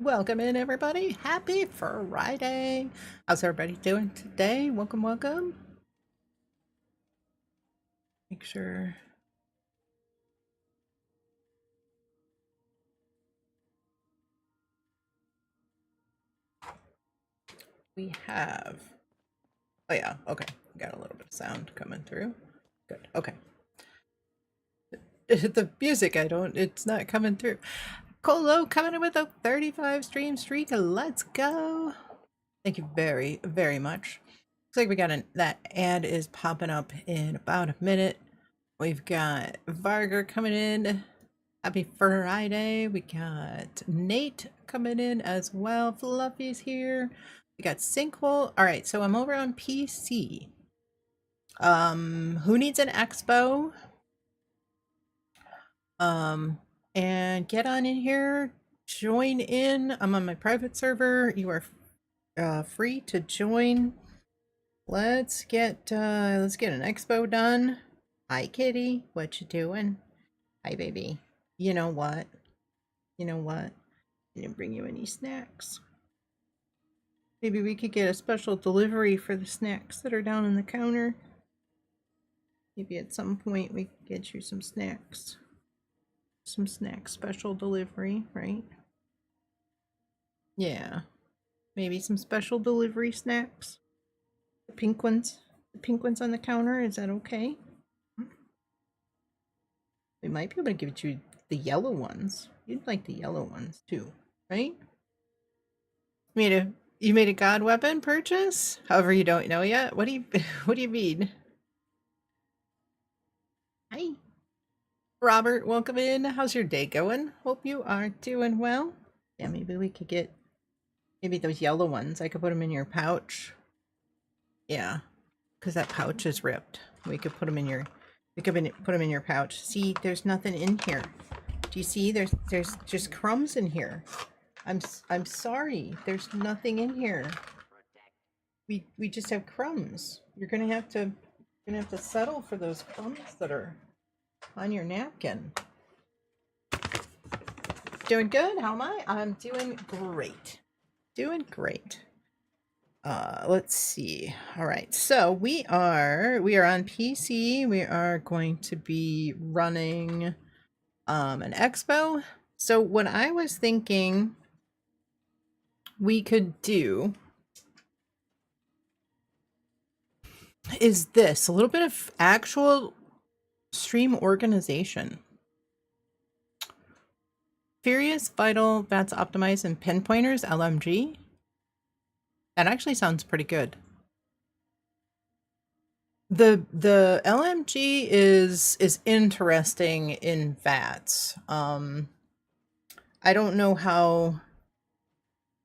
Welcome in, everybody. Happy Friday. How's everybody doing today? Welcome, welcome. Make sure. We have. Oh, yeah. Okay. We got a little bit of sound coming through. Good. Okay. The music, it's not coming through. Colo coming in with a 35 stream streak. Let's go. Thank you very, very much. Looks like we got that ad is popping up in about a minute. We've got Varger coming in. Happy Friday. We got Nate coming in as well. Fluffy's here. We got Sinkhole. All right, so I'm over on PC. Who needs an expo? And get on in here. Join in. I'm on my private server. You are free to join. Let's get an expo done. Hi, kitty. What you doing? Hi, baby. You know what? You know what? I didn't bring you any snacks. Maybe we could get a special delivery for the snacks that are down on the counter. Maybe at some point we could get you some snacks. Some snacks special delivery, right? Yeah. Maybe some special delivery snacks. The pink ones. The pink ones on the counter, is that okay? We might be able to give you the yellow ones. You'd like the yellow ones too, right? You made a god weapon purchase? However, you don't know yet. What do you mean? Hi, Robert. Welcome in. How's your day going? Hope you are doing well. Yeah, maybe we could get those yellow ones. I could put them in your pouch. Yeah, because that pouch is ripped. We could put them in your. Put them in your pouch. See, there's nothing in here. Do you see? There's just crumbs in here. I'm sorry. There's nothing in here. We just have crumbs. You're gonna have to settle for those crumbs that are on your napkin. Doing good? How am I? I'm doing great. Doing great. Let's see. All right. So we are on PC. We are going to be running an expo. So what I was thinking we could do is this, a little bit of actual stream organization. Furious, Vital, VATS Optimized, and Pinpointers, LMG. That actually sounds pretty good. The LMG is interesting in VATS. I don't know how.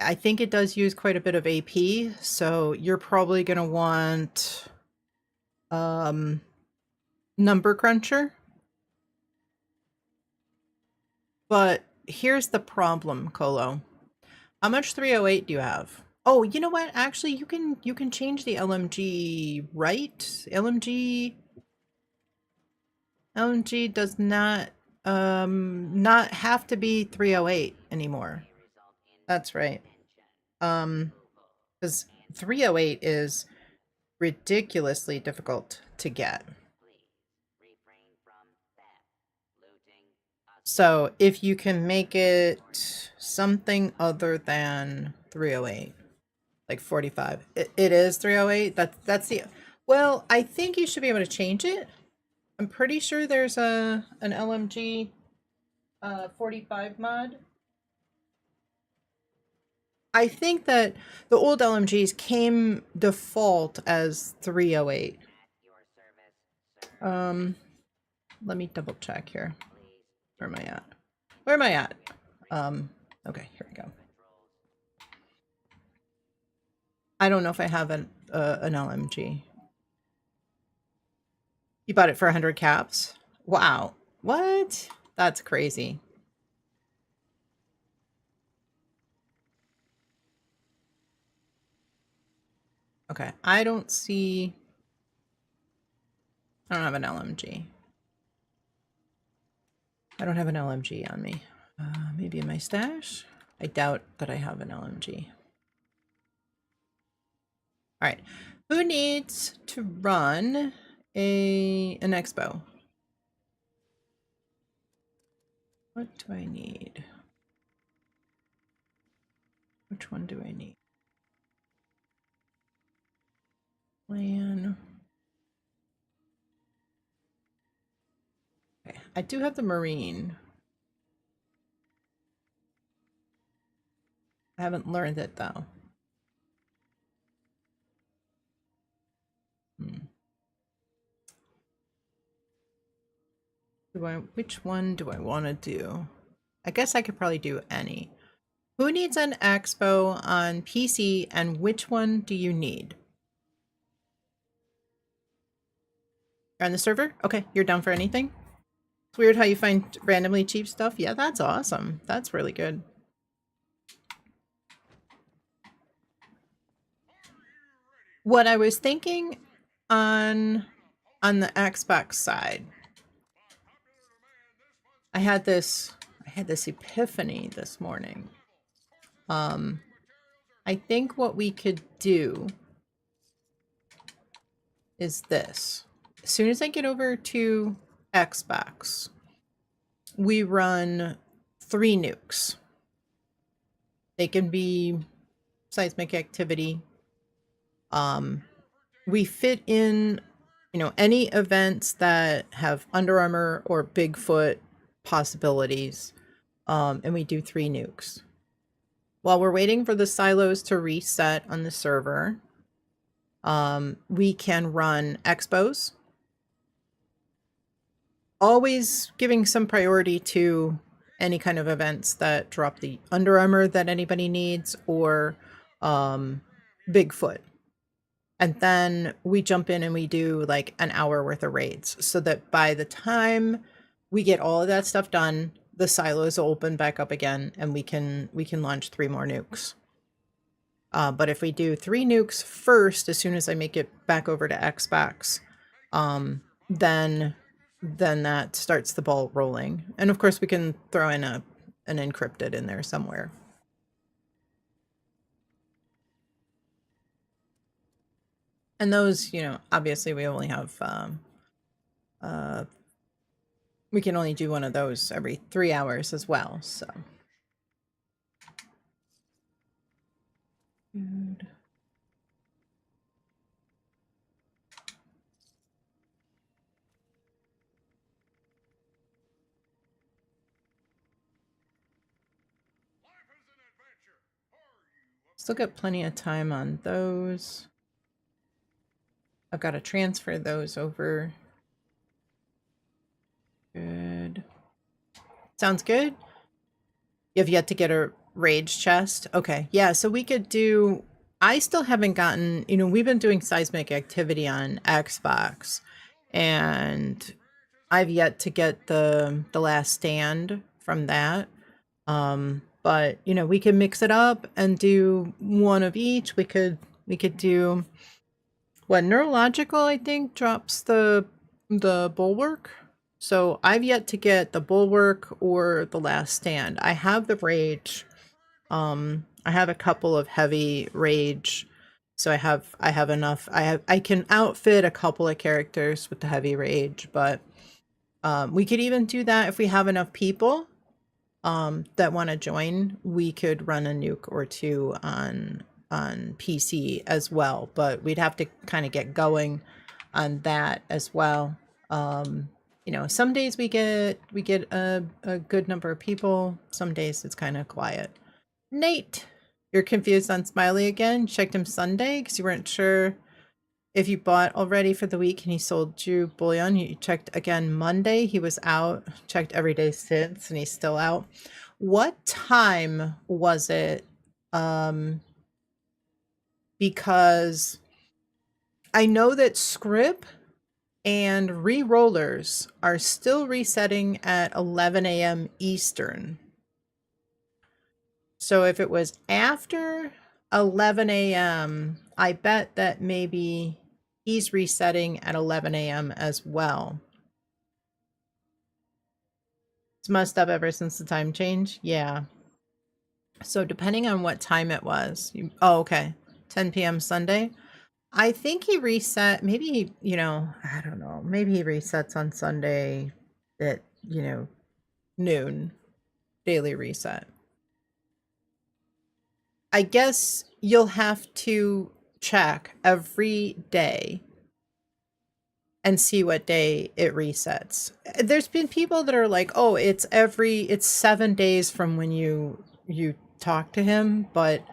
I think it does use quite a bit of AP, so you're probably gonna want Number Cruncher. But here's the problem, Colo. How much 308 do you have? Oh, you know what? Actually, you can change the LMG, right? LMG does not have to be 308 anymore. That's right. Because 308 is ridiculously difficult to get. So if you can make it something other than 308, like 45, it is 308. That's the. Well, I think you should be able to change it. I'm pretty sure there's an LMG 45 mod. I think that the old LMGs came default as 308. Let me double check here. Where am I at? Where am I at? Okay, here we go. I don't know if I have an LMG. You bought it for 100 caps? Wow. What? That's crazy. Okay, I don't have an LMG. I don't have an LMG on me. Maybe in my stash? I doubt that I have an LMG. All right. Who needs to run an expo? What do I need? Which one do I need? Plan. Okay. I do have the Marine. I haven't learned it though. Which one do I want to do? I guess I could probably do any. Who needs an expo on PC and which one do you need? You're on the server? Okay, you're down for anything? It's weird how you find randomly cheap stuff. Yeah, that's awesome. That's really good. What I was thinking on the Xbox side, I had this epiphany this morning. I think what we could do is this. As soon as I get over to Xbox, we run 3 nukes. They can be seismic activity. We fit in, you know, any events that have Under Armour or Bigfoot possibilities, and we do 3 nukes. While we're waiting for the silos to reset on the server, we can run expos, always giving some priority to any kind of events that drop the Under Armour that anybody needs, or Bigfoot. And then we jump in and we do like an hour worth of raids, so that by the time we get all of that stuff done, the silos will open back up again and we can launch 3 more nukes. But if we do 3 nukes first, as soon as I make it back over to Xbox, then that starts the ball rolling. And of course we can throw in an encrypted in there somewhere. And those, you know, obviously we only have, we can only do one of those every 3 hours as well, so. Good. Still got plenty of time on those. I've got to transfer those over. Good. Sounds good. You have yet to get a rage chest? Okay, yeah, so we could do... I still haven't gotten... You know, we've been doing seismic activity on Xbox, and I've yet to get the last stand from that. But, you know, we can mix it up and do one of each. We could do... What, Neurological, I think, drops the Bulwark. So I've yet to get the Bulwark or the Last Stand. I have the Rage. I have a couple of heavy Rage. So I have enough. I can outfit a couple of characters with the heavy Rage, but we could even do that if we have enough people that want to join. We could run a nuke or 2 on PC as well, but we'd have to kind of get going on that as well. You know, some days we get a good number of people. Some days it's kind of quiet. Nate, you're confused on Smiley again. Checked him Sunday because you weren't sure if you bought already for the week and he sold you bullion. You checked again Monday. He was out. Checked every day since and he's still out. What time was it? Because I know that script and re-rollers are still resetting at 11 a.m. Eastern. So if it was after 11 a.m., I bet that maybe he's resetting at 11 a.m. as well. It's messed up ever since the time change. Yeah. So depending on what time it was, oh, okay, 10 p.m. Sunday. I think he reset. Maybe he, I don't know. Maybe he resets on Sunday at noon, daily reset. I guess you'll have to check every day and see what day it resets. There's been people that are like, "Oh, it's 7 days from when you talk to him," but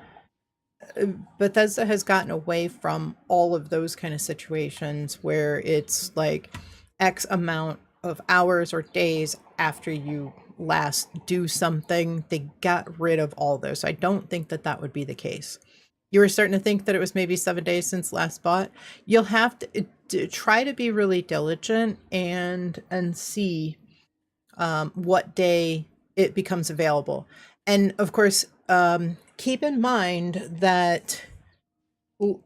Bethesda has gotten away from all of those kind of situations where it's like X amount of hours or days after you last do something. They got rid of all those. I don't think that that would be the case. You were starting to think that it was maybe 7 days since last bought. You'll have to try to be really diligent and see what day it becomes available. And of course, keep in mind that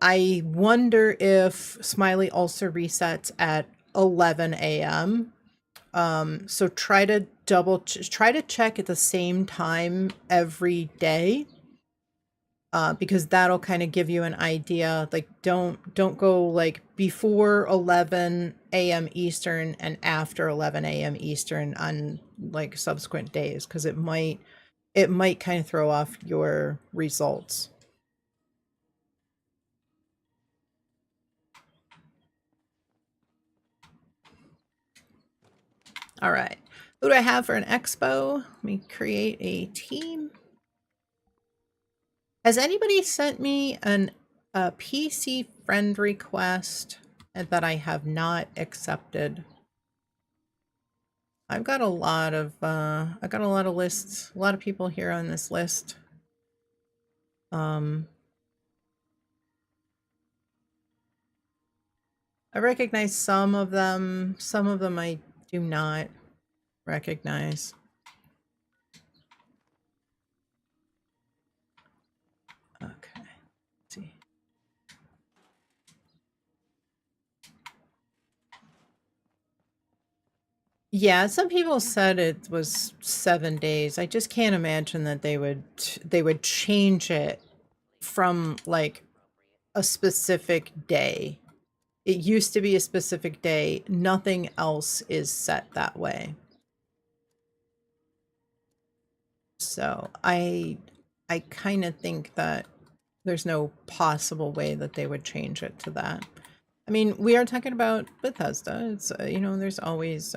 I wonder if Smiley also resets at 11 a.m. So try to check at the same time every day, because that'll kind of give you an idea. Like don't go like before 11 a.m. Eastern and after 11 a.m. Eastern on like subsequent days, because it might kind of throw off your results. All right. Who do I have for an expo? Let me create a team. Has anybody sent me a PC friend request that I have not accepted? I've got a lot of lists, a lot of people here on this list. I recognize some of them I do not recognize. Okay, let's see. Yeah, some people said it was 7 days. I just can't imagine that they would change it from like a specific day. It used to be a specific day. Nothing else is set that way. So I kind of think that there's no possible way that they would change it to that. I mean, we are talking about Bethesda. It's there's always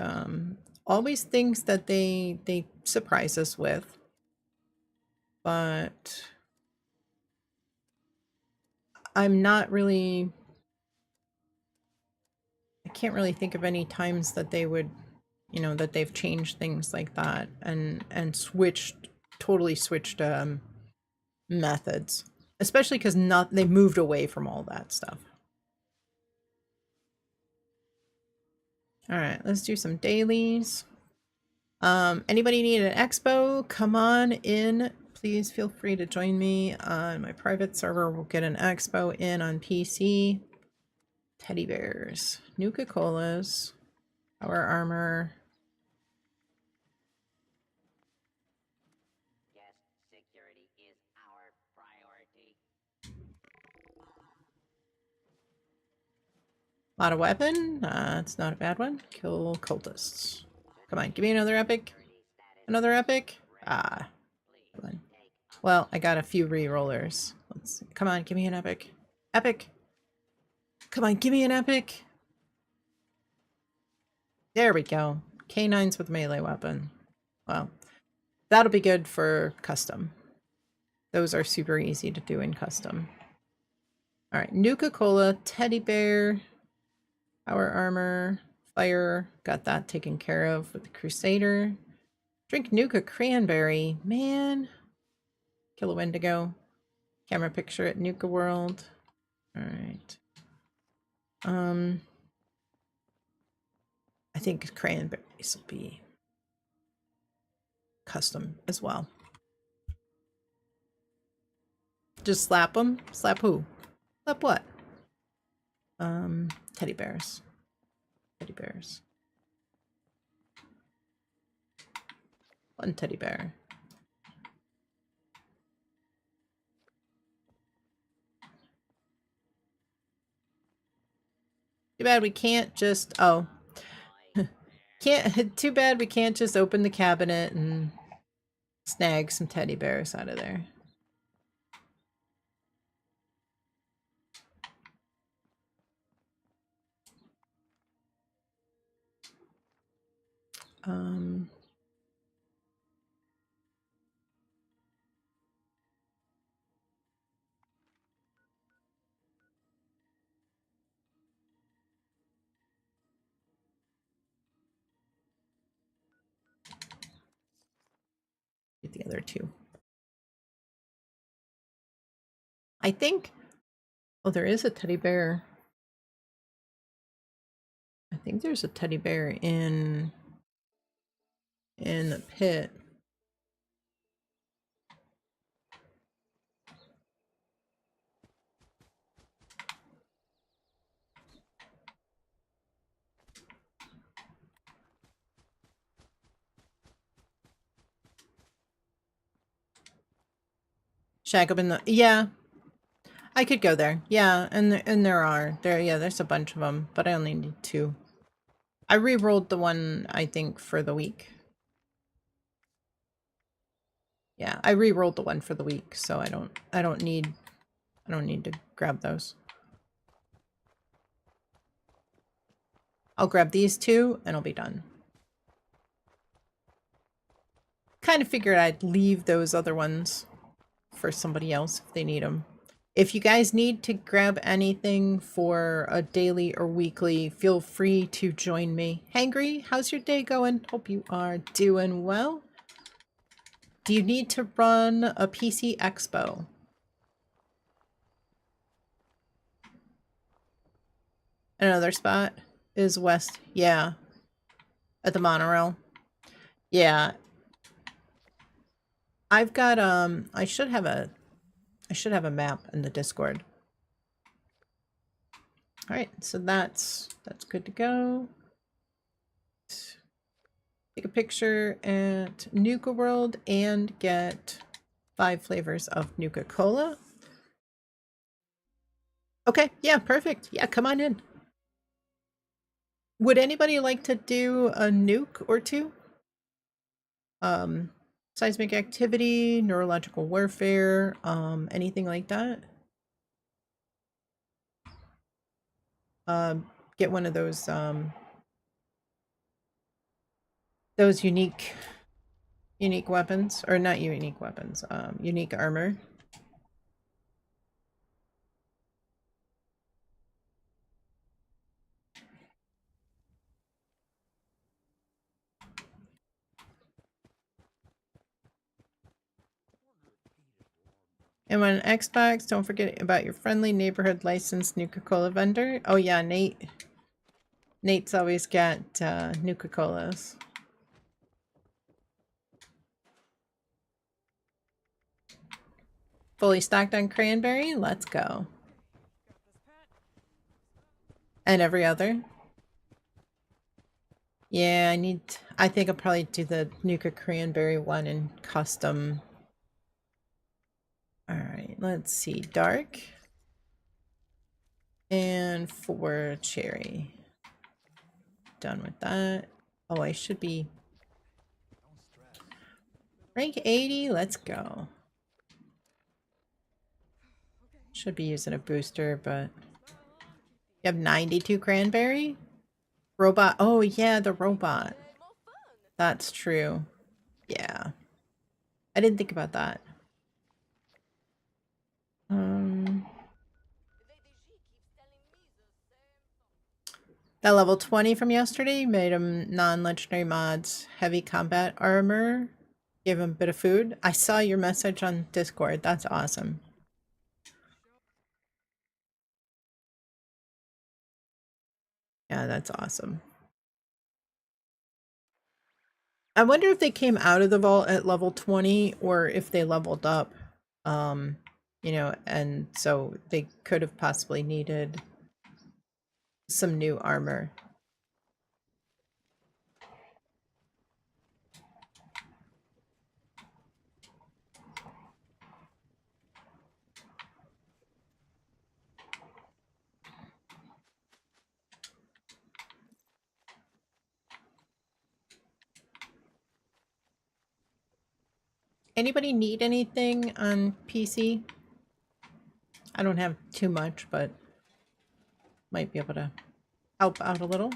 things that they surprise us with, but I'm not really. I can't really think of any times that they would, that they've changed things like that and totally switched methods, especially because not they moved away from all that stuff. All right, let's do some dailies. Anybody need an expo? Come on in. Please feel free to join me on my private server. We'll get an expo in on PC. Teddy bears, Nuka Colas, power armor. Yes, security is our priority. Lot of weapon. It's not a bad one. Kill cultists. Come on, give me another epic. Another epic. Ah, come on. Well, I got a few re-rollers. Let's see. Come on, give me an epic. Epic. Come on, give me an epic. There we go. K9s with melee weapon. Well, that'll be good for custom. Those are super easy to do in custom. All right, Nuka-Cola, teddy bear, power armor, fire. Got that taken care of with the Crusader. Drink Nuka cranberry. Man. Kill a Wendigo. Camera picture at Nuka World. All right. I think cranberries will be custom as well. Just slap them. Slap who? Slap what? Teddy bears. Teddy bears. One teddy bear. Too bad we can't just, oh. Can't, too bad we can't just open the cabinet and snag some teddy bears out of there. Um, get the other two. I think, oh, there is a teddy bear. I think there's a teddy bear in the pit. Shack up in the, yeah. I could go there. Yeah, and there are. Yeah, there's a bunch of them, but I only need 2. I re-rolled the one, I think, for the week. Yeah, I re-rolled the one for the week, so I don't need to grab those. I'll grab these 2 and I'll be done. Kind of figured I'd leave those other ones for somebody else if they need them. If you guys need to grab anything for a daily or weekly, feel free to join me. Hangry, how's your day going? Hope you are doing well. Do you need to run a PC Expo? Another spot is west. Yeah. At the monorail. Yeah. I've got I should have a map in the Discord. All right, so that's good to go. Take a picture at Nuka World and get 5 flavors of Nuka Cola. Okay, yeah, perfect. Yeah, come on in. Would anybody like to do a nuke or 2? Seismic activity, neurological warfare, anything like that? Get one of those unique weapons, or not unique weapons, unique armor. And when Xbox, don't forget about your friendly neighborhood licensed Nuka-Cola vendor. Oh yeah, Nate's always got Nuka-Colas. Fully stocked on cranberry? Let's go. And every other? Yeah, I think I'll probably do the Nuka cranberry one in custom. Alright, let's see. Dark. And 4 cherry. Done with that. Oh, I should be rank 80. Let's go. Should be using a booster, but you have 92 cranberry? Robot. Oh, yeah, the robot. That's true. Yeah. I didn't think about that. That level 20 from yesterday made him non-legendary mods, heavy combat armor, give him a bit of food. I saw your message on Discord. That's awesome. Yeah, that's awesome. I wonder if they came out of the vault at level 20 or if they leveled up. You know, and so they could have possibly needed some new armor. Anybody need anything on PC? I don't have too much, but might be able to help out a little.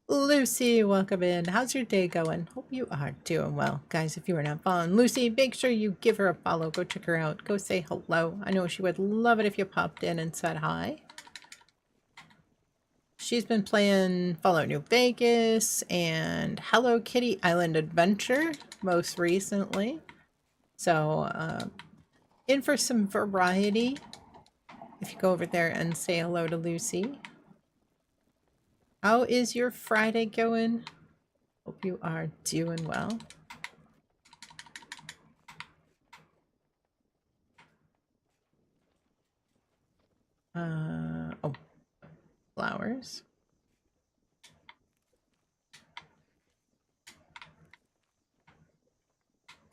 Lucy, welcome in. How's your day going? Hope you are doing well. Guys, if you are not following Lucy, make sure you give her a follow. Go check her out. Go say hello. I know she would love it if you popped in and said hi. She's been playing Fallout New Vegas and Hello Kitty Island Adventure most recently. So, in for some variety. If you go over there and say hello to Lucy. How is your Friday going? Hope you are doing well. Oh, flowers.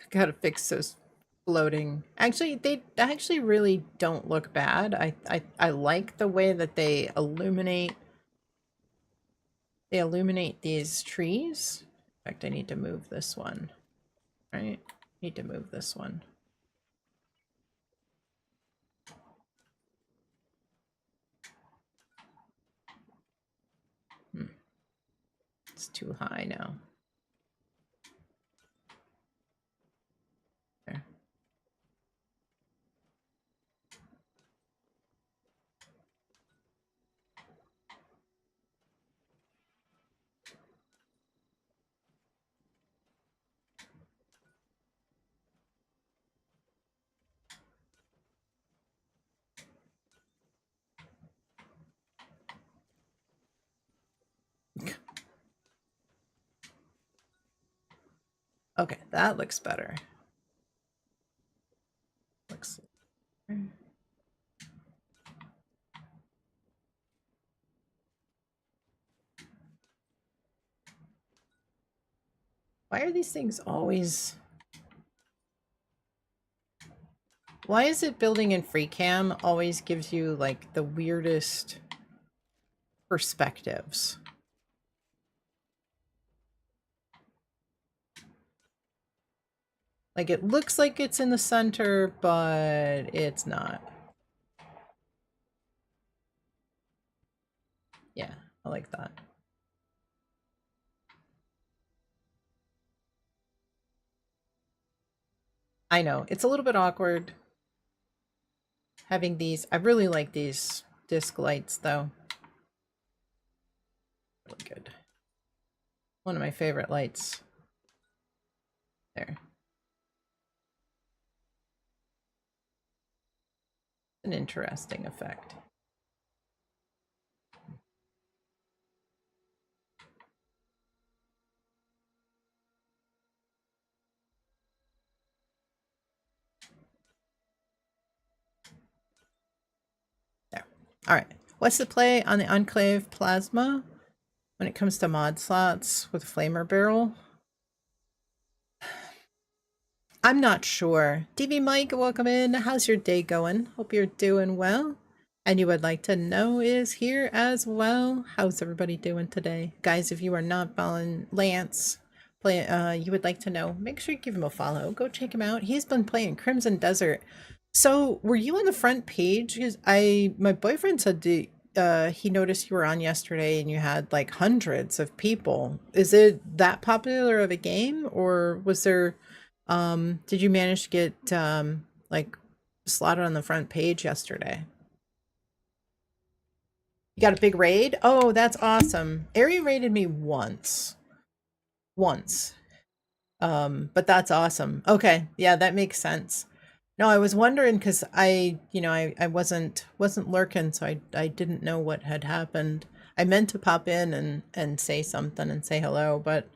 Gotta fix those floating. Actually, they actually really don't look bad. I like the way that they illuminate. They illuminate these trees. In fact, I need to move this one. Right? Need to move this one. It's too high now. There. Okay, that looks better. Looks. Why are these things always... Why is it building in FreeCam always gives you like the weirdest perspectives? Like it looks like it's in the center, but it's not. Yeah, I like that. I know, it's a little bit awkward having these. I really like these disc lights though. Really good. One of my favorite lights. There. An interesting effect. There. All right. What's the play on the Enclave Plasma when it comes to mod slots with a flamer barrel? I'm not sure. DV Mike, welcome in. How's your day going? Hope you're doing well. And you would like to know is here as well. How's everybody doing today? Guys, if you are not following Lance, you would like to know, make sure you give him a follow. Go check him out. He's been playing Crimson Desert. So were you on the front page? Because my boyfriend said he noticed you were on yesterday and you had like hundreds of people. Is it that popular of a game, or was there did you manage to get like slotted on the front page yesterday? You got a big raid? Oh, that's awesome. Area raided me once. Once. But that's awesome. Okay, yeah, that makes sense. No, I was wondering because I wasn't lurking, so I didn't know what had happened. I meant to pop in and say something and say hello, but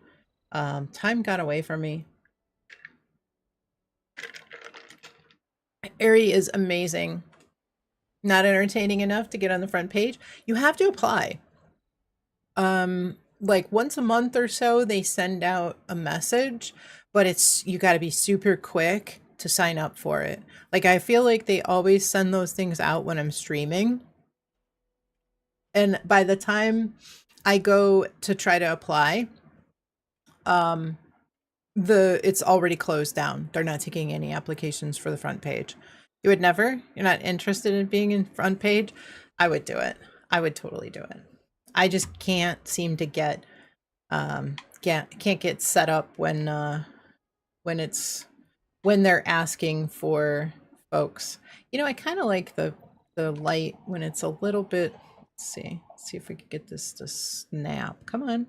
time got away from me. Aerie is amazing. Not entertaining enough to get on the front page. You have to apply. Like once a month or so they send out a message, but you got to be super quick to sign up for it. Like I feel like they always send those things out when I'm streaming. And by the time I go to try to apply, it's already closed down. They're not taking any applications for the front page. You would never? You're not interested in being in front page? I would do it. I would totally do it. I just can't seem to can't get set up when it's when they're asking for folks. You know, I kind of like the light when it's a little bit. Let's see if we could get this to snap. Come on.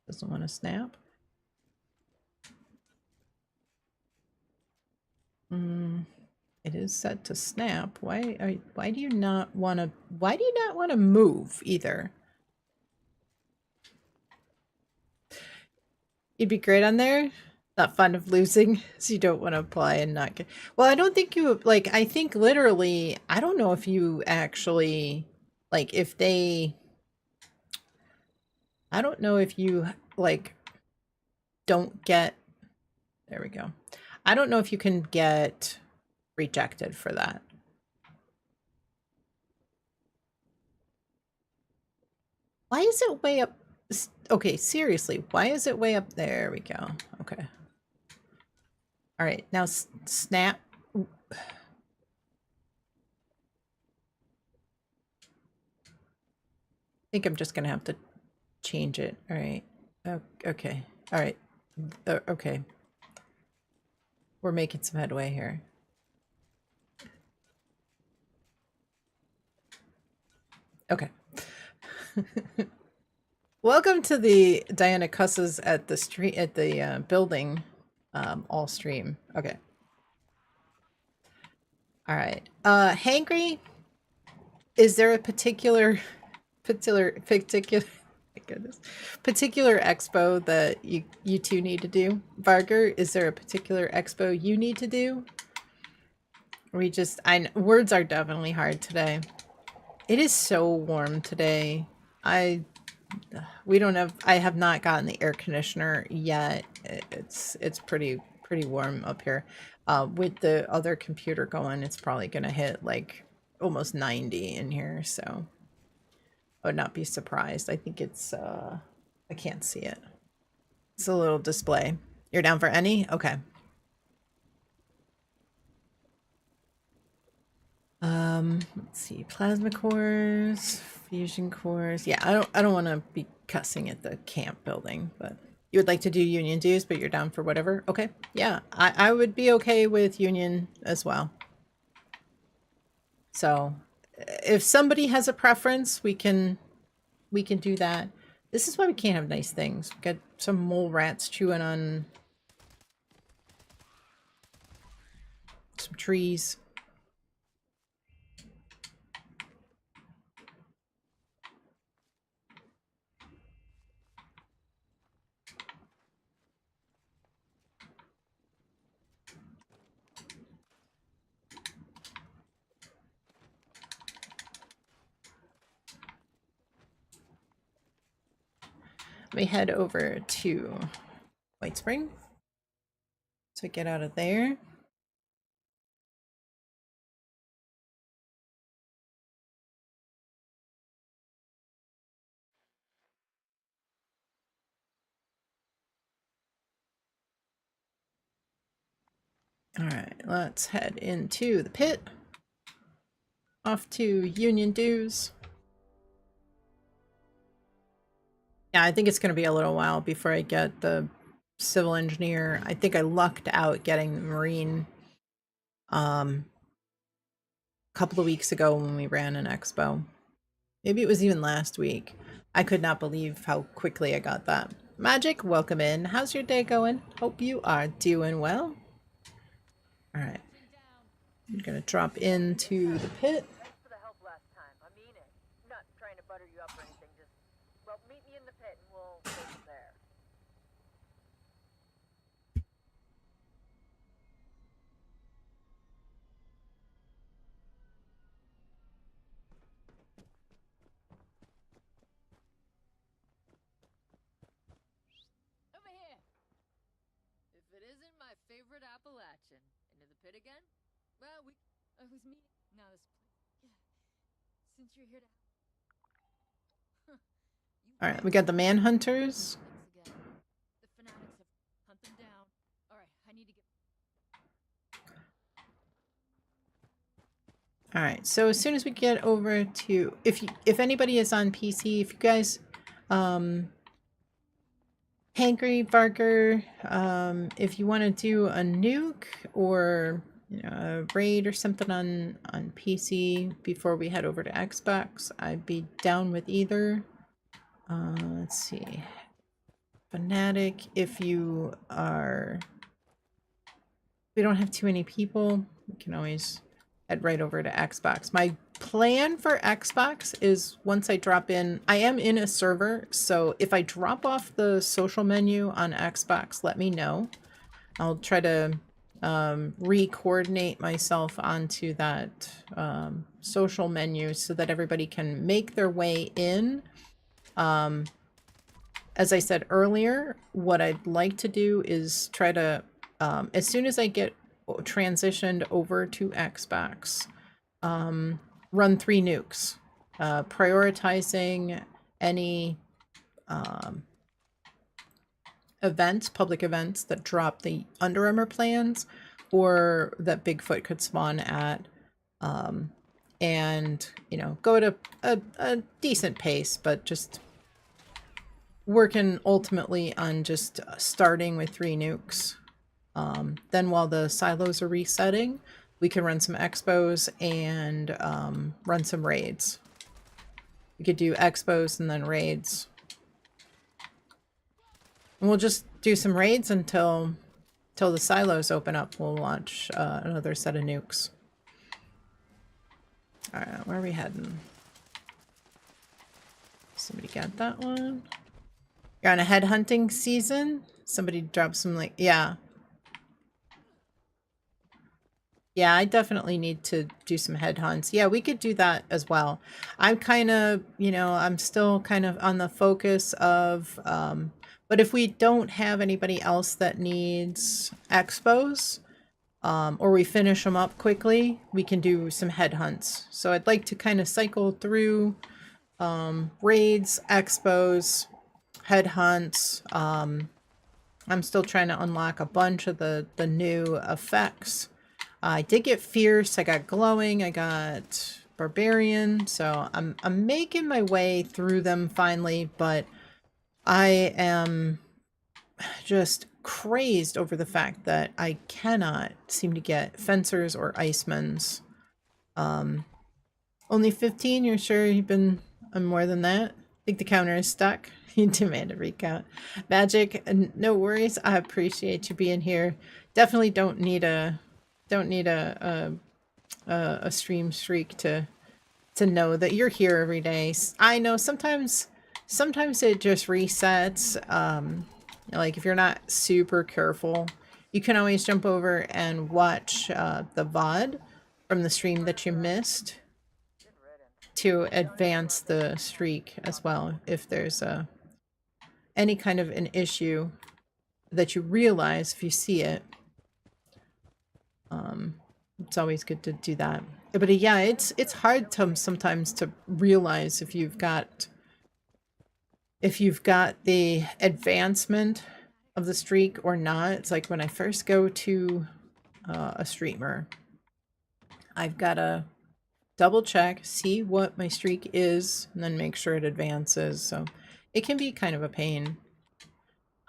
Doesn't want to snap. It is set to snap. Why do you not want to move either? You'd be great on there. Not fun of losing, so you don't want to apply and not get. Well, I don't think you like. I think literally, I don't know if you actually like if they. I don't know if you like don't get. There we go. I don't know if you can get rejected for that. Why is it way up? Okay, seriously, why is it way up? There we go. Okay. All right, now snap. I think I'm just gonna have to change it. All right. Okay. All right. Okay. We're making some headway here. Okay. Welcome to the Diana Cusses at the street at the building all stream. Okay. All right. Hangry, is there a particular my goodness, particular expo that you two need to do? Varger, is there a particular expo you need to do? Words are definitely hard today. It is so warm today. I have not gotten the air conditioner yet. It's pretty warm up here. With the other computer going, it's probably gonna hit like almost 90 in here, so I would not be surprised. I think it's I can't see it. It's a little display. You're down for any? Okay. Let's see. Plasma cores, fusion cores. Yeah, I don't want to be cussing at the camp building, but you would like to do union dues, but you're down for whatever. Okay. Yeah, I would be okay with union as well. So, if somebody has a preference, we can do that. This is why we can't have nice things. We got some mole rats chewing on some trees. Let me head over to White Spring. So get out of there. All right, let's head into the pit. Off to union dues. Yeah, I think it's going to be a little while before I get the civil engineer. I think I lucked out getting the marine a couple of weeks ago when we ran an expo. Maybe it was even last week. I could not believe how quickly I got that. Magic, welcome in. How's your day going? Hope you are doing well. All right. I'm going to drop into the pit. Thanks for the help last time. I mean it. I'm not trying to butter you up or anything. Just, well, meet me in the pit and we'll go from there. Over here. If it isn't my favorite Appalachian. Into the pit again? Well, I was me. Now this. Yeah. Since you're here to. Huh. You Alright, we got the manhunters. Again. The fanatics have hunt them down. Alright, I need to get. Alright, so as soon as we get over to if anybody is on PC, if you guys Hankry Barker, if you want to do a nuke or a raid or something on PC before we head over to Xbox, I'd be down with either. Let's see. Fanatic, if we don't have too many people, we can always head right over to Xbox. My plan for Xbox is once I drop in, I am in a server, so if I drop off the social menu on Xbox, let me know. I'll try to re-coordinate myself onto that social menu so that everybody can make their way in. As I said earlier, what I'd like to do is try to, as soon as I get transitioned over to Xbox, run 3 nukes, prioritizing any events, public events that drop the Under Armour plans or that Bigfoot could spawn at, and go at a decent pace, but just working ultimately on just starting with 3 nukes. Then while the silos are resetting, we can run some expos and run some raids. We could do expos and then raids. And we'll just do some raids until the silos open up. We'll launch another set of nukes. Alright, where are we heading? Somebody got that one? You're on a headhunting season? Somebody dropped some like, yeah. Yeah, I definitely need to do some headhunts. Yeah, we could do that as well. I'm kind of, I'm still kind of on the focus of, but if we don't have anybody else that needs expos, or we finish them up quickly, we can do some headhunts. So I'd like to kind of cycle through raids, expos, headhunts. I'm still trying to unlock a bunch of the new effects. I did get fierce, I got glowing, I got barbarian, so I'm making my way through them finally, but I am just crazed over the fact that I cannot seem to get fencers or icemans. Only 15? You're sure you've been on more than that? I think the counter is stuck. You demand a recount. Magic, no worries. I appreciate you being here. Definitely don't need a stream streak to know that you're here every day. I know sometimes it just resets. Like if you're not super careful, you can always jump over and watch the VOD from the stream that you missed to advance the streak as well if there's any kind of an issue that you realize if you see it. It's always good to do that. But yeah, it's hard to sometimes to realize if you've got the advancement of the streak or not. It's like when I first go to a streamer, I've got to double check, see what my streak is, and then make sure it advances. So it can be kind of a pain.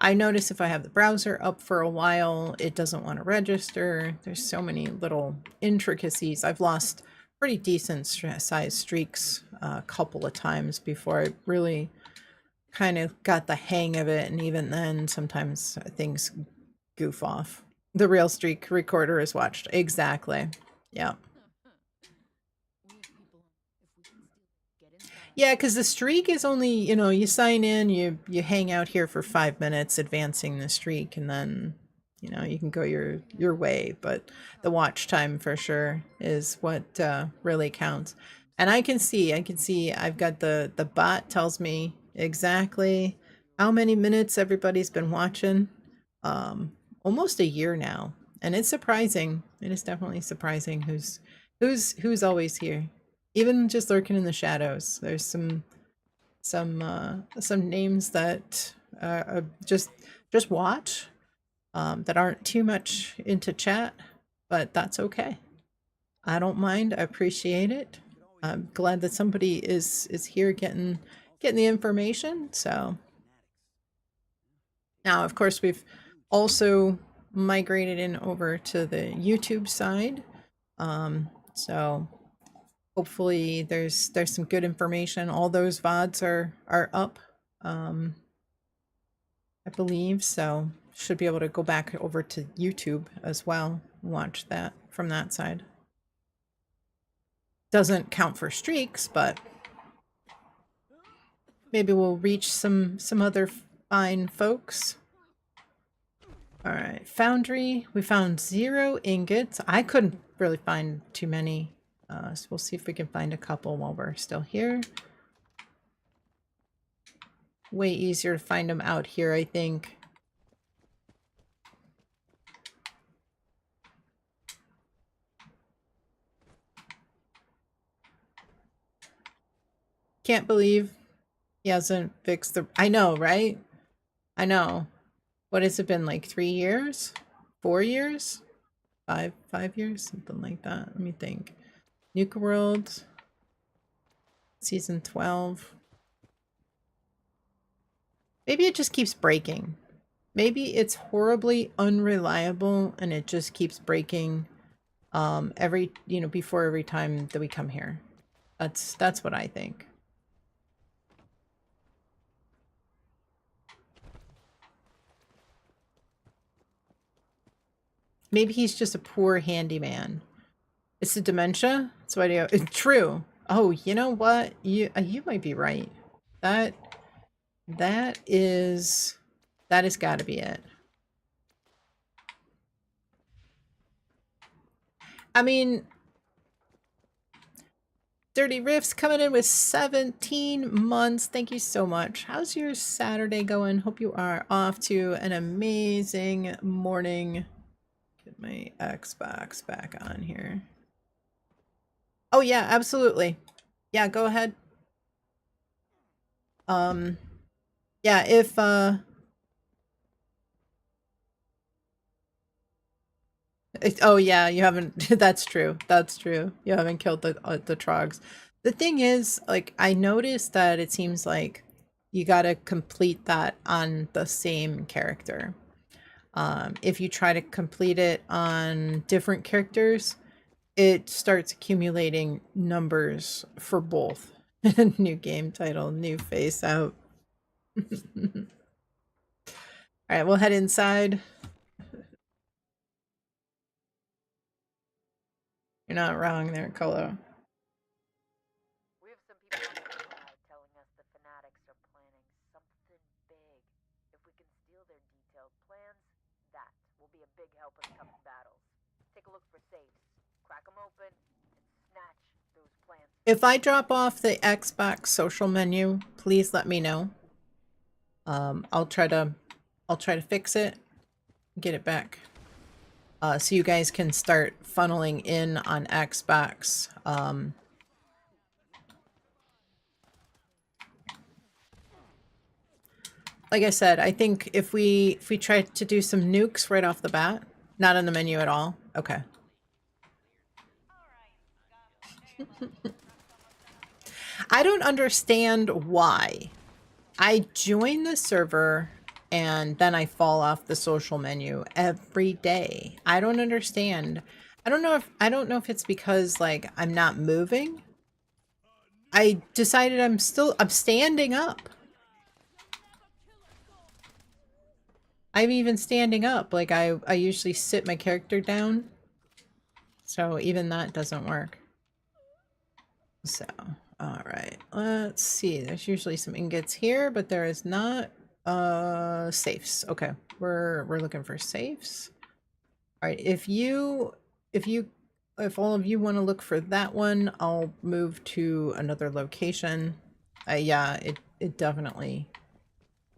I notice if I have the browser up for a while, it doesn't want to register. There's so many little intricacies. I've lost pretty decent size streaks a couple of times before I really kind of got the hang of it. And even then, sometimes things goof off. The real streak recorder is watched. Exactly. Yeah. Yeah, because the streak is only, you sign in, you hang out here for 5 minutes advancing the streak, and then, you can go your way. But the watch time for sure is what really counts. And I can see I've got the bot tells me exactly how many minutes everybody's been watching. Almost a year now. And it's surprising. It is definitely surprising who's always here. Even just lurking in the shadows. There's some some names that just watch that aren't too much into chat, but that's okay. I don't mind. I appreciate it. I'm glad that somebody is here getting the information. So now, of course, we've also migrated in over to the YouTube side. So hopefully there's some good information. All those VODs are up, I believe. So should be able to go back over to YouTube as well and watch that from that side. Doesn't count for streaks, but maybe we'll reach some other fine folks. All right, foundry. We found 0 ingots. I couldn't really find too many, so we'll see if we can find a couple while we're still here. Way easier to find them out here, I think. Can't believe he hasn't fixed the... I know, right? I know. What has it been, like 3 years? 4 years? 5 years? Something like that. Let me think. Nuke World. Season 12. Maybe it just keeps breaking. Maybe it's horribly unreliable and it just keeps breaking every, before every time that we come here. That's what I think. Maybe he's just a poor handyman. It's the dementia. That's what I do. True. Oh, you know what? You might be right. That is got to be it. I mean, Dirty Riffs coming in with 17 months. Thank you so much. How's your Saturday going? Hope you are off to an amazing morning. Get my Xbox back on here. Oh yeah, absolutely. Yeah, go ahead. Yeah, if oh yeah, you haven't that's true. That's true. You haven't killed the trogs. The thing is, like, I noticed that it seems like you got to complete that on the same character. If you try to complete it on different characters, it starts accumulating numbers for both. New game title, new face out. All right, we'll head inside. You're not wrong there, Colo. We have some people on the outside telling us the fanatics are planning something big. If we can steal their detailed plans, that will be a big help in coming battles. Take a look for safes, crack them open, and snatch those plans. If I drop off the Xbox social menu, please let me know. I'll try to fix it, get it back. So you guys can start funneling in on Xbox. Like I said, I think if we try to do some nukes right off the bat, not on the menu at all. Okay. I don't understand why. I join the server and then I fall off the social menu every day. I don't understand. I don't know if it's because, like, I'm not moving. I decided I'm standing up. I'm even standing up. Like, I usually sit my character down. So even that doesn't work. So, all right, let's see. There's usually some ingots here, but there is not safes. Okay, we're looking for safes. All right, if all of you want to look for that one, I'll move to another location. Yeah, it definitely.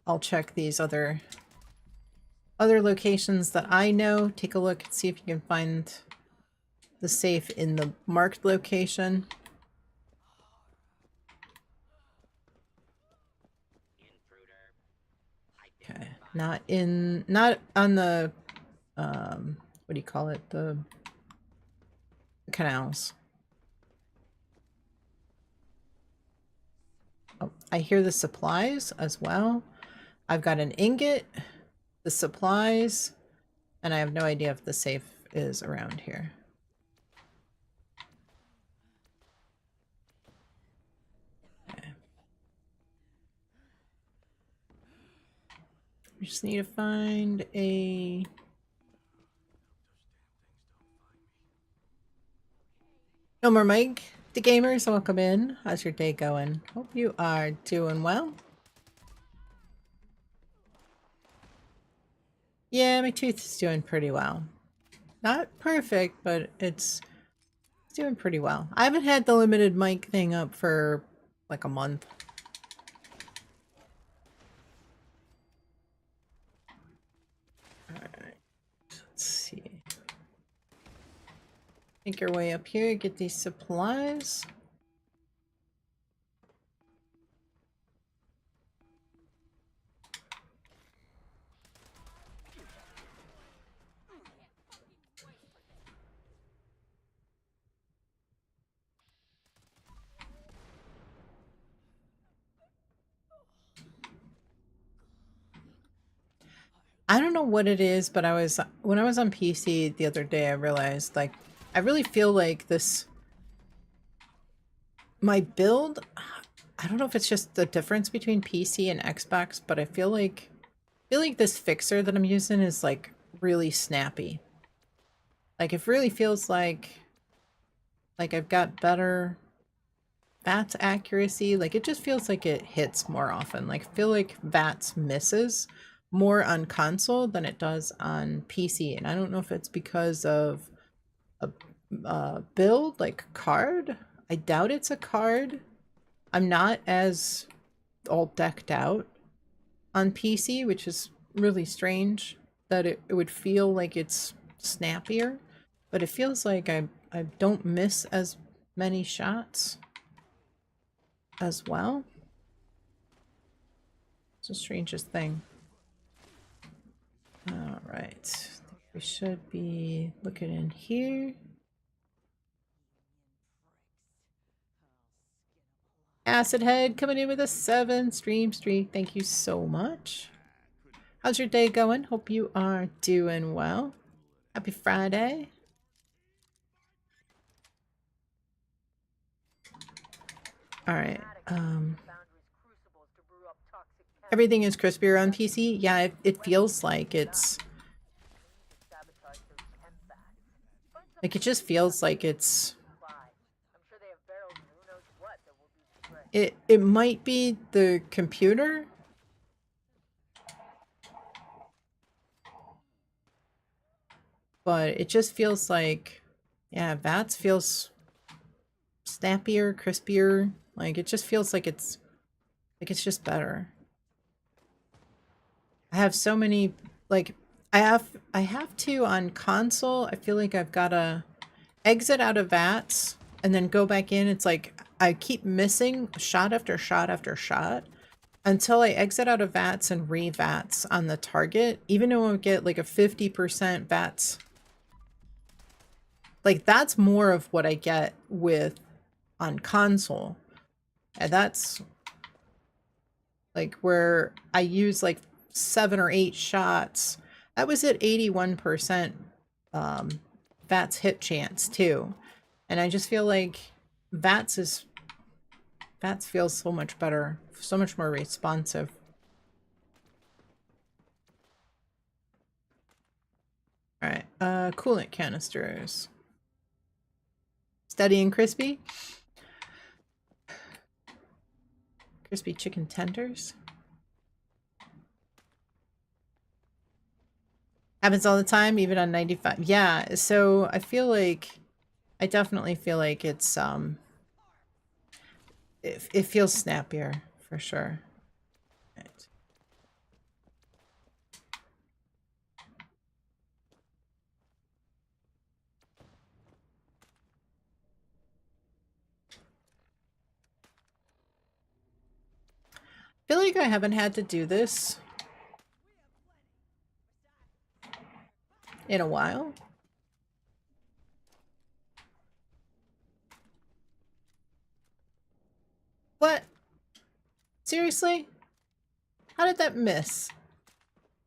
I'll check these other locations that I know. Take a look and see if you can find the safe in the marked location. Not on the, what do you call it? The canals. Oh, I hear the supplies as well. I've got an ingot, the supplies, and I have no idea if the safe is around here. Okay. We just need to find a... No more Mike. The gamers, welcome in. How's your day going? Hope you are doing well. Yeah, my tooth is doing pretty well. Not perfect, but it's doing pretty well. I haven't had the limited mic thing up for like a month. Alright, let's see. Make your way up here, get these supplies. I don't know what it is, but when I was on PC the other day, I realized like I really feel like my build, I don't know if it's just the difference between PC and Xbox, but I feel like this fixer that I'm using is like really snappy. Like it really feels like I've got better VATS accuracy. Like it just feels like it hits more often. Like I feel like VATS misses more on console than it does on PC. And I don't know if it's because of a build like card. I doubt it's a card. I'm not as all decked out on PC, which is really strange that it would feel like it's snappier, but it feels like I don't miss as many shots as well. It's the strangest thing. All right, we should be looking in here. Acid Head coming in with a 7 stream streak. Thank you so much. How's your day going? Hope you are doing well. Happy Friday. All right. Everything is crispier on PC. Yeah, it feels like it's like it just feels like it's it might be the computer. But it just feels like, yeah, VATS feels snappier, crispier. Like it just feels like it's just better. I have so many, like I have to on console. I feel like I've got to exit out of VATS and then go back in. It's like I keep missing shot after shot after shot until I exit out of VATS and re-VATS on the target, even though I get like a 50% VATS. Like that's more of what I get with on console. And that's like where I use like 7 or 8 shots. That was at 81% VATS hit chance too. And I just feel like VATS feels so much better, so much more responsive. All right, coolant canisters. Steady and crispy. Crispy chicken tenders. Happens all the time, even on 95. Yeah, so I feel like I definitely feel like it's it feels snappier for sure. Right. I feel like I haven't had to do this in a while. What? Seriously? How did that miss?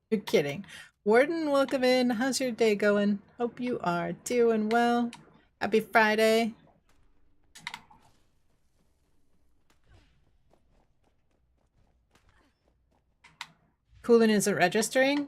You're kidding. Warden, welcome in. How's your day going? Hope you are doing well. Happy Friday. Coolant isn't registering?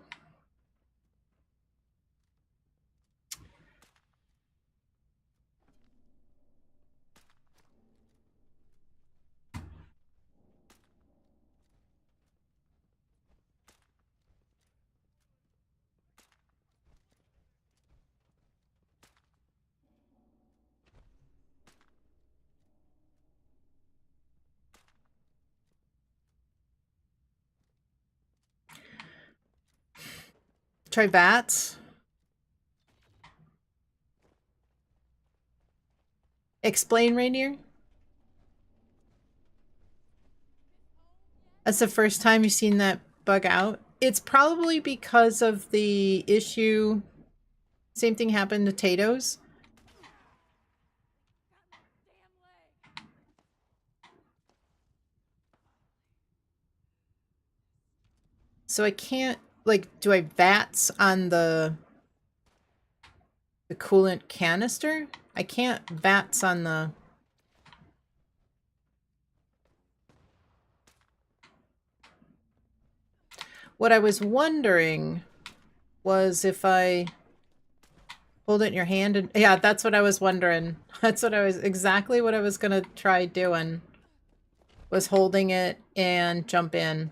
Try VATS. Explain, Rainier. That's the first time you've seen that bug out. It's probably because of the issue. Same thing happened to Tato's. So I can't, like, do I VATS on the coolant canister? I can't VATS on the... What I was wondering was if I hold it in your hand and... Yeah, that's what I was wondering. That's what I was... Exactly what I was gonna try doing. Was holding it and jump in.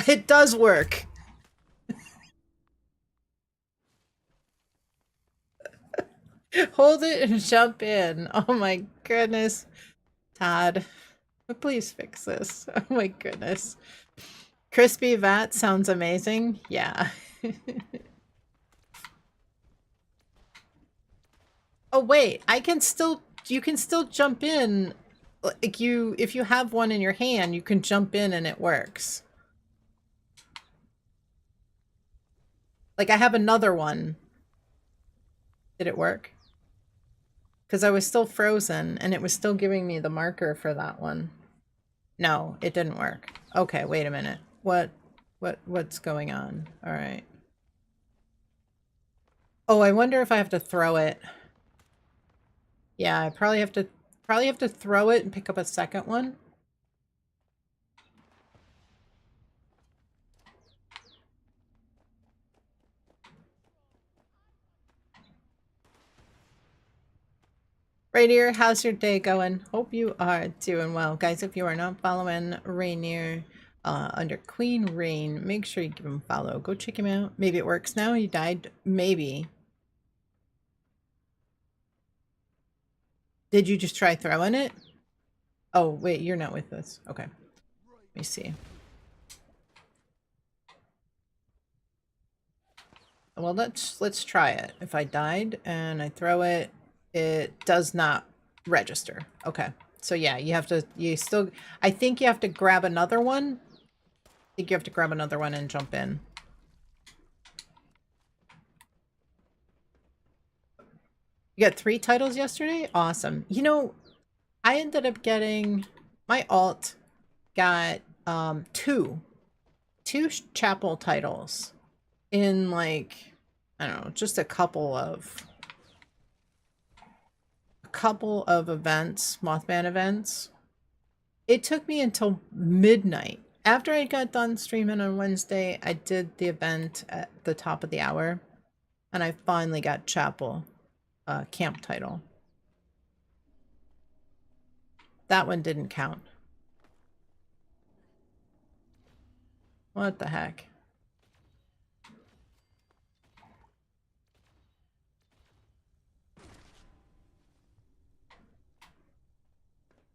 It does work. Hold it and jump in. Oh my goodness. Todd, please fix this. Oh my goodness. Crispy vat sounds amazing. Yeah. Oh wait, I can still, you can still jump in. Like you, if you have one in your hand, you can jump in and it works. Like I have another one. Did it work? Because I was still frozen and it was still giving me the marker for that one. No, it didn't work. Okay, wait a minute. What's going on? All right. Oh, I wonder if I have to throw it. Yeah, I probably have to throw it and pick up a second one. Rainier, how's your day going? Hope you are doing well. Guys, if you are not following Rainier under Queen Rain, make sure you give him a follow. Go check him out. Maybe it works now. He died. Maybe. Did you just try throwing it? Oh, wait, you're not with us. Okay. Let me see. Well, let's try it. If I died and I throw it, it does not register. Okay. So yeah, I think you have to grab another one. I think you have to grab another one and jump in. You got 3 titles yesterday? Awesome. You know, I ended up getting, my alt got two chapel titles in like, I don't know, just a couple of events, Mothman events. It took me until midnight. After I got done streaming on Wednesday, I did the event at the top of the hour, and I finally got chapel camp title. That one didn't count. What the heck?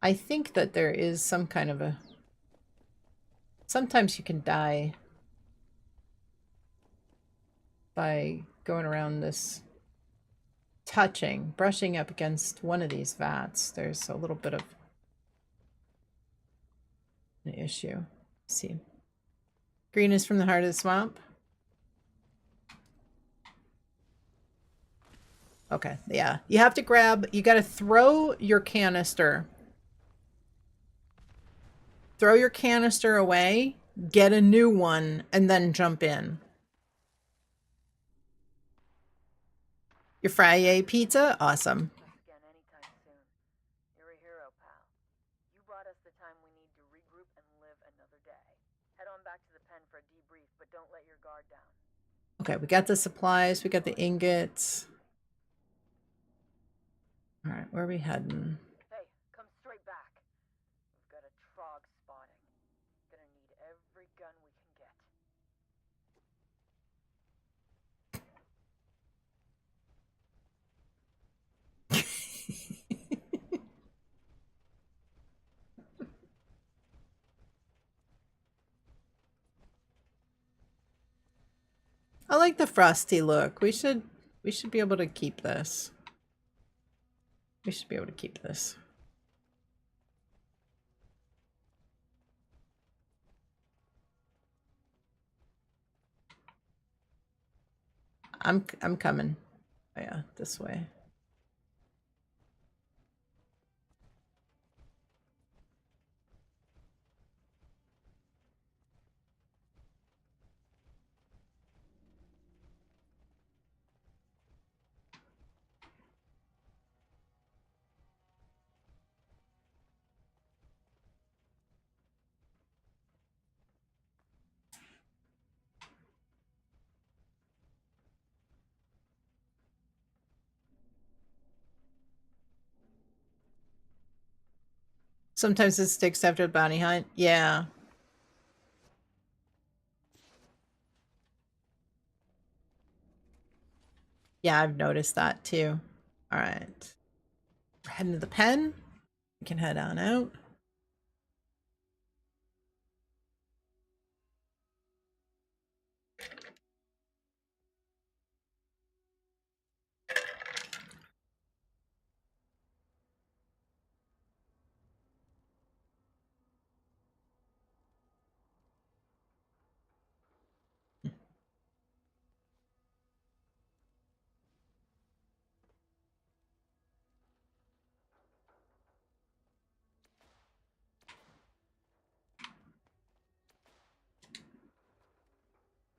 I think that there is some kind of a... Sometimes you can die by going around this, brushing up against one of these vats. There's a little bit of an issue. Let's see. Green is from the heart of the swamp. Okay, yeah. You have to grab, you gotta throw your canister. Throw your canister away, get a new one, and then jump in. Your Friday pizza? Awesome. Again anytime soon. You're a hero, pal. You bought us the time we need to regroup and live another day. Head on back to the pen for a debrief, but don't let your guard down. Okay, we got the supplies, we got the ingots. All right, where are we heading? Hey, come straight back. We've got a trog spotting. Gonna need every gun we can get. I like the frosty look. We should be able to keep this. We should be able to keep this. I'm coming. Oh, yeah, this way. Sometimes it sticks after the bounty hunt. Yeah. Yeah, I've noticed that too. All right. We're heading to the pen. We can head on out.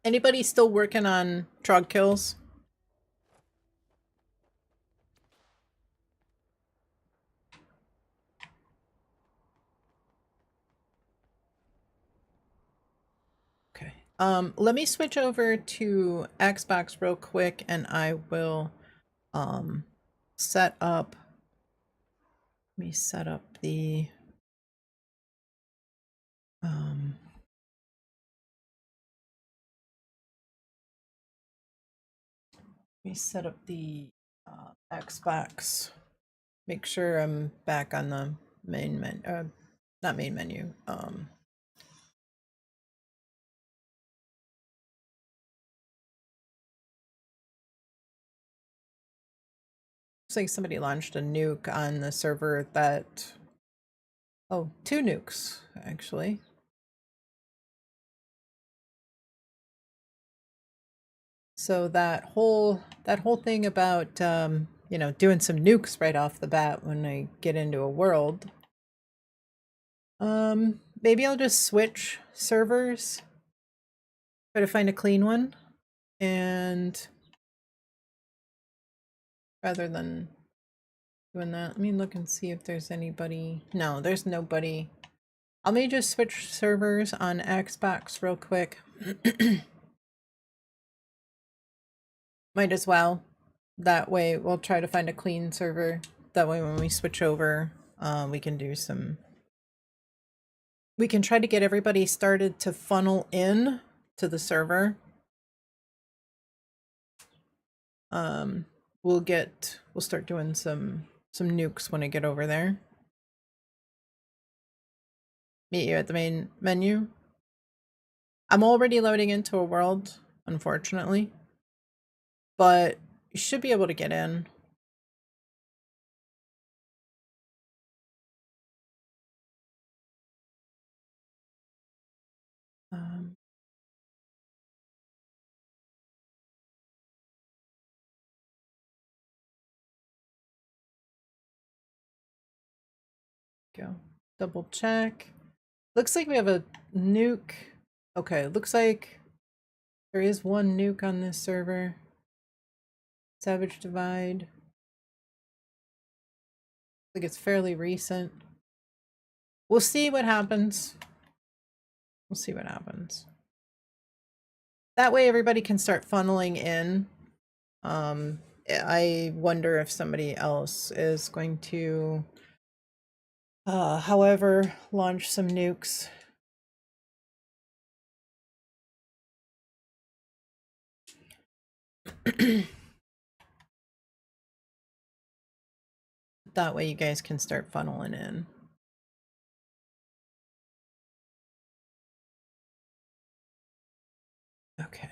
Anybody still working on trog kills? Okay. Let me switch over to Xbox real quick and I will set up, let me set up the let me set up the Xbox. Make sure I'm back on the main menu, not main menu. Looks like somebody launched a nuke on the server that, oh, 2 nukes actually. So that whole thing about you know, doing some nukes right off the bat when I get into a world. Maybe I'll just switch servers. Try to find a clean one. And rather than doing that, let me look and see if there's anybody. No, there's nobody. Let me just switch servers on Xbox real quick. Might as well. That way we'll try to find a clean server. That way when we switch over, we can do some... We can try to get everybody started to funnel in to the server. We'll start doing some nukes when I get over there. Meet you at the main menu. I'm already loading into a world, unfortunately. but you should be able to get in. Um, go double check. Looks like we have a nuke. Okay, looks like there is one nuke on this server. Savage Divide. I think it's fairly recent. We'll see what happens. We'll see what happens. That way everybody can start funneling in. I wonder if somebody else is going to, however, launch some nukes. That way you guys can start funneling in. Okay.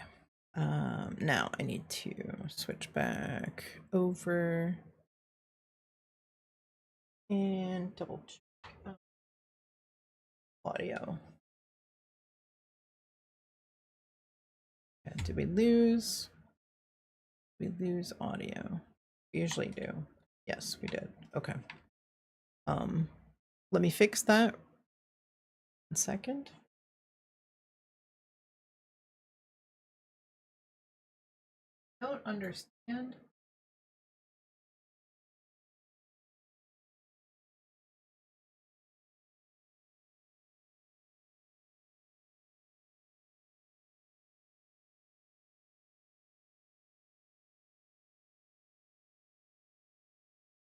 Now I need to switch back over and double check audio. Did we lose? We lose audio. We usually do. Yes, we did. Okay. Let me fix that. 1 second. Don't understand.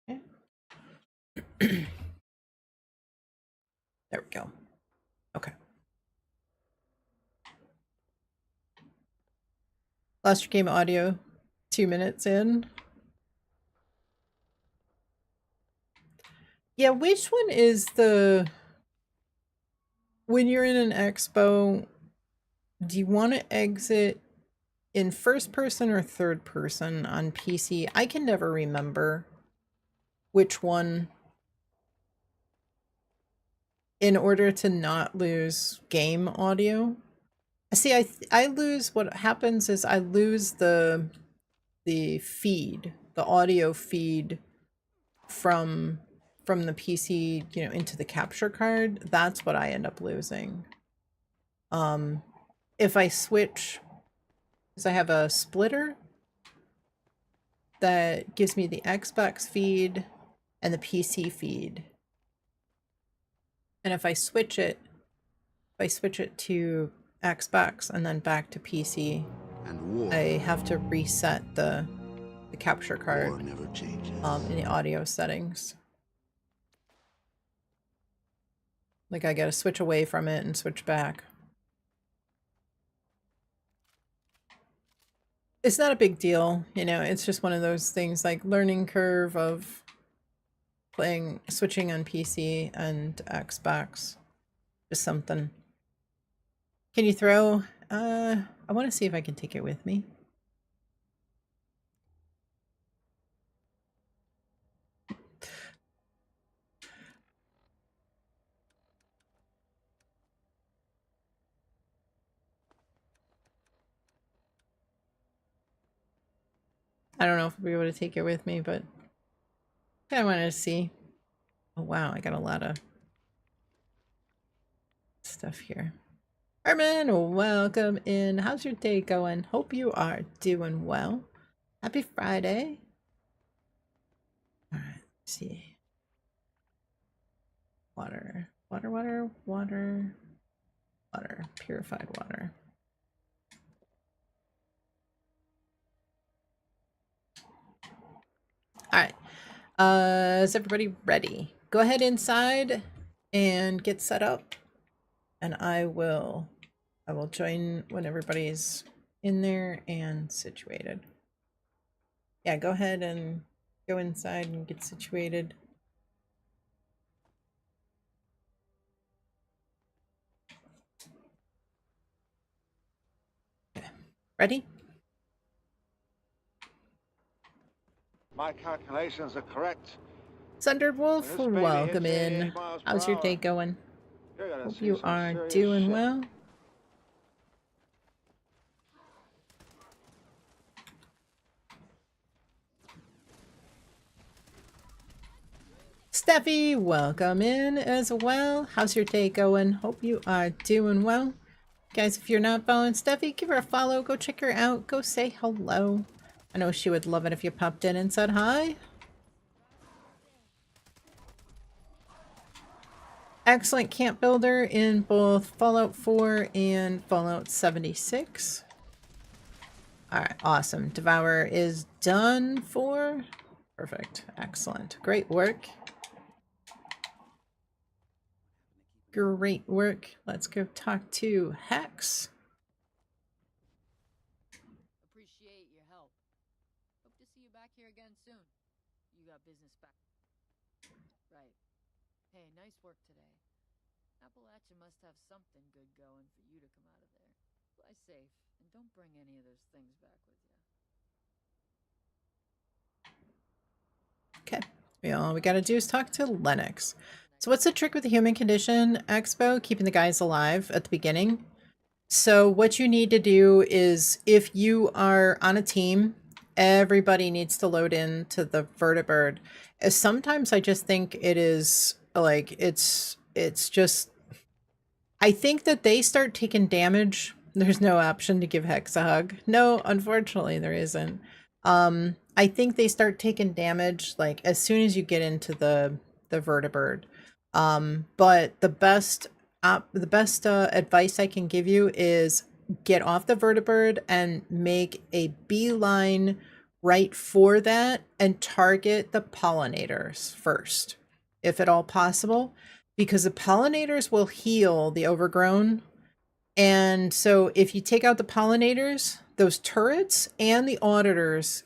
Okay. There we go. Okay. Last game audio, 2 minutes in. Yeah, which one is the... When you're in an expo, do you want to exit in first person or third person on PC? I can never remember which one, in order to not lose game audio. See, I lose, what happens is I lose the feed, the audio feed from the PC, you know, into the capture card. That's what I end up losing. If I switch, because I have a splitter that gives me the Xbox feed and the PC feed. And if I switch it to Xbox and then back to PC, I have to reset the capture card never changes. in the audio settings. Like I gotta switch away from it and switch back. It's not a big deal, you know, it's just one of those things, like learning curve of switching on PC and Xbox. Just something. Can you throw? I want to see if I can take it with me. I don't know if I'll be able to take it with me, but I wanted to see. Oh wow, I got a lot of stuff here. Herman, welcome in. How's your day going? Hope you are doing well. Happy Friday. All right, let's see. Water, water, water, water, water, purified water. All right. Is everybody ready? Go ahead inside and get set up, and I will join when everybody's in there and situated. Yeah, go ahead and go inside and get situated. Okay. Ready? my calculations are correct, when Thunderwolf, this baby welcome hits in. 88 miles per How's your day hour, going? you're gonna Hope see you some are serious doing shit. well. Steffi, welcome in as well. How's your day going? Hope you are doing well. Guys, if you're not following Steffi, give her a follow. Go check her out. Go say hello. I know she would love it if you popped in and said hi. Excellent camp builder in both Fallout 4 and Fallout 76. Alright, awesome. Devour is done for. Perfect. Excellent. Great work. Great work. Let's go talk to Hex. Appreciate your help. Hope to see you back here again soon. You got business back. Right. Hey, nice work today. Appalachia must have something good going for you to come out of there. Fly safe, and don't bring any of those things back with you. Okay. All we gotta do is talk to Lennox. So what's the trick with the human condition expo? Keeping the guys alive at the beginning. So what you need to do is, if you are on a team, everybody needs to load into the vertibird. Sometimes I just think it is like, it's just, I think that they start taking damage. There's no option to give Hex a hug. No, unfortunately there isn't. I think they start taking damage like as soon as you get into the vertibird. But the best advice I can give you is get off the vertibird and make a beeline right for that and target the pollinators first, if at all possible, because the pollinators will heal the overgrown. And so if you take out the pollinators, those turrets and the auditors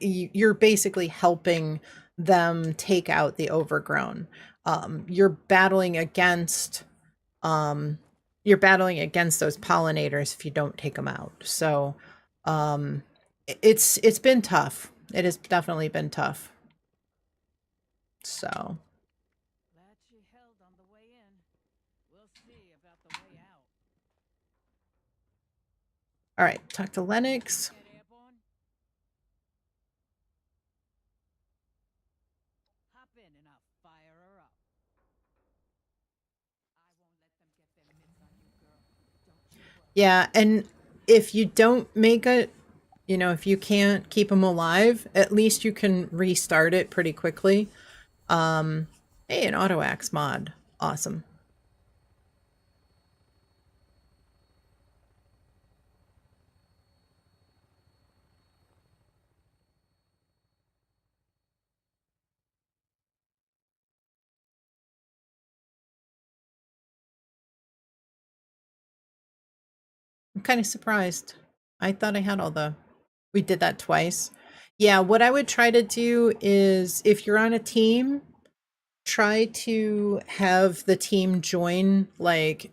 you're basically helping them take out the overgrown. You're battling against those pollinators if you don't take them out. So it's been tough. It has definitely been tough. So Glad she held on the way in. We'll see about the way out. all right, talk to Lennox. Get airborne? Hop in and I'll fire her up. I won't let them get their mitts on you, girl. Don't you worry. Yeah, and if you don't make it, if you can't keep them alive, at least you can restart it pretty quickly. Hey, an auto axe mod. Awesome. I'm kind of surprised. I thought I had all the... We did that twice. Yeah, what I would try to do is, if you're on a team, try to have the team join, like,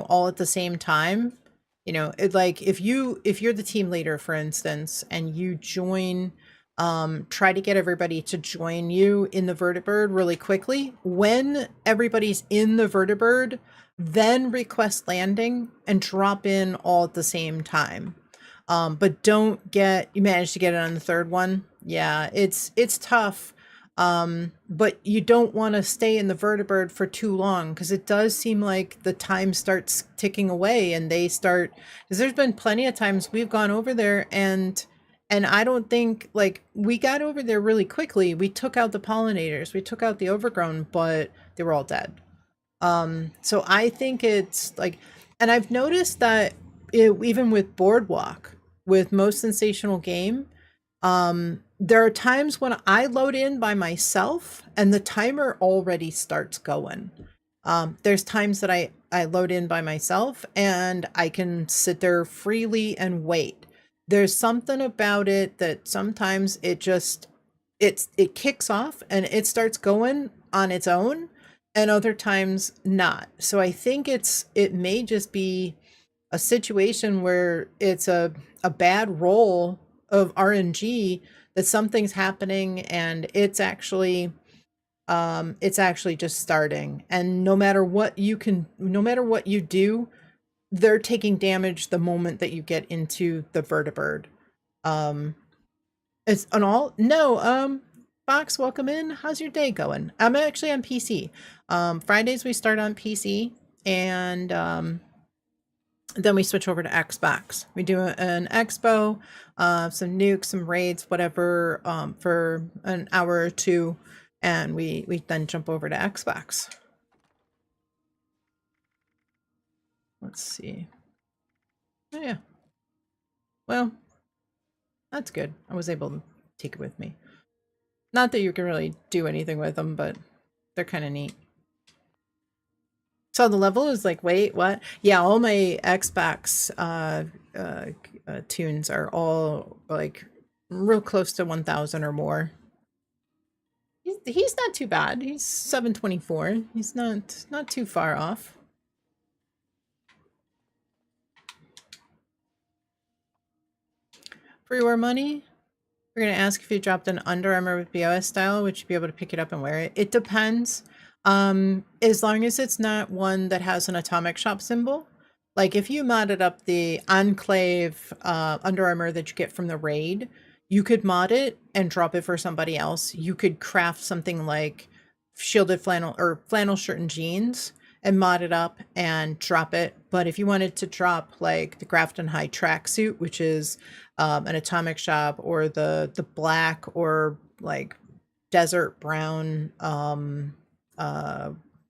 all at the same time. Like, if you're the team leader, for instance, and you join, try to get everybody to join you in the vertibird really quickly. When everybody's in the vertibird, then request landing and drop in all at the same time. But you managed to get it on the third one. Yeah, it's tough. But you don't want to stay in the vertibird for too long, because it does seem like the time starts ticking away, and because there's been plenty of times we've gone over there and I don't think, like, we got over there really quickly. We took out the pollinators, we took out the overgrown, but they were all dead. So I think it's like, and I've noticed that even with Boardwalk, with Most Sensational Game, there are times when I load in by myself and the timer already starts going. There's times that I load in by myself and I can sit there freely and wait. There's something about it that sometimes it kicks off and it starts going on its own, and other times not. So I think it may just be a situation where it's a bad roll of RNG that something's happening and it's actually just starting. And no matter what you do, they're taking damage the moment that you get into the vertibird. It's an all no. Fox, welcome in. How's your day going? I'm actually on PC. Fridays we start on PC, and then we switch over to Xbox. We do an expo, some nukes, some raids, whatever, for an hour or two, and we then jump over to Xbox. Let's see. Oh, yeah. Well, that's good. I was able to take it with me. Not that you can really do anything with them, but they're kind of neat. So the level is like, wait, what? Yeah, all my Xbox tunes are all like real close to 1,000 or more. He's not too bad. He's 724. He's not too far off. Pre-war money. We're gonna ask if you dropped an Under Armour with BOS style, would you be able to pick it up and wear it? It depends. As long as it's not one that has an atomic shop symbol. Like if you modded up the Enclave Under Armour that you get from the raid, you could mod it and drop it for somebody else. You could craft something like shielded flannel or flannel shirt and jeans and mod it up and drop it. But if you wanted to drop like the Grafton High tracksuit, which is an atomic shop, or the black or like desert brown,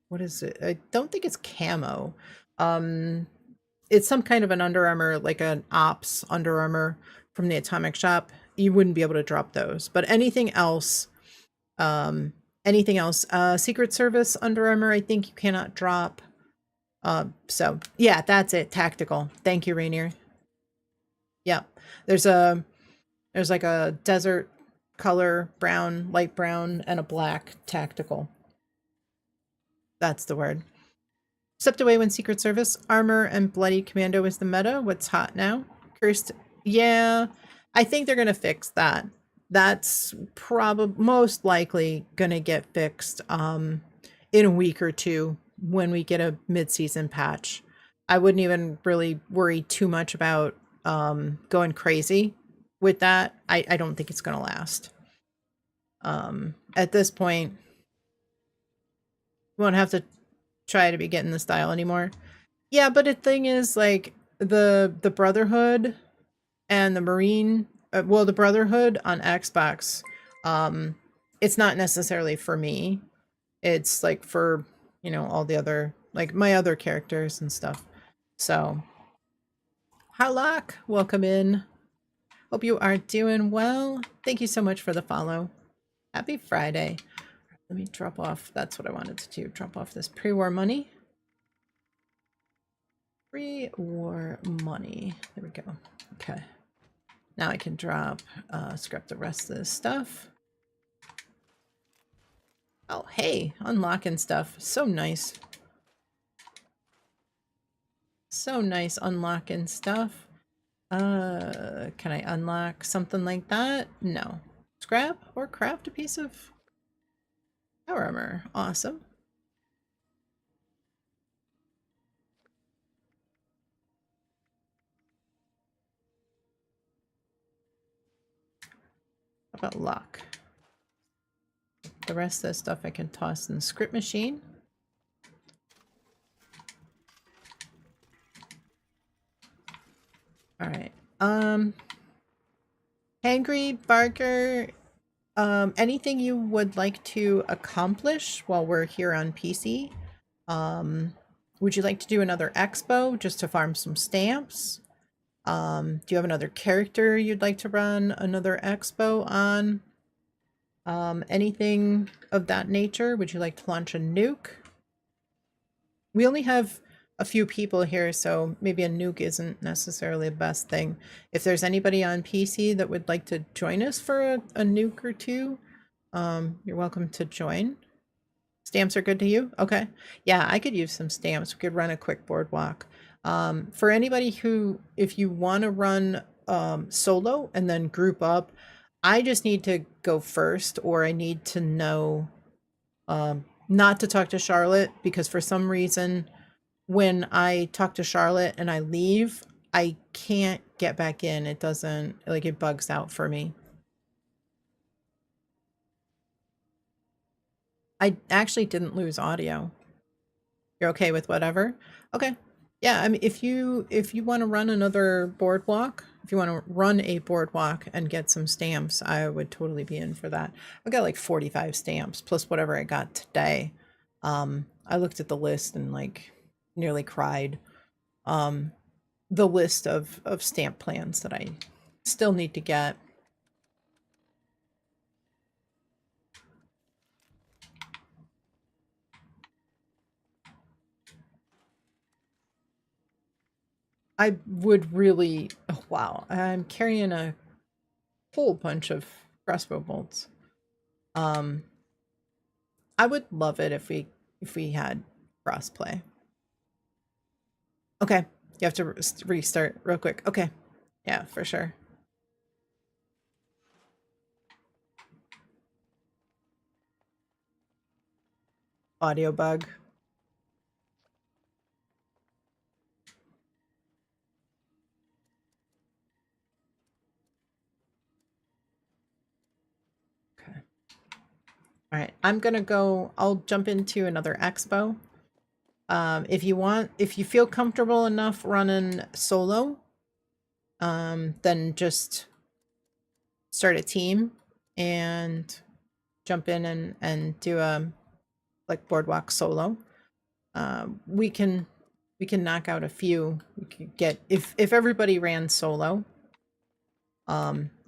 what is it? I don't think it's camo. It's some kind of an Under Armour, like an Ops Under Armour from the atomic shop. You wouldn't be able to drop those, but anything else, Secret Service Under Armour, I think you cannot drop. So yeah, that's it. Tactical. Thank you, Rainier. Yeah, there's like a desert color, brown, light brown, and a black tactical. That's the word. Stepped away when Secret Service armor and bloody commando was the meta. What's hot now? Cursed. Yeah, I think they're gonna fix that. That's probably most likely gonna get fixed in a week or two when we get a mid-season patch. I wouldn't even really worry too much about going crazy with that. I don't think it's gonna last. At this point, we won't have to try to be getting the style anymore. Yeah, but the thing is, like, the Brotherhood and the Marine, well, the Brotherhood on Xbox, it's not necessarily for me. It's like for, you know, all the other, like my other characters and stuff. So, Harlock, welcome in. Hope you are doing well. Thank you so much for the follow. Happy Friday. Let me drop off. That's what I wanted to do. Drop off this pre-war money. Pre-war money. There we go. Okay. Now I can drop, scrap the rest of this stuff. Oh, hey, unlocking stuff. So nice. So nice unlocking stuff. Can I unlock something like that? No. Scrap or craft a piece of power armor. Awesome. How about lock? The rest of the stuff I can toss in the script machine. All right. Hangry Barker, anything you would like to accomplish while we're here on PC? Would you like to do another expo just to farm some stamps? Do you have another character you'd like to run another expo on? Anything of that nature? Would you like to launch a nuke? We only have a few people here, so maybe a nuke isn't necessarily the best thing. If there's anybody on PC that would like to join us for a nuke or two, you're welcome to join. Stamps are good to you? Okay. Yeah, I could use some stamps. We could run a quick boardwalk. For anybody who, if you want to run solo and then group up. I just need to go first, or I need to know not to talk to Charlotte, because for some reason when I talk to Charlotte and I leave, I can't get back in. It doesn't, like, it bugs out for me. I actually didn't lose audio. You're okay with whatever? Okay. Yeah, I mean, if you want to run another boardwalk, if you want to run a boardwalk and get some stamps, I would totally be in for that. I got like 45 stamps plus whatever I got today. I looked at the list and like nearly cried. The list of stamp plans that I still need to get. I would really, oh wow, I'm carrying a whole bunch of crossbow bolts. I would love it if we had crossplay. Okay, you have to restart real quick. Okay, yeah, for sure. Audio bug. Okay. All right, I'm gonna go. I'll jump into another expo. If you want, if you feel comfortable enough running solo, then just start a team and jump in and do a like boardwalk solo. We can knock out a few. We could get, if everybody ran solo,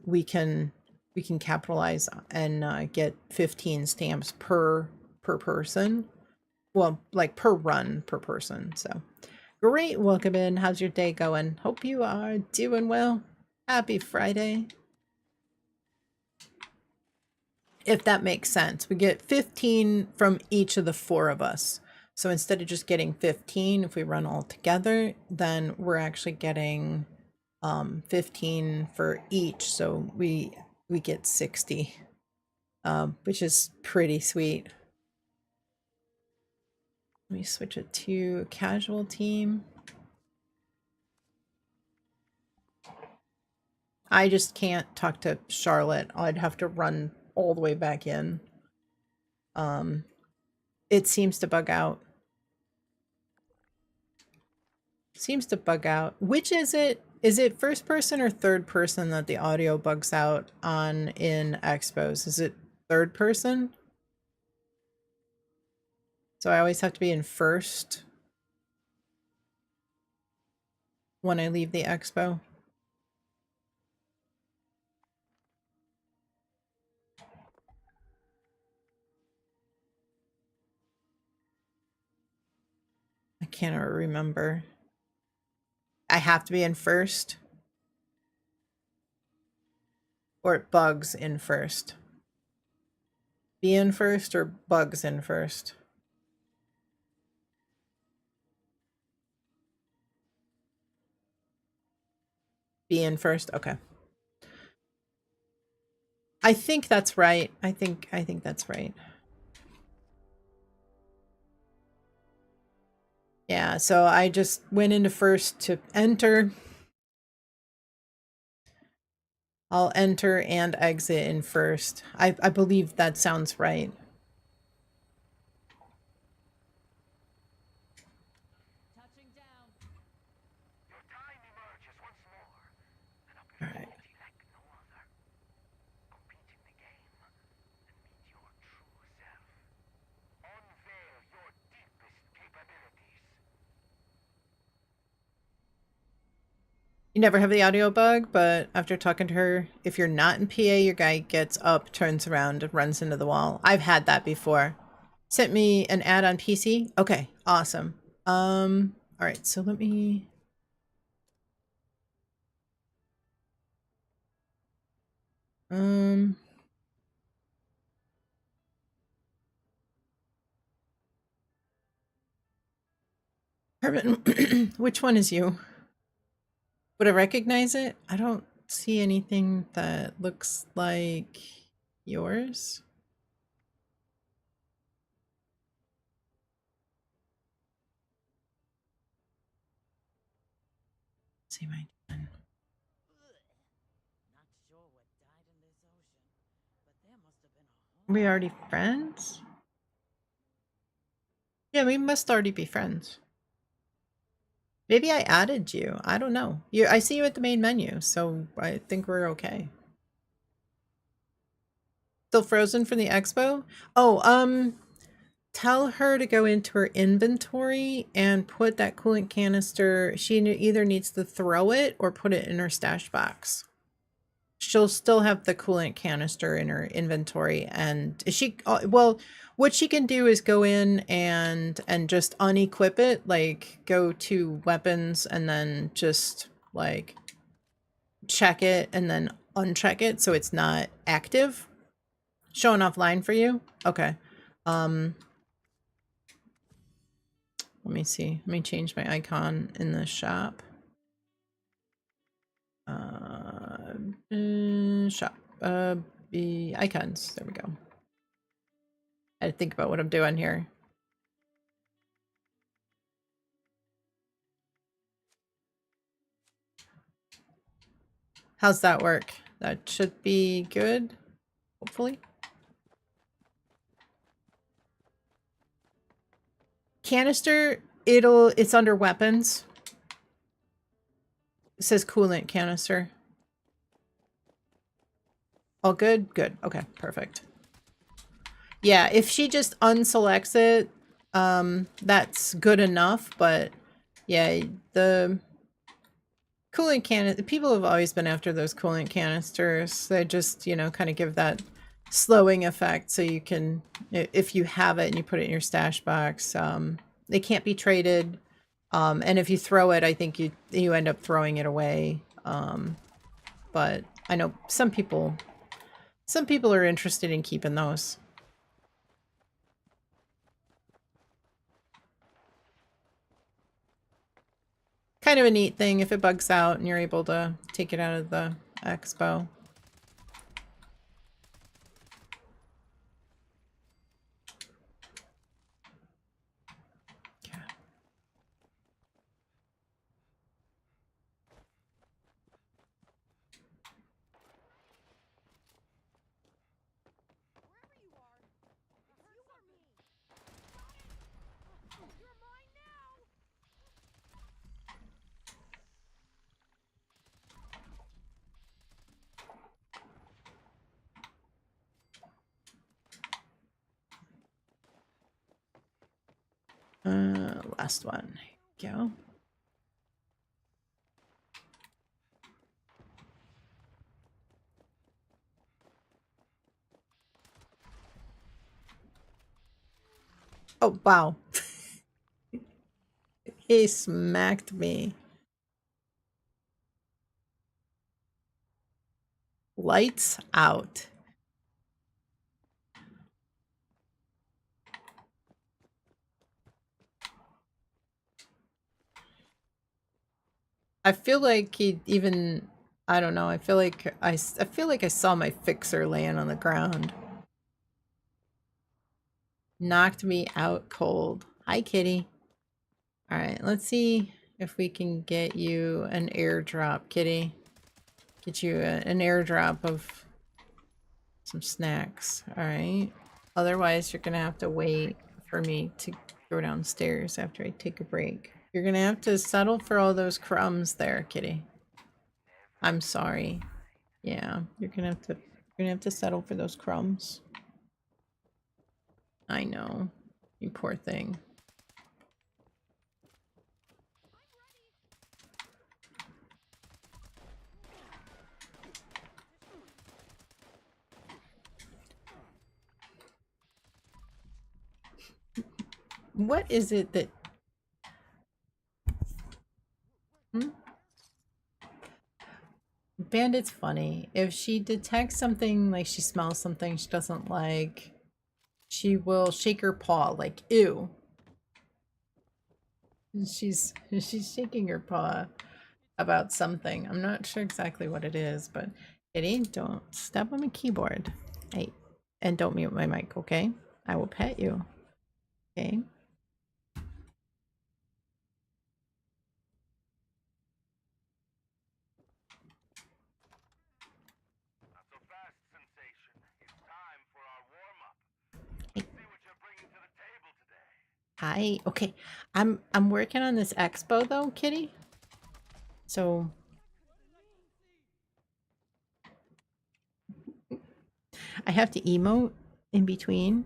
we can capitalize and get 15 stamps per person. Well, like per run per person. So great, welcome in. How's your day going? Hope you are doing well. Happy Friday. If that makes sense, we get 15 from each of the 4 of us. So instead of just getting 15, if we run all together, then we're actually getting 15 for each. So we get 60, which is pretty sweet. Let me switch it to casual team. I just can't talk to Charlotte. I'd have to run all the way back in. It seems to bug out. Which is it? Is it first person or third person that the audio bugs out on in Expos? Is it third person? So I always have to be in first when I leave the expo. I can't remember. I have to be in first? Or it bugs in first? Be in first or bugs in first? Be in first? Okay. I think that's right. I think that's right. Yeah, so I just went into first to enter. I'll enter and exit in first. I believe that sounds right. All right. You never have the audio bug, but after talking to her, if you're not in PA, your guy gets up, turns around, and runs into the wall. I've had that before. Sent me an ad on PC. Okay, awesome. All right, so let me... Herman, which one is you? Would I recognize it? I don't see anything that looks like yours. Let's see my ten. We already friends? Yeah, we must already be friends. Maybe I added you. I don't know. I see you at the main menu, so I think we're okay. Still frozen from the expo? Oh, tell her to go into her inventory and put that coolant canister. She either needs to throw it or put it in her stash box. She'll still have the coolant canister in her inventory, and she well, what she can do is go in and just unequip it, like go to weapons and then just like check it and then uncheck it so it's not active. Showing offline for you? Okay. Let me see. Let me change my icon in the shop. Shop. The icons. There we go. I had to think about what I'm doing here. How's that work? That should be good, hopefully. Canister, it's under weapons. It says coolant canister. All good? Good. Okay, perfect. Yeah, if she just unselects it, that's good enough, but yeah, the coolant canister, people have always been after those coolant canisters. They just, you know, kind of give that slowing effect so you can, if you have it and you put it in your stash box, they can't be traded. And if you throw it, I think you end up throwing it away. But I know some people are interested in keeping those. Kind of a neat thing if it bugs out and you're able to take it out of the expo. Okay. Last one. Here we go. Oh, wow. He smacked me. Lights out. I feel like he even, I don't know, I feel like I saw my fixer laying on the ground. Knocked me out cold. Hi, kitty. All right, let's see if we can get you an airdrop, kitty. Get you an airdrop of some snacks. All right. Otherwise, you're going to have to wait for me to go downstairs after I take a break. You're going to have to settle for all those crumbs there, kitty. I'm sorry. Yeah, you're going to have to settle for those crumbs. I know. You poor thing. What is it that... Bandit's funny. If she detects something, like she smells something she doesn't like, she will shake her paw, like, ew. She's shaking her paw about something. I'm not sure exactly what it is, but Kitty, don't step on my keyboard. Hey, and don't mute my mic, okay? I will pet you. Okay. Not so fast, Sensation. It's time for our warm-up. Let's see what you're bringing to the table today. Hi. Okay. I'm working on this expo though, Kitty. So I have to emote in between.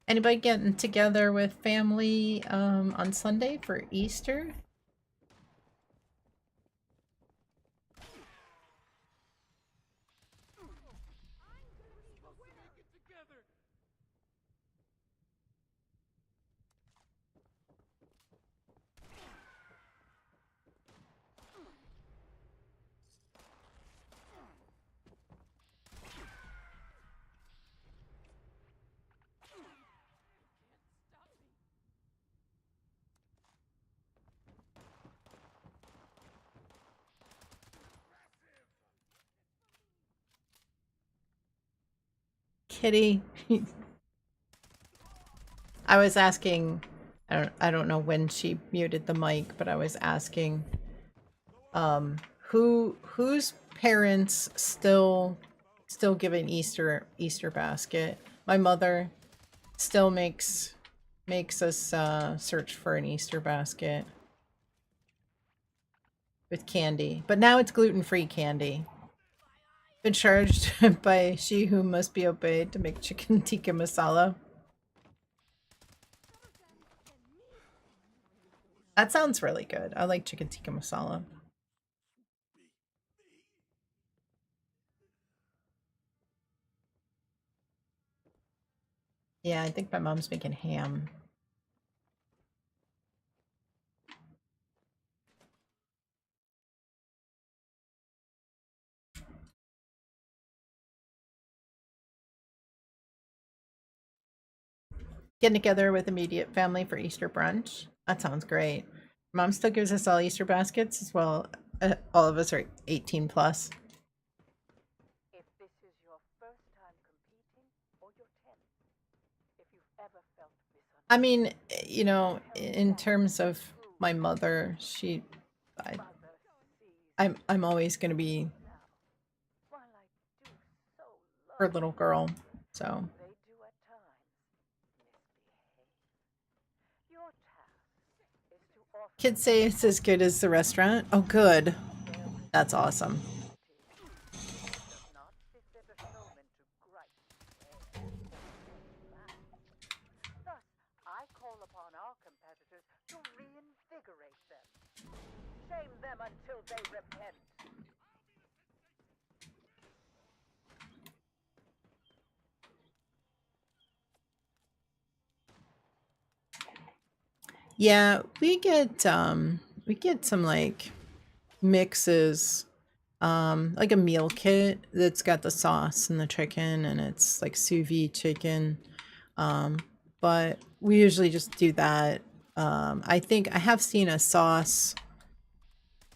Anybody getting together with family on Sunday for Easter? Kitty. I was asking, I don't know when she muted the mic, but I was asking whose parents still give an Easter basket. My mother still makes us search for an Easter basket with candy, but now it's gluten-free candy. Been charged by she who must be obeyed to make chicken tikka masala. That sounds really good. I like chicken tikka masala. Yeah, I think my mom's making ham. Getting together with immediate family for Easter brunch. That sounds great. Mom still gives us all Easter baskets as well. All of us are 18 plus. If this is your first time competing or your 10th, if you've ever felt misunderstood, I mean, you know, in terms of my mother, I'm always going to be while I do so love her little girl. So they do at times misbehave. Your task is to offer kids say it's as good as the restaurant. Oh, good. That's awesome. does not befit a showman to gripe, swear, or hold back. Thus, I call upon our competitors to reinvigorate them. Shame them until they repent. Yeah, we get some like mixes, like a meal kit that's got the sauce and the chicken, and it's like sous vide chicken. But we usually just do that. I think I have seen a sauce.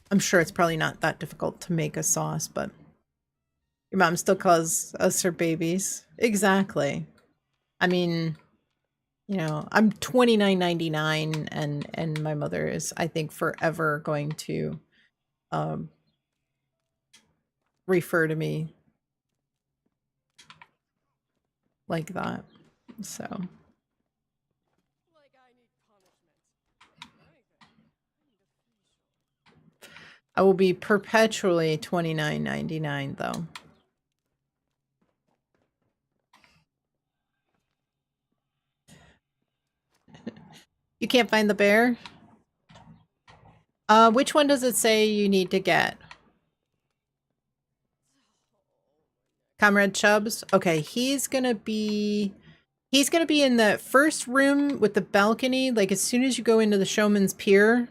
I'm sure it's probably not that difficult to make a sauce, but your mom still calls us her babies. Exactly. I mean, you know, I'm 29.99, and my mother is, I think, forever going to um refer to me like that. So I will be perpetually 29.99 though. You can't find the bear? Which one does it say you need to get? Comrade Chubbs? Okay, he's gonna be in the first room with the balcony, like as soon as you go into the Showman's Pier.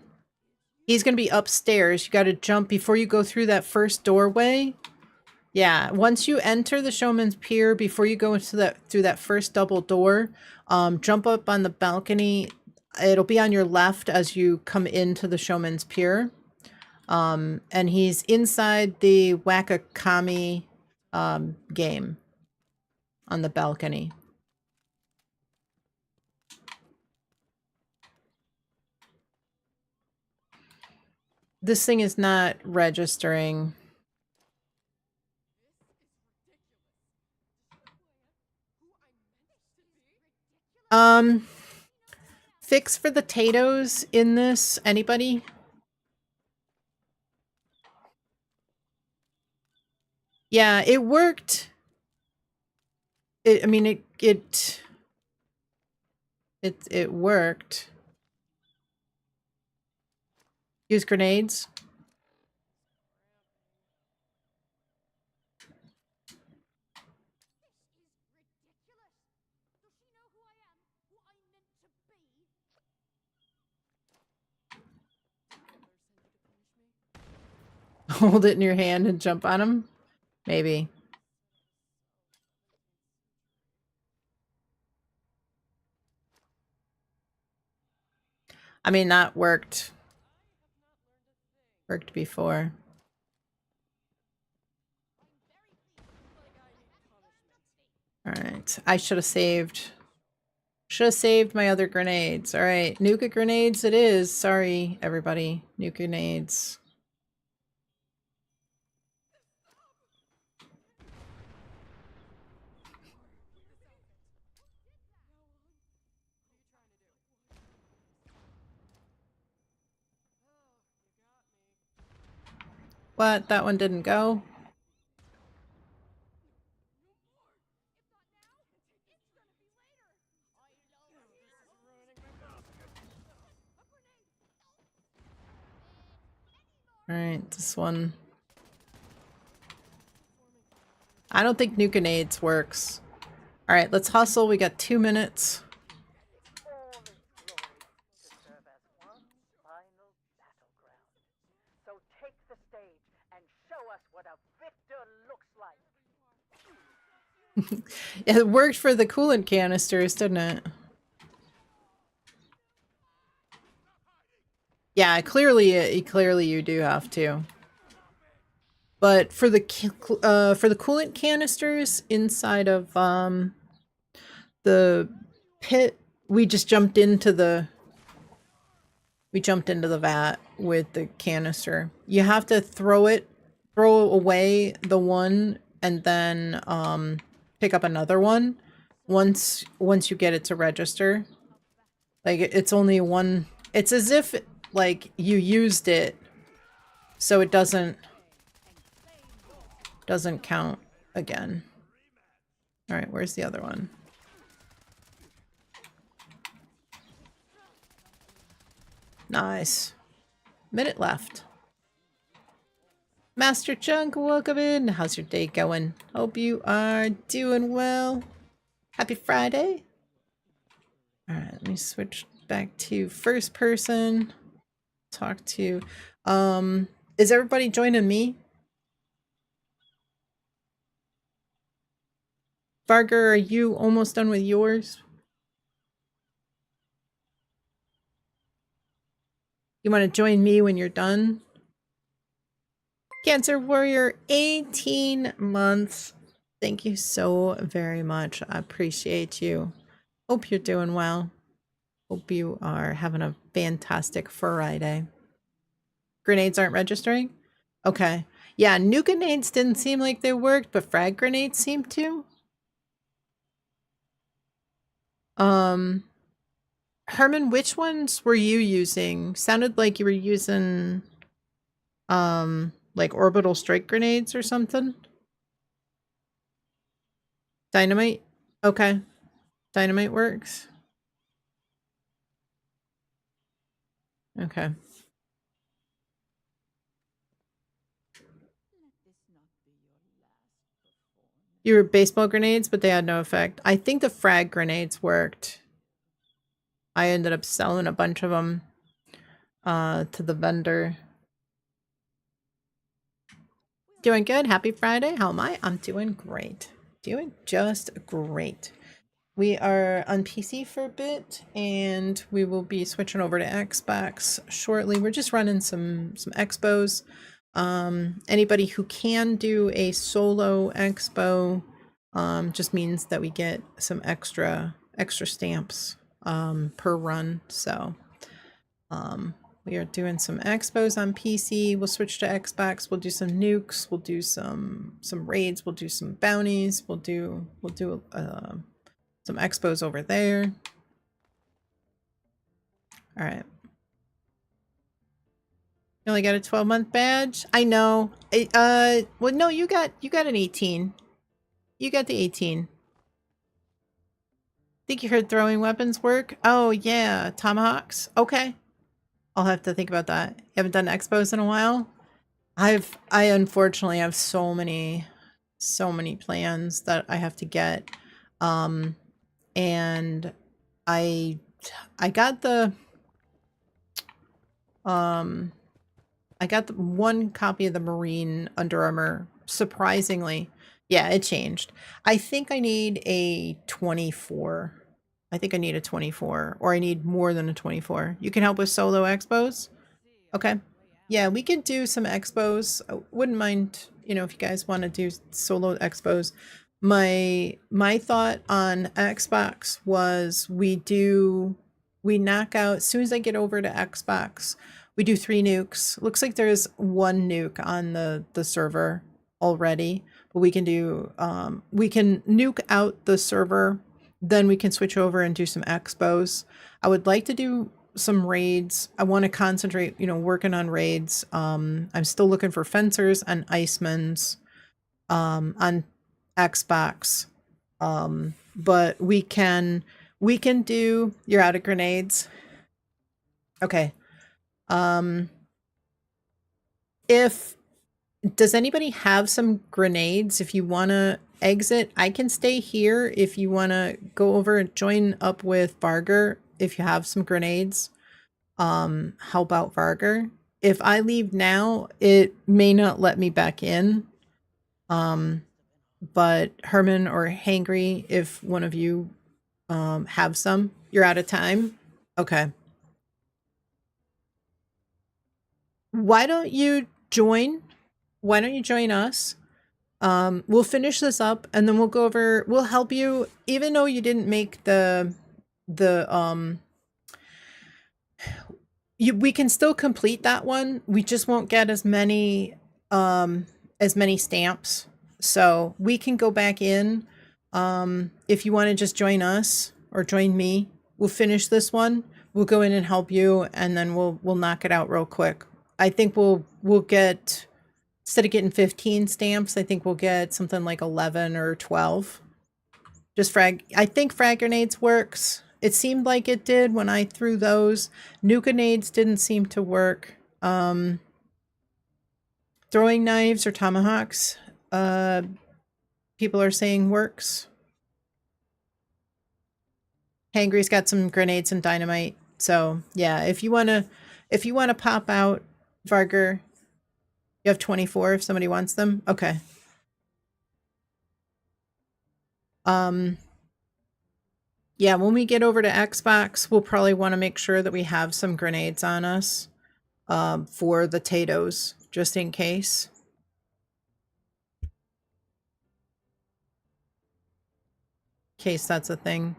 He's gonna be upstairs. You gotta jump before you go through that first doorway. Yeah, once you enter the Showman's Pier, before you go into that through that first double door, jump up on the balcony. It'll be on your left as you come into the Showman's Pier. And he's inside the Wakakami game on the balcony. This thing is not registering. Fix for the potatoes in this, anybody? Yeah, it worked. I mean, it worked. Use grenades. Hold it in your hand and jump on him? Maybe. I mean, that worked. Worked before. Alright. I should have saved. Should have saved my other grenades. Alright. Nuka grenades it is. Sorry, everybody. Nuka grenades. What? That one didn't go? Alright, this one. I don't think nuke grenades works. Alright, let's hustle. We got 2 minutes. All is glory to serve as one final battleground. So take the stage and show us what a victor looks like. It worked for the coolant canisters, didn't it? Yeah, clearly you do have to. But for the coolant canisters inside of the pit, we just jumped into the vat with the canister. You have to throw away the one and then pick up another one once you get it to register. Like it's only one. It's as if like you used it, so it doesn't count again. All right, where's the other one? Nice. Minute left. Master Chunk, welcome in. How's your day going? Hope you are doing well. Happy Friday. All right, let me switch back to first person. Talk to, is everybody joining me? Varger, are you almost done with yours? You want to join me when you're done? Cancer Warrior, 18 months. Thank you so very much. I appreciate you. Hope you're doing well. Hope you are having a fantastic Friday. Grenades aren't registering? Okay. Yeah, nuke grenades didn't seem like they worked, but frag grenades seemed to. Herman, which ones were you using? Sounded like you were using like orbital strike grenades or something. Dynamite? Okay. Dynamite works. Okay. You were baseball grenades, but they had no effect. I think the frag grenades worked. I ended up selling a bunch of them to the vendor. Doing good. Happy Friday. How am I? I'm doing great. Doing just great. We are on PC for a bit, and we will be switching over to Xbox shortly. We're just running some expos. Anybody who can do a solo expo just means that we get some extra stamps per run. So we are doing some expos on PC. We'll switch to Xbox. We'll do some nukes. We'll do some raids. We'll do some bounties. We'll do some expos over there. All right. You only got a 12-month badge. I know. Well, no, you got an 18. You got the 18. Think you heard throwing weapons work? Oh yeah, tomahawks. Okay, I'll have to think about that. You haven't done expos in a while. I unfortunately have so many plans that I have to get, and I got the one copy of the Marine Under Armour. Surprisingly, yeah, it changed. I think I need a 24. I think I need a 24, or I need more than a 24. You can help with solo expos? Okay. Yeah, we could do some expos. I wouldn't mind, if you guys want to do solo expos. My thought on Xbox was we knock out, as soon as I get over to Xbox, we do 3 nukes. Looks like there's 1 nuke on the server already, but we can do we can nuke out the server, then we can switch over and do some expos. I would like to do some raids. I want to concentrate, working on raids. I'm still looking for fencers and Icemans on Xbox. But we can do, you're out of grenades. Okay. If does anybody have some grenades? If you want to exit, I can stay here. If you want to go over and join up with Varger, if you have some grenades, help out Varger. If I leave now, it may not let me back in. But Herman or Hangry, if one of you have some, you're out of time. Okay. Why don't you join? Why don't you join us? We'll finish this up and then we'll go over, we'll help you, even though you didn't make we can still complete that one. We just won't get as many stamps. So we can go back in. If you want to just join us or join me, we'll finish this one. We'll go in and help you, and then we'll knock it out real quick. I think we'll get, instead of getting 15 stamps, I think we'll get something like 11 or 12. Just I think frag grenades works. It seemed like it did when I threw those. Nuke grenades didn't seem to work. Throwing knives or tomahawks, people are saying works. Hangry's got some grenades and dynamite. So yeah, if you wanna pop out, Varger, you have 24 if somebody wants them. Okay. Yeah, when we get over to Xbox, we'll probably want to make sure that we have some grenades on us for the Tatos, just in case. In case that's a thing.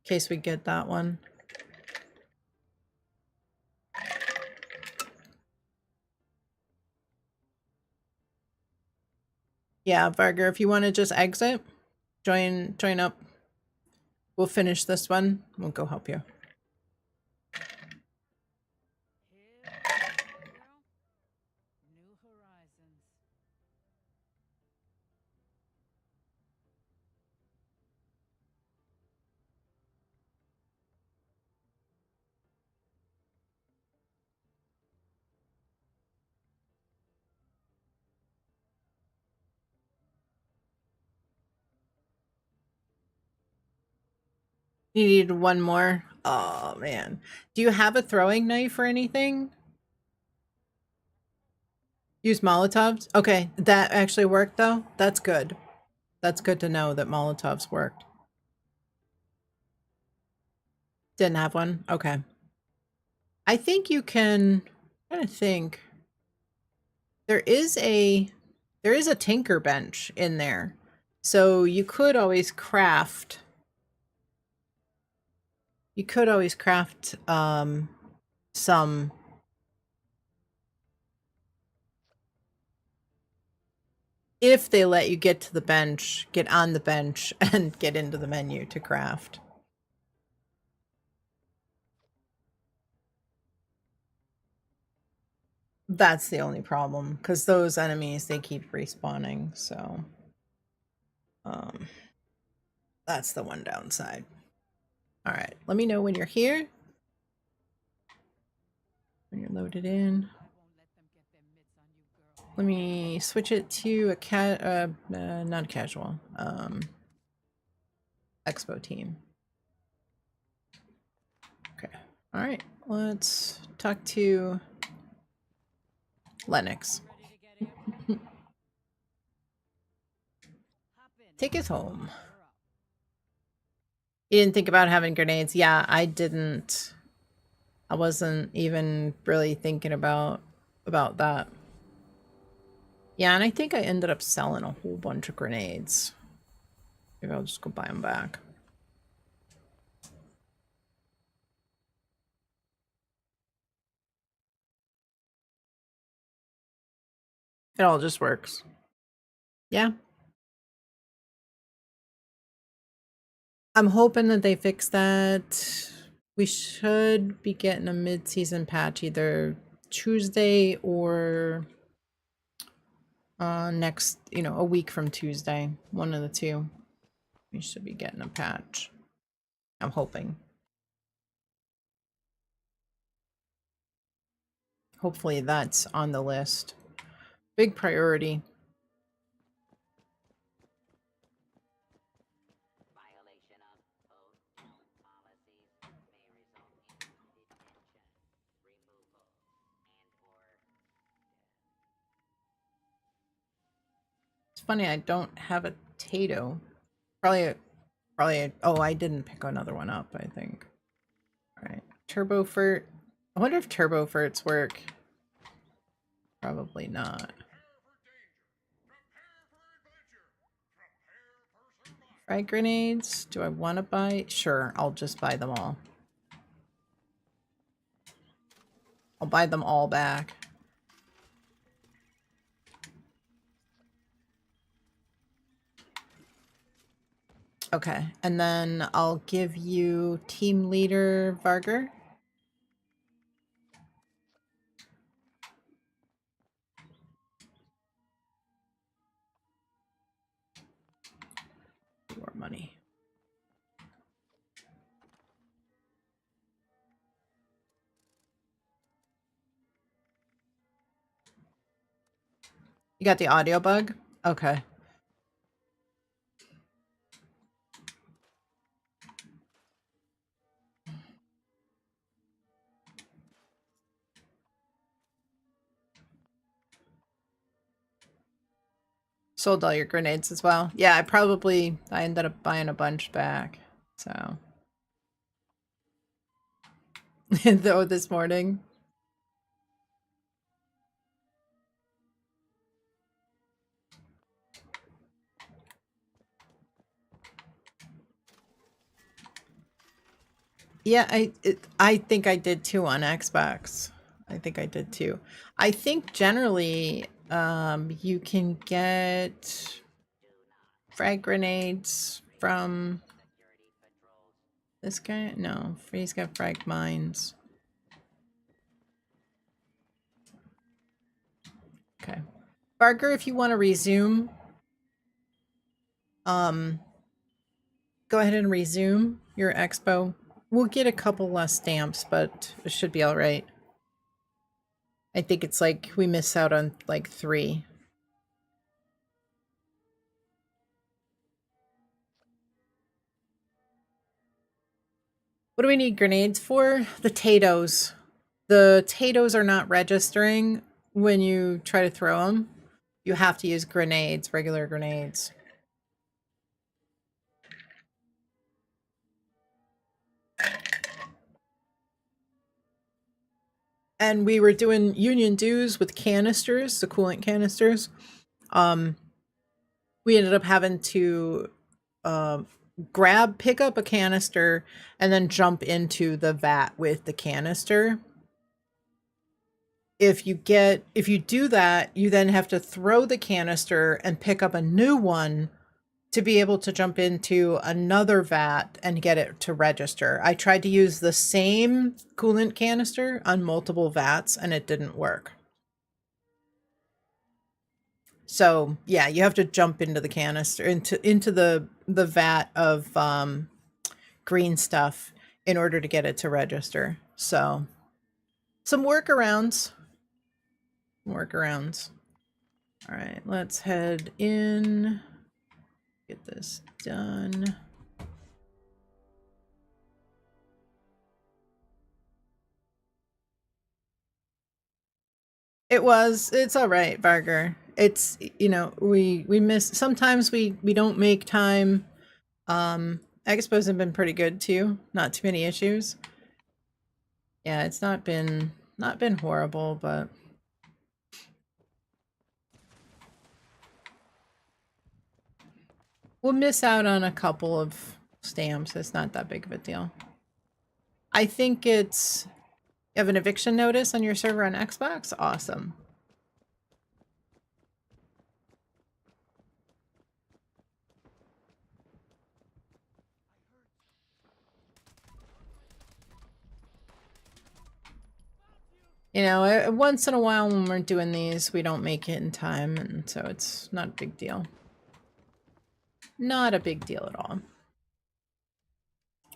In case we get that one. Yeah, Varger, if you want to just exit, join up. We'll finish this one. We'll go help you. You need one more. Oh man. Do you have a throwing knife or anything? Use Molotovs? Okay, that actually worked though. That's good. That's good to know that Molotovs worked. Didn't have one? Okay. I think you can... I'm trying to think. There is a tinker bench in there. So you could always craft... You could always craft some... If they let you get to the bench, get on the bench, and get into the menu to craft. That's the only problem, because those enemies, they keep respawning, so... that's the one downside. Alright, let me know when you're here. When you're loaded in. Let me switch it to a not a casual, Expo team. Okay, alright, let's talk to Lennox. Take us home. You didn't think about having grenades? Yeah, I didn't. I wasn't even really thinking about that. Yeah, and I think I ended up selling a whole bunch of grenades. Maybe I'll just go buy them back. It all just works. Yeah. I'm hoping that they fix that. We should be getting a mid-season patch either Tuesday or next, a week from Tuesday. One of the two. We should be getting a patch. I'm hoping. Hopefully that's on the list. Big priority. It's funny, I don't have a Tato. Probably, oh, I didn't pick another one up, I think. Alright. Turbo Furt. I wonder if Turbo Furts work. Probably not. Frag grenades? Do I want to buy? Sure, I'll just buy them all. I'll buy them all back. Okay, and then I'll give you team leader Varger. More money. You got the audio bug? Okay. Sold all your grenades as well. Yeah, I ended up buying a bunch back. So. Though this morning. Yeah, I think I did too on Xbox. I think I did too. I think generally you can get frag grenades from this guy. No, he's got frag mines. Okay. Barker, if you want to resume, go ahead and resume your expo. We'll get a couple less stamps, but it should be all right. I think it's like we miss out on like 3. What do we need grenades for? The Tatos. The Tatos are not registering. when you try to throw them, you have to use grenades, regular grenades. And we were doing union dues with canisters, the coolant canisters. We ended up having to pick up a canister and then jump into the vat with the canister. If you do that, you then have to throw the canister and pick up a new one to be able to jump into another vat and get it to register. I tried to use the same coolant canister on multiple vats and it didn't work. So yeah, you have to jump into the canister, into the vat of green stuff in order to get it to register. So some workarounds. All right, let's head in. Get this done. It's all right, Varger. It's, you know, we miss, sometimes we don't make time. Expos have been pretty good too. Not too many issues. Yeah, it's not been horrible, but we'll miss out on a couple of stamps. It's not that big of a deal. I think it's, you have an eviction notice on your server on Xbox? Awesome. You know, once in a while when we're doing these, we don't make it in time, and so it's not a big deal. Not a big deal at all.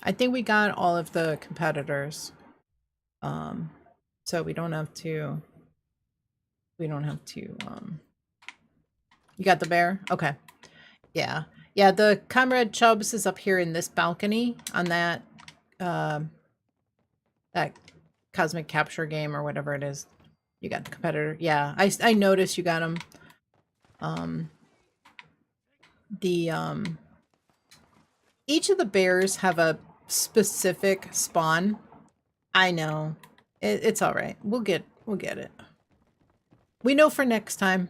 I think we got all of the competitors. So we don't have to, you got the bear? Okay. Yeah. Yeah, the Comrade Chubbs is up here in this balcony on that, that Cosmic Capture game or whatever it is. You got the competitor. Yeah, I noticed you got him. Each of the bears have a specific spawn. I know. It's all right. We'll get it. We know for next time.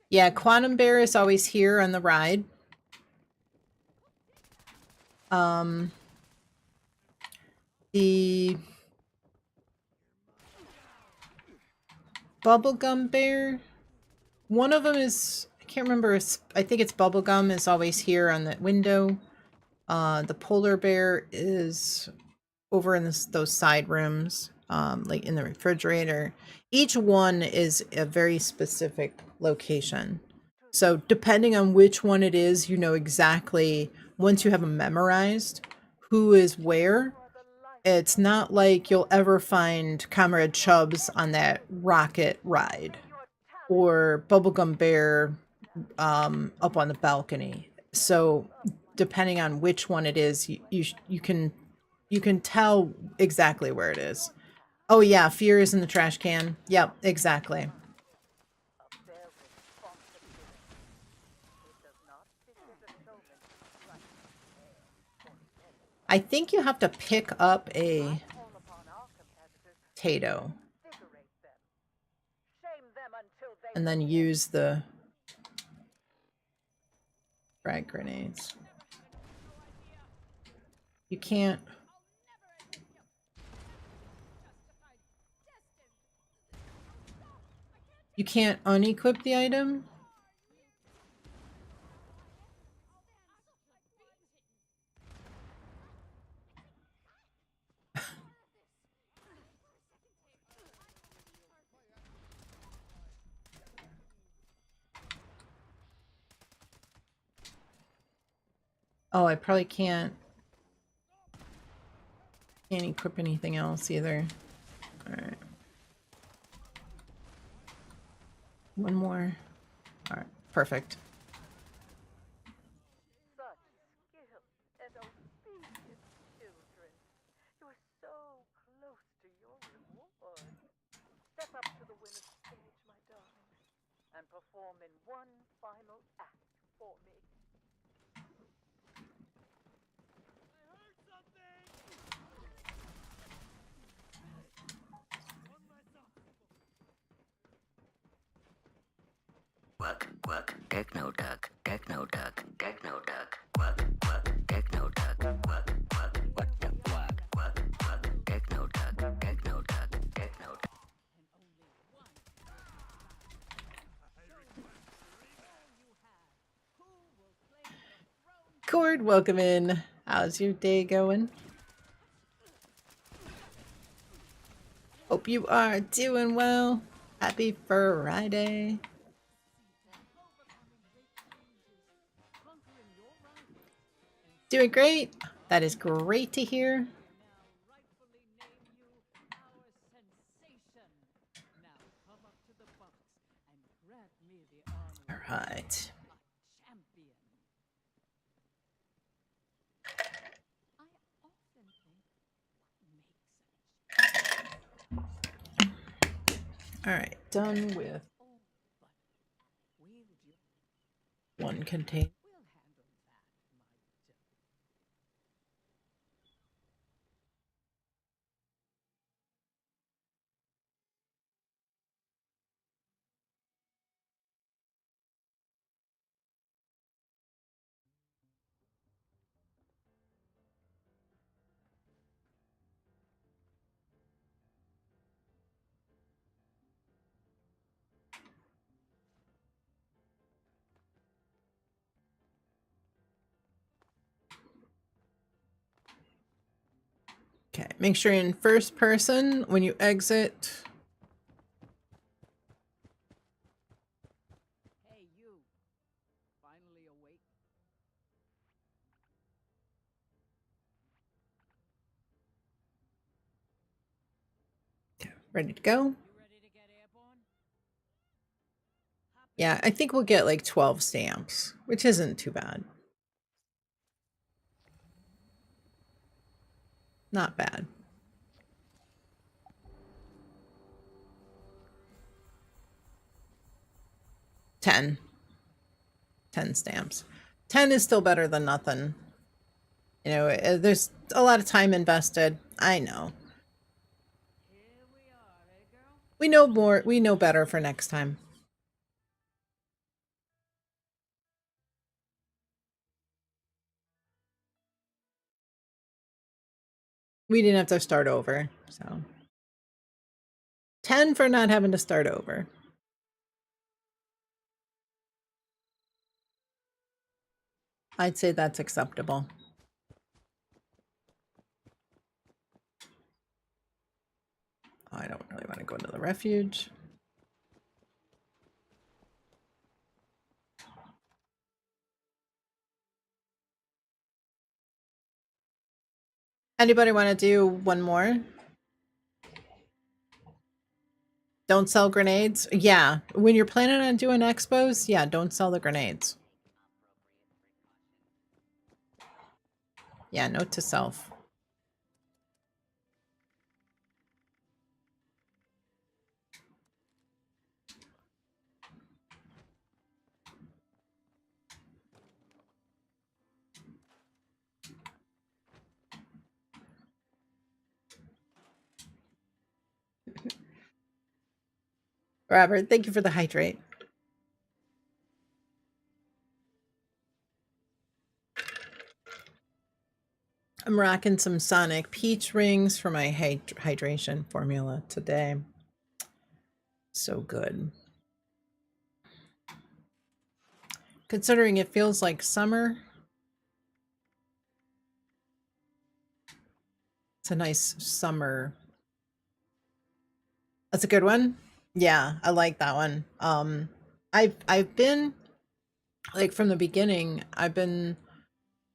Yeah, Quantum Bear is always here on the ride. The Bubblegum Bear, one of them is, I can't remember, I think it's Bubblegum is always here on that window. The Polar Bear is over in those side rooms, like in the refrigerator. Each one is a very specific location. So depending on which one it is, you know exactly, once you have them memorized, who is where. It's not like you'll ever find Comrade Chubbs on that rocket ride or Bubblegum Bear up on the balcony. So depending on which one it is, you can tell exactly where it is. Oh yeah, Fear is in the trash can. Yep, exactly. I think you have to pick up a potato and then use the frag grenades. You can't. You can't unequip the item? Oh, I probably can't equip anything else either. Alright. One more. Alright, perfect. performing one final act for me. I heard something! On myself. Techno duck, techno duck, techno duck, work, techno duck, work, techno duck, techno duck, techno duck. Cord, welcome in. How's your day going? Hope you are doing well. Happy Friday. Doing great. That is great to hear. All right. All right, done with one container. Okay, make sure you're in first person when you exit. Hey, you. Finally awake? Okay, ready to go? You ready to get airborne? Yeah, I think we'll get like 12 stamps, which isn't too bad. Not bad. Ten stamps. 10 is still better than nothing. You know, there's a lot of time invested. I know. Here we are, eh, girl? We know more. We know better for next time. We didn't have to start over, so 10 for not having to start over. I'd say that's acceptable. I don't really want to go into the refuge. Anybody want to do one more? Don't sell grenades? Yeah, when you're planning on doing expos, yeah, don't sell the grenades. Yeah, note to self. Robert, thank you for the hydrate. I'm rocking some Sonic Peach rings for my hydration formula today. So good. Considering it feels like summer, it's a nice summer. That's a good one. Yeah, I like that one. I've been like from the beginning, I've been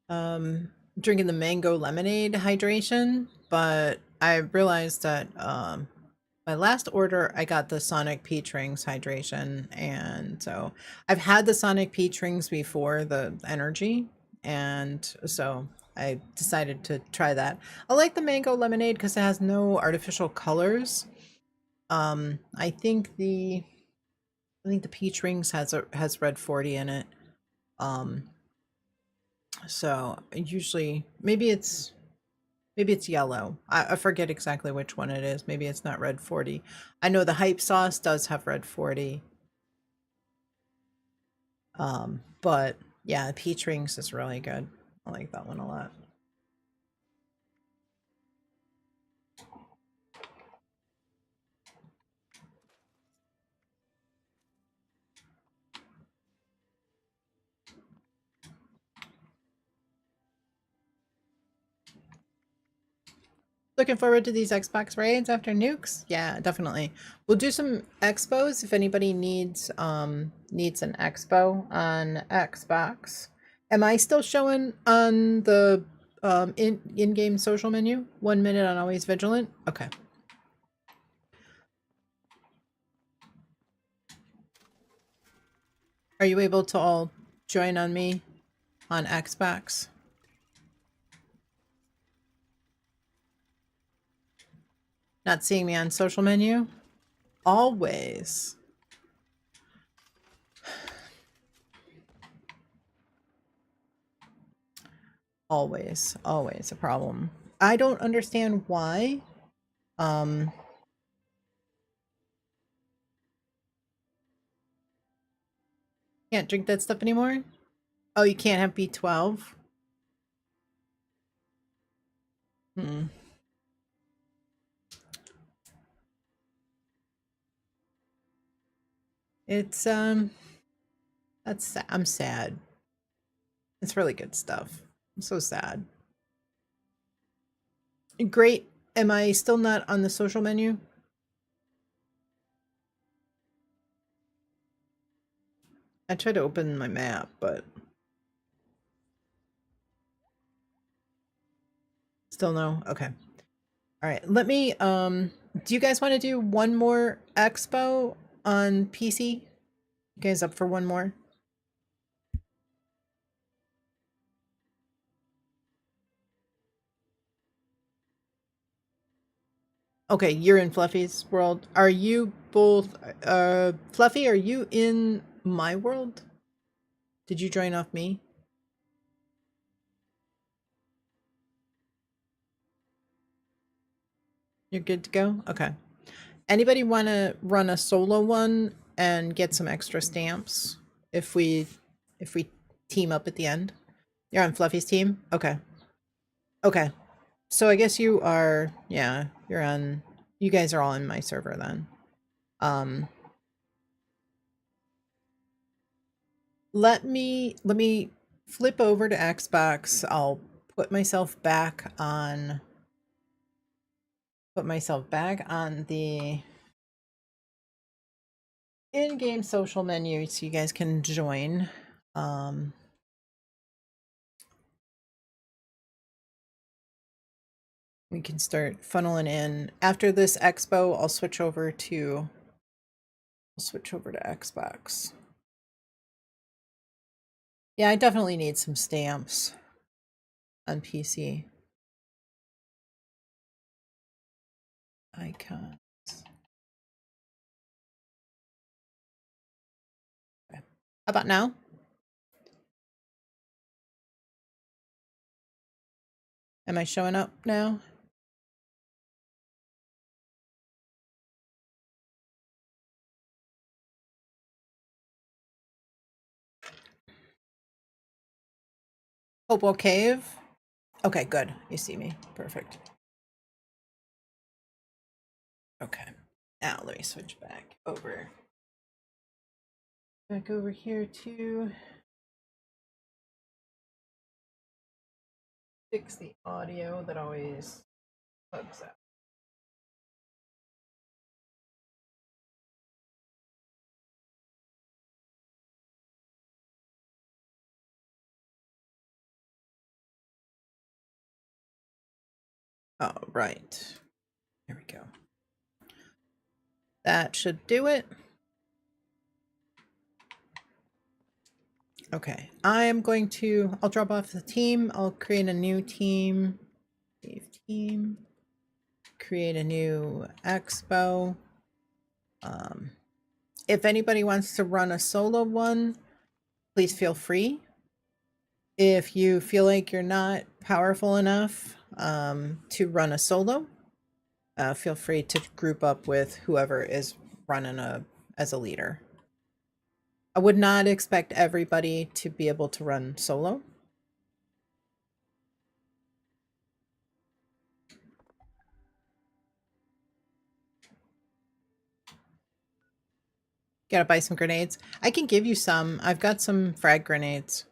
drinking the mango lemonade hydration, but I realized that my last order I got the Sonic Peach Rings hydration, and so I've had the Sonic Peach Rings before the energy, and so I decided to try that. I like the mango lemonade because it has no artificial colors. I think the I think the peach rings has red 40 in it. So usually maybe it's yellow. I forget exactly which one it is. Maybe it's not red 40. I know the hype sauce does have red 40. But yeah, the peach rings is really good. I like that one a lot. Looking forward to these Xbox raids after Nukes. Yeah, definitely. We'll do some expos if anybody needs an expo on Xbox. Am I still showing on the in-game social menu? 1 minute on always vigilant? Okay. Are you able to all join on me on Xbox? Not seeing me on social menu? Always. Always a problem. I don't understand why. Can't drink that stuff anymore? Oh, you can't have B12? Hmm. It's, I'm sad. It's really good stuff. I'm so sad. Great. Am I still not on the social menu? I tried to open my map, but still no? Okay. All right. Let me, do you guys want to do one more expo on PC? You guys up for one more? Okay, you're in Fluffy's world. Are you both, Fluffy, are you in my world? Did you join off me? You're good to go? Okay. Anybody want to run a solo one and get some extra stamps if we team up at the end? You're on Fluffy's team? Okay. Okay. So I guess you are, yeah, you guys are all in my server then. Let me flip over to Xbox. I'll put myself back on the in-game social menu so you guys can join. We can start funneling in. After this expo, I'll switch over to Xbox. Yeah, I definitely need some stamps on PC. Icons. Okay. How about now? Am I showing up now? Hopewell Cave? Okay, good. You see me. Perfect. Okay. Now let me switch back over. Back over here to fix the audio that always bugs out. Oh, right. Here we go. That should do it. Okay, I'll drop off the team. I'll create a new team. Save team. Create a new expo. If anybody wants to run a solo one, please feel free. If you feel like you're not powerful enough to run a solo, feel free to group up with whoever is running as a leader. I would not expect everybody to be able to run solo. Gotta buy some grenades. I can give you some. I've got some frag grenades.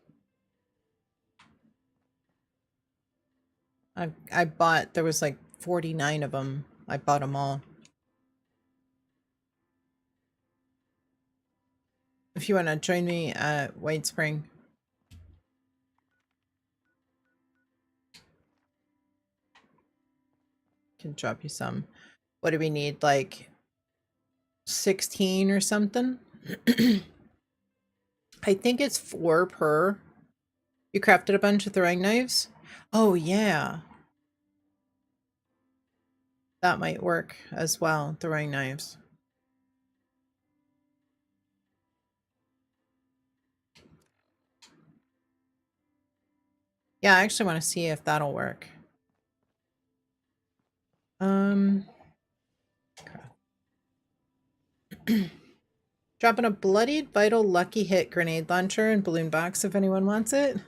I bought, there was like 49 of them. I bought them all. If you want to join me at White Spring. Can drop you some. What do we need? Like 16 or something? I think it's 4 per. You crafted a bunch of throwing knives? Oh, yeah. That might work as well, throwing knives. Yeah, I actually want to see if that'll work. Dropping a bloodied vital lucky hit grenade launcher and balloon box if anyone wants it.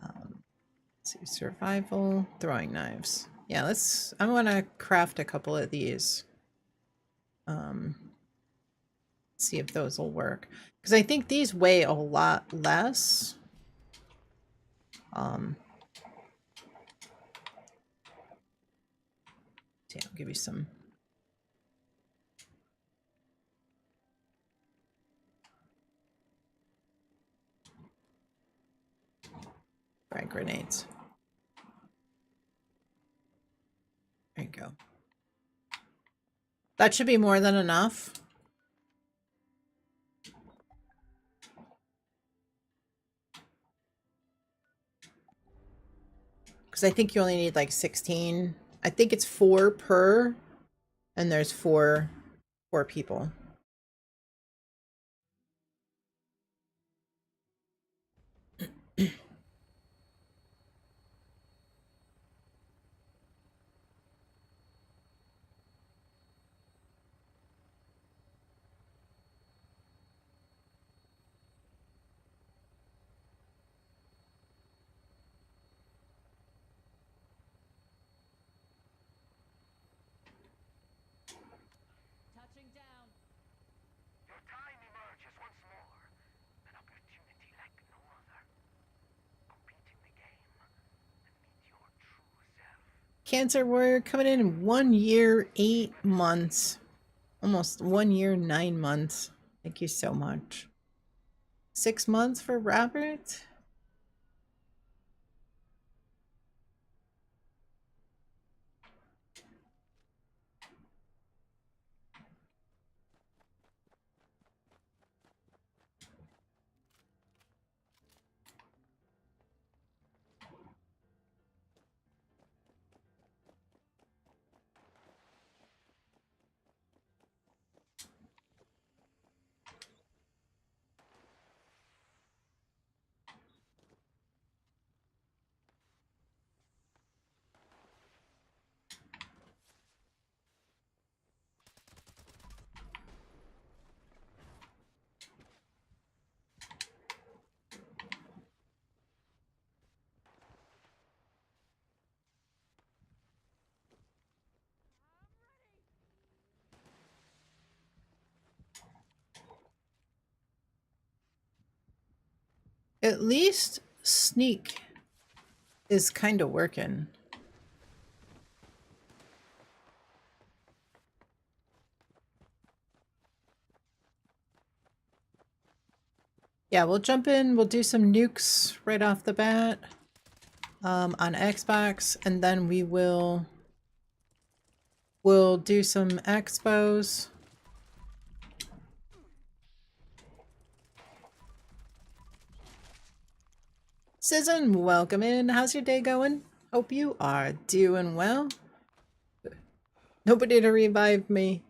Let's see, survival, throwing knives. Yeah, I want to craft a couple of these. See if those will work. Because I think these weigh a lot less. See, I'll give you some. Frag grenades. There you go. That should be more than enough. Because I think you only need like 16. I think it's 4 per, and there's four people. Your time emerges once more. An opportunity like no other. Compete in the game and meet your true self. Cancer Warrior coming in 1 year, 8 months. Almost 1 year, 9 months. Thank you so much. 6 months for Robert? At least sneak is kind of working. Yeah, we'll jump in. We'll do some nukes right off the bat on Xbox, and then we'll do some expos. Sizzin, welcome in. How's your day going? Hope you are doing well. Nobody to revive me.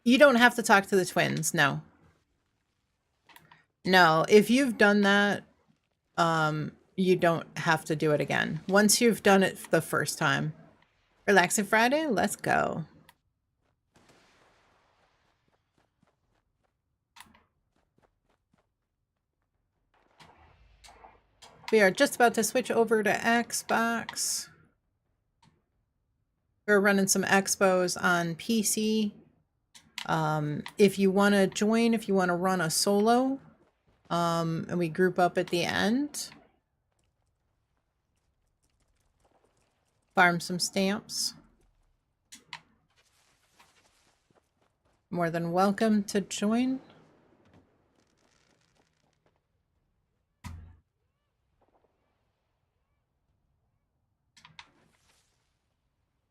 You don't have to talk to the twins, no. No, if you've done that, you don't have to do it again. Once you've done it the first time. Relaxing Friday, let's go. We are just about to switch over to Xbox. We're running some Expos on PC. If you want to join, if you want to run a solo, and we group up at the end, farm some stamps. More than welcome to join.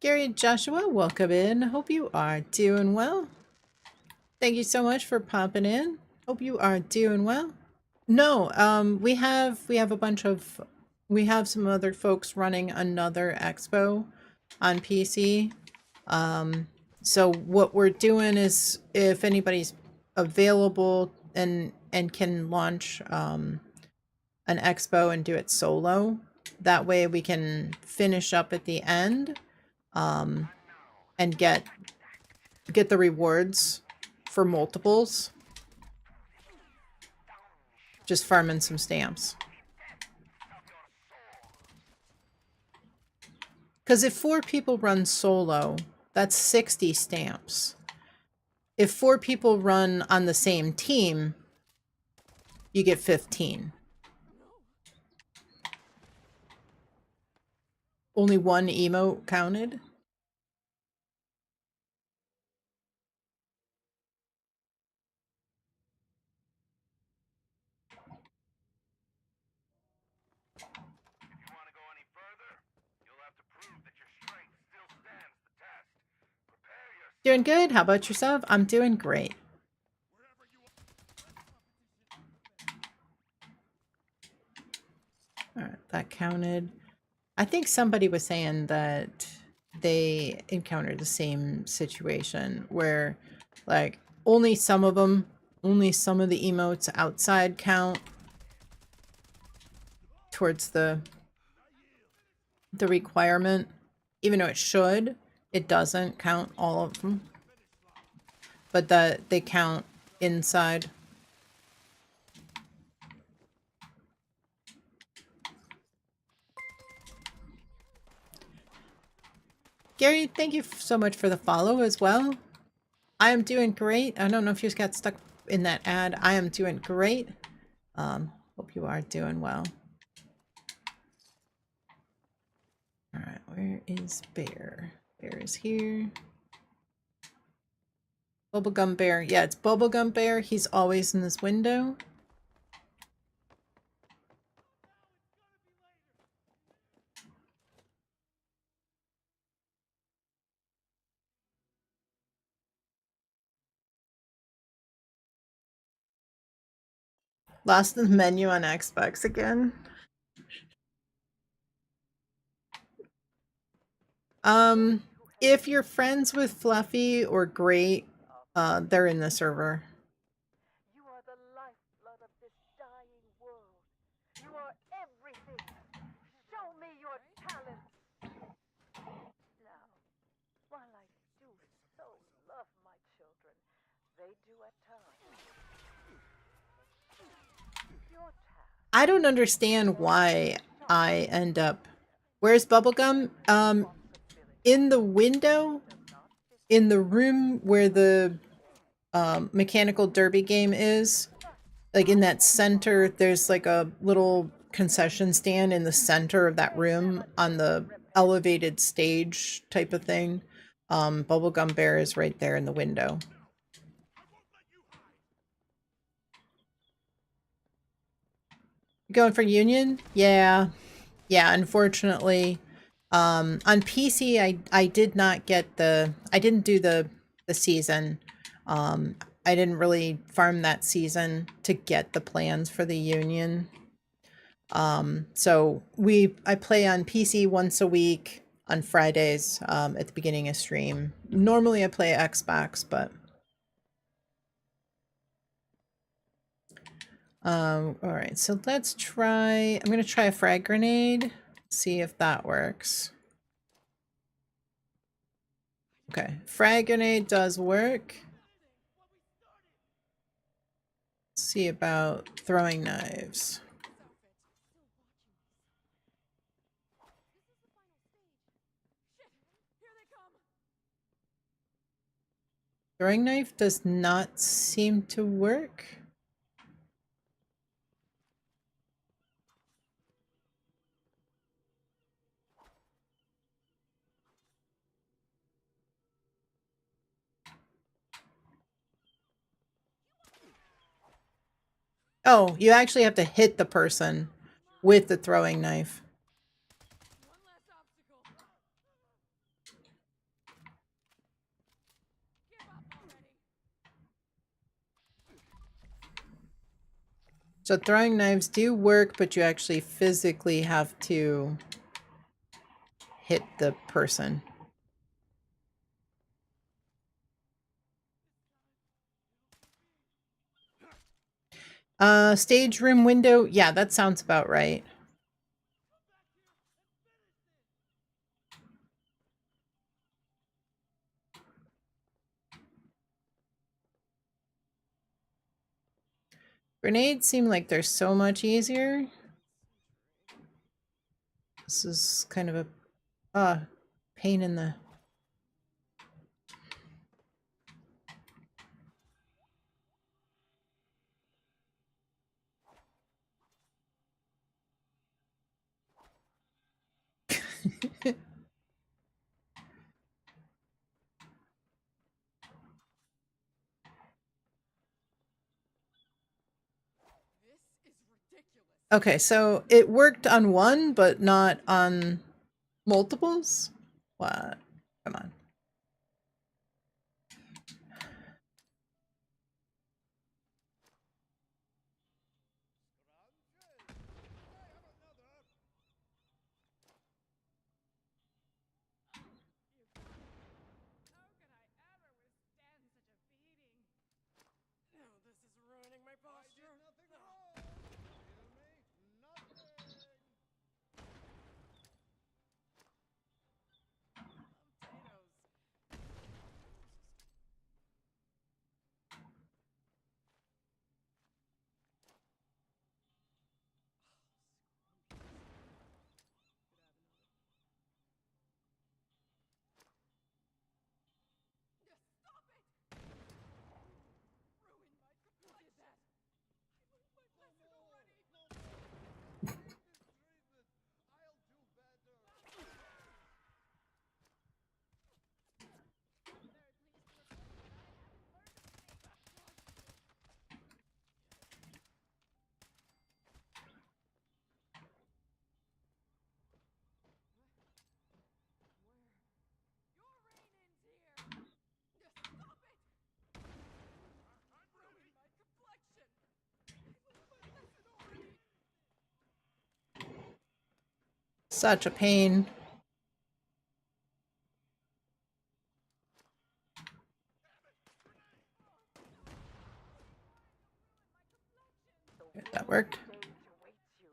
Gary and Joshua, welcome in. Hope you are doing well. Thank you so much for popping in. Hope you are doing well. No, we have a bunch of, we have some other folks running another expo on PC. So what we're doing is, if anybody's available and can launch an expo and do it solo, that way we can finish up at the end, and get the rewards for multiples. Just farming some stamps. Because if 4 people run solo, that's 60 stamps. If 4 people run on the same team, you get 15. Only 1 emote counted. Doing good. How about yourself? I'm doing great. All right, that counted. I think somebody was saying that they encountered the same situation where, like, only some of the emotes outside count towards the requirement, even though it should. It doesn't count all of them, but they count inside. Gary, thank you so much for the follow as well. I am doing great. I don't know if you just got stuck in that ad. I am doing great. Hope you are doing well. All right, where is Bear? Bear is here. Bubblegum Bear. Yeah, it's Bubblegum Bear. He's always in this window. Lost in the menu on Xbox again. If you're friends with Fluffy or Great, they're in the server. You are the lifeblood of this dying world. You are everything. Show me your talents. Now, while I do so love my children, they do at times. Your task I don't understand why I end up... Where's Bubblegum? In the window, in the room where the mechanical derby game is, like in that center, there's like a little concession stand in the center of that room on the elevated stage type of thing. Bubblegum Bear is right there in the window. Going for Union? Yeah. Yeah, unfortunately. On PC, I did not get I didn't do the season. I didn't really farm that season to get the plans for the Union. So I play on PC once a week on Fridays, at the beginning of stream. Normally I play Xbox, but All right, so let's try, I'm gonna try a frag grenade, see if that works. Okay, frag grenade does work. Let's see about throwing knives. Throwing knife does not seem to work. Oh, you actually have to hit the person with the throwing knife. So throwing knives do work, but you actually physically have to hit the person. Stage room window. Yeah, that sounds about right. Grenades seem like they're so much easier. This is kind of a pain in the... Okay, so it worked on one, but not on multiples? What? Come on. Such a pain. That worked. Stage awaits you,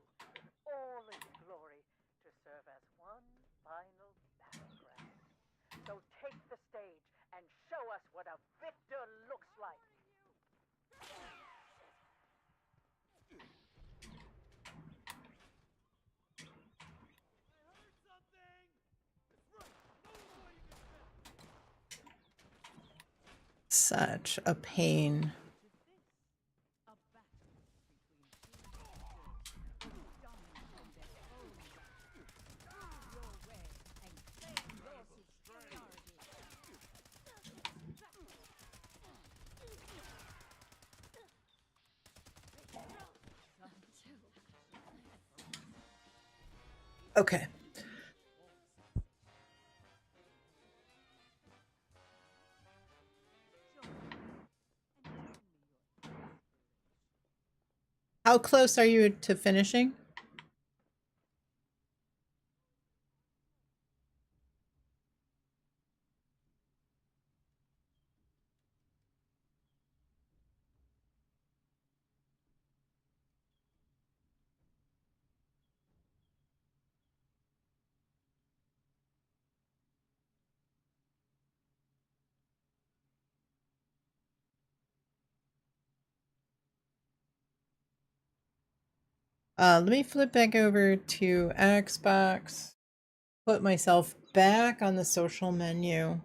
all in glory, to serve as one final battleground. So take the stage and show us what a victor looks like. Such a pain. Okay. How close are you to finishing? Let me flip back over to Xbox. Put myself back on the social menu.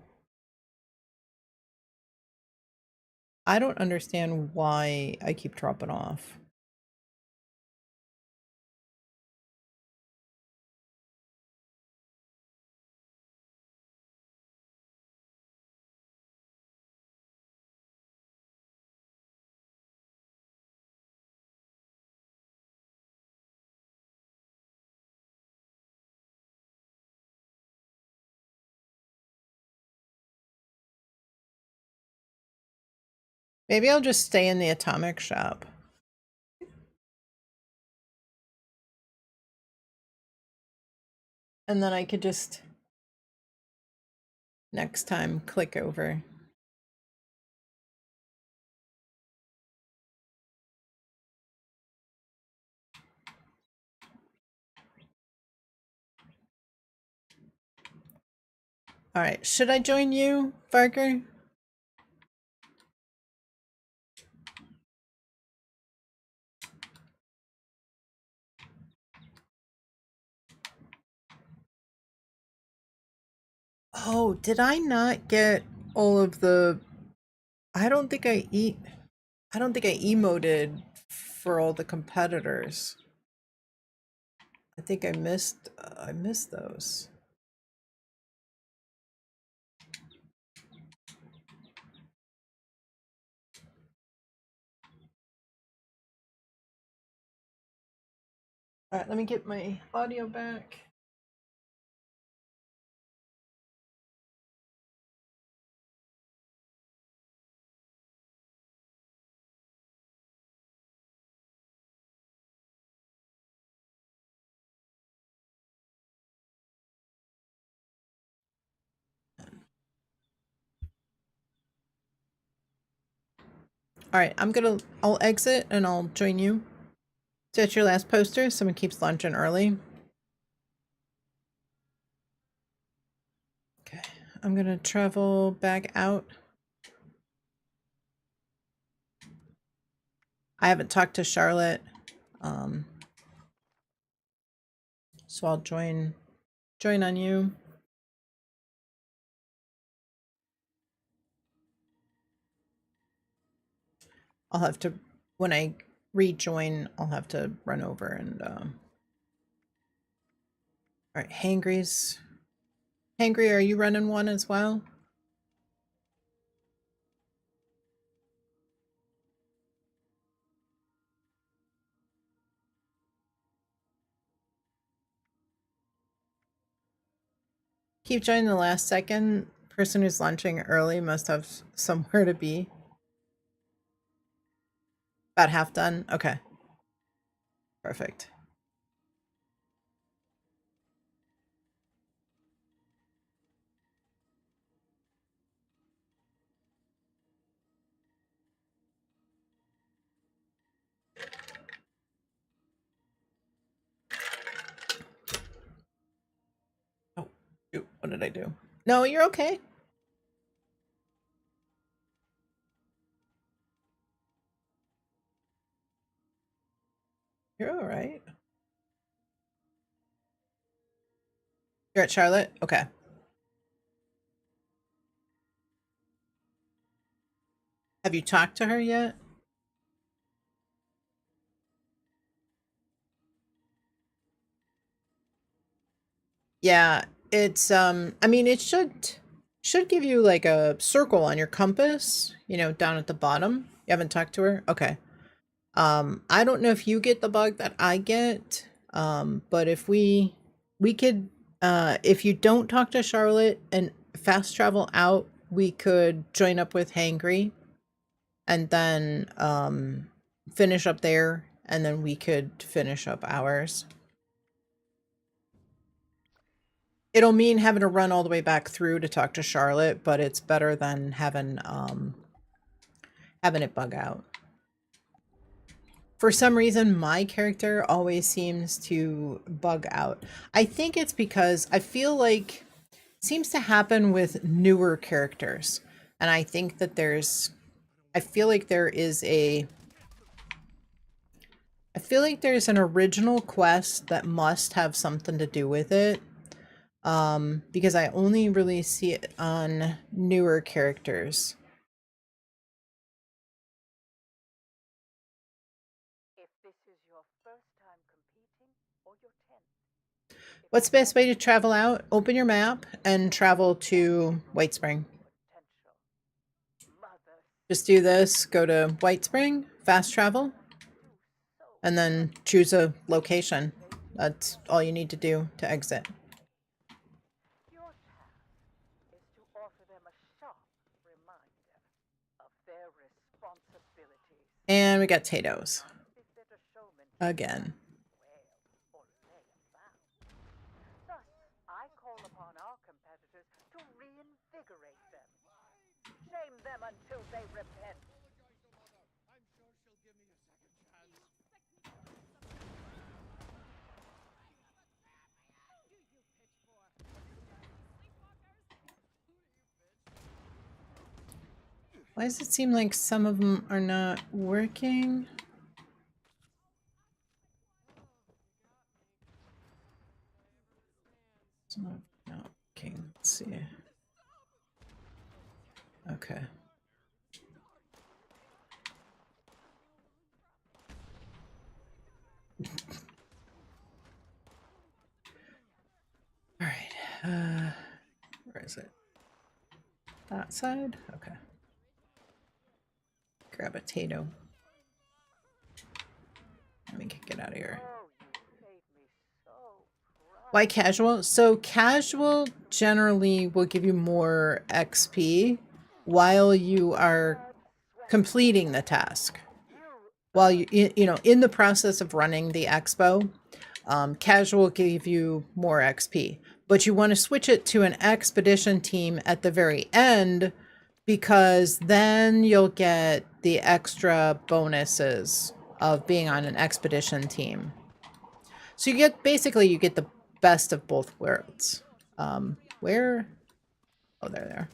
I don't understand why I keep dropping off. Maybe I'll just stay in the atomic shop. And then I could just next time click over. All right, should I join you, Barker? Oh, did I not get all of the... I don't think I emoted for all the competitors. I think I missed those. All right, let me get my audio back. All right, I'll exit and I'll join you. So that's your last poster. Someone keeps lunching early. Okay, I'm gonna travel back out. I haven't talked to Charlotte, so I'll join on you. I'll have to, when I rejoin, I'll have to run over and all right, Hangry's. Hangry, are you running one as well? Keep joining the last second. Person who's lunching early must have somewhere to be. About half done? Okay. Perfect. Oh, shoot, what did I do? No, you're okay. You're all right. You're at Charlotte? Okay. Have you talked to her yet? Yeah, it's I mean it should give you like a circle on your compass, you know, down at the bottom. You haven't talked to her? Okay. I don't know if you get the bug that I get. But if we could if you don't talk to Charlotte and fast travel out, we could join up with Hangry and then finish up there and then we could finish up ours. It'll mean having to run all the way back through to talk to Charlotte, but it's better than having it bug out. For some reason, my character always seems to bug out. I think it's because I feel like it seems to happen with newer characters. And I think that I feel like there is a feel like there's an original quest that must have something to do with it. Because I only really see it on newer characters. If this is your first time competing or your 10th. What's the best way to travel out? Open your map and travel to White Spring. Just do this, go to White Spring, fast travel, and then choose a location. That's all you need to do to exit. Your task is to offer them a sharp reminder of their responsibilities. And we got Tatoes. Again. Thus, I call upon our competitors to reinvigorate them. Shame them until they repent. Why does it seem like some of them are not working? It's not working. Let's see. Okay. All right. Where is it? That side? Okay. Grab a Tato. Let me get out of here. Why casual? So casual generally will give you more XP while you are completing the task. While you know, in the process of running the expo, casual will give you more XP. But you want to switch it to an expedition team at the very end, because then you'll get the extra bonuses of being on an expedition team. So you get, basically you get the best of both worlds. Where? Oh, they're there.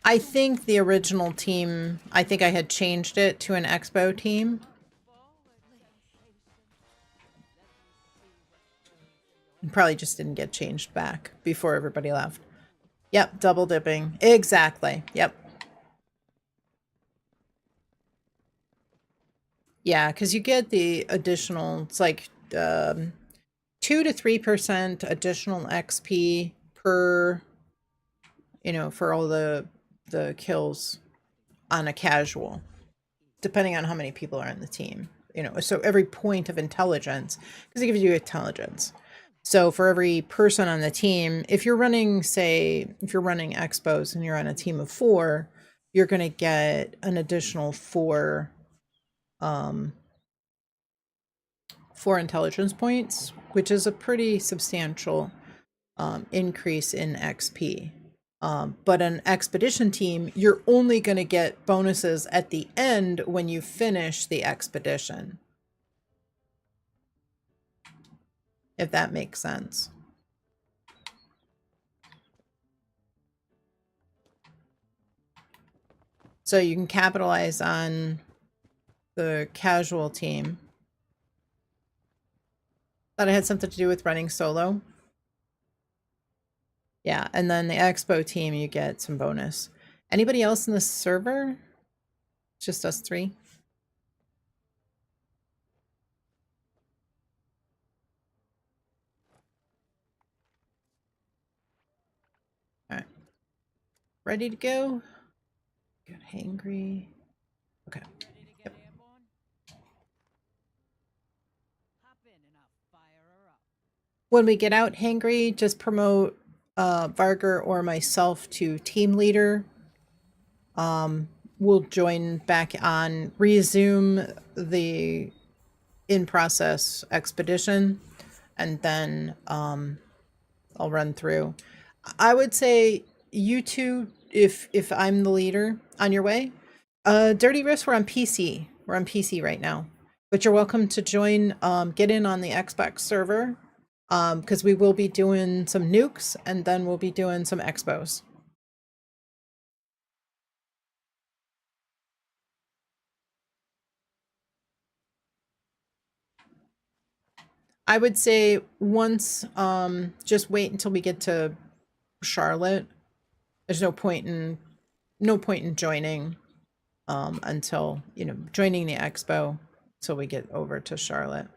I think the original team, I think I had changed it to an expo team. Probably just didn't get changed back before everybody left. Yep, double dipping. Exactly. Yep. Yeah, because you get the additional, it's like 2 to 3% additional XP per, you know, for all the kills on a casual, depending on how many people are in the team. You know, so every point of intelligence, because it gives you intelligence. So for every person on the team, if you're running, say, if you're running Expos and you're on a team of 4, you're going to get an additional 4 intelligence points, which is a pretty substantial increase in XP. But an expedition team, you're only going to get bonuses at the end when you finish the expedition. If that makes sense. So you can capitalize on the casual team. Thought it had something to do with running solo. Yeah, and then the Expo team, you get some bonus. Anybody else in the server? It's just us 3. All right. Ready to go? Got hangry. Okay. Yep. When we get out hangry, just promote Varger or myself to team leader. We'll join back on, resume the in-process expedition, and then I'll run through. I would say you two, if I'm the leader, on your way. Dirty Riffs, we're on PC. We're on PC right now. But you're welcome to join, get in on the Xbox server, because we will be doing some nukes, and then we'll be doing some expos. I would say once, just wait until we get to Charlotte. There's no point in joining until, joining the expo until we get over to Charlotte.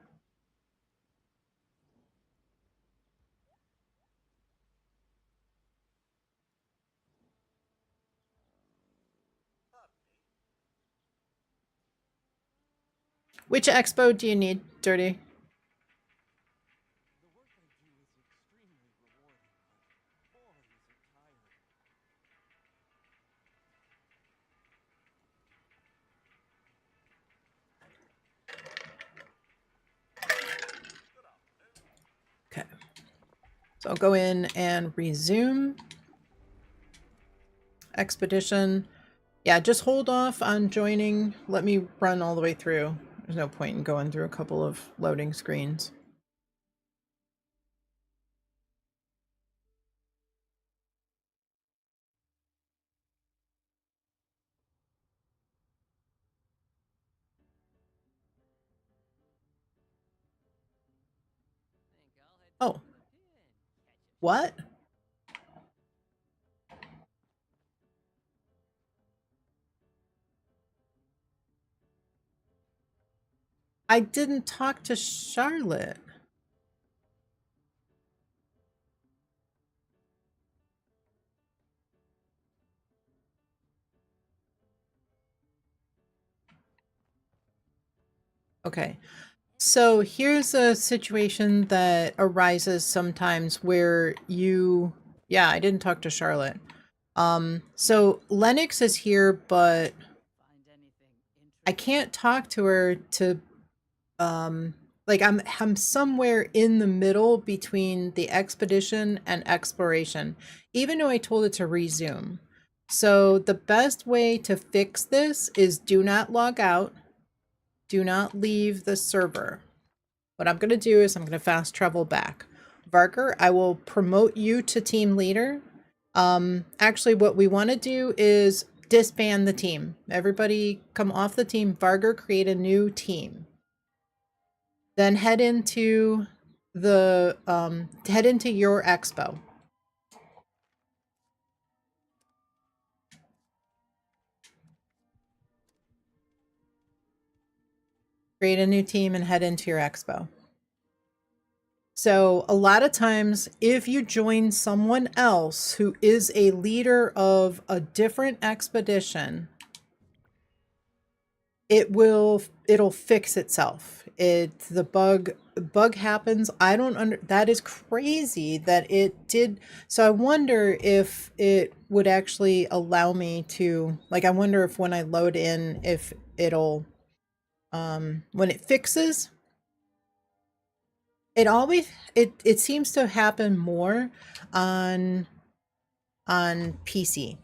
Which expo do you need, Dirty? Okay. So I'll go in and resume expedition. Yeah, just hold off on joining. Let me run all the way through. There's no point in going through a couple of loading screens. Oh. What? I didn't talk to Charlotte. Okay. So here's a situation that arises sometimes where yeah, I didn't talk to Charlotte. So Lennox is here, but I can't talk to her to, like I'm somewhere in the middle between the expedition and exploration, even though I told it to resume. So the best way to fix this is do not log out, do not leave the server. What I'm going to do is I'm going to fast travel back. Varker, I will promote you to team leader. Actually, what we want to do is disband the team. Everybody come off the team. Varger, create a new team. Then head into your expo. Create a new team and head into your expo. So a lot of times, if you join someone else who is a leader of a different expedition, it'll fix itself. The bug happens. I don't that is crazy that it did. So I wonder if it would actually allow me to, like, I wonder if when I load in, if it'll, when it fixes, it seems to happen more on PC.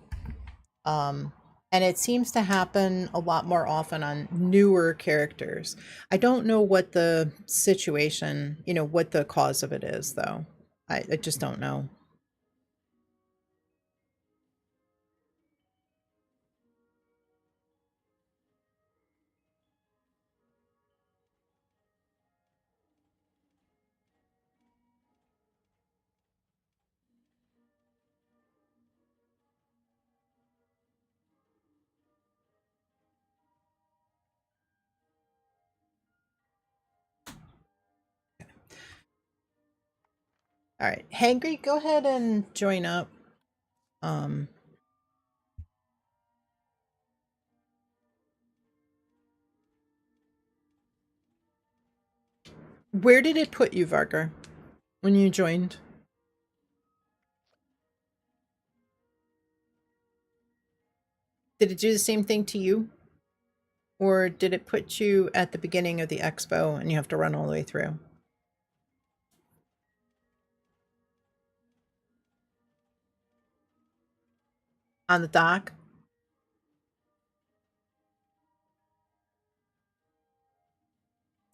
And it seems to happen a lot more often on newer characters. I don't know what the situation, what the cause of it is, though. I just don't know. All right, Hangry, go ahead and join up. Where did it put you, Vargar, when you joined? Did it do the same thing to you? Or did it put you at the beginning of the expo and you have to run all the way through? On the dock?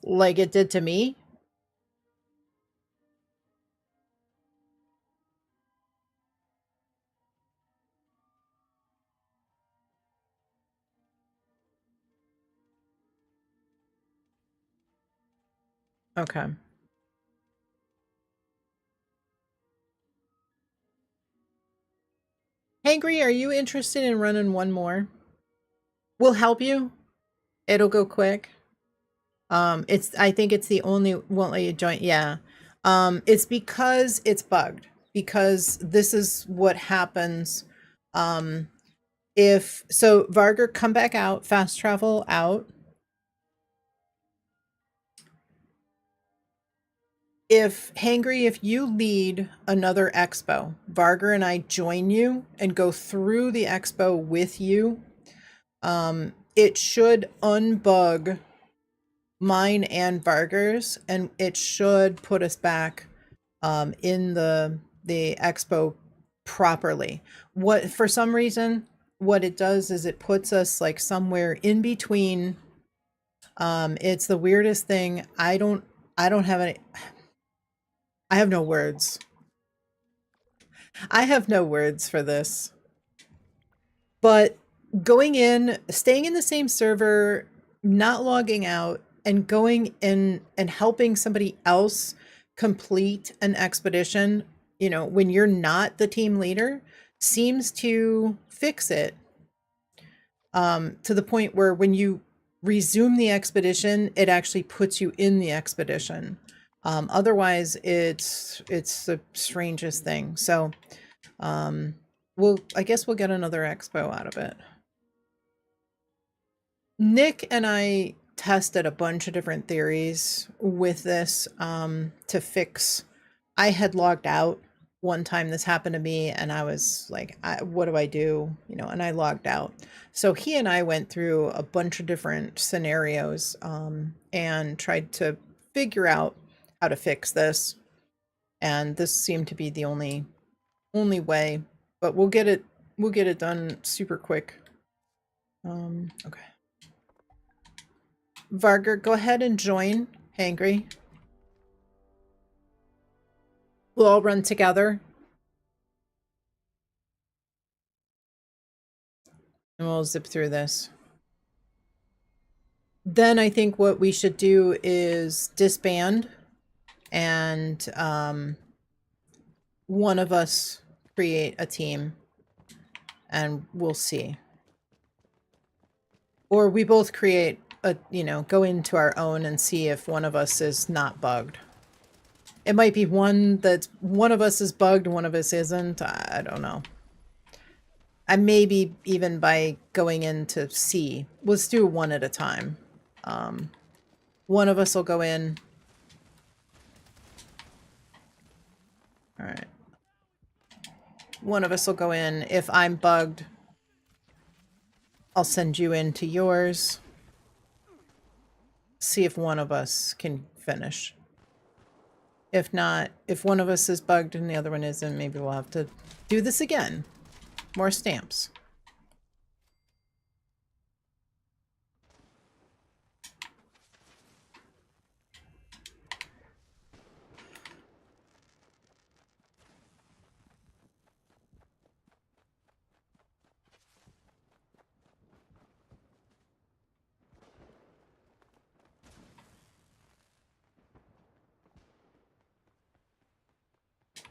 Like it did to me? Okay. Hangry, are you interested in running one more? We'll help you. It'll go quick. I think it's the only won't let you join. Yeah. It's because it's bugged. Because this is what happens. If so, Varger, come back out, fast travel out. If Hangry, if you lead another expo, Varger and I join you and go through the expo with you, it should unbug mine and Varger's, and it should put us back in the expo properly. What for some reason, what it does is it puts us like somewhere in between. It's the weirdest thing. I don't have any. I have no words. I have no words for this. But going in, staying in the same server, not logging out, and going in and helping somebody else complete an expedition, you know, when you're not the team leader, seems to fix it. To the point where when you resume the expedition, it actually puts you in the expedition. Otherwise, it's the strangest thing. So, I guess we'll get another expo out of it. Nick and I tested a bunch of different theories with this to fix. I had logged out one time this happened to me and I was like, what do I do? You know, and I logged out. So he and I went through a bunch of different scenarios and tried to figure out how to fix this. And this seemed to be the only way, but we'll get it done super quick. Okay. Varger, go ahead and join Hangry. We'll all run together. And we'll zip through this. Then I think what we should do is disband and one of us create a team and we'll see. Or we both create a, you know, go into our own and see if one of us is not bugged. It might be one of us is bugged, one of us isn't. I don't know. And maybe even by going into C. Let's do one at a time. One of us will go in. All right. One of us will go in. If I'm bugged, I'll send you into yours. See if one of us can finish. If not, if one of us is bugged and the other one isn't, maybe we'll have to do this again. More stamps.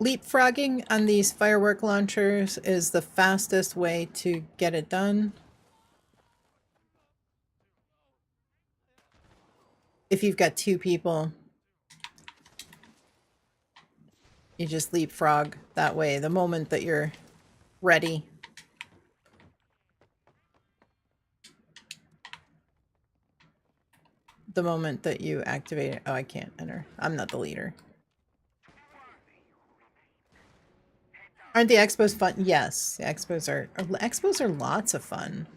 Leapfrogging on these firework launchers is the fastest way to get it done. If you've got two people, you just leapfrog that way the moment that you're ready. The moment that you activate it. Oh, I can't enter. I'm not the leader. Aren't the expos fun? Yes, the expos are lots of fun.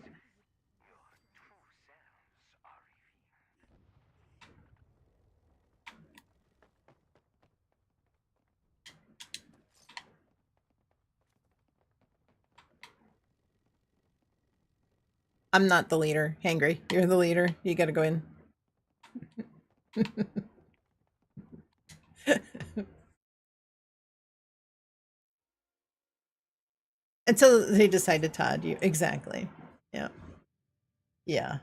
I'm not the leader. Hangry, you're the leader. You gotta go in. Until they decide to Todd you. Exactly. Yeah. Yeah.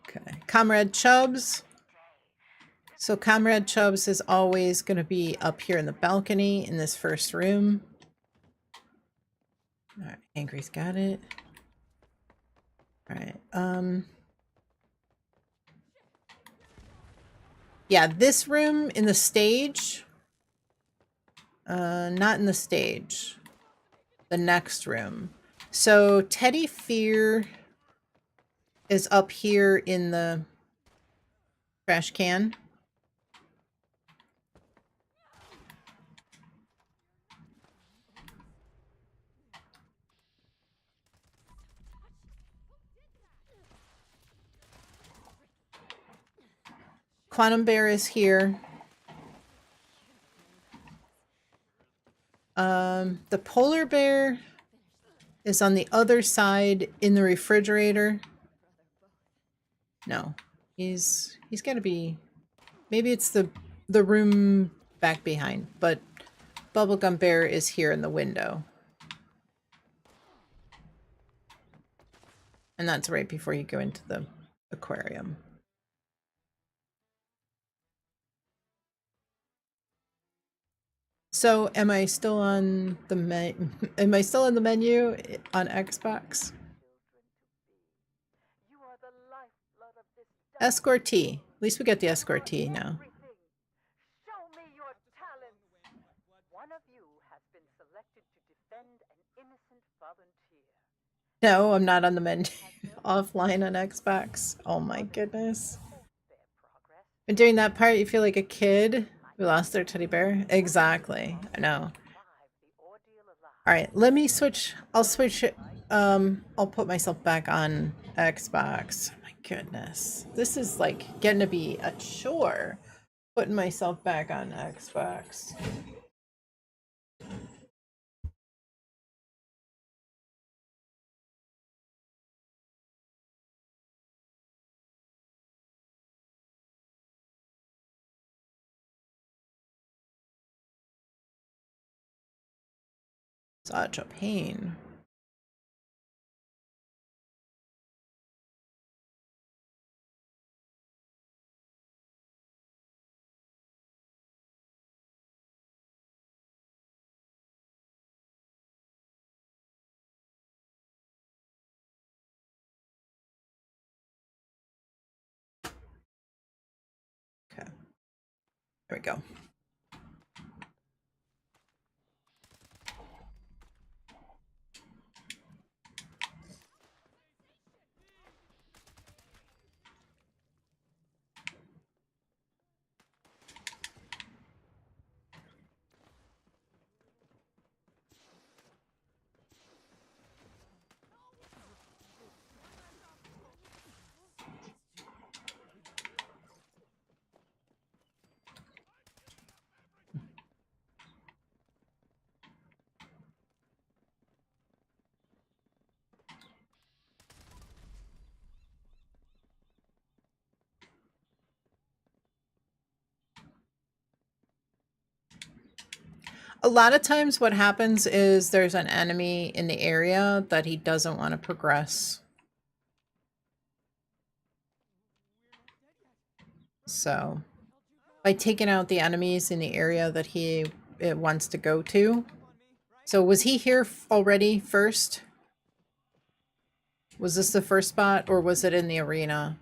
Okay. Comrade Chubbs. So Comrade Chubbs is always going to be up here in the balcony in this first room. All right, Angry's got it. All right. Yeah, this room in the stage. Not in the stage. The next room. So Teddy Fear is up here in the trash can. Quantum Bear is here. The polar bear is on the other side in the refrigerator. No, he's got to be. Maybe it's the room back behind, but Bubblegum Bear is here in the window, and that's right before you go into the aquarium. So, am I still on the am I still on the menu on Xbox? You are the lifeblood of this Escortee. At least we got the escortee now. Show me your talents. One of you has been selected to defend an innocent volunteer. No, I'm not on the menu. Offline on Xbox. Oh my goodness. And during that part, you feel like a kid who lost their teddy bear. Exactly. I know. All right, let me switch. I'll switch it. I'll put myself back on Xbox. Oh my goodness. This is like getting to be a chore. Putting myself back on Xbox. Such a pain. Okay. There we go. A lot of times what happens is there's an enemy in the area that he doesn't want to progress. So by taking out the enemies in the area that it wants to go to. So was he here already first? Was this the first spot or was it in the arena?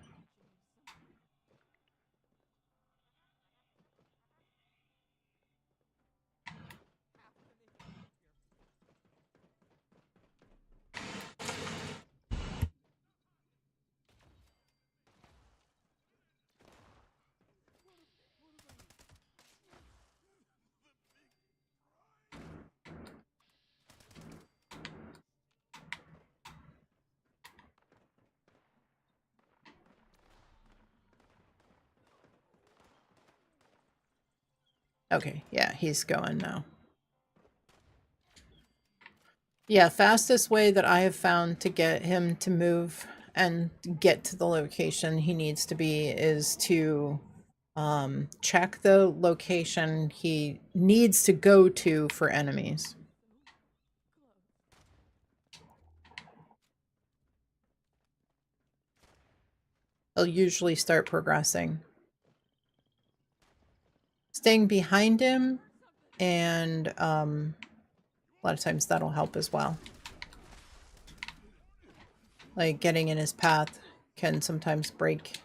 Okay, yeah, he's going now. Yeah, fastest way that I have found to get him to move and get to the location he needs to be is to check the location he needs to go to for enemies. He'll usually start progressing. staying behind him, and a lot of times that'll help as well. Like getting in his path can sometimes break.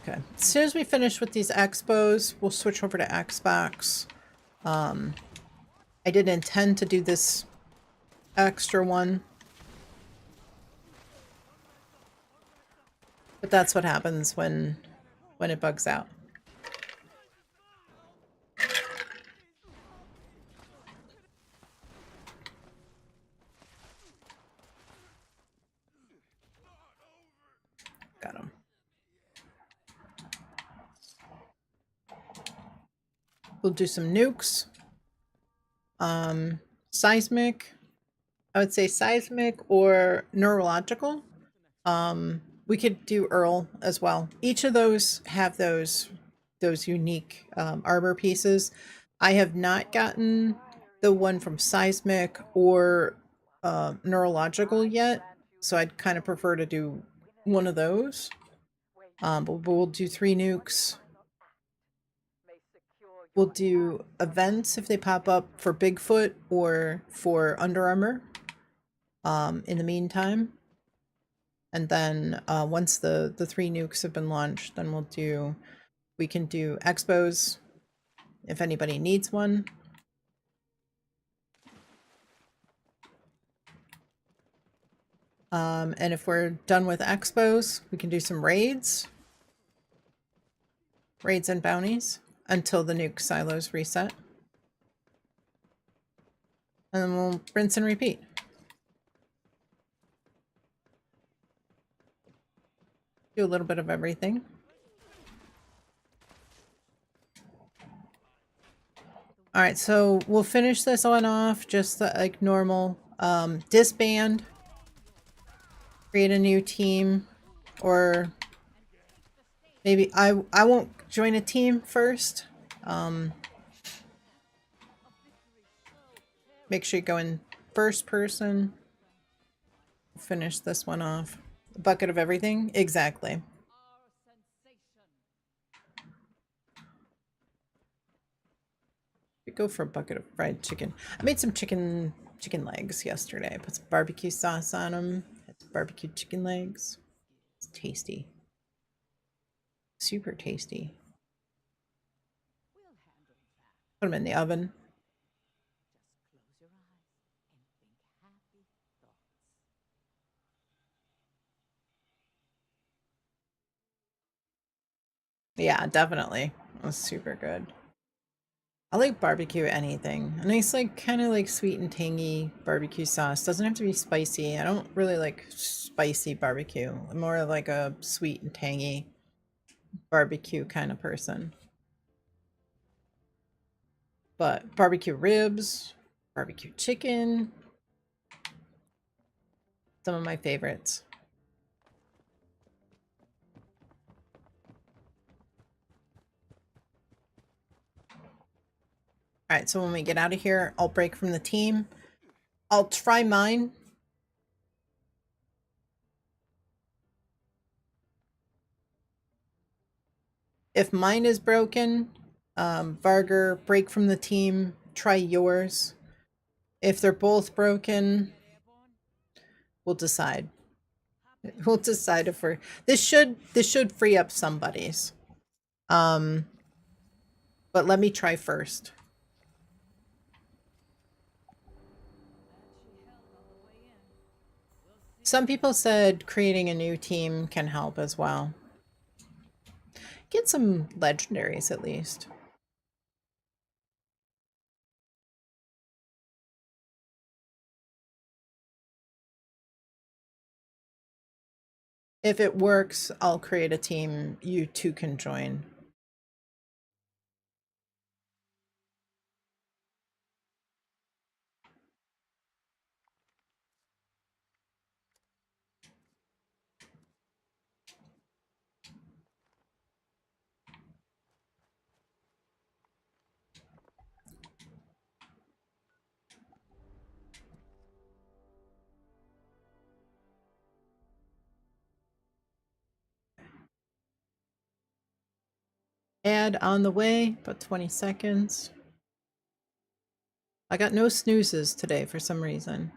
Okay, as soon as we finish with these expos, we'll switch over to Xbox. I did intend to do this extra one, but that's what happens when it bugs out. Got him. We'll do some nukes. Seismic. I would say seismic or neurological. We could do Earl as well. Each of those have those unique armor pieces. I have not gotten the one from seismic or neurological yet, so I'd kind of prefer to do one of those. But we'll do 3 nukes. We'll do events if they pop up for Bigfoot or for Under Armour in the meantime. And then once the 3 nukes have been launched, then we can do expos if anybody needs one. And if we're done with expos, we can do some raids and bounties until the nuke silos reset. And then we'll rinse and repeat. Do a little bit of everything. All right, so we'll finish this one off just like normal. Disband, create a new team, or maybe I won't join a team first. Make sure you go in first person. Finish this one off. A bucket of everything? Exactly. We go for a bucket of fried chicken. I made some chicken legs yesterday. I put some barbecue sauce on them. Had some barbecue chicken legs. It's tasty. Super tasty. Put them in the oven. Yeah, definitely. It was super good. I like barbecue anything. A nice, like, kind of like sweet and tangy barbecue sauce. Doesn't have to be spicy. I don't really like spicy barbecue. I'm more of like a sweet and tangy barbecue kind of person. But barbecue ribs, barbecue chicken, some of my favorites. All right, so when we get out of here, I'll break from the team. I'll try mine. If mine is broken, Varger, break from the team, try yours. If they're both broken, we'll decide. We'll decide if we're this should free up somebody's. But let me try first. Some people said creating a new team can help as well. Get some legendaries at least. If it works, I'll create a team you two can join. Ad on the way, about 20 seconds. I got no snoozes today for some reason.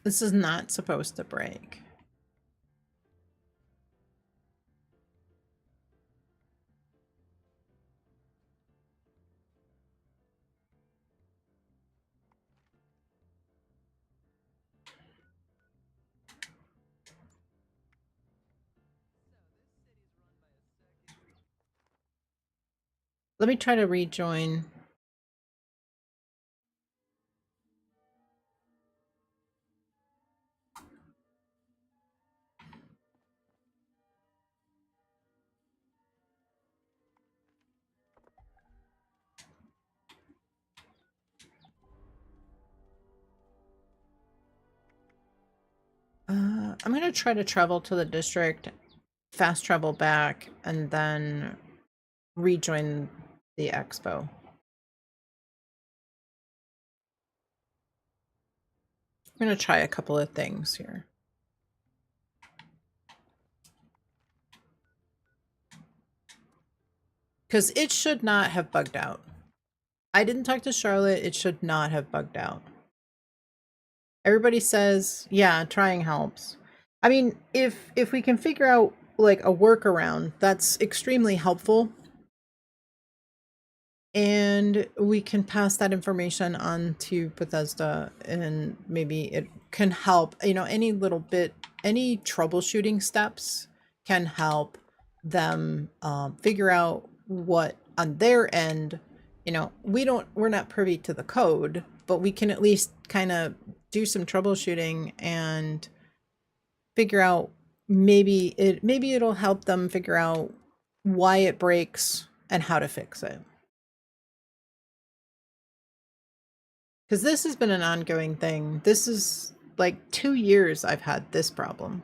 This is not supposed to break. Let me try to rejoin. I'm going to try to travel to the district, fast travel back, and then rejoin the expo. I'm going to try a couple of things here. Because it should not have bugged out. I didn't talk to Charlotte. It should not have bugged out. Everybody says, yeah, trying helps. I mean, if we can figure out like a workaround, that's extremely helpful. And we can pass that information on to Bethesda, and maybe it can help, you know, any little bit, any troubleshooting steps can help them figure out what on their end, you know, we're not privy to the code, but we can at least kind of do some troubleshooting and figure out, maybe it'll help them figure out why it breaks and how to fix it. Because this has been an ongoing thing. This is like 2 years I've had this problem.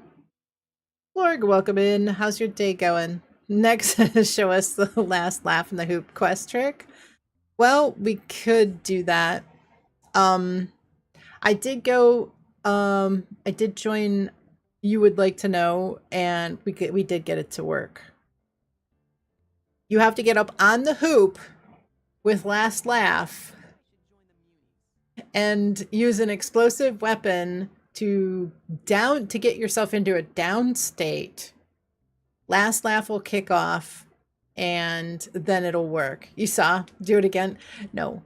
Lorg, welcome in. How's your day going? Next, show us the last laugh in the hoop quest trick. Well, we could do that. I did go, I did join You Would Like to Know, and we did get it to work. You have to get up on the hoop with last laugh and use an explosive weapon to get yourself into a down state. Last laugh will kick off, and then it'll work. You saw? Do it again? No.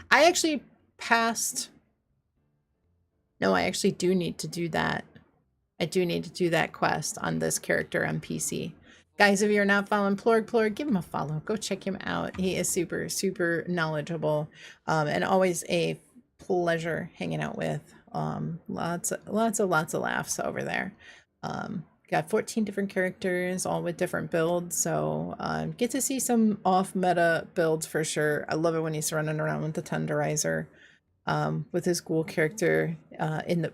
I actually passed. No, I actually do need to do that. I do need to do that quest on this character on PC. Guys, if you're not following Plorg, give him a follow. Go check him out. He is super, super knowledgeable, and always a pleasure hanging out with. Lots of laughs over there. Got 14 different characters, all with different builds, so get to see some off-meta builds for sure. I love it when he's running around with the Tenderizer, with his ghoul character,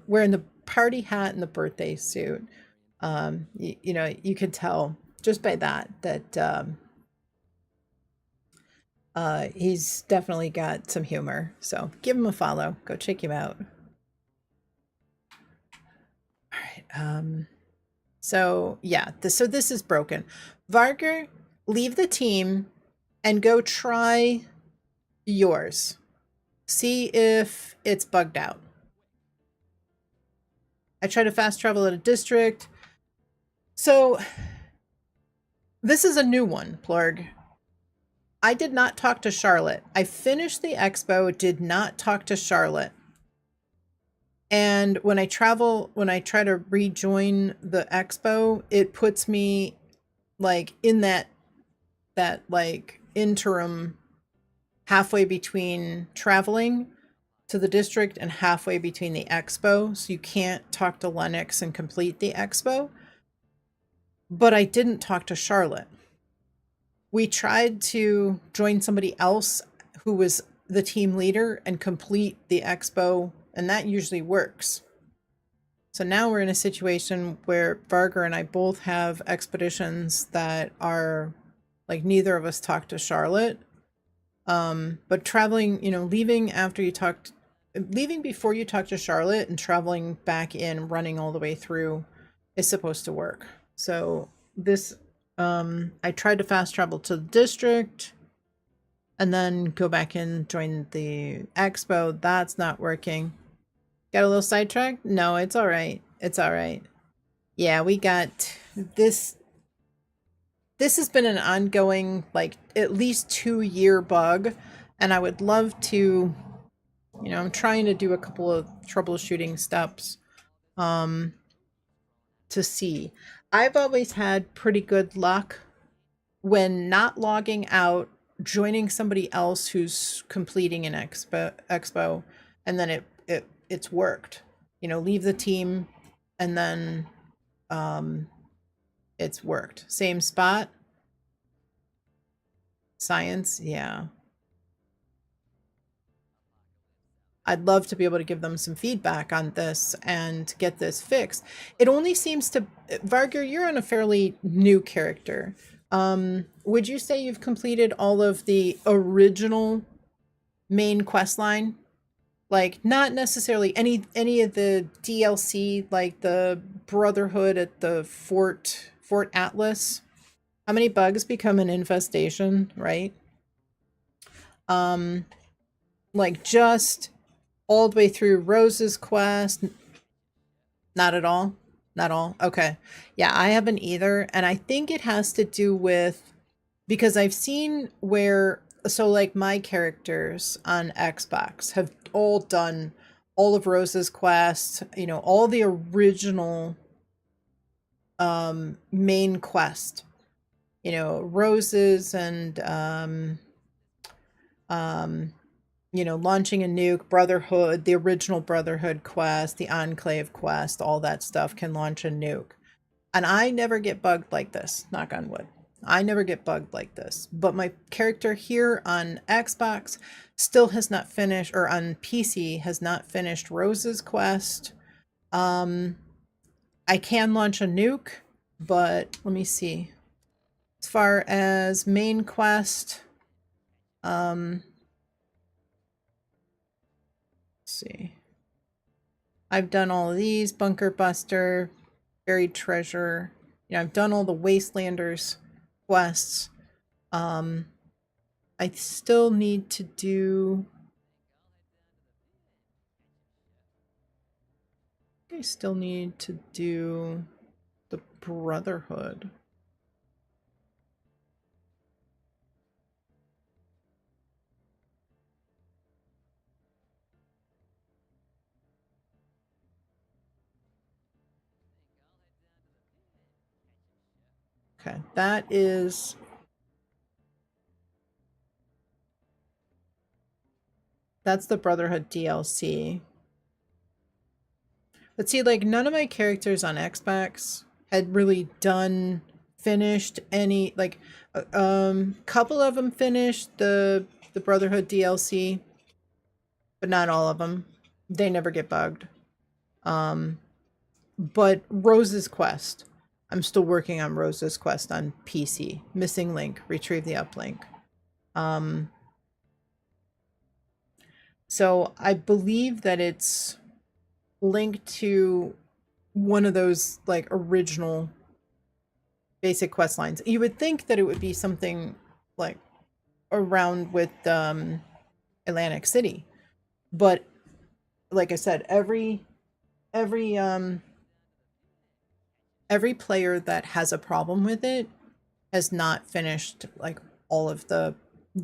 wearing the party hat and the birthday suit. You know, you could tell just by that he's definitely got some humor. So give him a follow. Go check him out. All right. So yeah, so this is broken. Varger, leave the team and go try yours. See if it's bugged out. I try to fast travel at a district. So this is a new one, Plurg. I did not talk to Charlotte. I finished the expo, did not talk to Charlotte. And when I try to rejoin the expo, it puts me like in that like interim halfway between traveling to the district and halfway between the expo. So you can't talk to Lennox and complete the expo. But I didn't talk to Charlotte. we tried to join somebody else who was the team leader and complete the expo, and that usually works. So now we're in a situation where Varger and I both have expeditions that are like neither of us talked to Charlotte. But traveling, leaving before you talk to Charlotte and traveling back in, running all the way through is supposed to work. So this, I tried to fast travel to the district and then go back in, join the expo. That's not working. Got a little sidetracked? No, it's all right. It's all right. Yeah, we got this. This has been an ongoing, like, at least 2-year bug, and I would love to, I'm trying to do a couple of troubleshooting steps to see. I've always had pretty good luck when not logging out, joining somebody else who's completing an expo, and then it's worked. Leave the team, and then it's worked. Same spot. Science, yeah. I'd love to be able to give them some feedback on this and get this fixed. It only seems to, Varger, you're on a fairly new character. Would you say you've completed all of the original main quest line? Like, not necessarily any of the DLC, like the Brotherhood at the Fort Atlas. How many bugs become an infestation, right? Like just all the way through Rose's quest. Not at all. Not all. Okay. Yeah, I haven't either. And I think it has to do with, because I've seen where, so like my characters on Xbox have all done all of Rose's quest, all the original main quest, Rose's and launching a nuke, Brotherhood, the original Brotherhood quest, the Enclave quest, all that stuff can launch a nuke. And I never get bugged like this, knock on wood. I never get bugged like this. But my character here on Xbox still has not finished, or on PC has not finished Rose's quest. I can launch a nuke, but let me see. As far as main quest, let's see. I've done all of these, Bunker Buster, Buried Treasure. I've done all the Wastelanders quests. I still need to do... I still need to do the Brotherhood. Okay, that's the Brotherhood DLC. But see, like, none of my characters on Xbox had really finished any, like, couple of them finished the Brotherhood DLC, but not all of them. They never get bugged. But Rose's quest, I'm still working on Rose's quest on PC. Missing link, retrieve the uplink. So I believe that it's linked to one of those like original basic quest lines. You would think that it would be something like around with Atlantic City, but like I said, every player that has a problem with it has not finished like all of the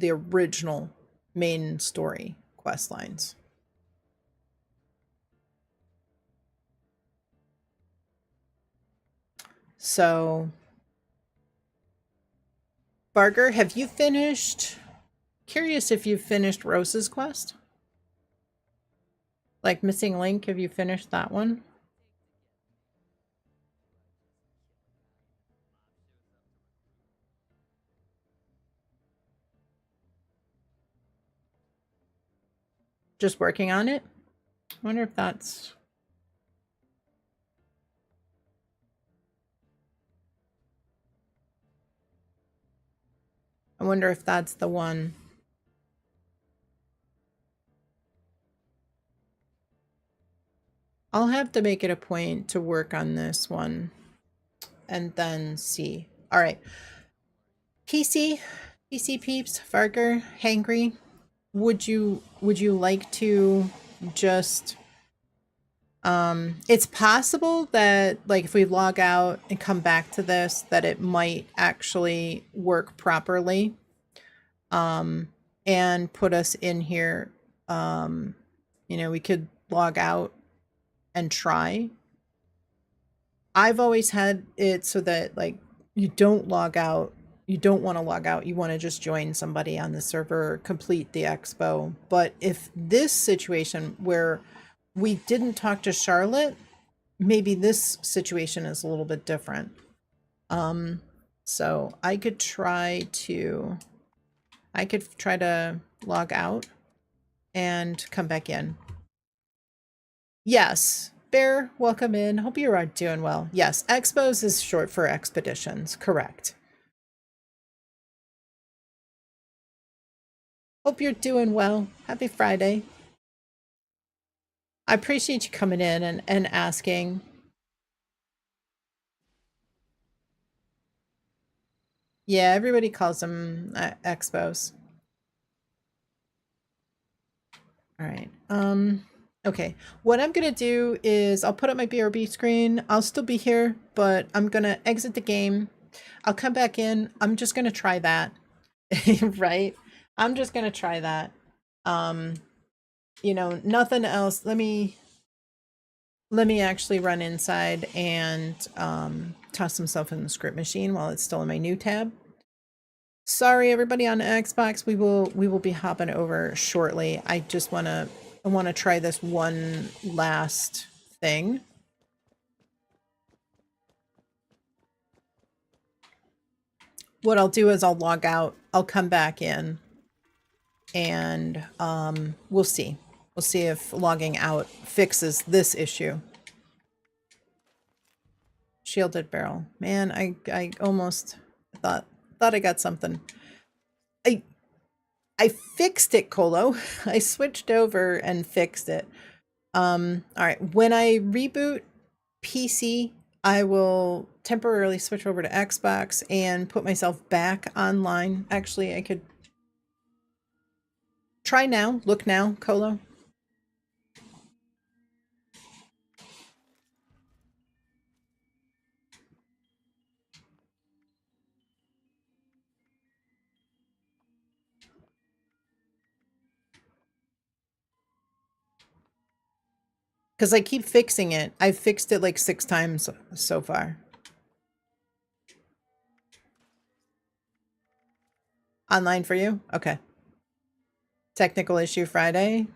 original main story quest lines. So, Barger, have you finished? Curious if you've finished Rose's quest? Like Missing Link, have you finished that one? just working on it. I wonder if that's... I wonder if that's the one. I'll have to make it a point to work on this one and then see. All right. PC peeps, Varger, Hangry, would you like to just it's possible that like if we log out and come back to this that it might actually work properly and put us in here. You know, we could log out and try. I've always had it so that like you don't log out. You don't want to log out. You want to just join somebody on the server, complete the expo. But if this situation where we didn't talk to Charlotte, maybe this situation is a little bit different. So I could try to log out and come back in. Yes, Bear, welcome in. Hope you are doing well. Yes, Expos is short for expeditions, correct. Hope you're doing well. Happy Friday. I appreciate you coming in and asking. Yeah, everybody calls them Expos. All right. Okay. What I'm gonna do is I'll put up my BRB screen. I'll still be here, but I'm gonna exit the game. I'll come back in. I'm just gonna try that. Right? I'm just gonna try that. You know, nothing else. Let me actually run inside and toss himself in the script machine while it's still in my new tab. Sorry, everybody on Xbox. We will be hopping over shortly. I just want to try this one last thing. What I'll do is I'll log out. I'll come back in, and we'll see. We'll see if logging out fixes this issue. Shielded barrel. Man, I almost thought I got something. I fixed it, Colo. I switched over and fixed it. All right. When I reboot PC, I will temporarily switch over to Xbox and put myself back online. Actually, I could try now. Look now, Colo. Because I keep fixing it. I've fixed it like 6 times so far. Online for you? Okay. Technical issue Friday?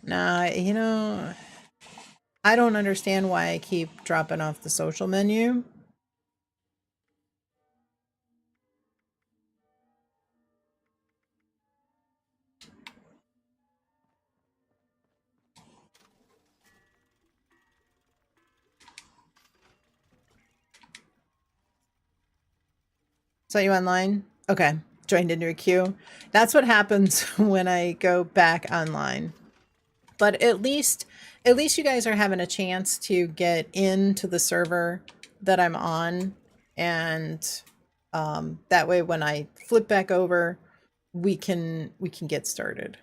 Nah, you know, I don't understand why I keep dropping off the social menu. Saw you online? Okay. Joined into a queue. That's what happens when I go back online. But at least you guys are having a chance to get into the server that I'm on. And that way when I flip back over, we can get started.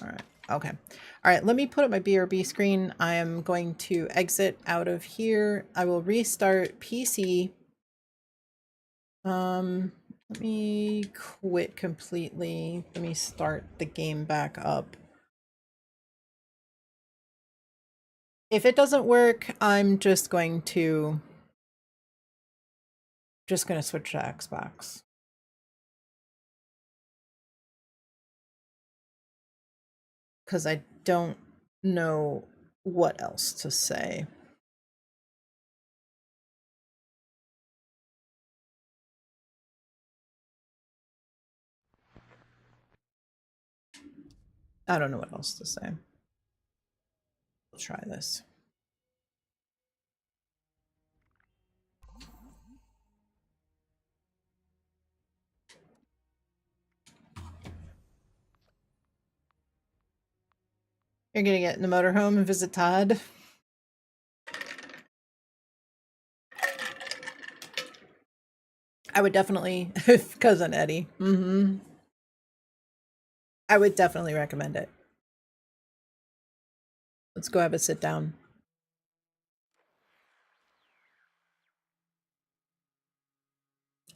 All right. Okay. All right. Let me put up my BRB screen. I am going to exit out of here. I will restart PC. Let me quit completely. Let me start the game back up. If it doesn't work, I'm just going to switch to Xbox. Because I don't know what else to say. I don't know what else to say. We'll try this. You're gonna get in the motorhome and visit Todd. I would definitely, cousin Eddie. I would definitely recommend it. Let's go have a sit down.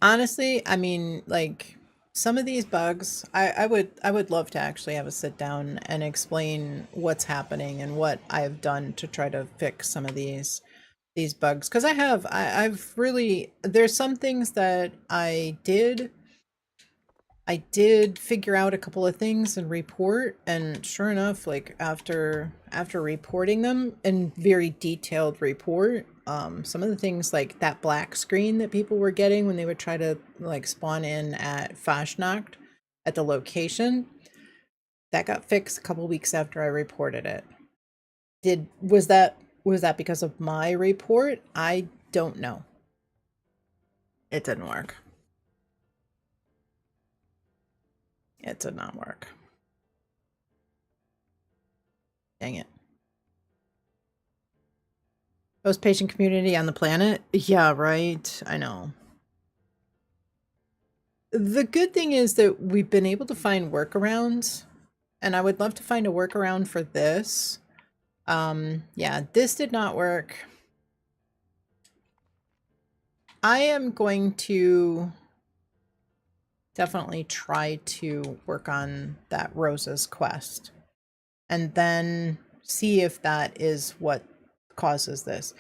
Honestly, I mean, like some of these bugs, I would love to actually have a sit down and explain what's happening and what I've done to try to fix some of these bugs, because I've really, there's some things that I did figure out a couple of things and report, and sure enough, like after reporting them in very detailed report, some of the things like that black screen that people were getting when they would try to like spawn in at Fashnacht at the location, that got fixed a couple weeks after I reported it. Was that because of my report? I don't know. It didn't work. It did not work. Dang it. Most patient community on the planet? Yeah, right. I know. The good thing is that we've been able to find workarounds, and I would love to find a workaround for this. Yeah, this did not work. I am going to definitely try to work on that Rosa's quest and then see if that is what causes this.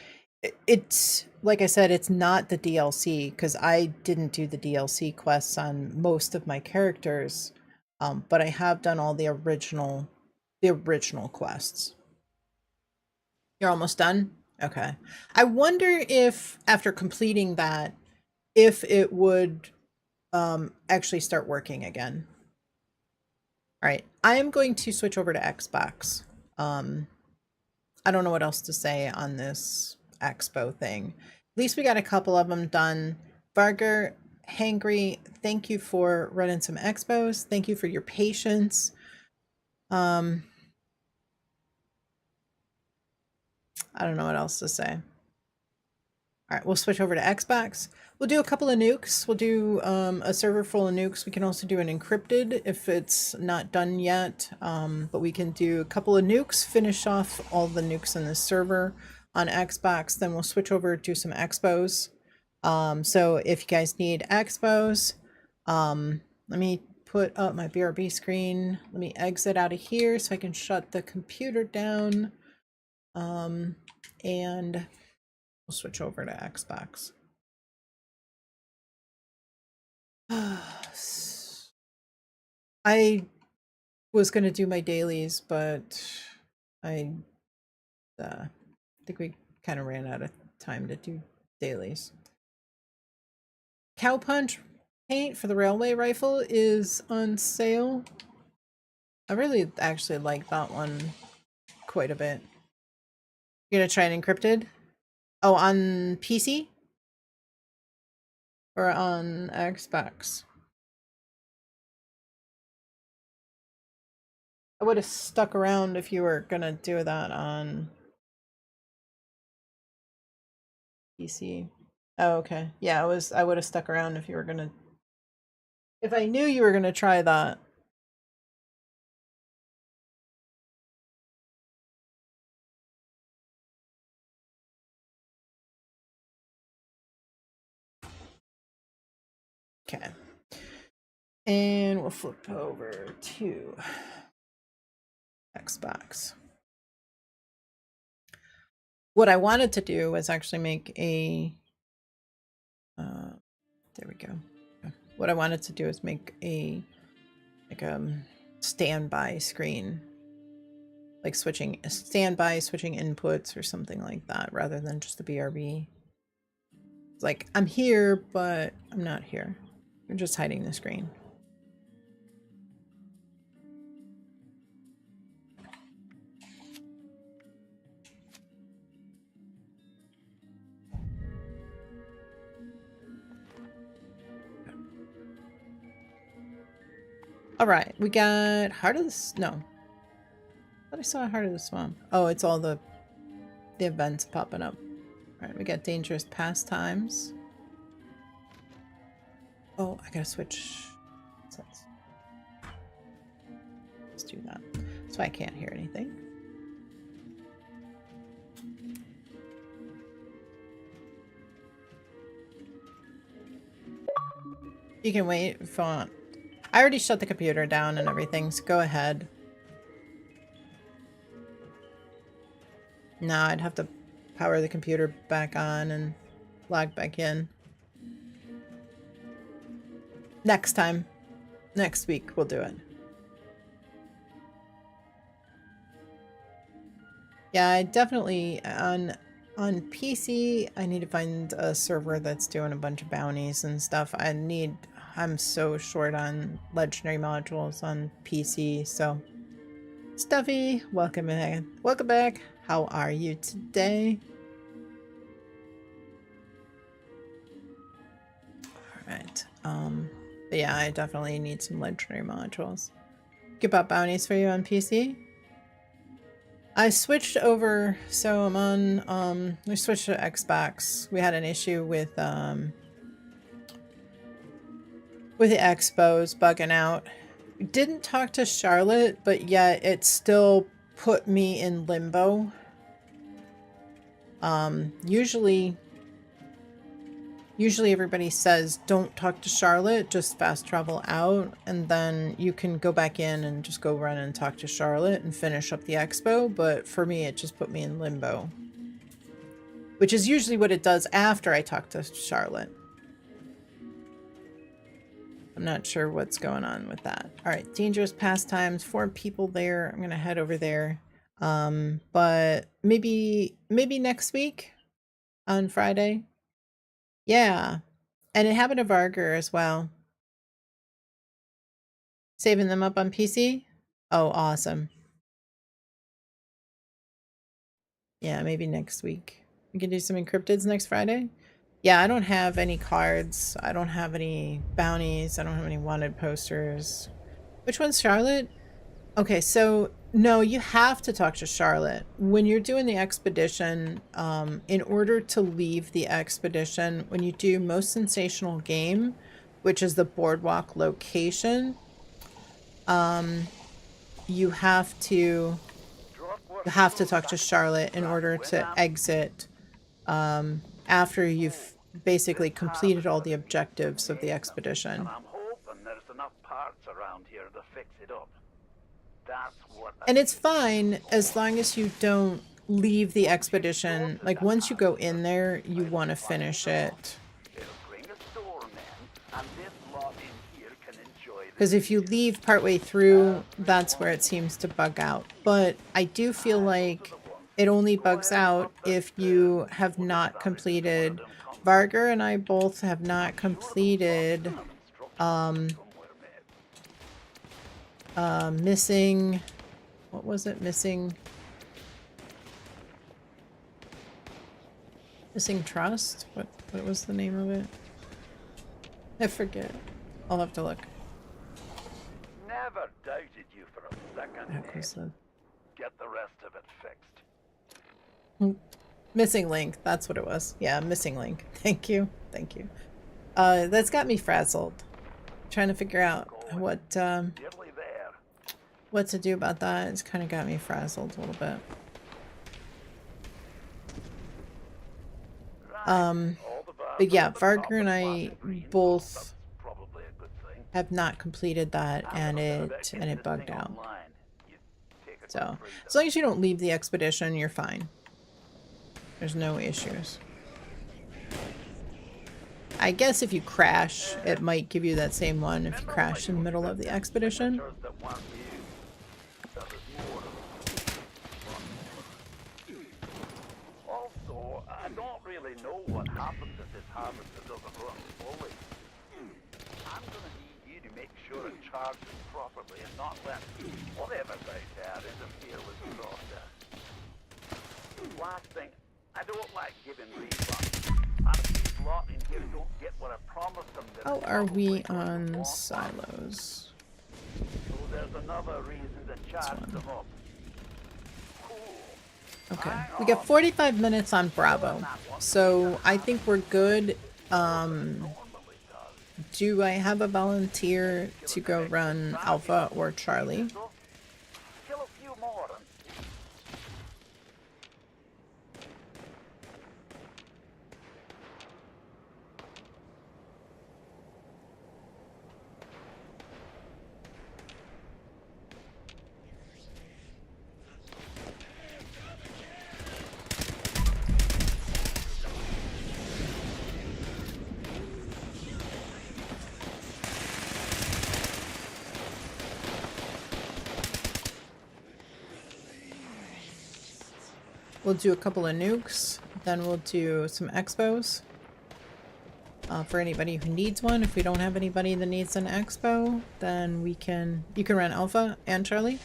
It's like I said, it's not the DLC, because I didn't do the DLC quests on most of my characters, but I have done all the original quests. You're almost done? Okay. I wonder if after completing that, if it would actually start working again. All right, I am going to switch over to Xbox. I don't know what else to say on this expo thing. At least we got a couple of them done. Barger, Hangry, thank you for running some expos. Thank you for your patience. I don't know what else to say. All right, we'll switch over to Xbox. We'll do a couple of nukes. We'll do a server full of nukes. We can also do an encrypted if it's not done yet. But we can do a couple of nukes, finish off all the nukes in the server on Xbox. Then we'll switch over to some expos. So if you guys need expos, let me put up my BRB screen. Let me exit out of here so I can shut the computer down. And we'll switch over to Xbox. I was going to do my dailies, but I think we kind of ran out of time to do dailies. Cowpunch paint for the railway rifle is on sale. I really actually like that one quite a bit. You're going to try an encrypted? Oh, on PC? Or on Xbox? I would have stuck around if you were gonna do that on PC. Oh, okay. Yeah, I would have stuck around if you were gonna, if I knew you were gonna try that. Okay. And we'll flip over to Xbox. What I wanted to do was actually make a there we go. What I wanted to do is make a standby screen, like switching inputs or something like that, rather than just the BRB. It's like I'm here, but I'm not here. I'm just hiding the screen. Alright, we got Heart of the... No. I thought I saw Heart of the Swamp. Oh, it's all the events popping up. Alright, we got Dangerous Pastimes. Oh, I gotta switch sets. Let's do that. That's why I can't hear anything. You can wait if you want. I already shut the computer down and everything, so go ahead. No, I'd have to power the computer back on and log back in. Next time. Next week we'll do it. Yeah, I definitely on PC I need to find a server that's doing a bunch of bounties and stuff. I'm so short on legendary modules on PC, so Stuffy, welcome back. Welcome back. How are you today? Alright. But yeah, I definitely need some legendary modules. Give up bounties for you on PC? I switched over, so I'm on, we switched to Xbox. We had an issue with the Expos bugging out. We didn't talk to Charlotte, but yet it still put me in limbo. Usually everybody says don't talk to Charlotte, just fast travel out, and then you can go back in and just go run and talk to Charlotte and finish up the expo, but for me it just put me in limbo. Which is usually what it does after I talk to Charlotte. I'm not sure what's going on with that. Alright, Dangerous Pastimes, 4 people there. I'm gonna head over there. But maybe next week on Friday. Yeah, and it happened to Varger as well. Saving them up on PC? Oh, awesome. Yeah, maybe next week. We can do some encrypteds next Friday? Yeah, I don't have any cards. I don't have any bounties. I don't have any wanted posters. Which one's Charlotte? Okay, so no, you have to talk to Charlotte. When you're doing the expedition, in order to leave the expedition, when you do Most Sensational Game, which is the boardwalk location, you have to talk to Charlotte in order to exit after you've basically completed all the objectives of the expedition. And I'm hoping there's enough parts around here to fix it up. That's what And it's fine as long as you don't leave the expedition. Like, once you go in there, you want to finish it. Because if you leave partway through, that's where it seems to bug out. But I do feel like it only bugs out if you have not completed... Varger and I both have not completed missing... What was it? Missing Trust? What was the name of it? I forget. I'll have to look. Never doubted you for a second. That was the... Get the rest of it fixed. Missing Link. That's what it was. Yeah, Missing Link. Thank you. Thank you. That's got me frazzled. Trying to figure out what to do about that. It's kind of got me frazzled a little bit. But yeah, Varger and I both have not completed that, and it bugged out. So as long as you don't leave the expedition, you're fine. There's no issues. I guess if you crash, it might give you that same one if you crash in the middle of the expedition. Also, I don't really know what happens if this harvester doesn't run fully. I'm gonna need you to make sure it charges properly and not let whatever's out there interfere with the process. Last thing, I don't like giving refunds. And if these lot in here don't get what I promised them, How are we on silos? there's another reason to charge one. them up. Cool. Okay. We got 45 minutes on Bravo. So I think we're good. Do I have a volunteer to go run Alpha or Charlie? Kill a few more and We'll do a couple of nukes, then we'll do some expos for anybody who needs one. If we don't have anybody that needs an expo, then you can run Alpha and Charlie.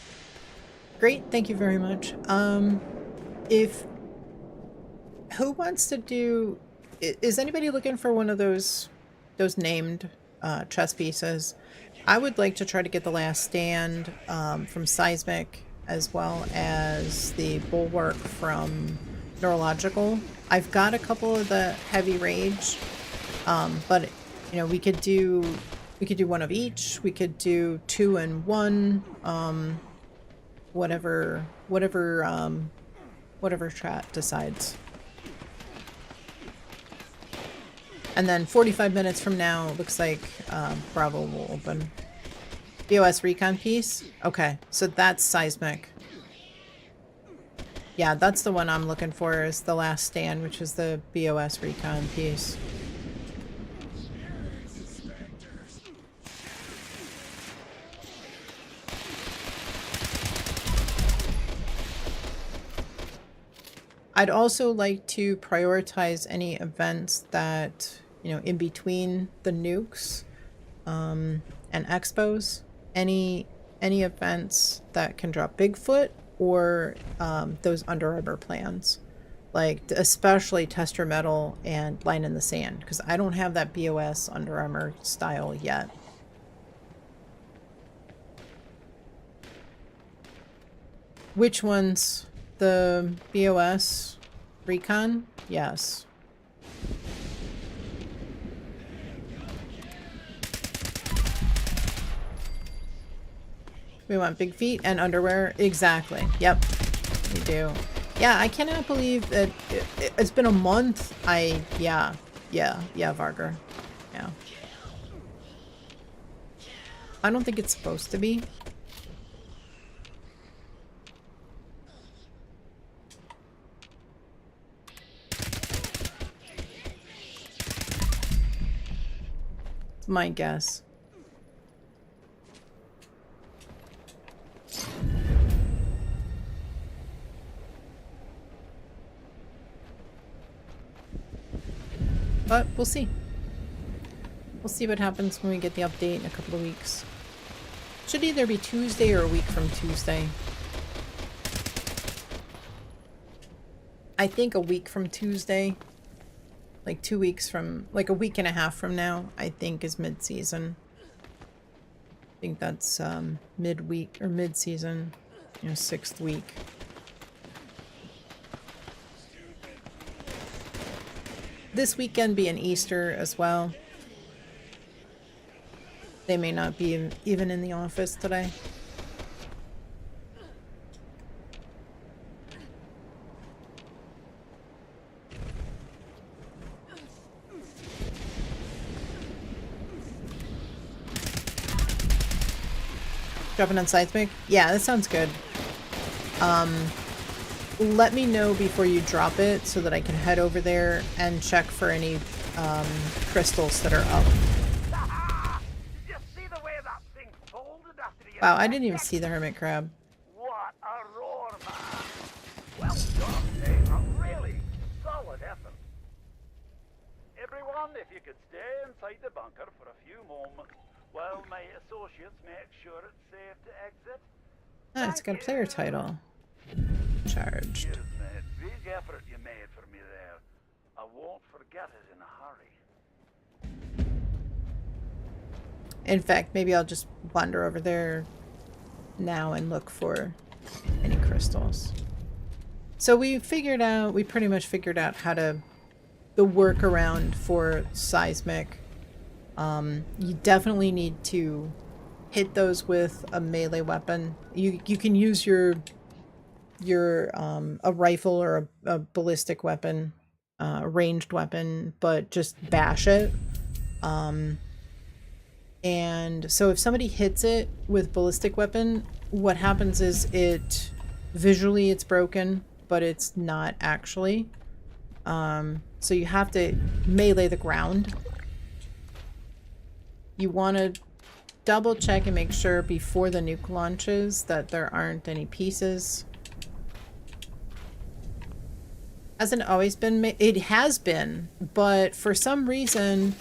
Great, thank you very much. If who wants to do? Is anybody looking for one of those named chess pieces? I would like to try to get the Last Stand from Seismic, as well as the Bulwark from Neurological. I've got a couple of the Heavy Rage, but you know, we could do one of each. We could do 2 and 1, whatever chat decides. And then 45 minutes from now, looks like Bravo will open. BOS recon piece? Okay, so that's Seismic. Yeah, that's the one I'm looking for, is the Last Stand, which is the BOS recon piece. I'd also like to prioritize any events that, you know, in between the nukes and expos. Any events that can drop Bigfoot or those Under Armour plans, like especially Tester Metal and Line in the Sand, because I don't have that BOS Under Armour style yet. Which ones? The BOS Recon? Yes. We want big feet and underwear. Exactly. Yep. We do. Yeah, I cannot believe that it's been a month. Yeah, Varger. Yeah. I don't think it's supposed to be. It's my guess. But we'll see. We'll see what happens when we get the update in a couple of weeks. Should either be Tuesday or a week from Tuesday. I think a week from Tuesday. Like 2 weeks from, like a week and a half from now, I think is mid-season. I think that's mid-week or mid-season, you know, 6th week. This weekend being Easter as well. They may not be even in the office today. Dropping on Seismic? Yeah, that sounds good. Let me know before you drop it so that I can head over there and check for any crystals that are up. Did you see the way that thing folded after the Wow, I didn't even see the hermit crab. What a roar, man! Well done, Dave. A really solid effort. Everyone, if you could stay inside the bunker for a few moments while my associates make sure it's safe to exit. Ah, it's got a player title. Charged. Cheers, mate. Big effort you made for me there. I won't forget it in a hurry. In fact, maybe I'll just wander over there now and look for any crystals. So we pretty much figured out how to, the workaround for seismic. You definitely need to hit those with a melee weapon. You can use your a rifle or a ballistic weapon, a ranged weapon, but just bash it. And so if somebody hits it with ballistic weapon, what happens is visually it's broken, but it's not actually. So you have to melee the ground. You want to double check and make sure before the nuke launches that there aren't any pieces. Hasn't always been, it has been, but for some reason,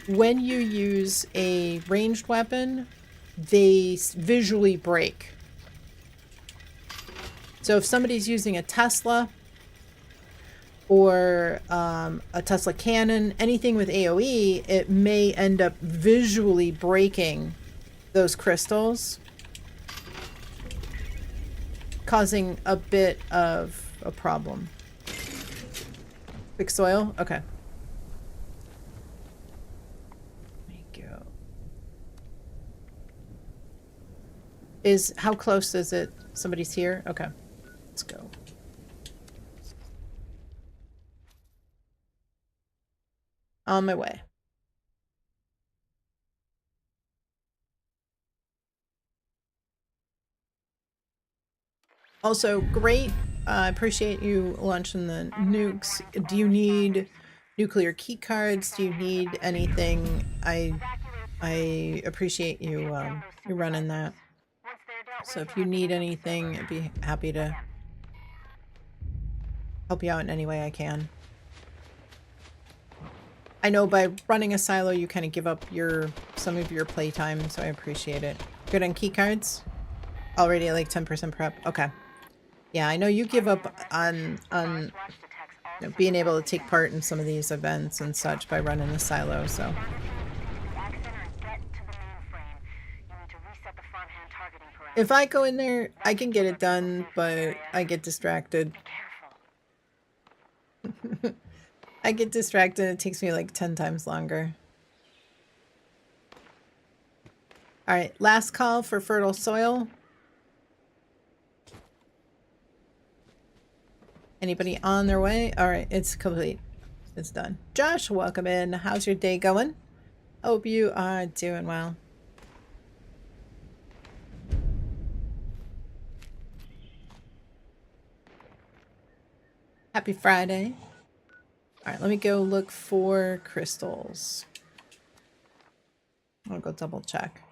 when you use a ranged weapon, they visually break. So if somebody's using a Tesla or a Tesla cannon, anything with AoE, it may end up visually breaking those crystals, causing a bit of a problem. Big soil? Okay. There you go. How close is it? Somebody's here? Okay. Let's go. On my way. Also, great. I appreciate you launching the nukes. Do you need nuclear key cards? Do you need anything? I appreciate you running that. So if you need anything, I'd be happy to help you out in any way I can. I know by running a silo you kind of give up some of your playtime, so I appreciate it. Good on key cards? Already at like 10% prep? Okay. Yeah, I know you give up on being able to take part in some of these events and such by running a silo, so. If I go in there, I can get it done, but I get distracted. I get distracted, it takes me like 10 times longer. Alright, last call for fertile soil. Anybody on their way? Alright, it's complete. It's done. Josh, welcome in. How's your day going? Hope you are doing well. Happy Friday. Alright, let me go look for crystals. I'll go double check.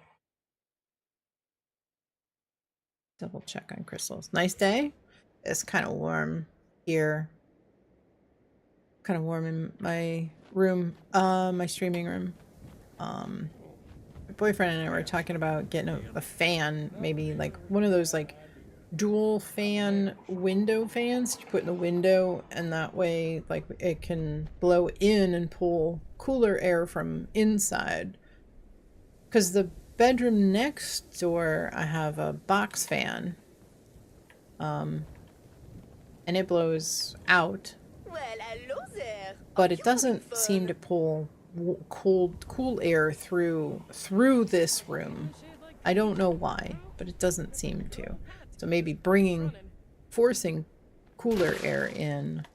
Double check on crystals. Nice day. It's kind of warm here. Kind of warm in my room, my streaming room. My boyfriend and I were talking about getting a fan, maybe like one of those like dual fan window fans you put in the window, and that way like it can blow in and pull cooler air from inside. Because the bedroom next door I have a box fan, and it blows out, but it doesn't seem to pull cool air through this room. I don't know why, but it doesn't seem to. So maybe forcing cooler air in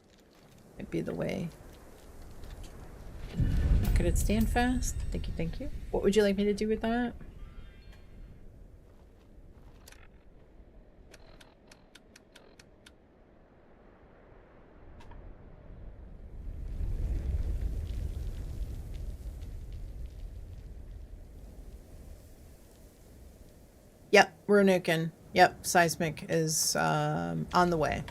might be the way. Could it stand fast? Thank you, thank you. What would you like me to do with that? Yep, we're nuking. Yep, seismic is on the way.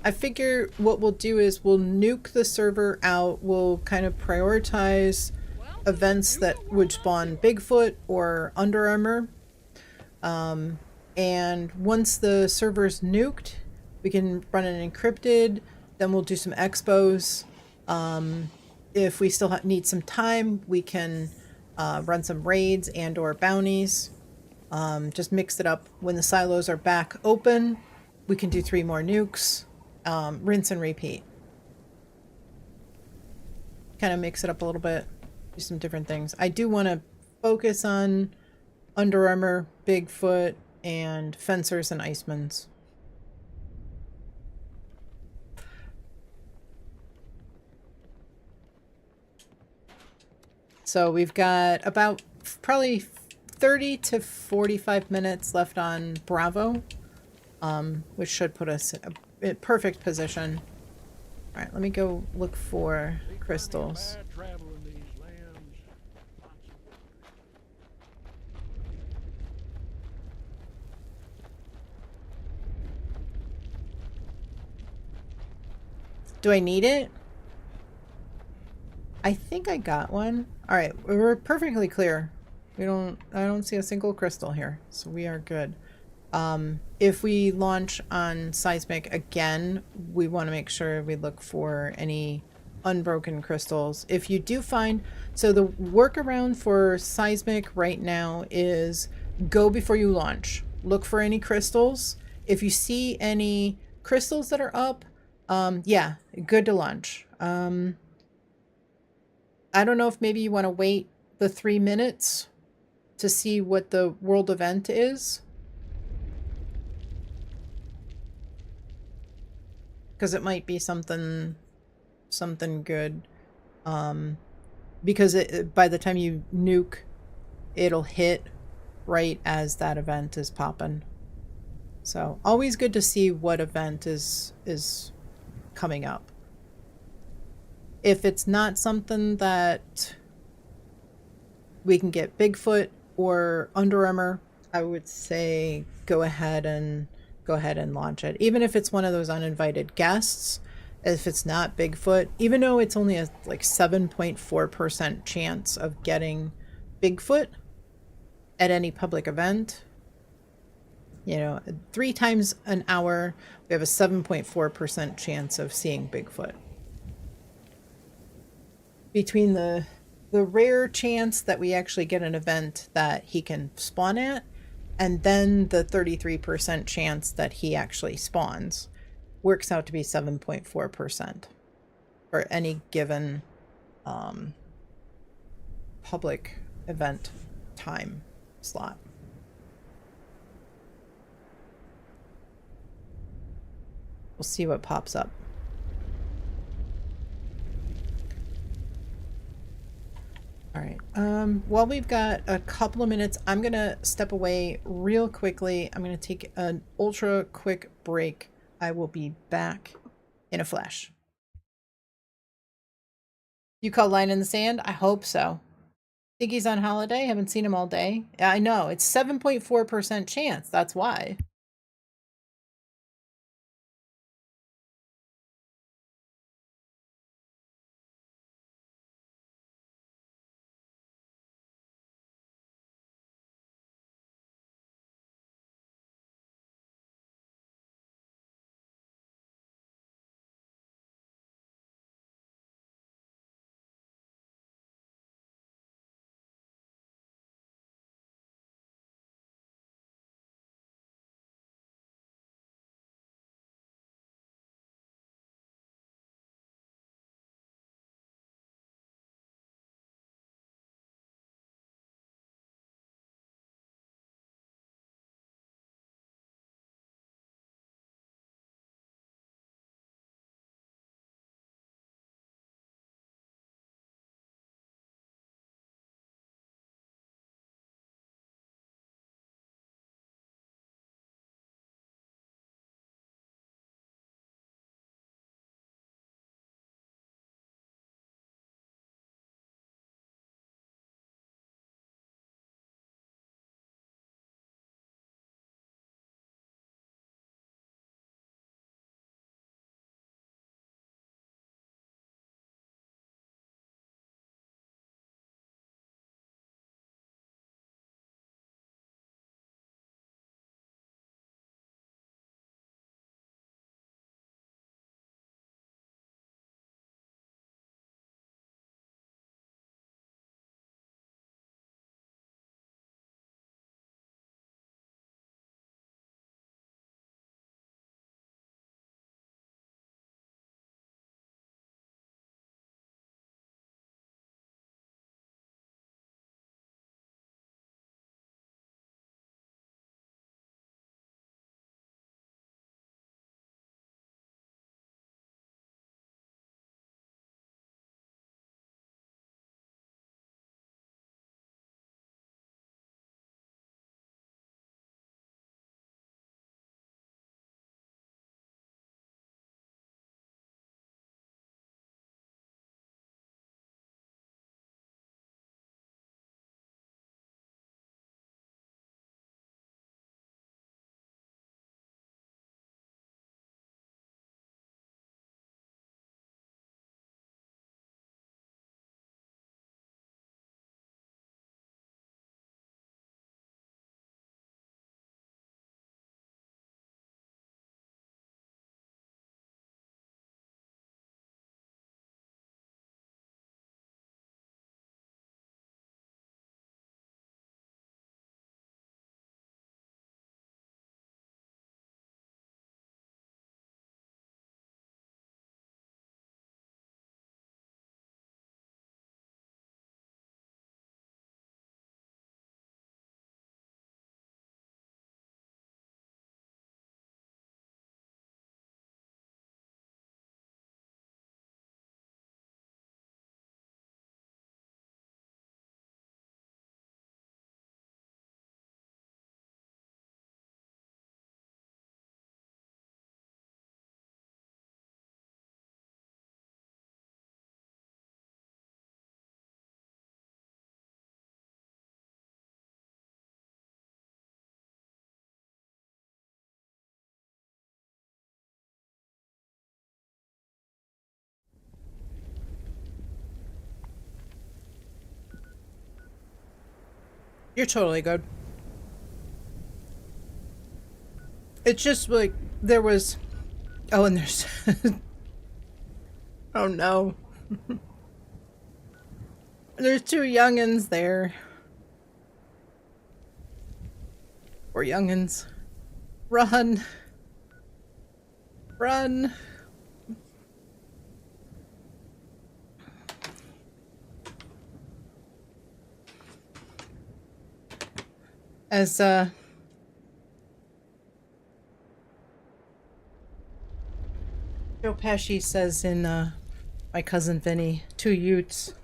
I figure what we'll do is we'll nuke the server out. We'll kind of prioritize events that would spawn Bigfoot or Under Armour. And once the server's nuked, we can run it encrypted. Then we'll do some expos. If we still need some time, we can run some raids and or bounties. Just mix it up. When the silos are back open, we can do 3 more nukes. Rinse and repeat. Kind of mix it up a little bit. Do some different things. I do want to focus on Under Armour, Bigfoot, and Fencers and Icemans. So we've got about probably 30 to 45 minutes left on Bravo, which should put us in a perfect position. All right, let me go look for crystals. Do I need it? I think I got one. All right, we're perfectly clear. I don't see a single crystal here, so we are good. If we launch on seismic again, we want to make sure we look for any unbroken crystals. If you do find, so the workaround for seismic right now is go before you launch. Look for any crystals. If you see any crystals that are up, yeah, good to launch. I don't know if maybe you want to wait the 3 minutes to see what the world event is. Because it might be something good. Because by the time you nuke, it'll hit right as that event is popping. So always good to see what event is coming up. If it's not something that we can get Bigfoot or Under Armour, I would say go ahead and launch it. Even if it's one of those uninvited guests, if it's not Bigfoot, even though it's only a like 7.4% chance of getting Bigfoot at any public event, you know, 3 times an hour, we have a 7.4% chance of seeing Bigfoot. Between the rare chance that we actually get an event that he can spawn at, and then the 33% chance that he actually spawns, works out to be 7.4% for any given public event time slot. We'll see what pops up. All right, while we've got a couple of minutes, I'm gonna step away real quickly. I'm gonna take an ultra quick break. I will be back in a flash. You call line in the sand? I hope so. Think he's on holiday? Haven't seen him all day. I know, it's 7.4% chance, that's why. You're totally good. It's just like there was. Oh, and there's. Oh no. There's two youngins there. Poor youngins. Run. Run. As Joe Pesci says in My Cousin Vinny, two Utes.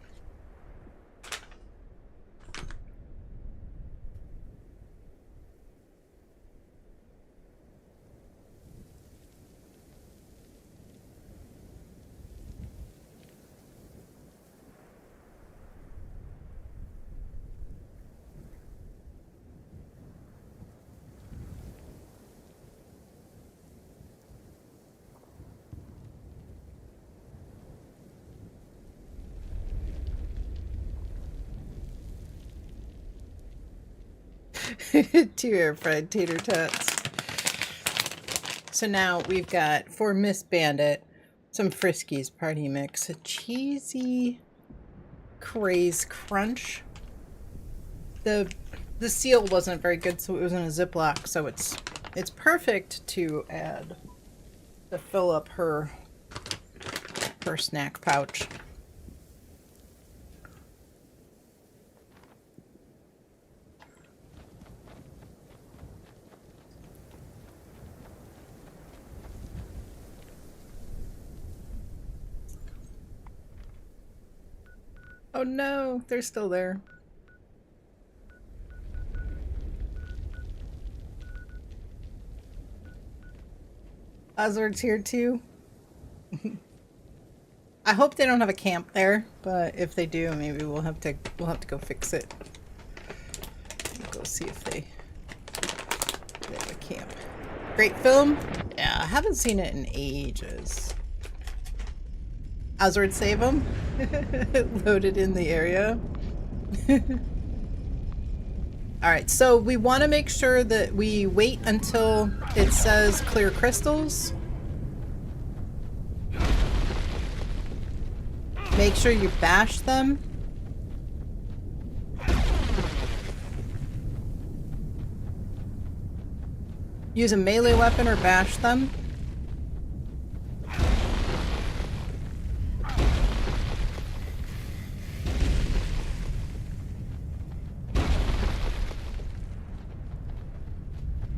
Two air fried tater tots. So now we've got, for Miss Bandit, some Friskies party mix. A cheesy Craze Crunch. The seal wasn't very good, so it was in a Ziploc, so it's perfect to add to fill up her snack pouch. Oh no, they're still there. Ozward's here too. I hope they don't have a camp there, but if they do, maybe we'll have to go fix it. Go see if they have a camp. Great film? Yeah, I haven't seen it in ages. Ozward save them. Loaded in the area. Alright, so we want to make sure that we wait until it says clear crystals. Make sure you bash them. Use a melee weapon or bash them.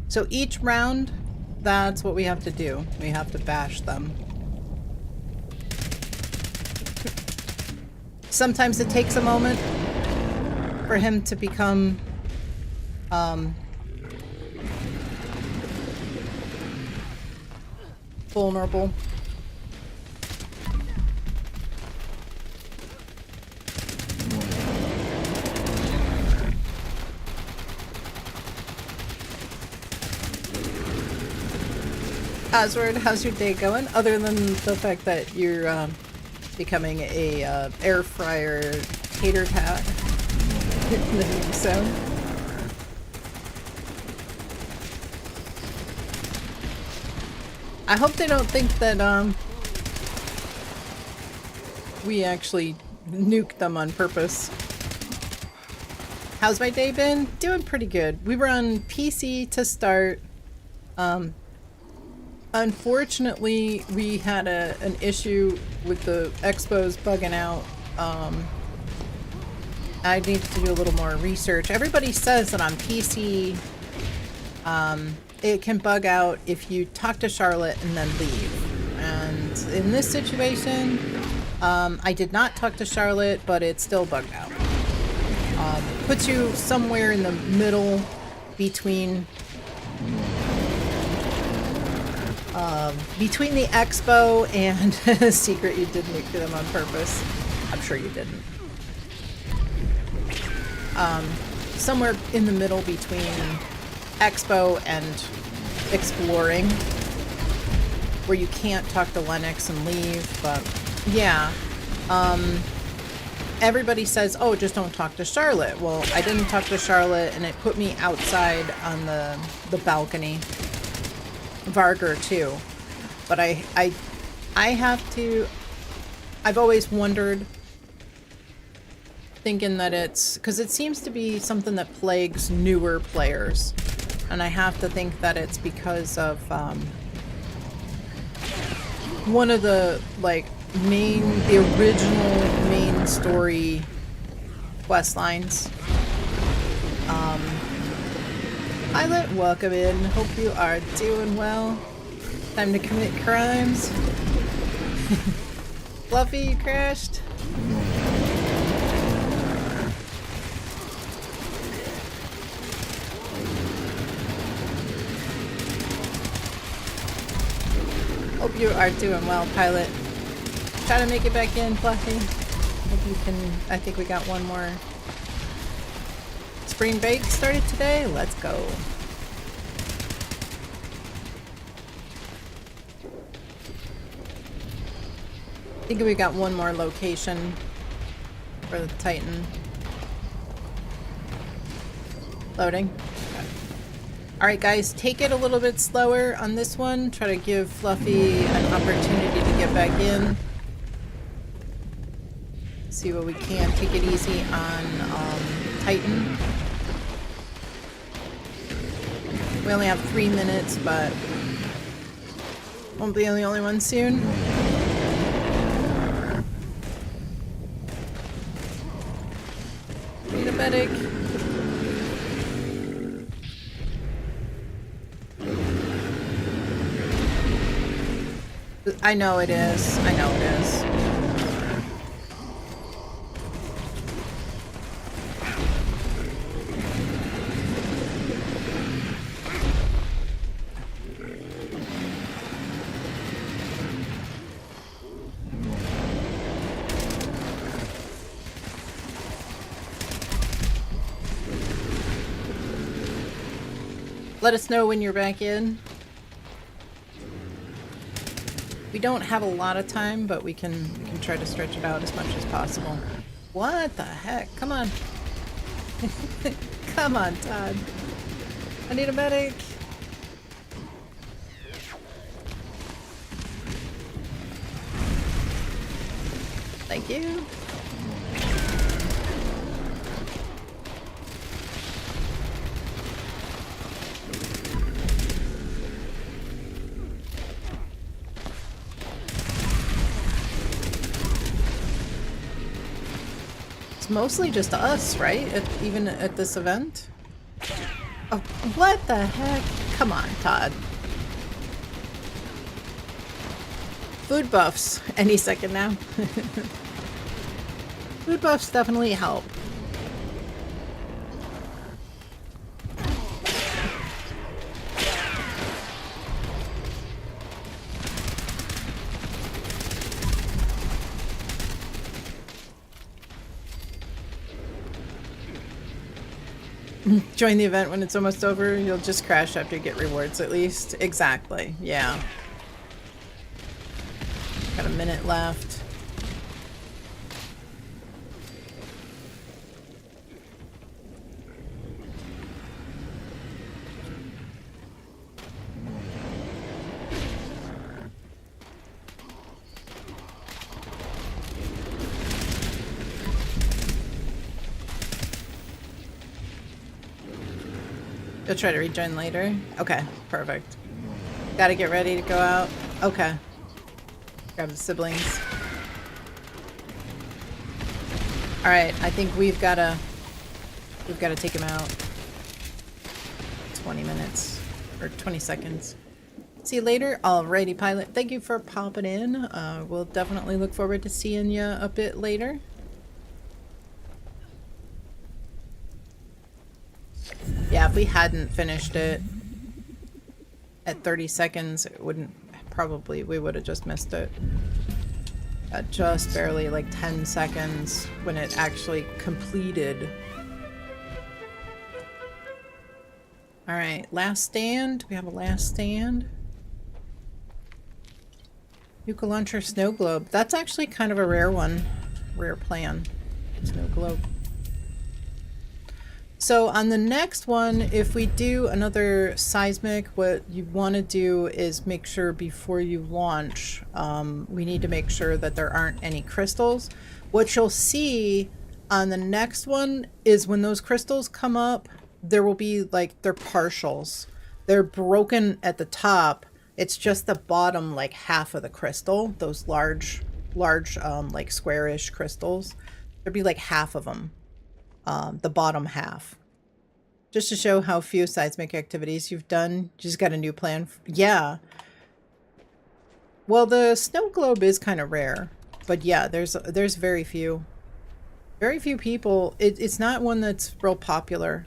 So each round, that's what we have to do. We have to bash them. Sometimes it takes a moment for him to become vulnerable. Oswald, how's your day going? Other than the fact that you're becoming a air fryer tater tot in the Nuke zone. I hope they don't think that we actually nuked them on purpose. How's my day been? Doing pretty good. We were on PC to start. Unfortunately, we had an issue with the Expos bugging out. I need to do a little more research. Everybody says that on PC, it can bug out if you talk to Charlotte and then leave. And in this situation, I did not talk to Charlotte, but it still bugged out. Puts you somewhere in the middle between the Expo and Secret. You did nuke them on purpose. I'm sure you didn't. Somewhere in the middle between Expo and exploring, where you can't talk to Lennox and leave, but yeah. everybody says, oh, just don't talk to Charlotte. Well, I didn't talk to Charlotte, and it put me outside on the balcony. Varger, too. But I have to... I've always wondered, thinking that it's... Because it seems to be something that plagues newer players. And I have to think that it's because of one of the, like, the original main story quest lines. Pilot, welcome in. Hope you are doing well. Time to commit crimes. Fluffy, you crashed. Hope you are doing well, Pilot. Try to make it back in, Fluffy. Hope you can... I think we got one more. Spring break started today. Let's go. I think we got one more location for the Titan. Loading. Okay. Alright guys, take it a little bit slower on this one. Try to give Fluffy an opportunity to get back in. See what we can. Take it easy on Titan. We only have 3 minutes, but won't be the only one soon. Need a medic. I know it is. I know it is. Let us know when you're back in. We don't have a lot of time, but we can try to stretch it out as much as possible. What the heck? Come on. Come on, Todd. I need a medic. Thank you. It's mostly just us, right? Even at this event? Oh, what the heck? Come on, Todd. Food buffs. Any second now. Food buffs definitely help. Join the event when it's almost over. You'll just crash after you get rewards at least. Exactly. Yeah. Got a minute left. You'll try to rejoin later? Okay, perfect. Gotta get ready to go out. Okay. Grab the siblings. Alright, I think we've gotta take him out. 20 minutes. Or 20 seconds. See you later. Alrighty, Pilot. Thank you for popping in. We'll definitely look forward to seeing you a bit later. Yeah, if we hadn't finished it at 30 seconds, it wouldn't probably, we would have just missed it. At just barely like 10 seconds when it actually completed. Alright, last stand. We have a last stand. Nuka Launcher Snow Globe. That's actually kind of a rare one. Rare plan. Snow globe. So on the next one, if we do another seismic, what you want to do is make sure before you launch, we need to make sure that there aren't any crystals. What you'll see on the next one is when those crystals come up, there will be like, they're partials. They're broken at the top. It's just the bottom, like half of the crystal, those large, like squarish crystals. There'd be like half of them. The bottom half. Just to show how few seismic activities you've done. Just got a new plan. Yeah. Well, the snow globe is kind of rare. But yeah, there's very few. Very few people. It's not one that's real popular.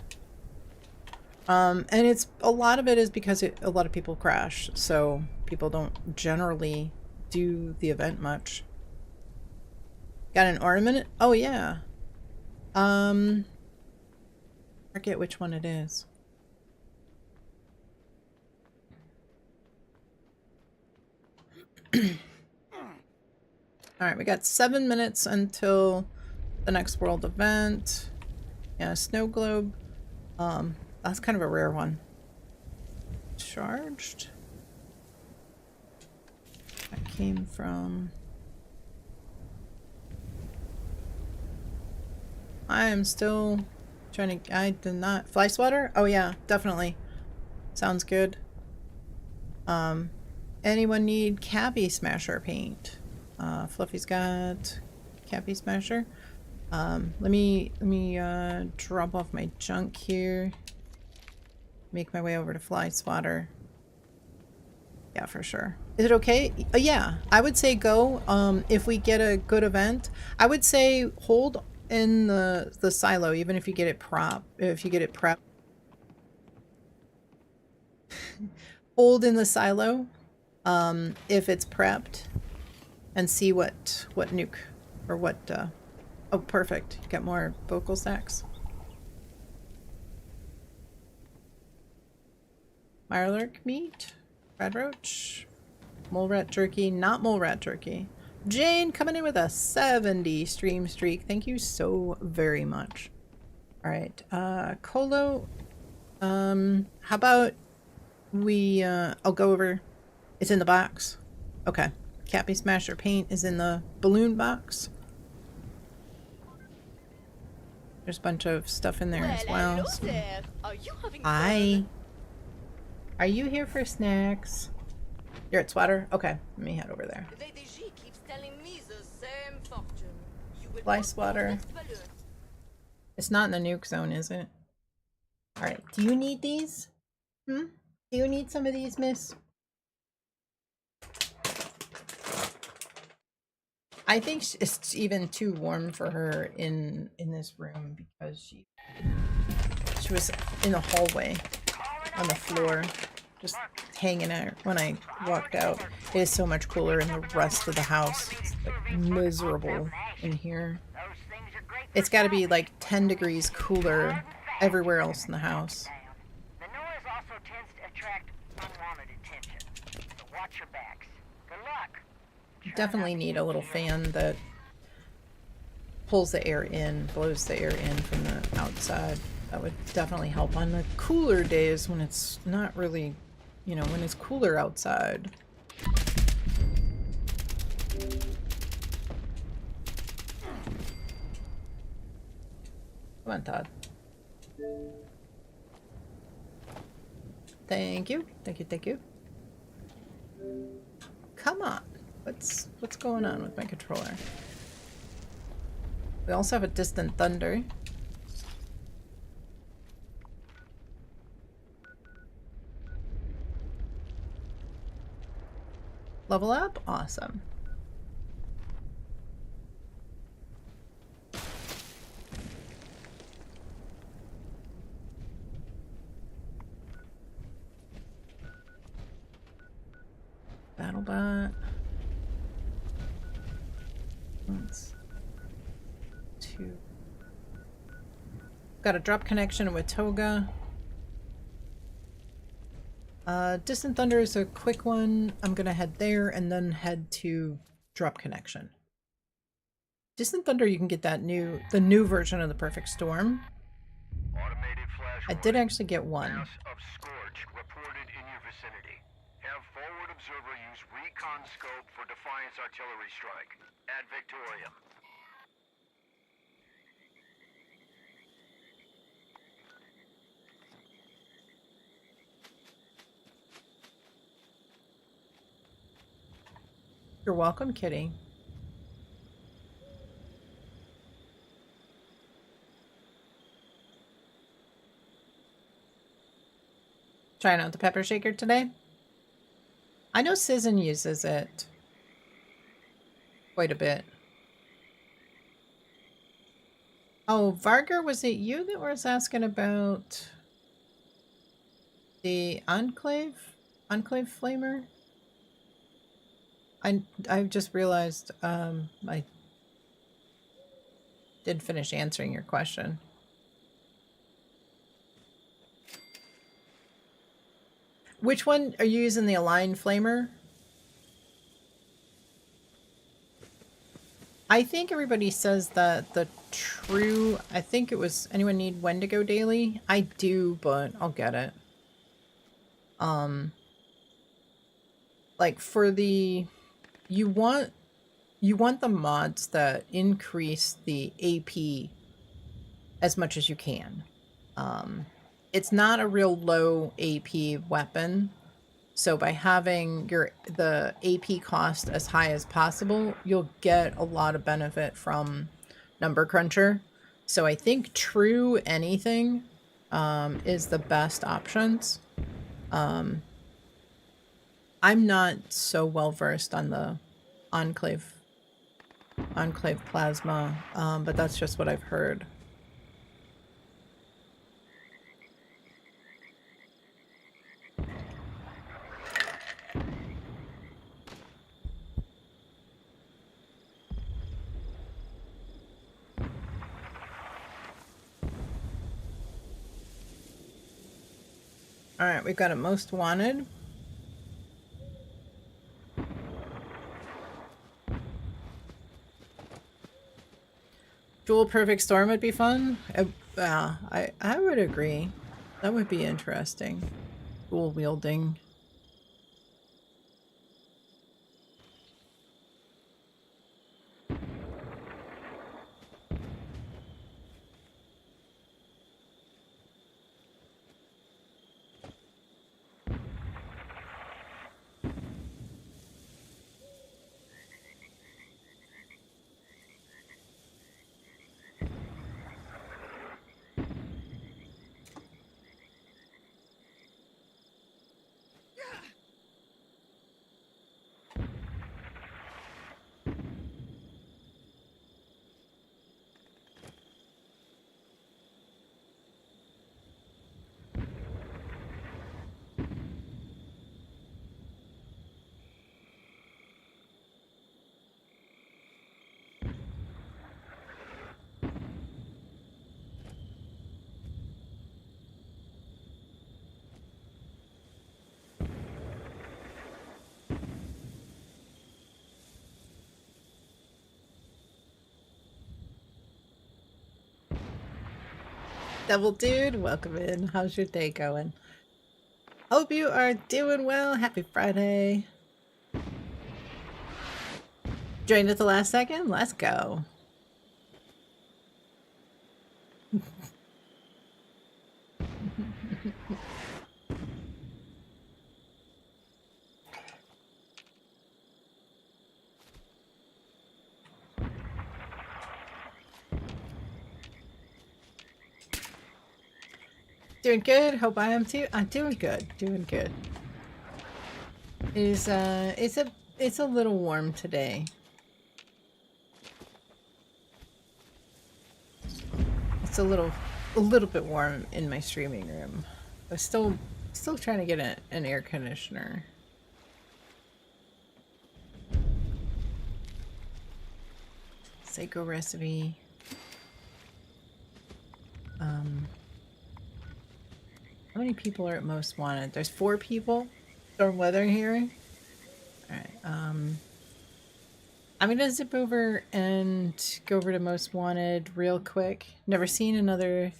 And it's a lot of it is because a lot of people crash. So people don't generally do the event much. Got an ornament? Oh yeah. Forget which one it is. Alright, we got 7 minutes until the next world event. Yeah, snow globe. That's kind of a rare one. Charged. That came from... I am still trying to... I did not... Fly swatter? Oh yeah, definitely. Sounds good. Anyone need Cappy Smasher paint? Fluffy's got Cappy Smasher. Let me drop off my junk here. Make my way over to Fly Swatter. Yeah, for sure. Is it okay? Yeah, I would say go. If we get a good event, I would say hold in the silo, even if you get it prepped. Hold in the silo, if it's prepped, and see what nuke or what. Oh, perfect! You got more vocal stacks. Mirelurk meat, red roach, mole rat jerky, not mole rat jerky. Jane coming in with a 70 stream streak. Thank you so very much. All right, Colo. How about we? I'll go over. It's in the box. Okay. Cappy Smasher paint is in the balloon box. There's a bunch of stuff in there as well. So. Hi. Are you here for snacks? You're at Swatter? Okay, let me head over there. Fly Swatter. It's not in the nuke zone, is it? Alright, do you need these? Do you need some of these, miss? I think it's even too warm for her in this room because she was in the hallway on the floor just hanging out when I walked out. It is so much cooler in the rest of the house. It's like miserable in here. It's got to be like 10 degrees cooler everywhere else in the house. The noise also tends to attract unwanted attention, so watch your backs. Good luck. Definitely need a little fan that pulls the air in, blows the air in from the outside. That would definitely help on the cooler days when it's not really, you know, when it's cooler outside. Come on, Todd. Thank you. Thank you, thank you. Come on. What's going on with my controller? We also have a distant thunder. Level up? Awesome. BattleBot. 1, 2. Got a drop connection with Toga. Distant Thunder is a quick one. I'm gonna head there and then head to drop connection. Distant Thunder, you can get the new version of the Perfect Storm. Automated flash I did warning. actually get one. Mass of Scourge reported in your vicinity. Have forward observer use recon scope for Defiance artillery strike. Ad Victoriam. You're welcome, Kitty. Trying out the pepper shaker today. I know Sizzin uses it quite a bit. Oh, Varger, was it you that was asking about the Enclave flamer? I've just realized I did finish answering your question. Which one are you using, the Align flamer? I think everybody says that the true, I think it was, anyone need Wendigo daily? I do, but I'll get it. Like for the, you want the mods that increase the AP as much as you can. It's not a real low AP weapon, so by having the AP cost as high as possible, you'll get a lot of benefit from Number Cruncher. So I think true anything is the best options. I'm not so well versed on the Enclave plasma, but that's just what I've heard. Alright, we've got a most wanted. Dual Perfect Storm would be fun. I would agree. That would be interesting. Dual wielding. Devil Dude, welcome in. How's your day going? Hope you are doing well. Happy Friday. Joined at the last second? Let's go. Doing good. Hope I am too. I'm doing good. Doing good. It's a little warm today. It's a little bit warm in my streaming room. I'm still trying to get an air conditioner. Seiko recipe. How many people are at most wanted? There's 4 people. Storm weather here. Alright, I'm gonna zip over and go over to Most Wanted real quick. Never seen another.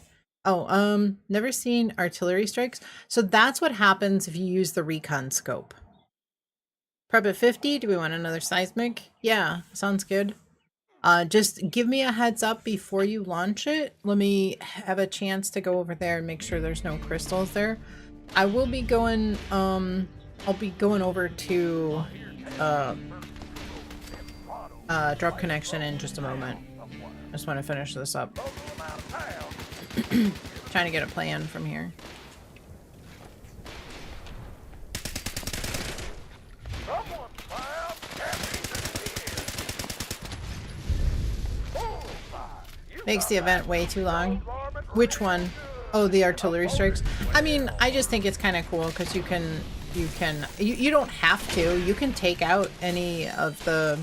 Oh, never seen artillery strikes. So that's what happens if you use the recon scope. Prep at 50. Do we want another seismic? Yeah, sounds good. Just give me a heads up before you launch it. Let me have a chance to go over there and make sure there's no crystals there. I will be going, I'll be going over to, drop connection in just a moment. I just want to finish this up. Trying to get a plan from here. Makes the event way too long. Which one? Oh, the artillery strikes. I mean, I just think it's kind of cool because you don't have to. You can take out any of the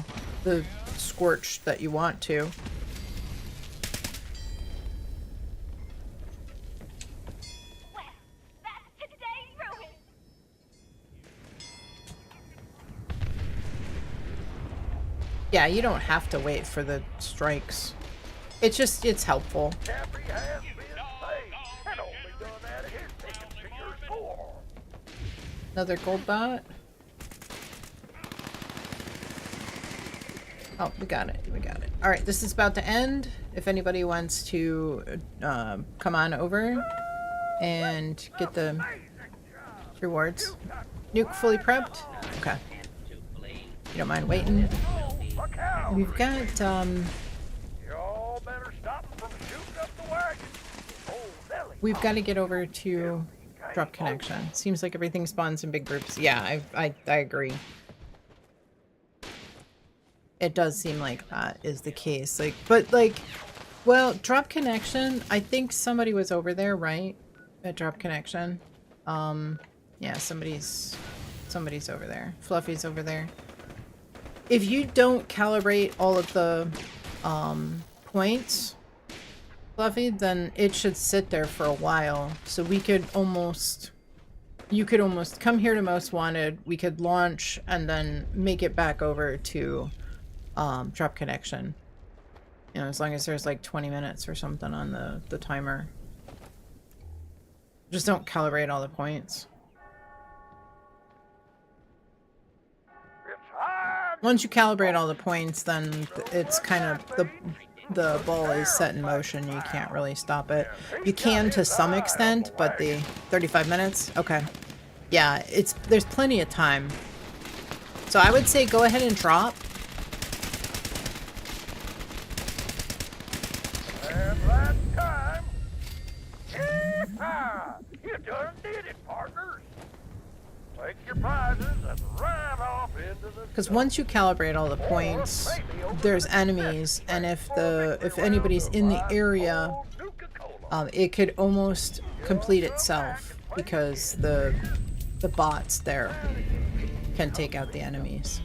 scorch that you want to. Yeah, you don't have to wait for the strikes. It's helpful. Another gold bot. Oh, we got it. We got it. All right, this is about to end. If anybody wants to come on over and get the rewards. Nuke fully prepped? Okay. You don't mind waiting? We've got, we've got to get over to drop connection. Seems like everything spawns in big groups. Yeah, I agree. It does seem like that is the case. Like, but like, well, drop connection, I think somebody was over there, right? At drop connection. Yeah, somebody's over there. Fluffy's over there. If you don't calibrate all of the points, Fluffy, then it should sit there for a while. So we could almost, you could almost come here to Most Wanted, we could launch and then make it back over to drop connection. You know, as long as there's like 20 minutes or something on the timer. Just don't calibrate all the points. Once you calibrate all the points, then it's kind of the ball is set in motion. You can't really stop it. You can to some extent, but the 35 minutes, okay. Yeah, there's plenty of time. So I would say go ahead and drop. And last time. Yeehaw! You done did it, partners. Take your prizes and ride off into the. Because once you calibrate all the points, there's enemies, and if anybody's in the area, it could almost complete itself because the bots there can take out the enemies.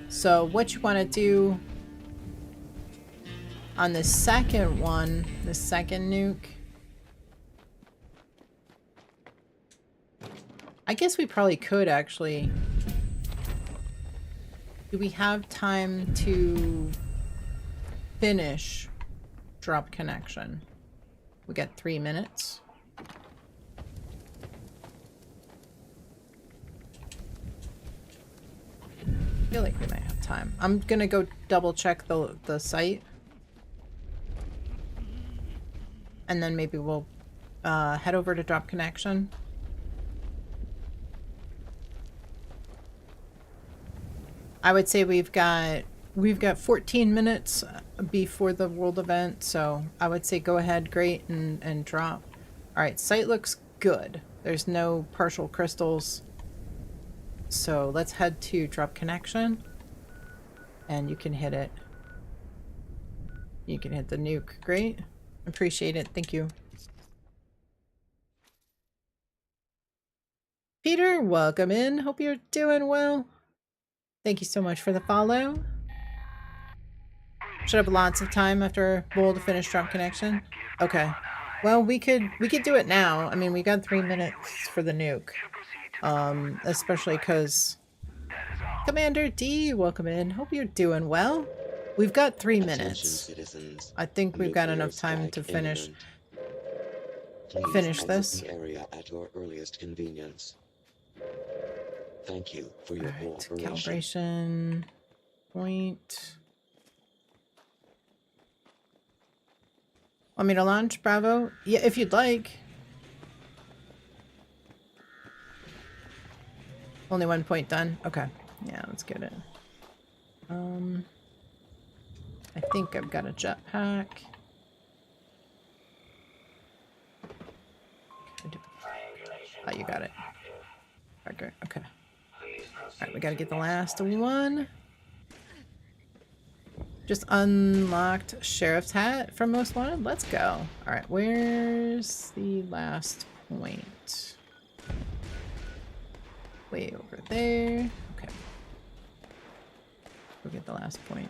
So what you want to do on the second one, the second nuke, I guess we probably could actually. Do we have time to finish drop connection? We got 3 minutes. I feel like we might have time. I'm gonna go double check the site. And then maybe we'll head over to drop connection. I would say we've got 14 minutes before the world event, so I would say go ahead, great, and drop. All right, site looks good. There's no partial crystals. So let's head to drop connection, and you can hit it. You can hit the nuke. Great. Appreciate it. Thank you. Peter, welcome in. Hope you're doing well. Thank you so much for the follow. Should have lots of time after Bull to finish drop connection. Okay. Well, we could do it now. I mean, we got 3 minutes for the nuke. Especially because Commander D, welcome in. Hope you're doing well. We've got 3 Attention, minutes. citizens. I think we've got Nuclear enough time to strike finish imminent. finish Please this. exit the area at your earliest convenience. Thank you for your Alright, cooperation. calibration point. Want me to launch? Bravo? Yeah, if you'd like. Only 1 point done. Okay. Yeah, let's get it. I think I've got a jetpack. Oh, you got it. Okay. Okay. Alright, we gotta get the last one. Just unlocked Sheriff's Hat from Most Wanted. Let's go. Alright, where's the last point? Way over there. Okay. Go get the last point.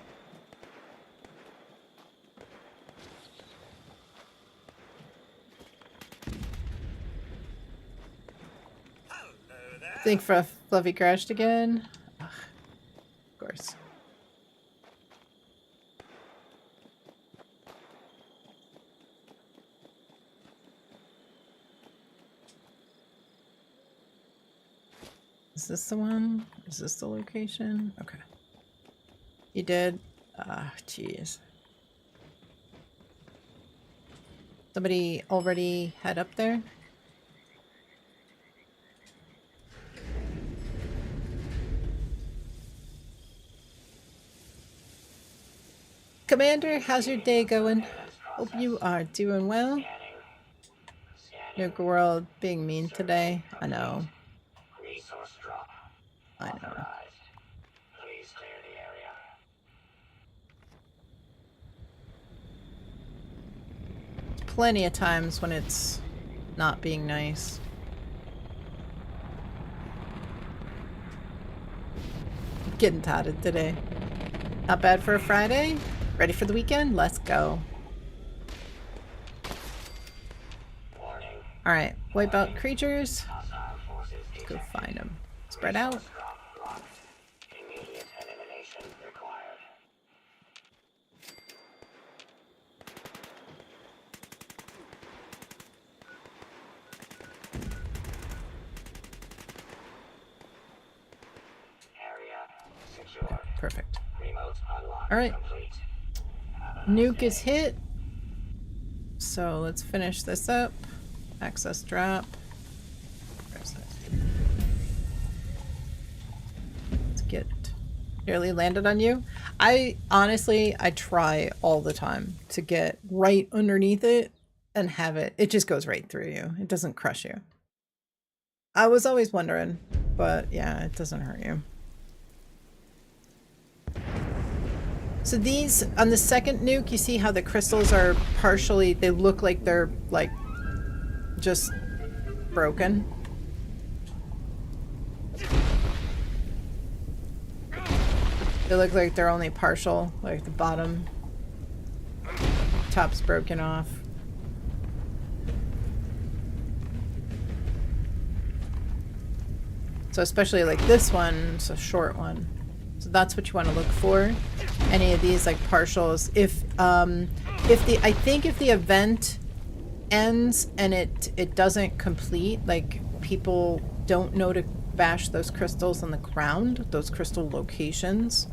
Think Fluffy crashed again? Ugh, of course. Is this the one? Is this the location? Okay. You did? Ah, jeez. Somebody already head up there? Commander, how's your day going? Hope you are doing well. Nuke World being mean today. I know. I know. Plenty of times when it's not being nice. Getting tatted today. Not bad for a Friday. Ready for the weekend? Let's go. Alright, wipe out creatures. Let's go find them. Spread out. Perfect. Alright. Nuke is hit. So let's finish this up. Access drop. Where's that? Let's get it. Nearly landed on you. I try all the time to get right underneath it and have it. It just goes right through you. It doesn't crush you. I was always wondering, but yeah, it doesn't hurt you. So these, on the second nuke, you see how the crystals are partially, they look like they're, like, just broken. They look like they're only partial, like the bottom top's broken off. So especially like this one, it's a short one. So that's what you want to look for. Any of these like partials. If the event ends and it doesn't complete, like people don't know to bash those crystals on the ground, those crystal locations.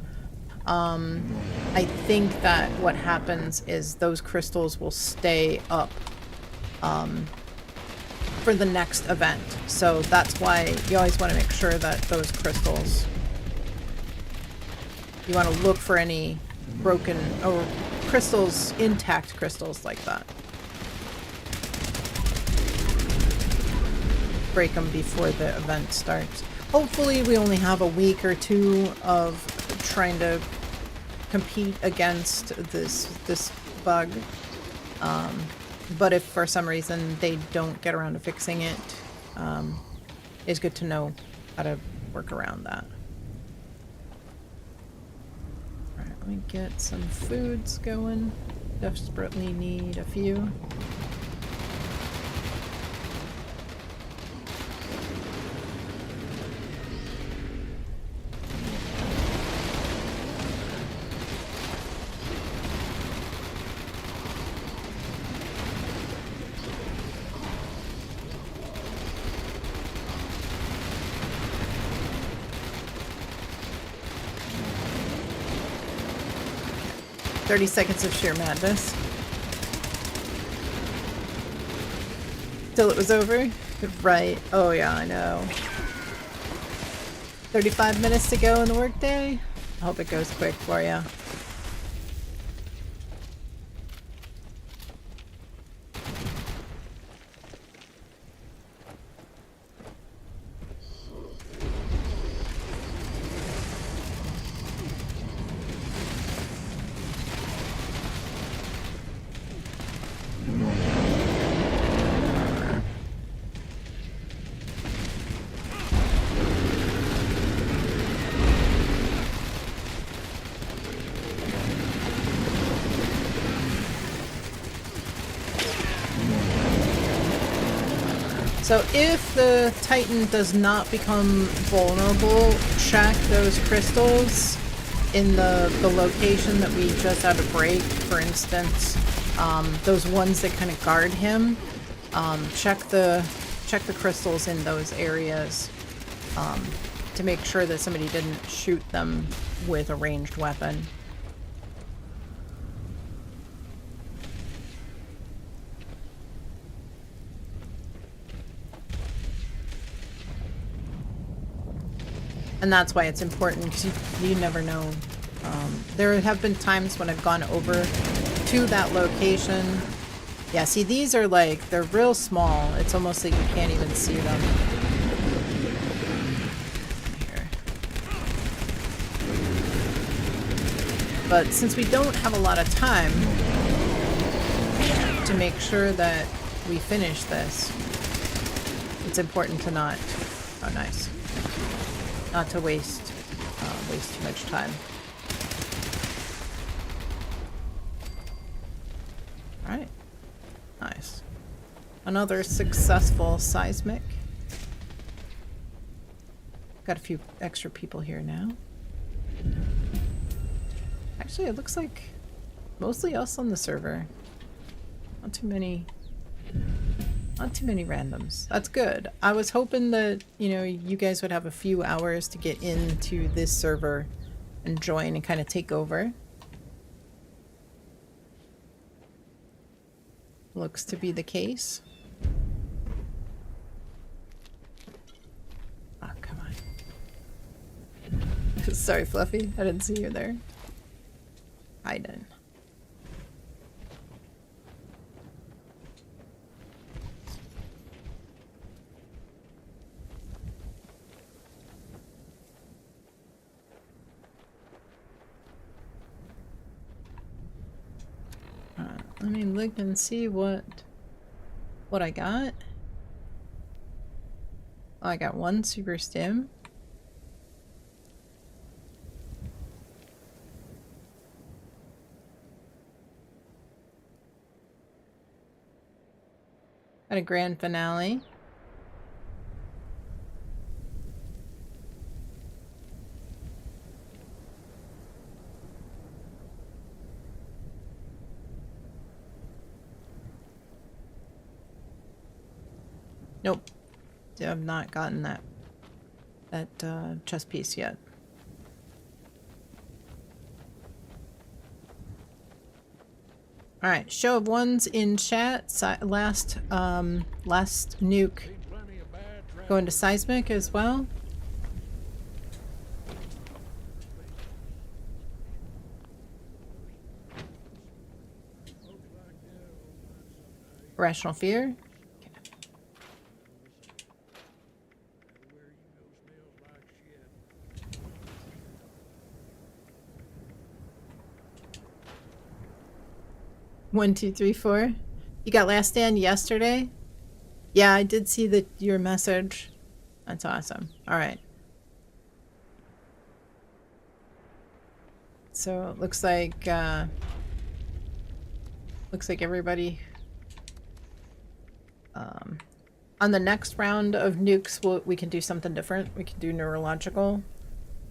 I think that what happens is those crystals will stay up for the next event. So that's why you always want to make sure that those crystals, you want to look for any broken or crystals, intact crystals like that. Break them before the event starts. Hopefully we only have a week or two of trying to compete against this bug. But if for some reason they don't get around to fixing it, it's good to know how to work around that. Alright, let me get some foods going. Desperately need a few. 30 seconds of sheer madness. Till it was over? Right. Oh yeah, I know. 35 minutes to go in the workday. I hope it goes quick for you. So if the Titan does not become vulnerable, check those crystals in the location that we just had to break. For instance, those ones that kind of guard him. Check the crystals in those areas to make sure that somebody didn't shoot them with a ranged weapon. And that's why it's important, because you never know. There have been times when I've gone over to that location. Yeah, see, these are like, they're real small. It's almost like you can't even see them. Here. But since we don't have a lot of time to make sure that we finish this, it's important to not... Oh, nice. Not to waste too much time. Alright. Nice. Another successful seismic. Got a few extra people here now. Actually, it looks like mostly us on the server. Not too many randoms. That's good. I was hoping that, you know, you guys would have a few hours to get into this server and join and kind of take over. Looks to be the case. Oh, come on. Sorry, Fluffy. I didn't see you there. Hiding. Let me look and see what I got. Oh, I got one super stim. Got a grand finale. Nope. I've not gotten that chess piece yet. Alright, show of ones in chat. Last nuke going to seismic as well. Rational fear. 1, 2, 3, 4. You got last stand yesterday? Yeah, I did see your message. That's awesome. All right. So it looks like everybody on the next round of nukes we can do something different. We can do neurological.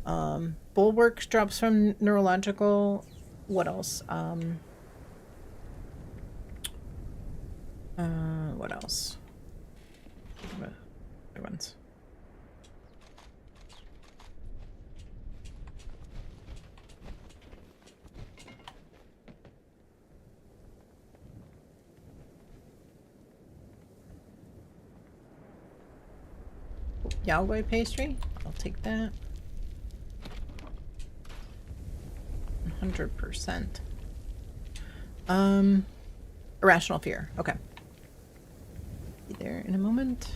Bulwark drops from neurological. What else? What else? Other ones. Galway pastry. I'll take that. 100%. Irrational fear. Okay. Be there in a moment.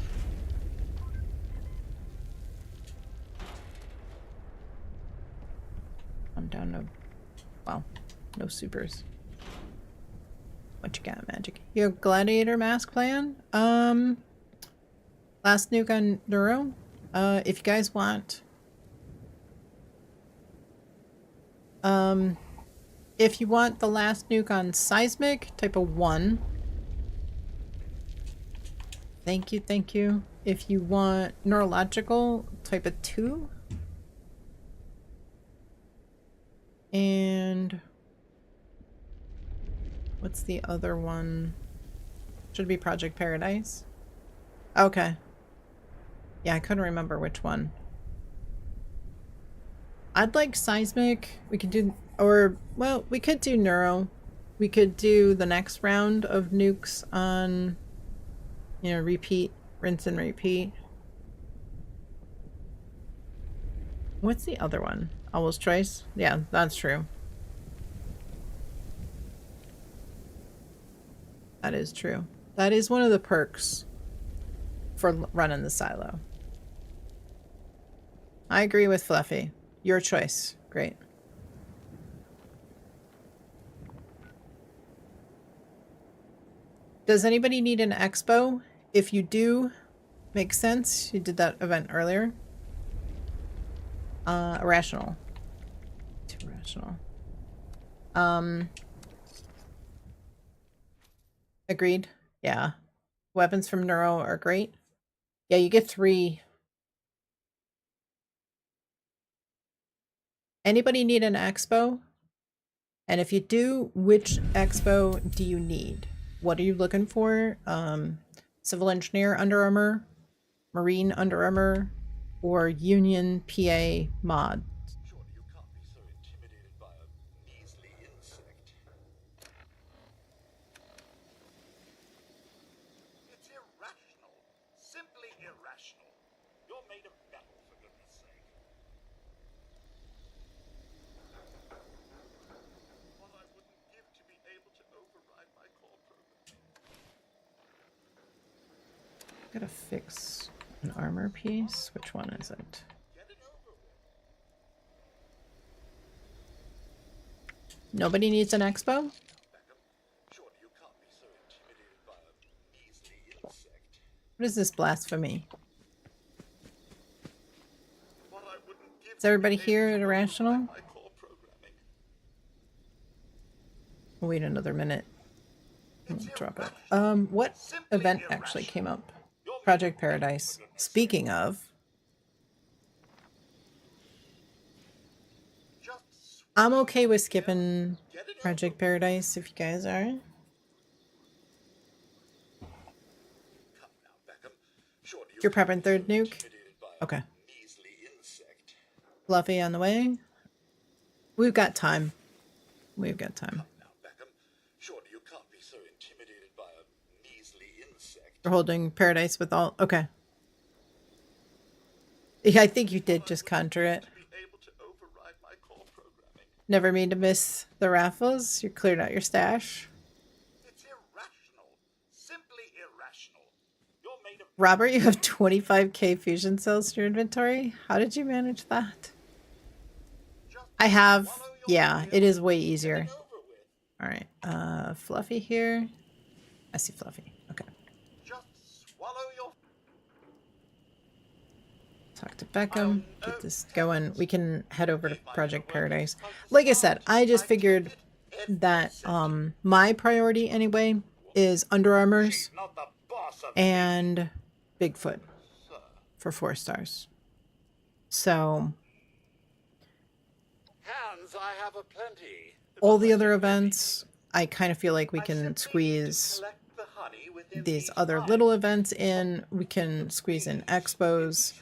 I'm down to, well, no supers. What you got, Magic? You have Gladiator Mask plan? Last nuke on Neuro. If you guys want, if you want the last nuke on Seismic, type of 1. Thank you, thank you. If you want Neurological, type of 2. And what's the other one? Should be Project Paradise. Okay. Yeah, I couldn't remember which one. I'd like Seismic. We could do, or, well, we could do Neuro. We could do the next round of nukes on, you know, repeat, rinse and repeat. What's the other one? Owl's Choice? Yeah, that's true. That is true. That is one of the perks for running the silo. I agree with Fluffy. Your choice. Great. Does anybody need an expo? If you do, makes sense. You did that event earlier. Irrational. Too irrational. Agreed. Yeah. Weapons from Neuro are great. Yeah, you get 3. Anybody need an expo? And if you do, which expo do you need? What are you looking for? Civil Engineer Under Armour, Marine Under Armour, or Union PA mod? Surely you can't be so intimidated by a measly insect. It's irrational. Simply irrational. You're made of metal, for goodness sake. What I wouldn't give to be able to override my core programming. Gotta fix an armor piece. Which one is it? Get it over with. Nobody needs an expo? Beckham, surely you can't be so intimidated by a measly insect. What is this blasphemy? What I wouldn't give Is everybody to be here able at to Irrational? override my core programming. We'll wait another minute. We'll It's drop it. irrational. What Simply event actually irrational. came up? You're made Project of metal, Paradise. for goodness Speaking of, sake. Just I'm okay with skipping get it Project Paradise if you guys are. Come now, Beckham. Surely you You're can't prepping be so 3rd nuke? intimidated by a Okay. measly insect. Fluffy on the way. We've got time. We've got time. Come now, Beckham. Surely you can't be so intimidated by a measly insect. We're holding Paradise with all. Okay. Yeah, I think you did just conjure it. To be able to override my core programming. Never mean to miss the raffles. You cleared out your stash. It's irrational. Simply irrational. You're made of Robert, you have 25k fusion cells in your inventory. How did you manage that? just I have. swallow your Yeah, fear it is way and get easier. it over with. All right. Fluffy here. I see Fluffy. Okay. Just swallow your Talk to Beckham. Get this going. We can head over to Project Paradise. Like I said, I just figured that my priority anyway is Under Armours not the boss of and Bigfoot sir. for 4 stars. So Hands I have aplenty. all the other events, I kind of feel like we can squeeze Collect the honey within these these other hives. little events in. We can squeeze in expos.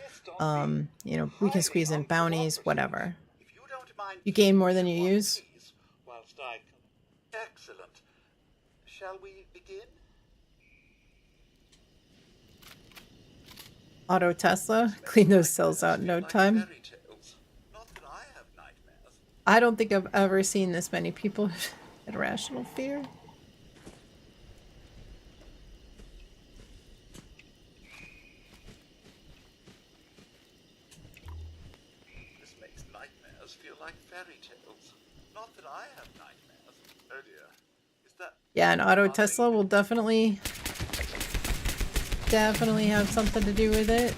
You know, we can squeeze in bounties, whatever. If you don't mind You gain more than you one, use. please, whilst I excellent. Shall we begin? Auto Tesla, clean those cells out in no time. I don't think I've ever seen this many people in irrational fear. This makes nightmares feel like fairy tales. Not that I have nightmares. Oh dear. Is that... Yeah, an auto Tesla will definitely have something to do with it.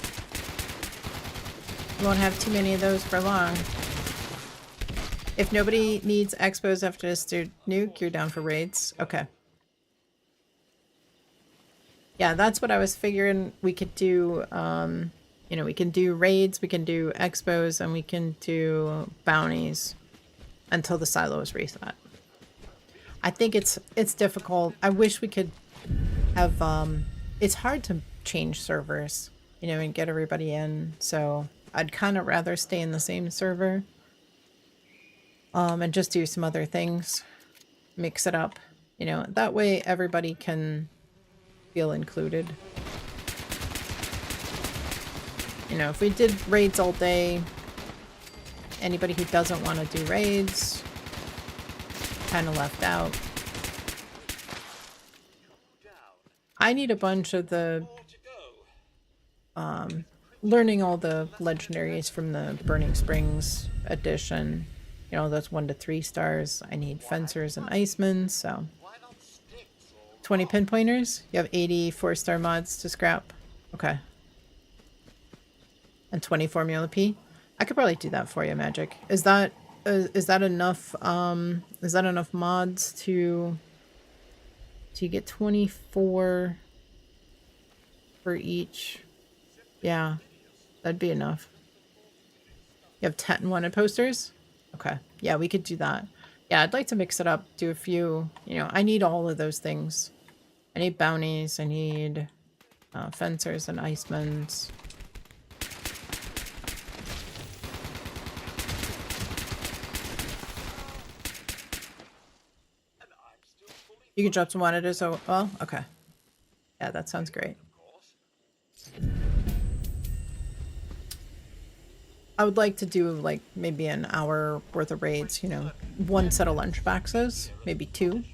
You won't have too many of those for long. If nobody needs expos after this nuke, you're down for raids. Okay. Yeah, that's what I was figuring we could do. You know, we can do raids, we can do expos, and we can do bounties until the silo is reset. I think it's difficult. I wish we could have it's hard to change servers, you know, and get everybody in. So I'd kind of rather stay in the same server. And just do some other things, mix it up, you know, that way everybody can feel included. You know, if we did raids all day, anybody who doesn't want to do raids kind of left out. I need a bunch of the learning all the legendaries from the Burning Springs edition. You know, those 1 to 3 stars. I need fencers and icemen, so 20 pinpointers. You have 80 4-star mods to scrap. Okay. And 20 Formula P. I could probably do that for you, Magic. Is that enough? Is that enough mods to get 24 for each? Yeah, that'd be enough. You have 10 wanted posters? Okay. Yeah, we could do that. Yeah, I'd like to mix it up, do a few, you know, I need all of those things. I need bounties, I need fencers and icemen. You can drop some wanted as well? Okay. Yeah, that sounds great. I would like to do like maybe an hour worth of raids, you know, 1 set of lunch boxes, maybe 2.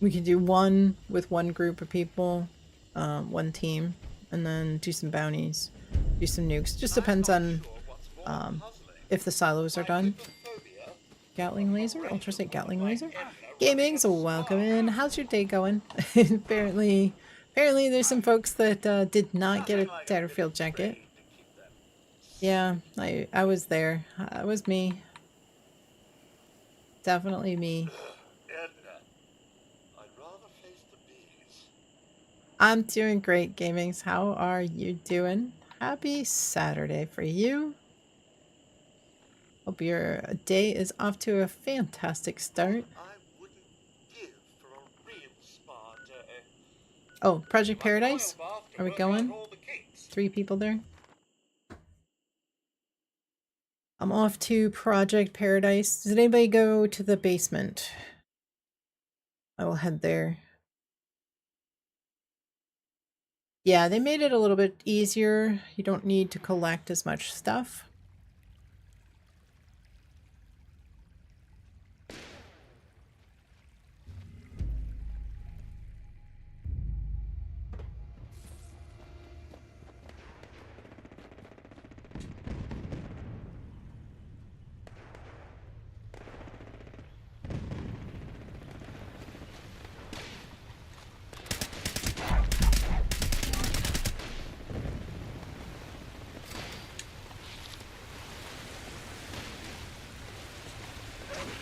We could do 1 with 1 group of people, 1 team, and then do some bounties, do some nukes. Just depends on if the silos are done. Gatling laser? Ultrasight Gatling laser? Gaming, so welcome in. How's your day going? apparently there's some folks that did not get a Tatterfield jacket. Yeah, I was there. It was me. Definitely me. I'm doing great, Gamings. How are you doing? Happy Saturday for you. Hope your day is off to a fantastic start. Oh, Project Paradise? Are we going? 3 people there? I'm off to Project Paradise. Does anybody go to the basement? I will head there. Yeah, they made it a little bit easier. You don't need to collect as much stuff.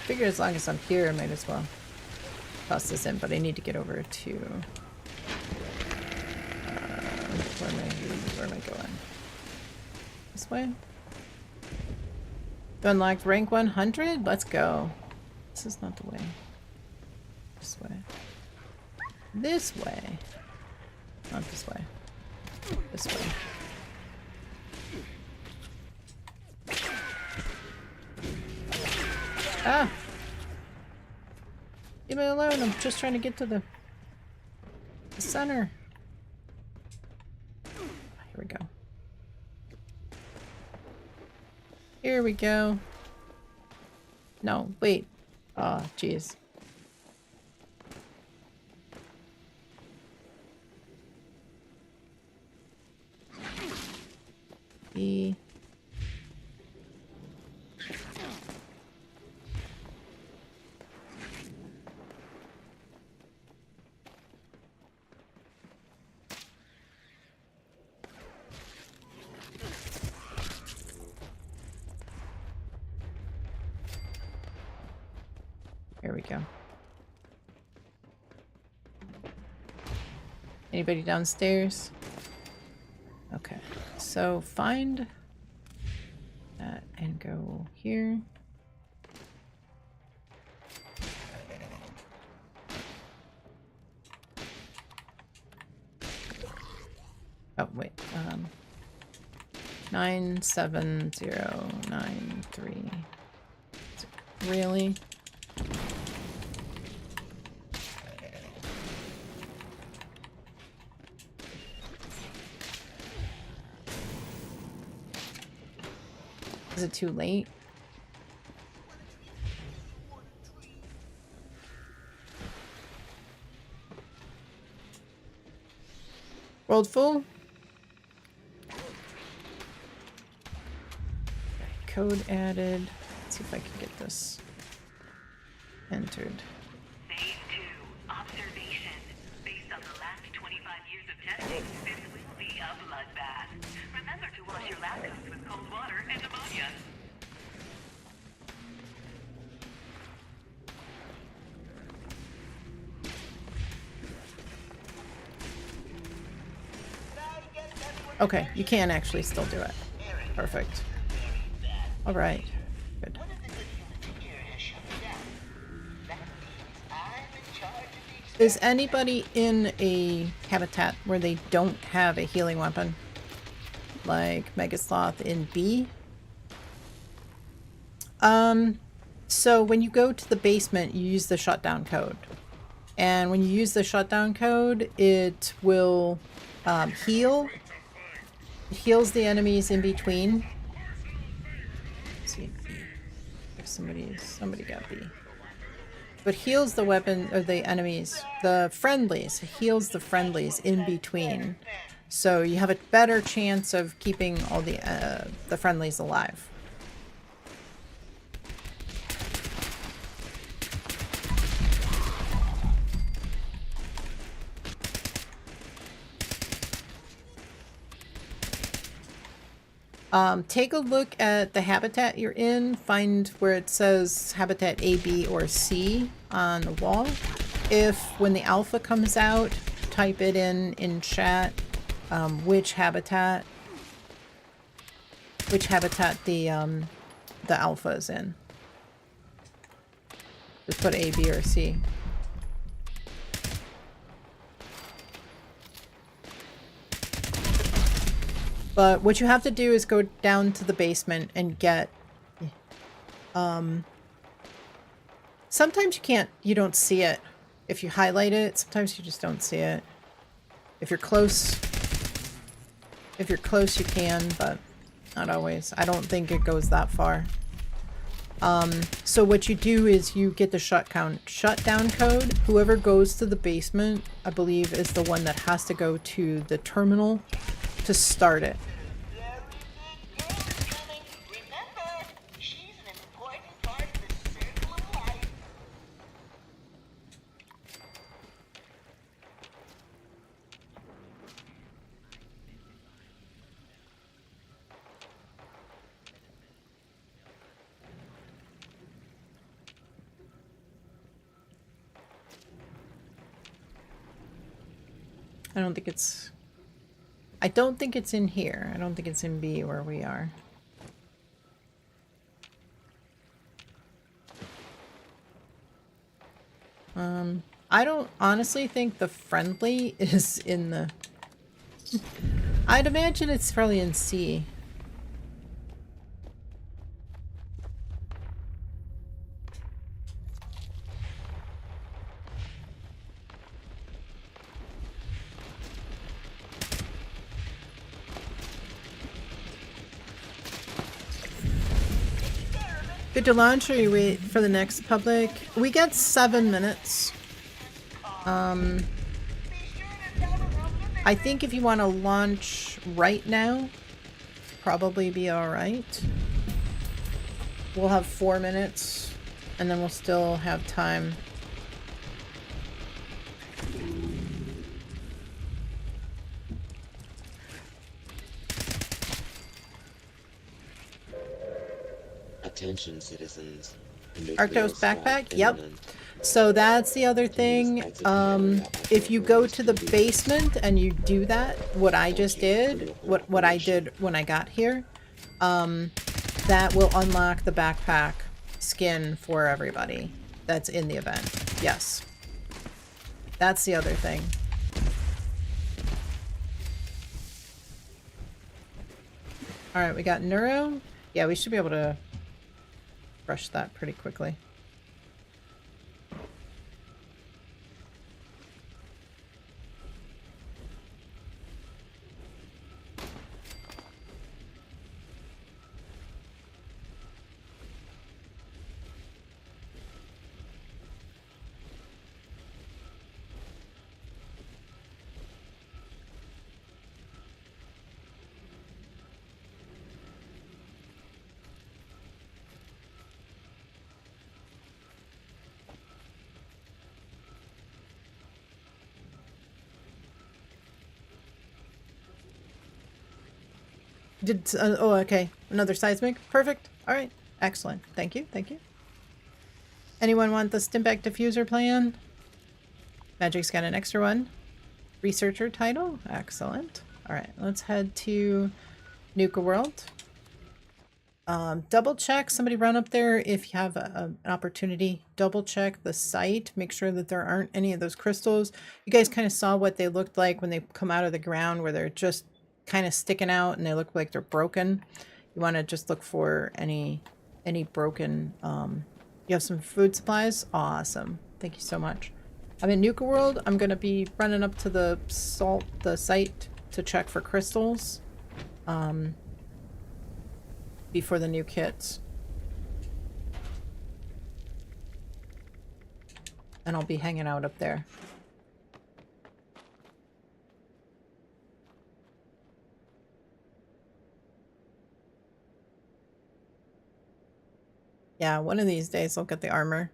Figure as long as I'm here, I might as well toss this in, but I need to get over to where am I going? This way? Unlocked rank 100? Let's go. This is not the way. This way. This way. Not this way. This way. Ah! Leave me alone, I'm just trying to get to the center. Here we Here we go. No, wait. Oh, jeez. E. Here we go. Anybody downstairs? Okay, so find that and go here. Oh, wait. 97093. Really? Is it too late? World full? Code added. Let's see if I can get this entered. Phase 2, observation. Based on the last 25 years of testing, this will be a bloodbath. Remember to wash your lab coats with cold water and ammonia. Okay, you can actually still do it. Perfect. Alright. Good. Is anybody in a habitat where they don't have a healing weapon? Like Megasloth in B? So when you go to the basement, you use the shutdown code. And when you use the shutdown code, it will heal. It heals the enemies in between. Let's see, B. If somebody got B. But heals the weapon, or the enemies, the friendlies. It heals the friendlies in between. So you have a better chance of keeping all the friendlies alive. Take a look at the habitat you're in. Find where it says habitat A, B, or C on the wall. If, when the alpha comes out, type it in chat, which habitat the alpha is in. Just put A, B, or C. But what you have to do is go down to the basement and get... sometimes you don't see it. If you highlight it, sometimes you just don't see it. If you're close you can, but not always. I don't think it goes that far. So what you do is you get the shutdown code. Whoever goes to the basement, I believe, is the one that has to go to the terminal to start it. I don't think it's in here. I don't think it's in B where we are. I don't honestly think the friendly is in the... I'd imagine it's probably in C. Good to launch, or you wait for the next public? We get 7 minutes. I think if you want to launch right now, probably be alright. We'll have 4 minutes, and then we'll still have time. Attention, citizens. Arctos backpack? Yep. So that's the other thing. If you go to the basement and you do that, what I just did, what I did when I got here, that will unlock the backpack skin for everybody that's in the event. Yes. That's the other thing. Alright, we got Neuro. Yeah, we should be able to brush that pretty quickly. Oh, okay. Another seismic. Perfect. All right. Excellent. Thank you. Thank you. Anyone want the Stimpak diffuser plan? Magic's got an extra one. Researcher title. Excellent. All right. Let's head to Nuka World. Double check. Somebody run up there if you have an opportunity. Double check the site. Make sure that there aren't any of those crystals. You guys kind of saw what they looked like when they come out of the ground, where they're just kind of sticking out and they look like they're broken. You want to just look for any broken. You have some food supplies. Awesome. Thank you so much. I'm in Nuka World. I'm going to be running up to the site to check for crystals before the new kits. And I'll be hanging out up there. Yeah, one of these days I'll get the armor.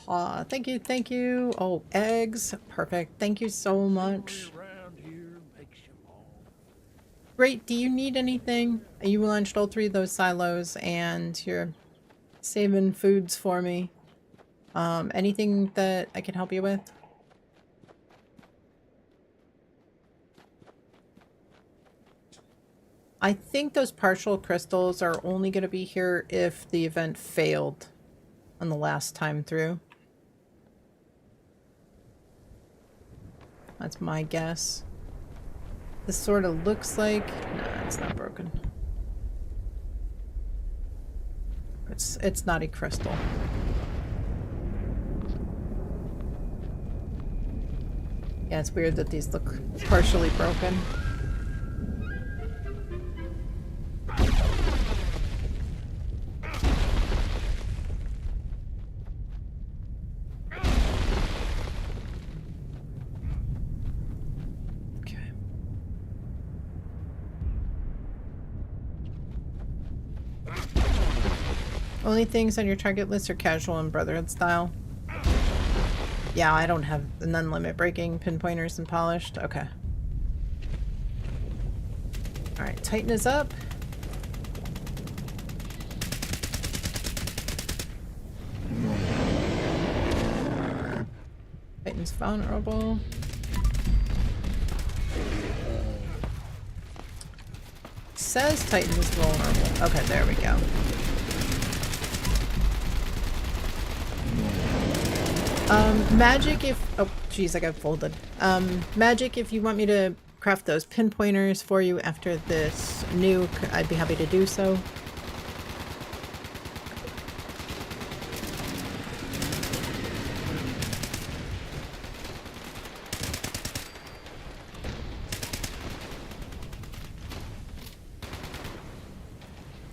Aw, thank you, thank you. Oh, eggs. Perfect. Thank you so much. Great. Do you need anything? You launched all 3 of those silos and you're saving foods for me. Anything that I can help you with? I think those partial crystals are only going to be here if the event failed on the last time through. That's my guess. This sort of looks like... Nah, it's not broken. It's not a crystal. Yeah, it's weird that these look partially broken. Only things on your target list are casual and Brotherhood style. Yeah, I don't have the none-limit breaking, pinpointers, and polished. Okay. Alright, Titan is up. Titan's vulnerable. Says Titan is vulnerable. Okay, there we go. Magic if... Oh, jeez, I got folded. Magic, if you want me to craft those pinpointers for you after this nuke, I'd be happy to do so.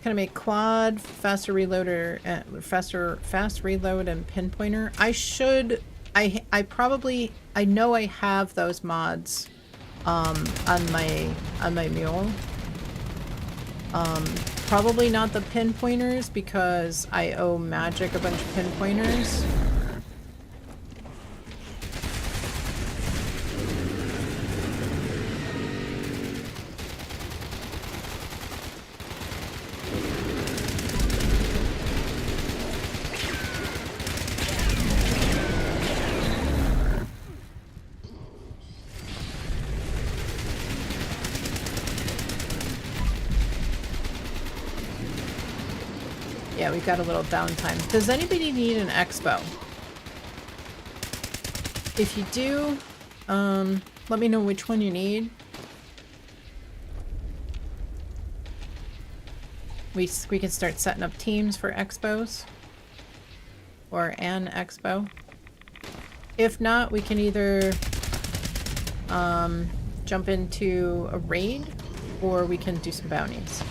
Can I make quad, faster reloader, fast reload, and pinpointer? I should. I probably. I know I have those mods, on my mule. Probably not the pinpointers because I owe Magic a bunch of pinpointers. Yeah, we've got a little downtime. Does anybody need an expo? If you do, let me know which one you need. We can start setting up teams for expos. Or an expo. If not, we can either jump into a raid, or we can do some bounties.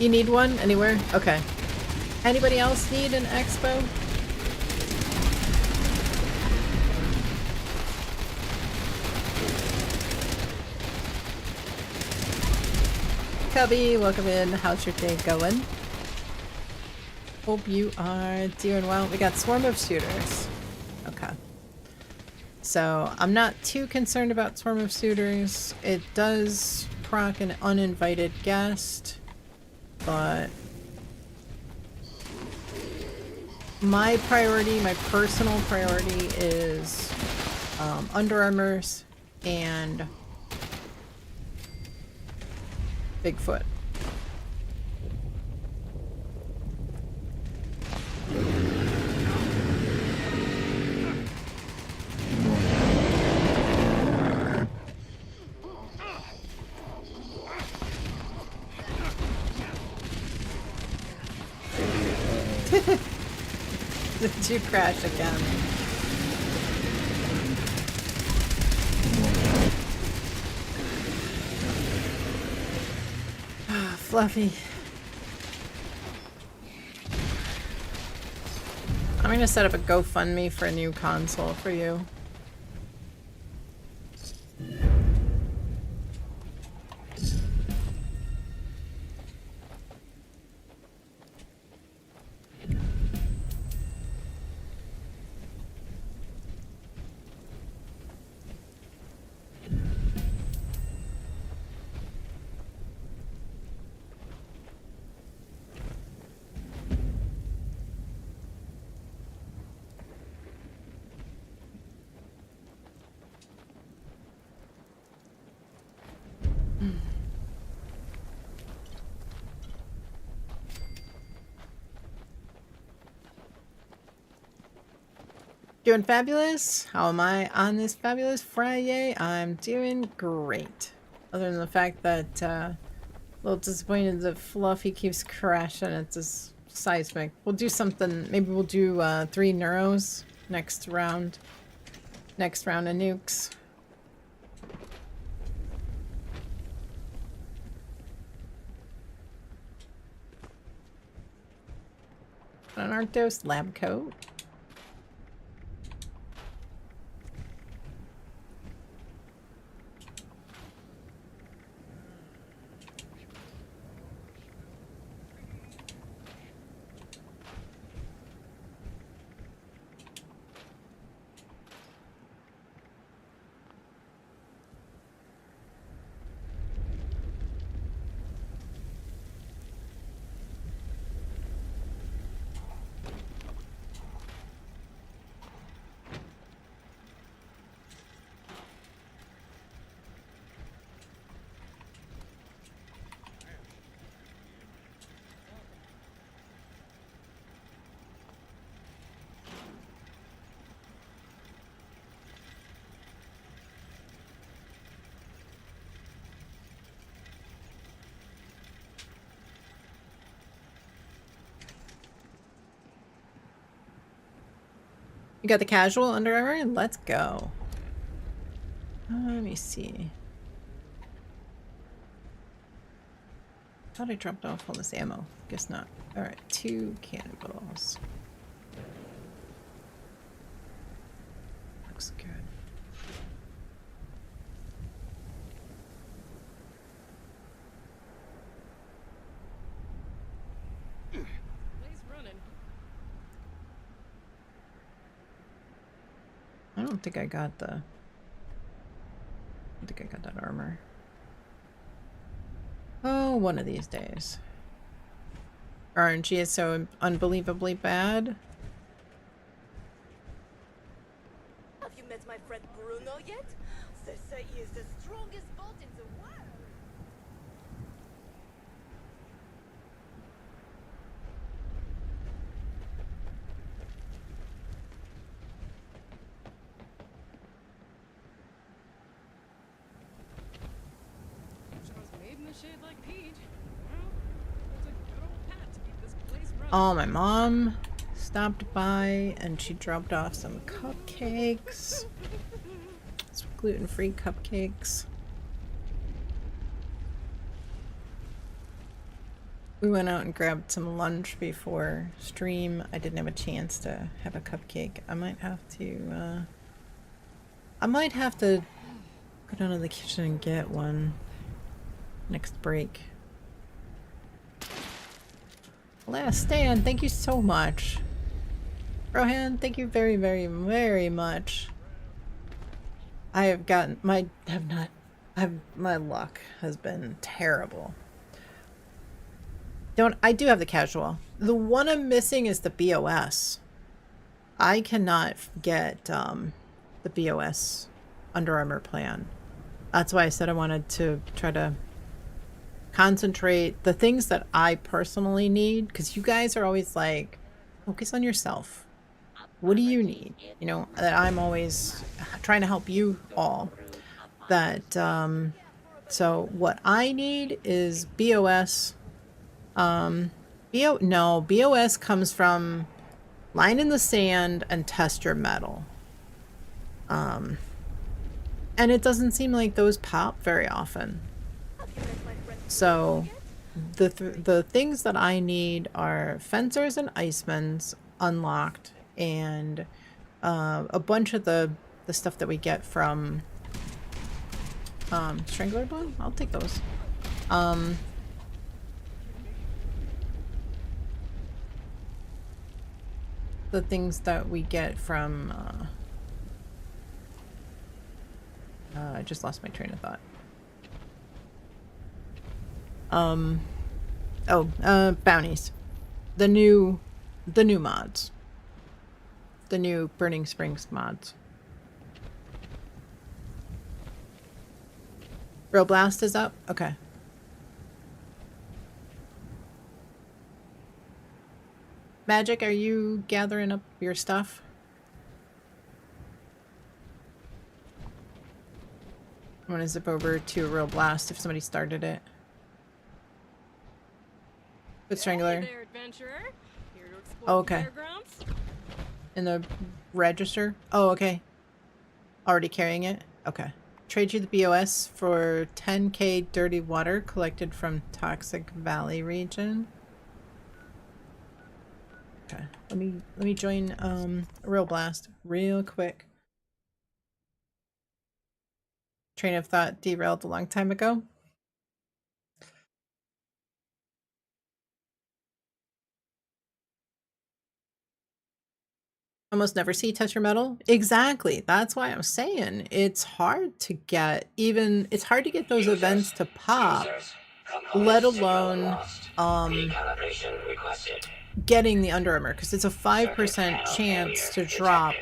You need one? Anywhere? Okay. Anybody else need an expo? Cubby, welcome in. How's your day going? Hope you are doing well. We got Swarm of Shooters. Okay. So, I'm not too concerned about Swarm of Shooters. It does proc an uninvited guest. But my priority, my personal priority is Under Armours and Bigfoot. Did you crash again? Fluffy. I'm gonna set up a GoFundMe for a new console for you. Doing fabulous? How am I on this fabulous Friday? I'm doing great. Other than the fact that a little disappointed that Fluffy keeps crashing at this seismic. We'll do something, maybe we'll do 3 neuros next round. Next round of nukes. An Arctos lab coat. You got the casual Under Armour? Let's go. Let me see. Thought I dropped off all this ammo. Guess not. Alright, 2 cannonballs. Looks good. I don't think I got the... I don't think I got that armor. Oh, one of these days. RNG is so unbelievably bad. Have you met my friend Bruno yet? They say he is the strongest bolt in the world. Oh, my mom stopped by and she dropped off some cupcakes. Some gluten-free cupcakes. We went out and grabbed some lunch before stream. I didn't have a chance to have a cupcake. I might have to go down to the kitchen and get one next break. Last stand, thank you so much. Rohan, thank you very, very, very much. I have gotten my luck has been terrible. I do have the casual. The one I'm missing is the BOS. I cannot get the BOS Under Armour plan. That's why I said I wanted to try to concentrate the things that I personally need, because you guys are always like, focus on yourself. What do you need? You know, that I'm always trying to help you all. That so what I need is BOS. BOS comes from line in the sand and test your metal. And it doesn't seem like those pop very often. So the things that I need are fencers and Icemans unlocked, and a bunch of the stuff that we get from Strangler Bone. I'll take those. The things that we get from I just lost my train of thought. Bounties. The new mods. The new Burning Springs mods. Real Blast is up? Okay. Magic, are you gathering up your stuff? I'm gonna zip over to Real Blast if somebody started it. With Strangler. Hey there, adventurer. Here to explore Oh, okay. the fairgrounds? In the register? Oh, okay. Already carrying it? Okay. Trade you the BOS for 10k dirty water collected from Toxic Valley region. Okay. Let me join Real Blast real quick. Train of thought derailed a long time ago. Almost never see touch your metal. Exactly. That's why I'm saying it's hard to get it's hard to get those events to pop, let alone getting the Under Armour, because it's a 5% chance to drop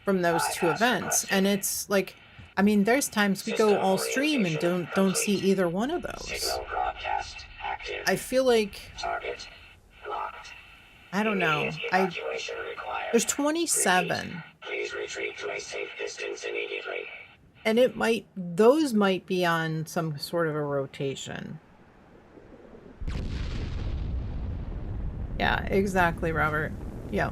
from those two events. And it's like, I mean, there's times we go all stream and don't see either one of those. I feel like, I don't know. There's 27. Please retreat to a safe distance immediately. And those might be on some sort of a rotation. Yeah, exactly, Robert. Yeah.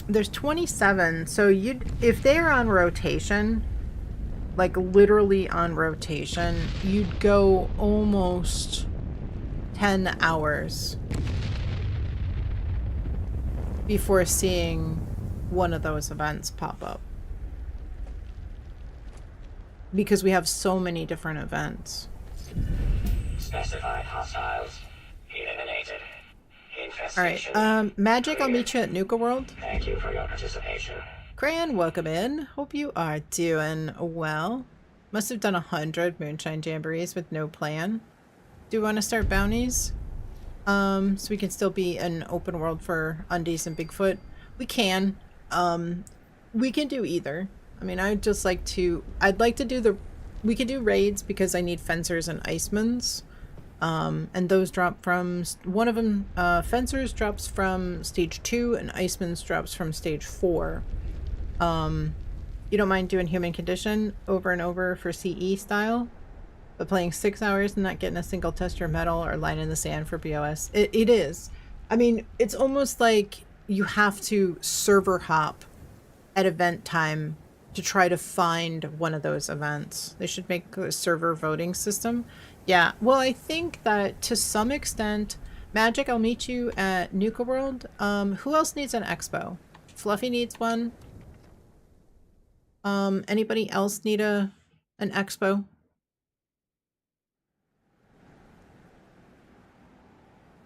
There's 27, so if they're on rotation, like literally on rotation, you'd go almost 10 hours before seeing one of those events pop up. Because we have so many different events. Specified hostiles eliminated. Alright, Magic, I'll meet you at Nuka World. Thank you for your participation. Cran, welcome in. Hope you are doing well. Must have done 100 Moonshine Jamborees with no plan. Do you want to start bounties? So we can still be an open world for Undies and Bigfoot. We can. We can do either. I mean, I'd like to do we could do raids because I need fencers and icemans. And those drop from, one of them, fencers drops from stage 2 and icemans drops from stage 4. You don't mind doing human condition over and over for CE style, but playing 6 hours and not getting a single tester medal or line in the sand for BOS. It is. I mean, it's almost like you have to server hop at event time to try to find one of those events. They should make a server voting system. Yeah, well, I think that to some extent, Magic, I'll meet you at Nuka World. Who else needs an expo? Fluffy needs one. Anybody else need an expo?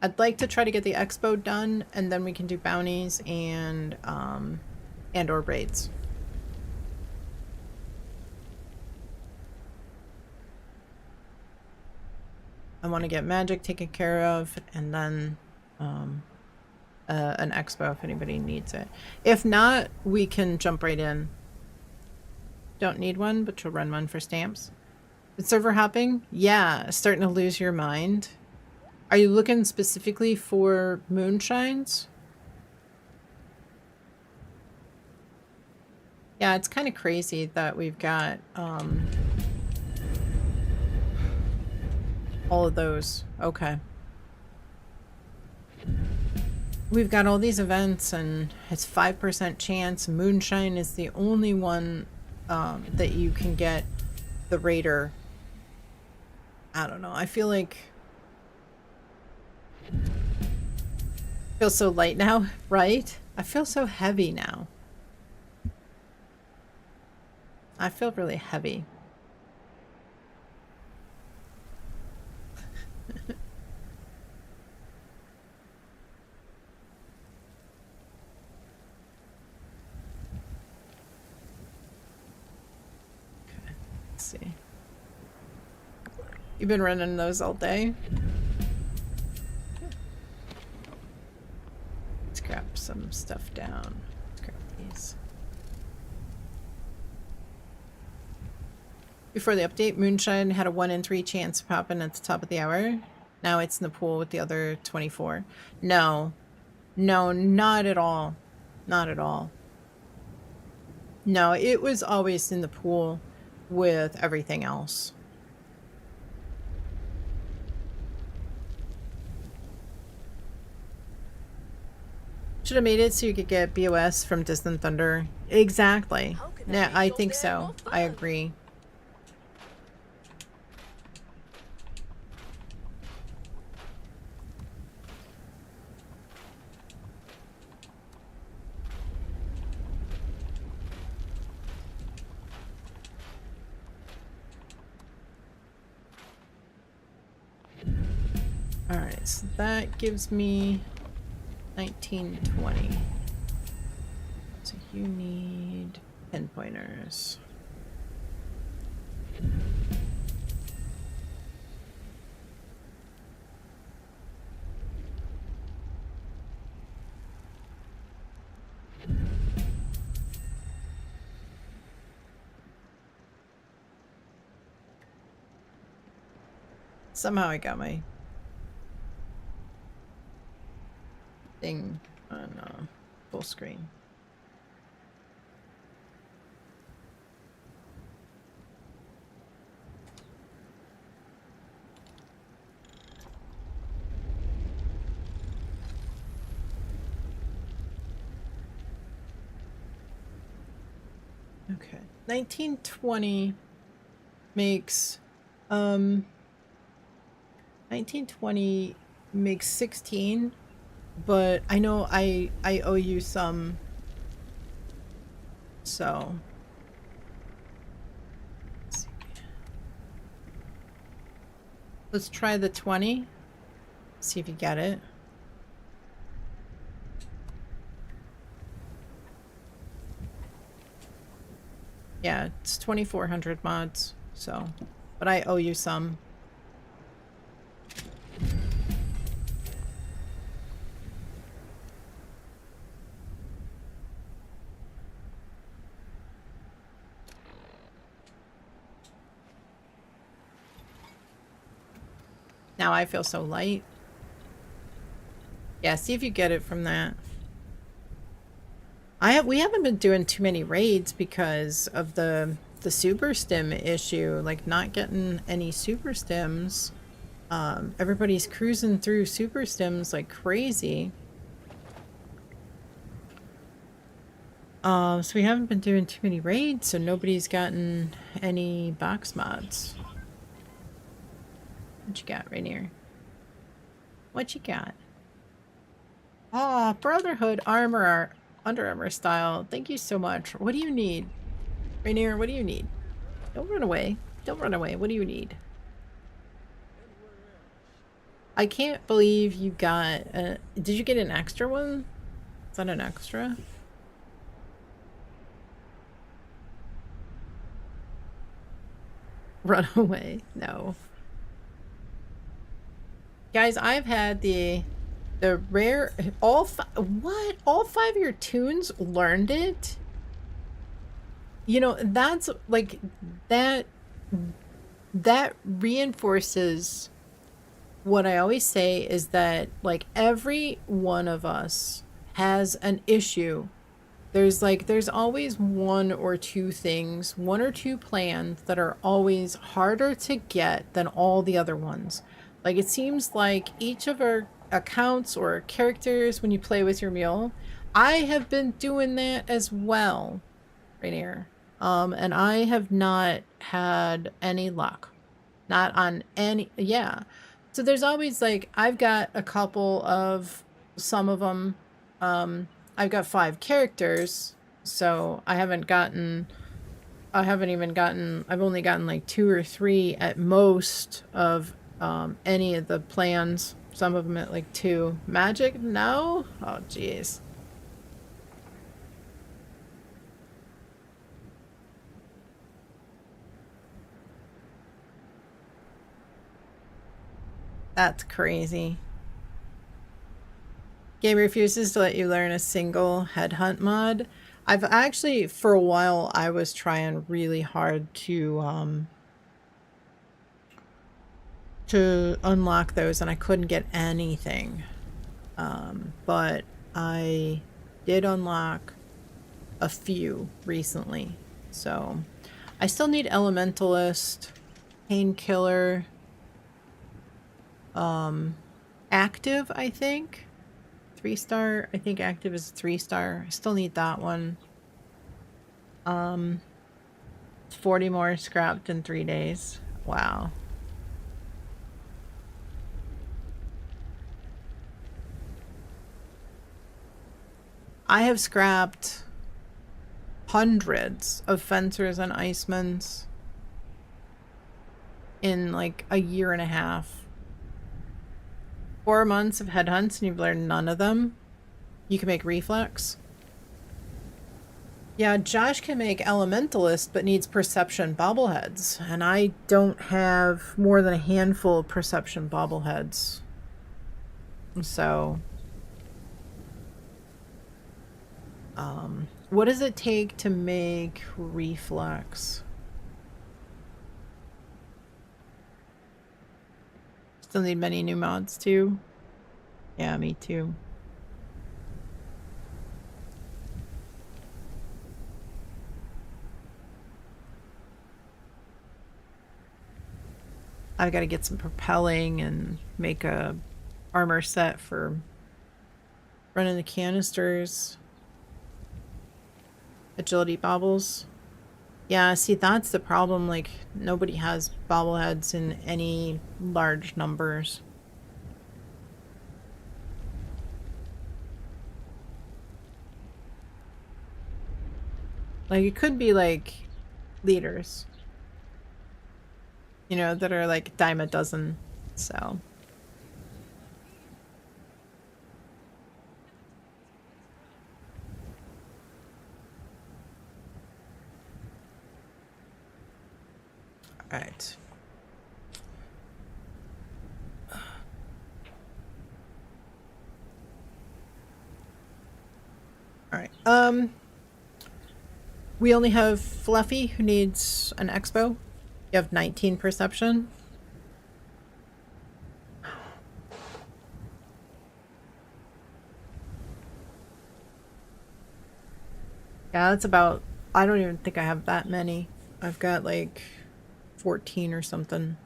I'd like to try to get the expo done, and then we can do bounties and or raids. I want to get Magic taken care of, and then an expo if anybody needs it. If not, we can jump right in. Don't need one, but you'll run one for stamps. Server hopping? Yeah, starting to lose your mind. Are you looking specifically for moonshines? Yeah, it's kind of crazy that we've got all of those. Okay. We've got all these events and it's 5% chance. Moonshine is the only one that you can get the Raider. I don't know. I feel like... I feel so light now, right? I feel so heavy now. I feel really heavy. See. You've been running those all day? Let's grab some stuff down. Let's grab these. Before the update, Moonshine had a 1 in 3 chance of popping at the top of the hour. Now it's in the pool with the other 24. No. No, not at all. Not at all. No, it was always in the pool with everything else. Should have made it so you could get BOS from Distant Thunder. Exactly. Yeah, I think so. I agree. Alright, so that gives me 1920. So you need pinpointers. Somehow I got my thing on full screen. Okay. 1920 makes 1920 makes 16, but I know I owe you some, so let's try the 20. See if you get it. Yeah, it's 2,400 mods, so, but I owe you some. Now I feel so light. Yeah, see if you get it from that. We haven't been doing too many raids because of the super stim issue, like not getting any super stims. Everybody's cruising through super stims like crazy. So we haven't been doing too many raids, so nobody's gotten any box mods. What you got, Rainier? What you got? Ah, Brotherhood armor, Under Armour style. Thank you so much. What do you need? Rainier, what do you need? Don't run away. Don't run away. What do you need? I can't believe you got did you get an extra one? Is that an extra? Run away. No. Guys, I've had the rare all 5 of your tunes learned it. You know, that's like that reinforces what I always say, is that like every one of us has an issue. There's always one or two things, one or two plans that are always harder to get than all the other ones. Like it seems like each of our accounts or characters, when you play with your mule, I have been doing that as well, Rainier. And I have not had any luck. Not on any, yeah. So there's always like, I've got a couple of some of them. I've got 5 characters, so I've only gotten like 2 or 3 at most of any of the plans. Some of them at like 2. Magic? No? Oh, jeez. That's crazy. Game refuses to let you learn a single headhunt mod. I've actually, for a while, I was trying really hard to unlock those, and I couldn't get anything. But I did unlock a few recently. So I still need Elementalist, Painkiller, Active, I think. 3-star. I think Active is 3-star. I still need that one. 40 more scrapped in 3 days. Wow. I have scrapped hundreds of fencers and icemans in like a year and a half. 4 months of headhunts and you've learned none of them. You can make reflex. Yeah, Josh can make Elementalist but needs Perception bobbleheads, and I don't have more than a handful of Perception bobbleheads. So what does it take to make reflex? Still need many new mods too. Yeah, me too. I've got to get some propelling and make a armor set for running the canisters. Agility baubles. Yeah, see, that's the problem. Like, nobody has bobbleheads in any large numbers. Like, it could be, like, leaders. You know, that are, like, dime a dozen. So. Alright. Alright. We only have Fluffy, who needs an expo. You have 19 perception. Yeah, that's about... I don't even think I have that many. I've got, like, 14 or something.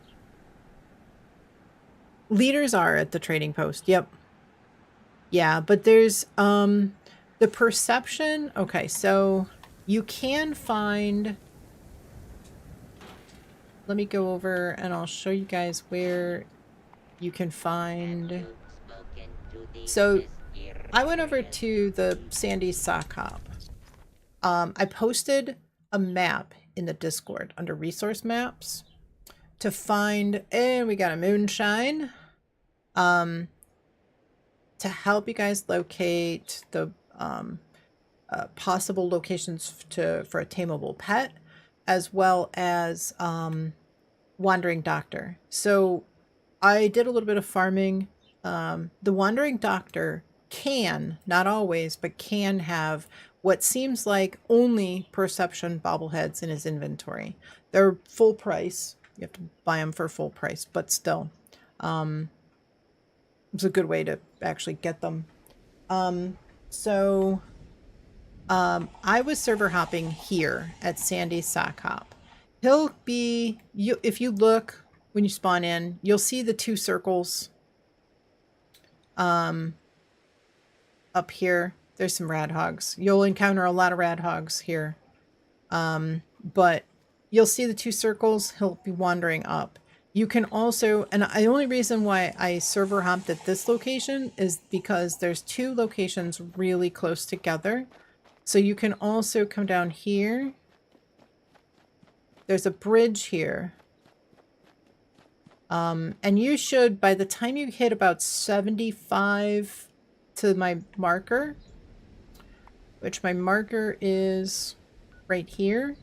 Leaders are at the trading post. Yep. Yeah, but there's, the perception... Okay, so you can find... Let me go over and I'll show you guys where you can find... So, I went over to the Sandy Sock Hop. I posted a map in the Discord under resource maps to find... And we got a moonshine. To help you guys locate the possible locations for a tameable pet, as well as Wandering Doctor. So I did a little bit of farming. The Wandering Doctor can, not always, but can have what seems like only perception bobbleheads in his inventory. They're full price. You have to buy them for full price, but still. It's a good way to actually get them. I was server hopping here at Sandy's Sock Hop. He'll be... if you look when you spawn in, you'll see the 2 circles up here. There's some rad hogs. You'll encounter a lot of rad hogs here. But you'll see the 2 circles. He'll be wandering up. You can also... And the only reason why I server hopped at this location is because there's 2 locations really close together. So you can also come down here. There's a bridge here. And you should, by the time you hit about 75 to my marker, which my marker is right here.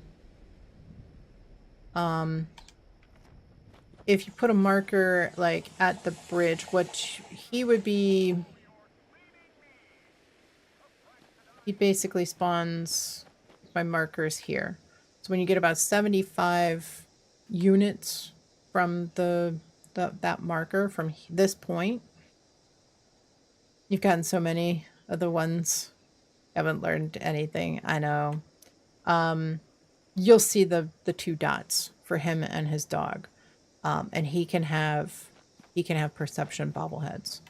If you put a marker like at the bridge, which he would be... He basically spawns my markers here. So when you get about 75 units from that marker from this point, you've gotten so many of the ones. Haven't learned anything, I know. You'll see the 2 dots for him and his dog. And he can have perception bobbleheads.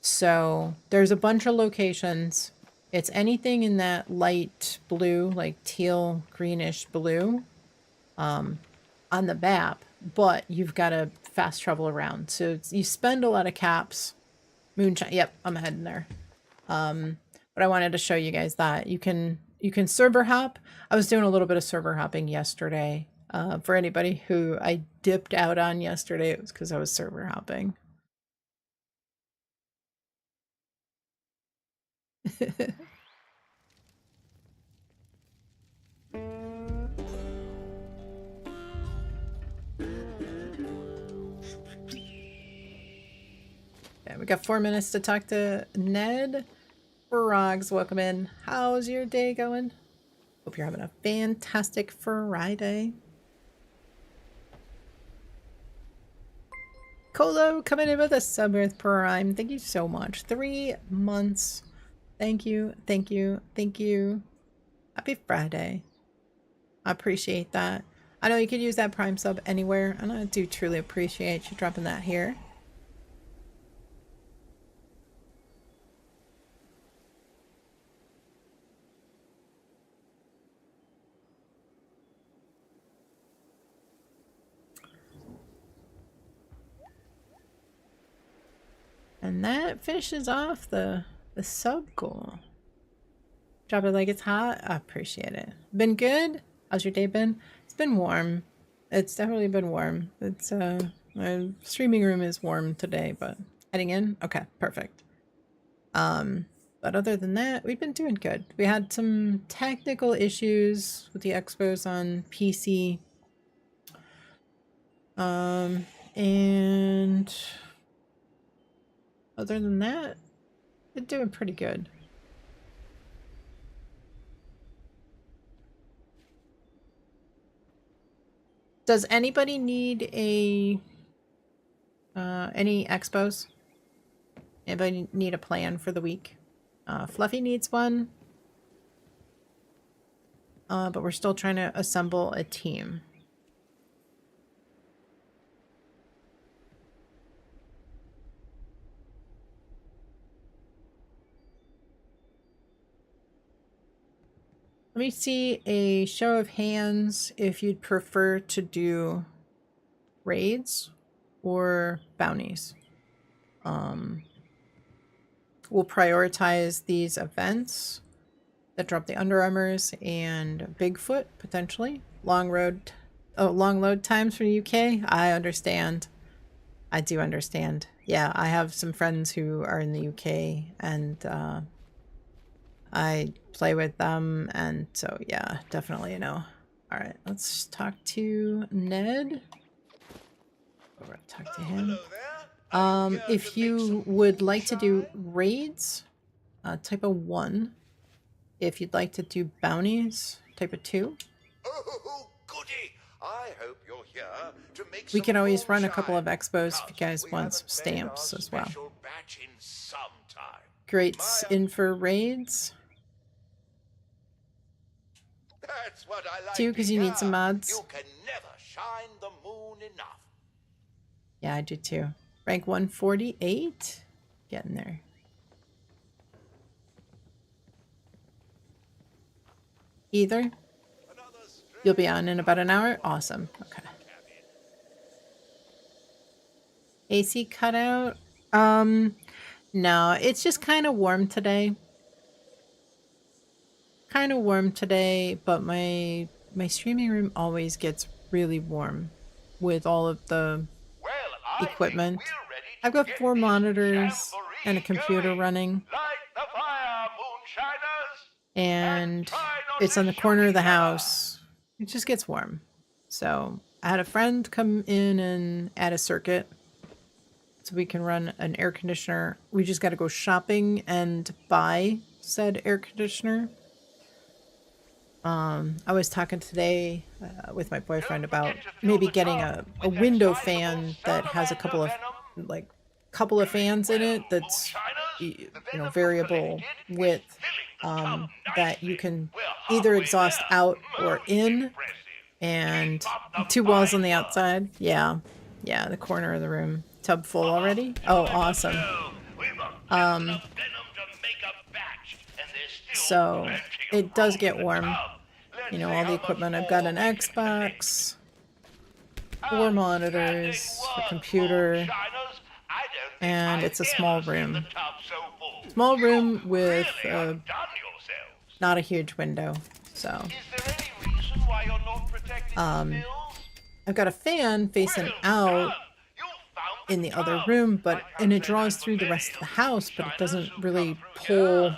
So there's a bunch of locations. It's anything in that light blue, like teal, greenish blue, on the map, but you've got to fast travel around. So you spend a lot of caps. Moonshine, yep, I'm heading there. But I wanted to show you guys that. You can server hop. I was doing a little bit of server hopping yesterday. For anybody who I dipped out on yesterday, it was because I was server hopping. Yeah, we got 4 minutes to talk to Ned. Frogs, welcome in. How's your day going? Hope you're having a fantastic Friday. Colo coming in with a sub-Earth Prime. Thank you so much. 3 months. Thank you, thank you, thank you. Happy Friday. I appreciate that. I know you could use that Prime sub anywhere, and I do truly appreciate you dropping that here. And that finishes off the sub goal. Drop it like it's hot. I appreciate it. Been good? How's your day been? It's been warm. It's definitely been warm. It's my streaming room is warm today, but heading in? Okay, perfect. But other than that, we've been doing good. We had some technical issues with the Expos on PC. And other than that, we're doing pretty good. Does anybody need a any expos? Anybody need a plan for the week? Fluffy needs one. But we're still trying to assemble a team. Let me see a show of hands if you'd prefer to do raids or bounties. We'll prioritize these events that drop the Under Armours and Bigfoot, potentially. Long load times from the UK. I understand. I do understand. Yeah, I have some friends who are in the UK and I play with them, and so yeah, definitely, you know. Alright, let's talk to Ned. Over talk to him. If you would like to do raids, type of 1. If you'd like to do bounties, type of 2. Oh, goody! I hope you're here to make We some can always run a moonshine. couple of expos if you guys We want some haven't played our stamps as well. special batch in some time. Greats in for raids. That's what I like 2, to because you need hear. some mods. You can never shine the moon enough. Yeah, I do too. Rank 148. Getting there. Either. You'll be on in about an hour? Awesome. Okay. AC cutout? No, it's just kind of warm today. Kind of warm today, but my streaming room always gets really warm with all of the equipment. I've got 4 monitors and a computer running. And it's on the corner of the house. It just gets warm. So I had a friend come in and add a circuit so we can run an air conditioner. We just got to go shopping and buy said air conditioner. I was talking today with my boyfriend about maybe getting a window fan that has a couple of fans in it that's, you know, variable width, that you can either exhaust out or in, and 2 walls on the outside. Yeah, the corner of the room. Tub full already? Oh, awesome. So it does get warm. You know, all the equipment. I've got an Xbox, 4 monitors, a computer, and it's a small room. Small room with not a huge window. So I've got a fan facing out in the other room, and it draws through the rest of the house, but it doesn't really pull.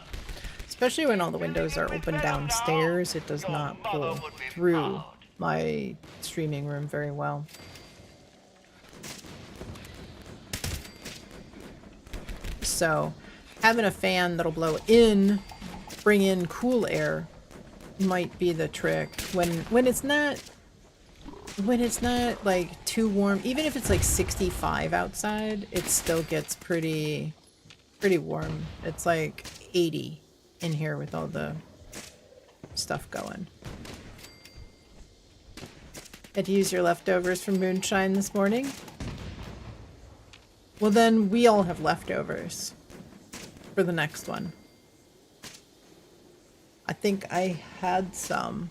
Especially when all the windows are open downstairs, it does not pull through my streaming room very well. So having a fan that'll blow in, bring in cool air, might be the trick. When it's not like too warm, even if it's like 65 outside, it still gets pretty warm. It's like 80 in here with all the stuff going. Had to use your leftovers from moonshine this morning? Well, then we all have leftovers for the next one. I think I had some.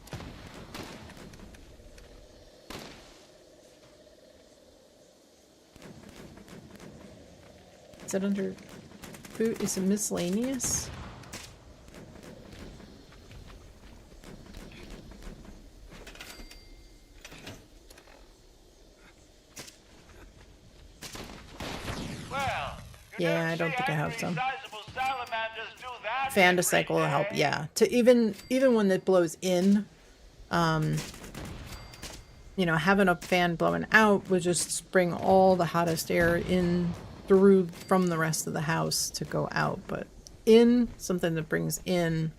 Is it under Food is it miscellaneous? Well, Yeah, I don't think I have some. sizable salamanders do that. Fandacycle will help, yeah. To even when it blows in, you know, having a fan blowing out would just bring all the hottest air in through from the rest of the house to go out. But in, something that brings in,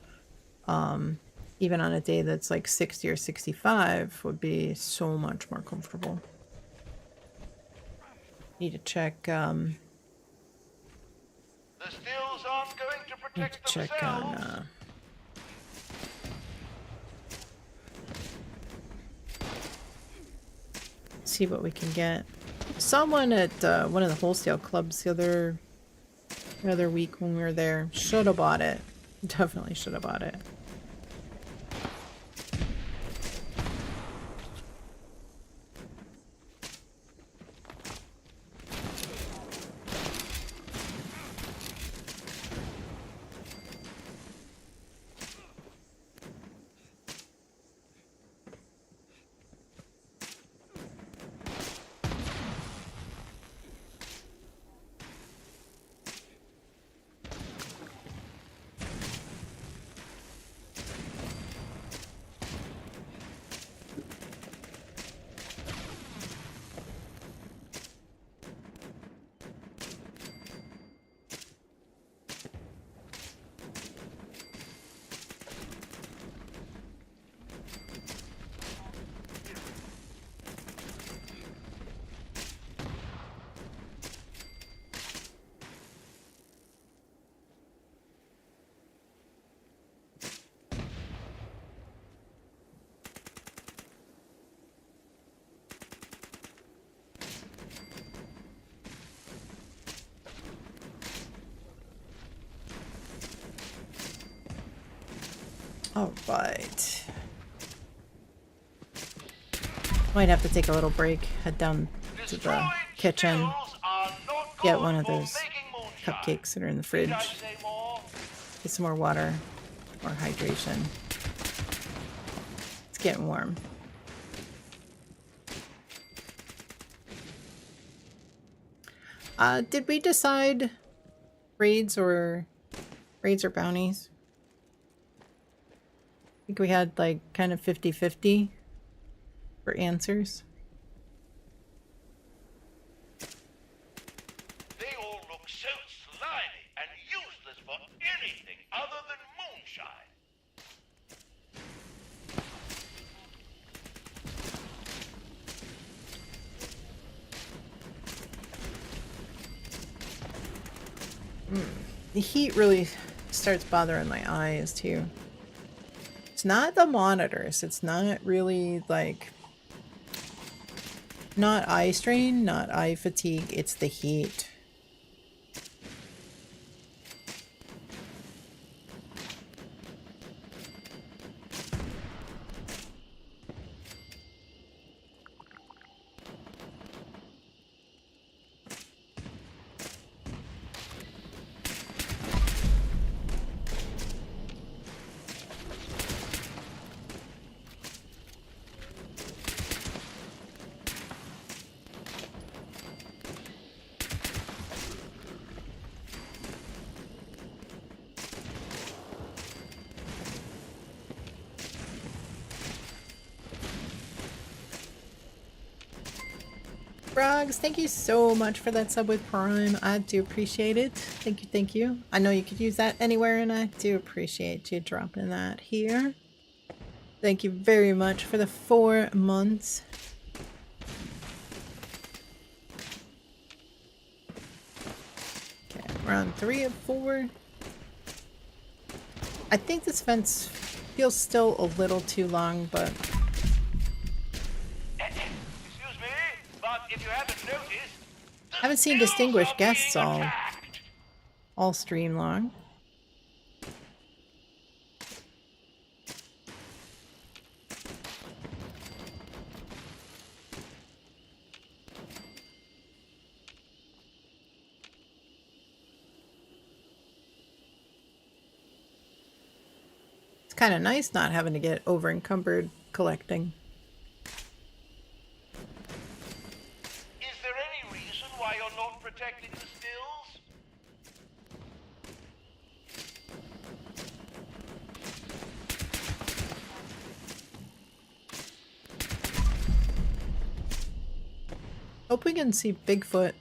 even on a day that's like 60 or 65 would be so much more comfortable. Need to check, The stills aren't going to need to protect check on, see what we can get. Someone at one of the wholesale clubs the other week when we were there. Should have bought it. Definitely should have bought it. All right. Might have to take a little break, head down to the kitchen, get one of those cupcakes that are in the fridge, get some more water, more hydration. It's getting warm. Did we decide raids or bounties? I think we had like kind of 50-50 for answers. They all look so slimy and useless for anything other than moonshine. The heat really starts bothering my eyes too. It's not the monitors. It's not really like, not eye strain, not eye fatigue. It's the heat. Frogs, thank you so much for that sub with Prime. I do appreciate it. Thank you, thank you. I know you could use that anywhere, and I do appreciate you dropping that here. Thank you very much for the 4 months. Okay, we're on 3 of 4. I think this fence feels still a little too long, but... If you haven't noticed, I haven't seen distinguished guests all stream long. kind of nice not having to get over encumbered collecting. Is there any reason why you're not protecting the stills? Hope we can see Bigfoot.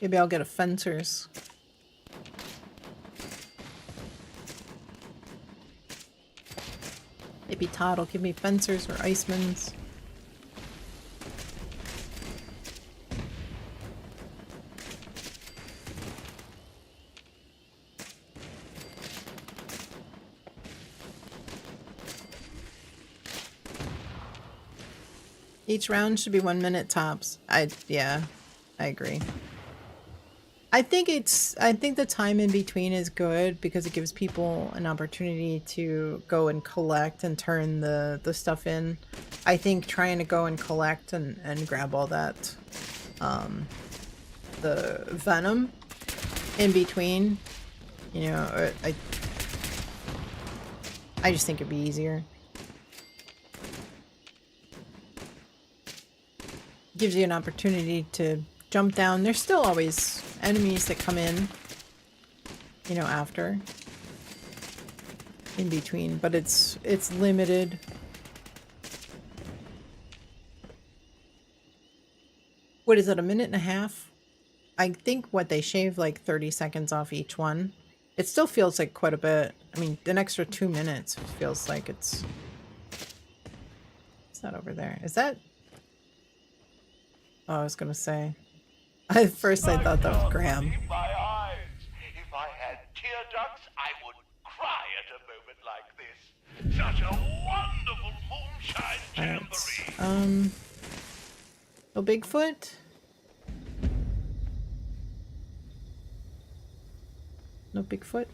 Maybe I'll get a fencer's. Maybe Todd will give me fencers or Icemans. Each round should be 1 minute tops. Yeah, I agree. I think the time in between is good because it gives people an opportunity to go and collect and turn the stuff in. I think trying to go and collect and grab all that the venom in between, you know, I just think it'd be easier. Gives you an opportunity to jump down. There's still always enemies that come in, you know, after, in between, but it's limited. What is it, a minute and a half? I think what they shave like 30 seconds off each one. It still feels like quite a bit. I mean, an extra 2 minutes feels like it's not over there. Is that? Oh, I was gonna say. At first I thought that was Graham. My eyes. If I had tear ducts, I would cry at a moment like this. Such a wonderful moonshine jamboree. No Bigfoot? No Bigfoot?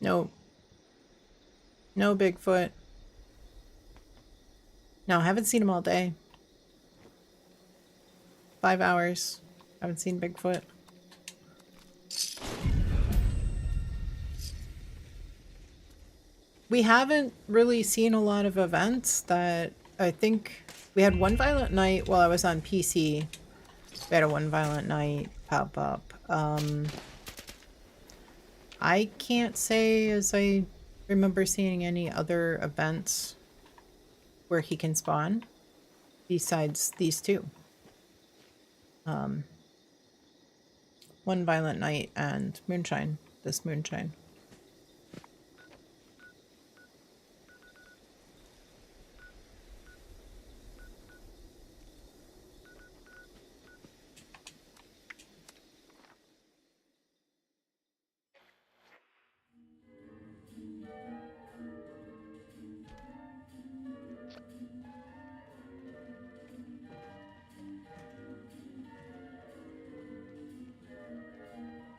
No. No Bigfoot. No, I haven't seen him all day. 5 hours. Haven't seen Bigfoot. We haven't really seen a lot of events that I think we had one violent night while I was on PC. We had a one violent night pop up. I can't say as I remember seeing any other events where he can spawn besides these two. One violent night and moonshine. This moonshine.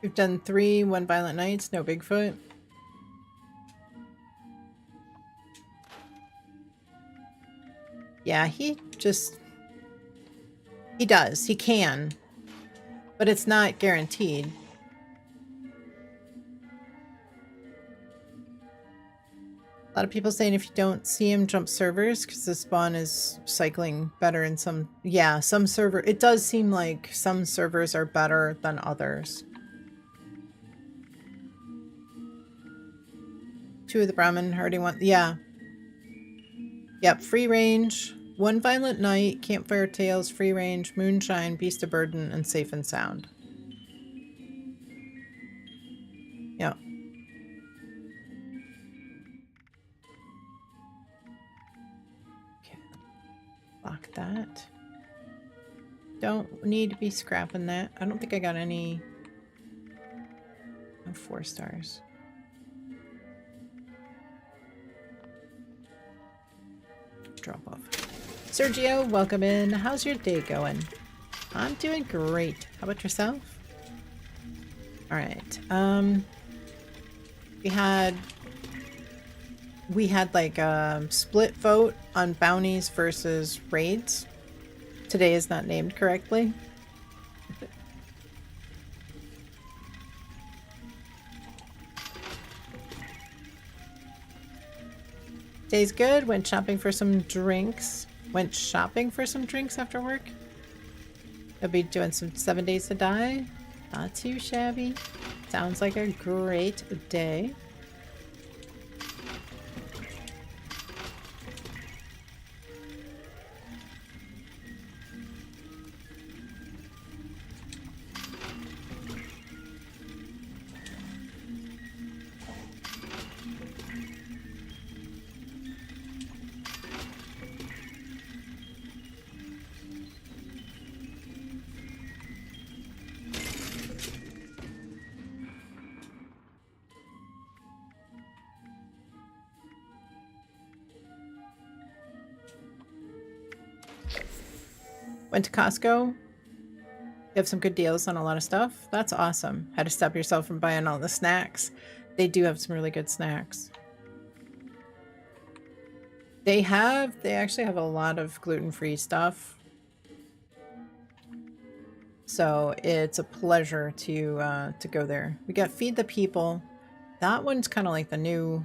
We've done 3 one violent nights, no Bigfoot. Yeah, he does. He can. But it's not guaranteed. A lot of people saying if you don't see him, jump servers because the spawn is cycling better in some... Yeah, some server... It does seem like some servers are better than others. 2 of the Brahmin already want... Yeah. Yep, free range, one violent night, campfire tales, free range, moonshine, beast of burden, and safe and sound. Yep. Okay. Lock that. Don't need to be scrapping that. I don't think I got any... No 4 stars. Drop off. Sergio, welcome in. How's your day going? I'm doing great. How about yourself? All right. We had we had like a split vote on bounties versus raids. Today is not named correctly. Day's good. Went shopping for some drinks. Went shopping for some drinks after work. I'll be doing some 7 Days to Die. Not too shabby. Sounds like a great day. Went to Costco. You have some good deals on a lot of stuff. That's awesome. Had to stop yourself from buying all the snacks. They do have some really good snacks. They actually have a lot of gluten-free stuff. So it's a pleasure to go there. We got Feed the People. That one's kind of like the new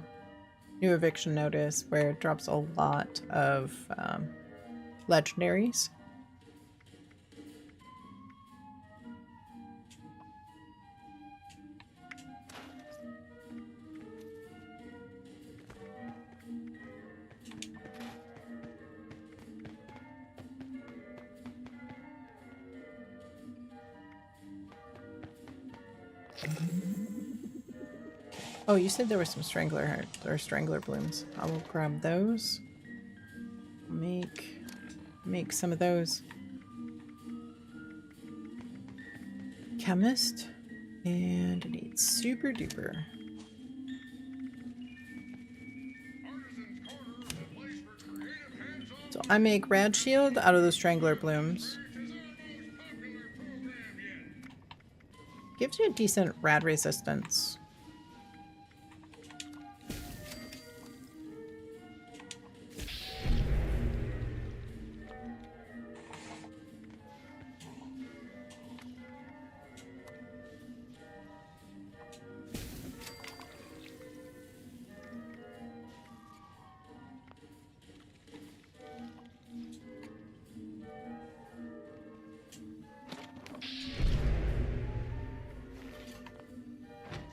eviction notice where it drops a lot of legendaries. Oh, you said there were some strangler hearts or strangler blooms. I will grab those. Make some of those. Chemist. And I need super duper. So I make rad shield out of the strangler blooms. Gives you a decent rad resistance.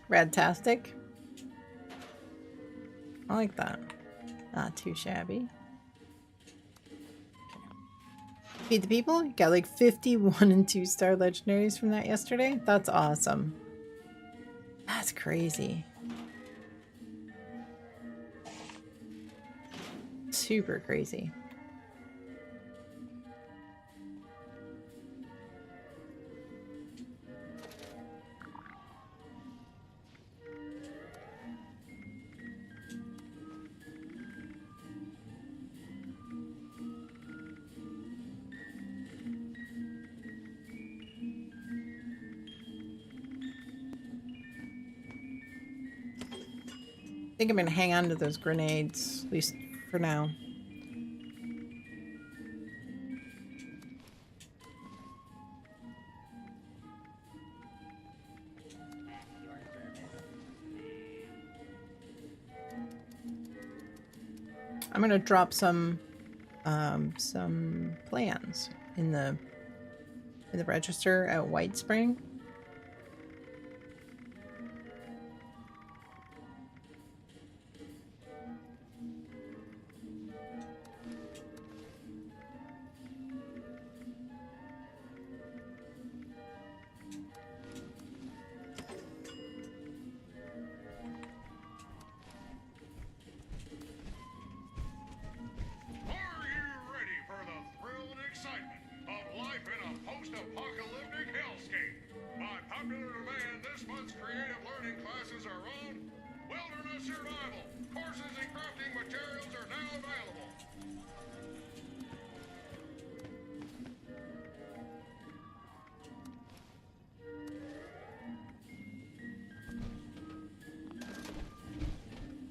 Radtastic. I like that. Not too shabby. Okay. Feed the People. Got like 51 and 2-star legendaries from that yesterday. That's awesome. That's crazy. Super crazy. I think I'm gonna hang on to those grenades, at least for now. I'm gonna drop some plans in the register at White Spring.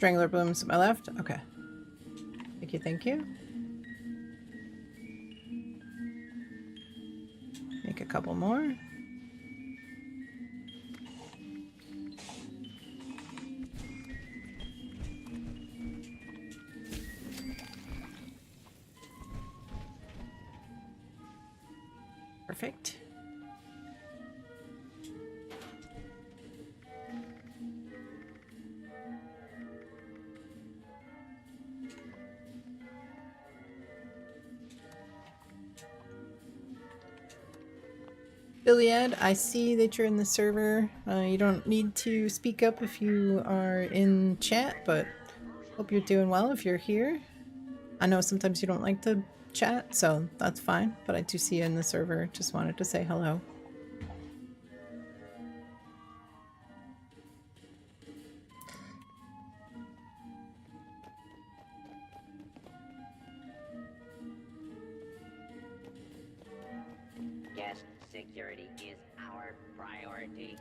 Strangler blooms to my left. Okay. Thank you, thank you. Make a couple more. Perfect. Iliad, I see that you're in the server. You don't need to speak up if you are in chat, but hope you're doing well if you're here. I know sometimes you don't like to chat, so that's fine, but I do see you in the server. Just wanted to say hello. Guest security is our priority.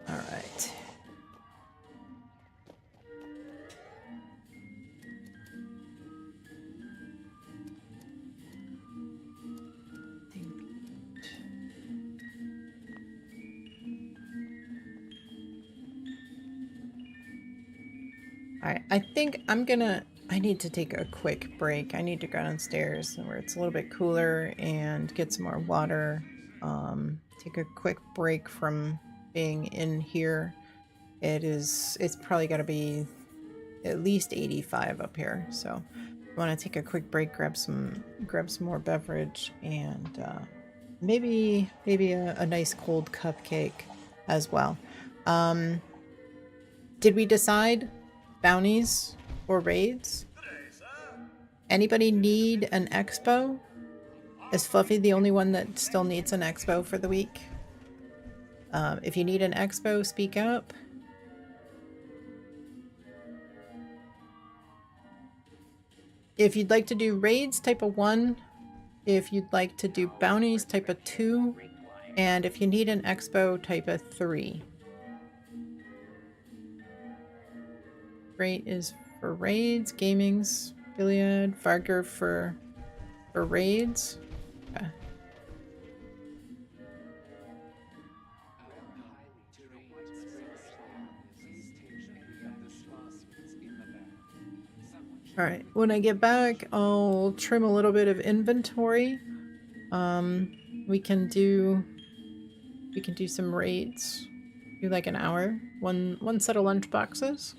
All right. Alright, I think I need to take a quick break. I need to go downstairs where it's a little bit cooler and get some more water. Take a quick break from being in here. It's probably got to be at least 85 up here. So I want to take a quick break, grab some more beverage, and maybe a nice cold cupcake as well. Did we decide bounties or raids? Anybody need an expo? Is Fluffy the only one that still needs an expo for the week? If you need an expo, speak up. If you'd like to do raids, type a 1. If you'd like to do bounties, type a 2. And if you need an expo, type a 3. Great is for raids, gaming's Iliad, Varger for raids. Okay. Alright, when I get back, I'll trim a little bit of inventory. We can do some raids. Do like an hour. One set of lunch boxes.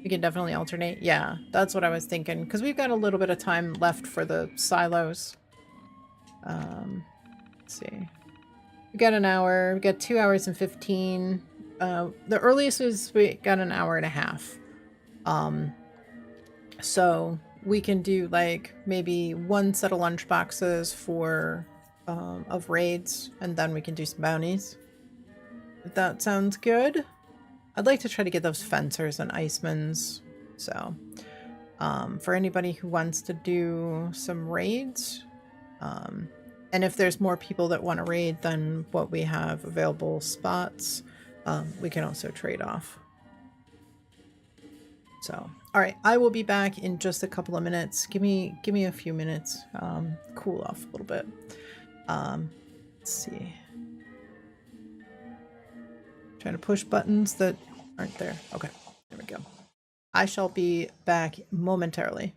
We can definitely alternate. Yeah, that's what I was thinking. Because we've got a little bit of time left for the silos. Let's see. We got an hour. We got 2 hours and 15. The earliest is we got an hour and a half. So we can do like maybe one set of lunch boxes for of raids, and then we can do some bounties. If that sounds good. I'd like to try to get those fencers and icemans. So for anybody who wants to do some raids, and if there's more people that want to raid than what we have available spots, we can also trade off. So, all right, I will be back in just a couple of minutes. Give me a few minutes, cool off a little bit. Let's see. Trying to push buttons that aren't there. Okay, there we go. I shall be back momentarily.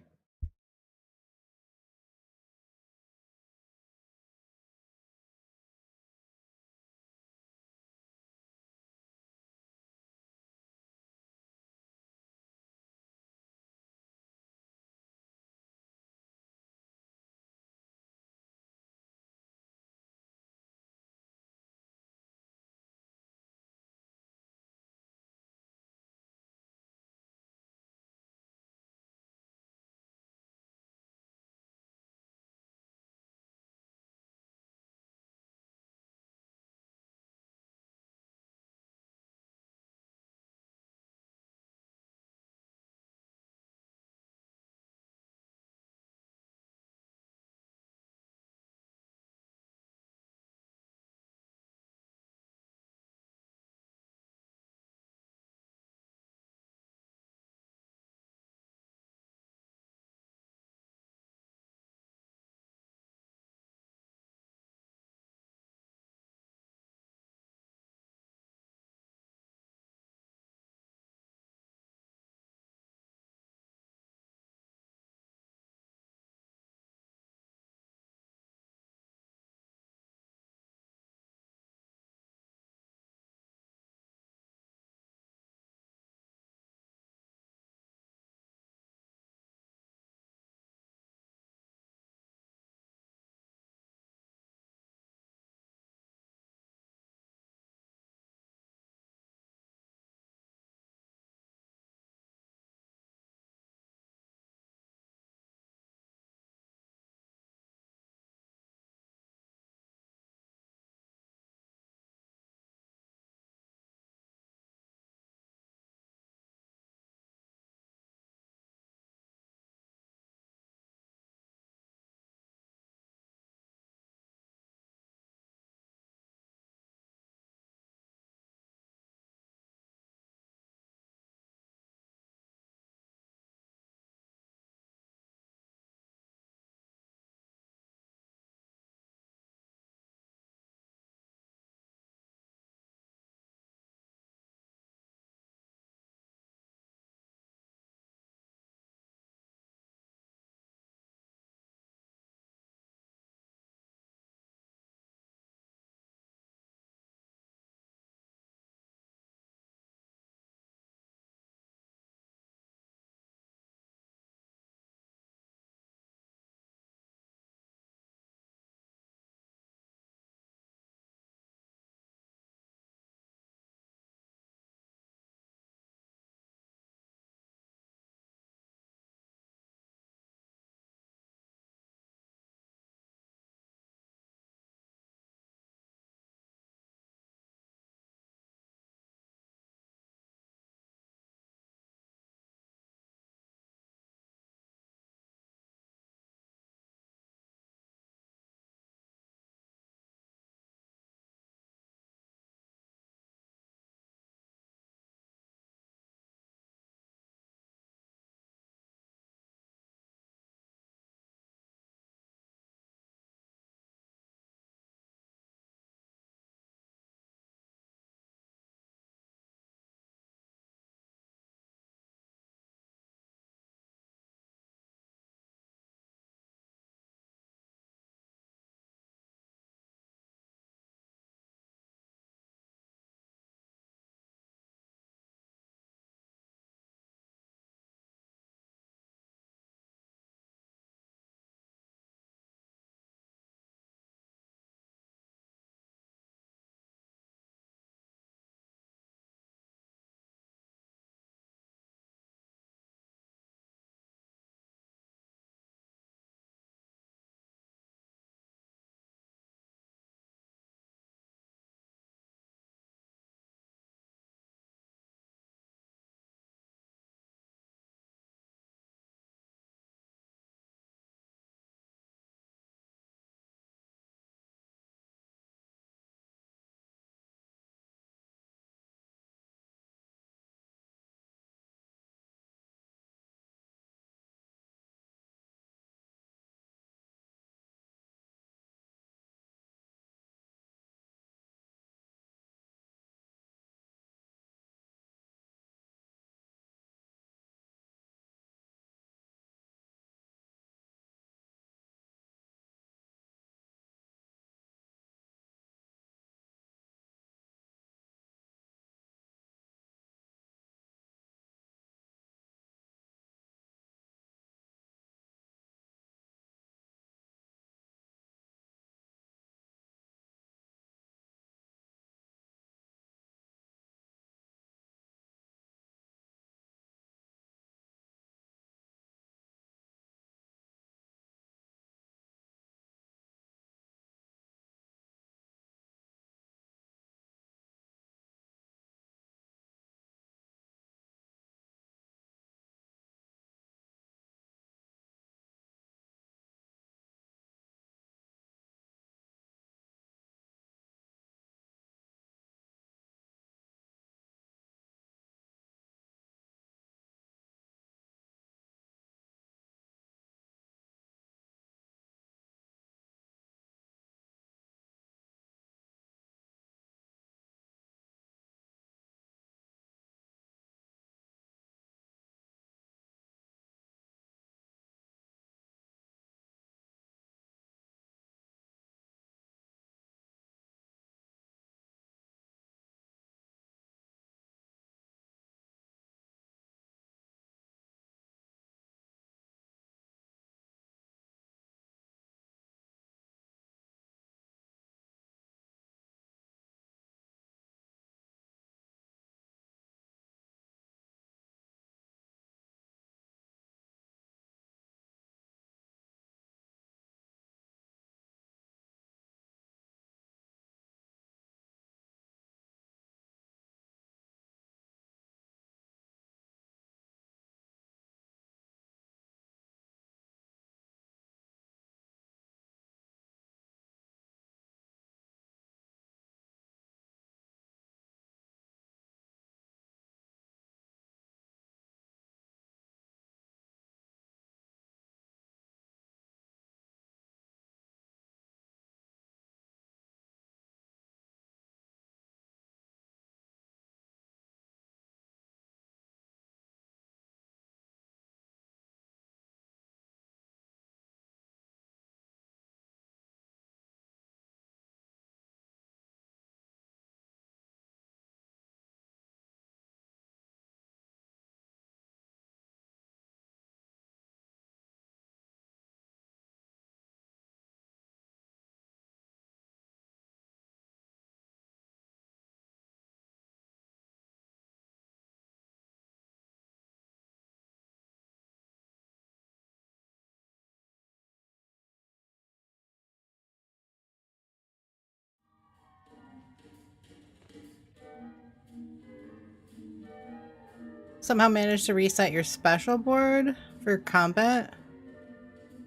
Somehow managed to reset your special board for combat.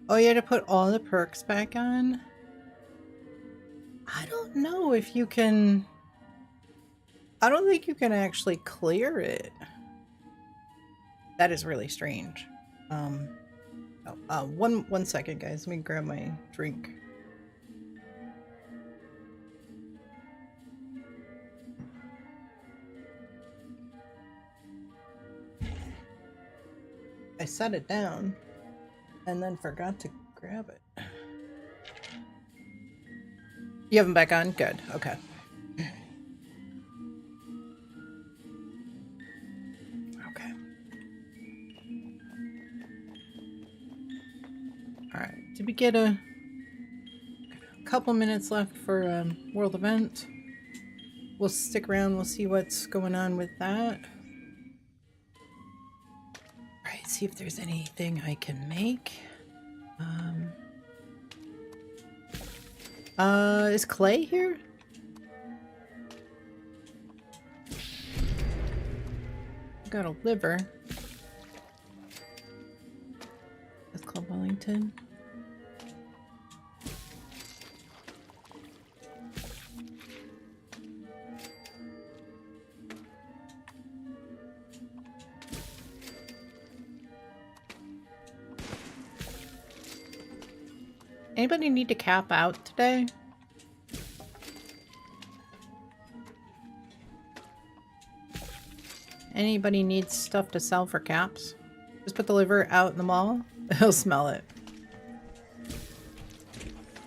Oh, you had to put all the perks back on? I don't know if you can... I don't think you can actually clear it. That is really strange. One second, guys. Let me grab my drink. I set it down and then forgot to grab it. You have them back on? Good. Okay. Okay. Alright. Did we get a couple minutes left for world event? We'll stick around. We'll see what's going on with that. Alright, see if there's anything I can make. Is Clay here? Got a liver. That's Club Wellington. Anybody need to cap out today? Anybody needs stuff to sell for caps? Just put the liver out in the mall. He'll smell it.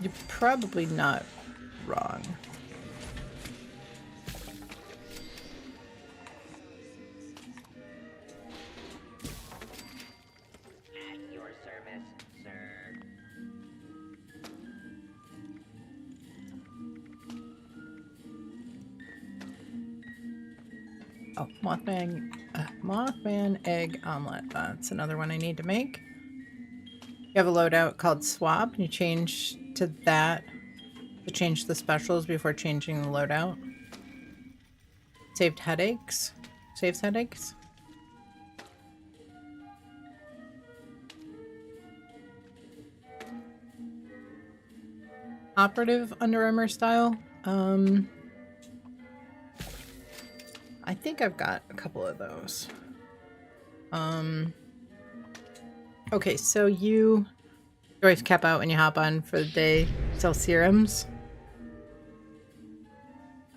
You're probably not wrong. At your service, sir. Oh, Mothman egg omelet. That's another one I need to make. You have a loadout called Swap, and you change to that to change the specials before changing the loadout. Saved headaches. Saves headaches. Operative Under Armour style. I think I've got a couple of those. Okay, so you always cap out when you hop on for the day. Sell serums.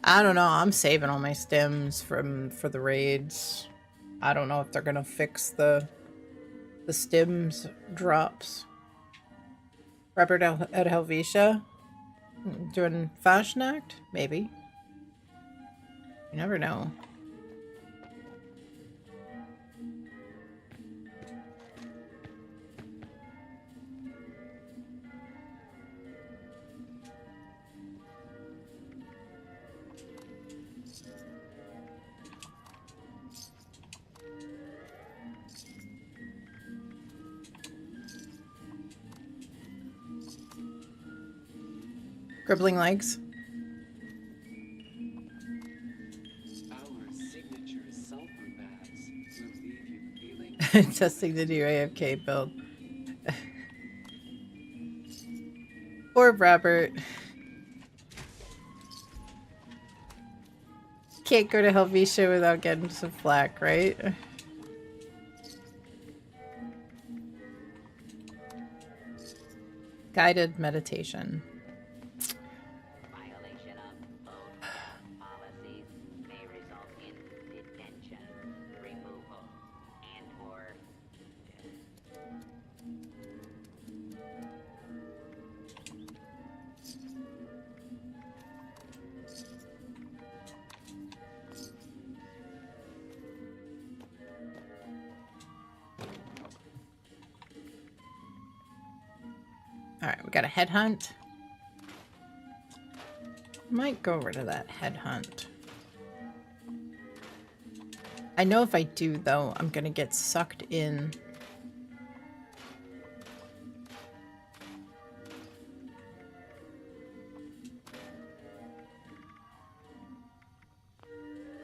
I don't know. I'm saving all my stims for the raids. I don't know if they're gonna fix the stims drops. Robert at Helvetia doing Fashion Act? Maybe. You never know. Crippling legs. Our signature sulfur baths will leave you feeling Testing the new AFK build. Poor Robert. Can't go to Helvetia without getting some flack, right? Guided meditation. Violation of both policies may result in detention, removal, and/or Alright, we got a headhunt. Might go over to that headhunt. I know if I do, though, I'm gonna get sucked in.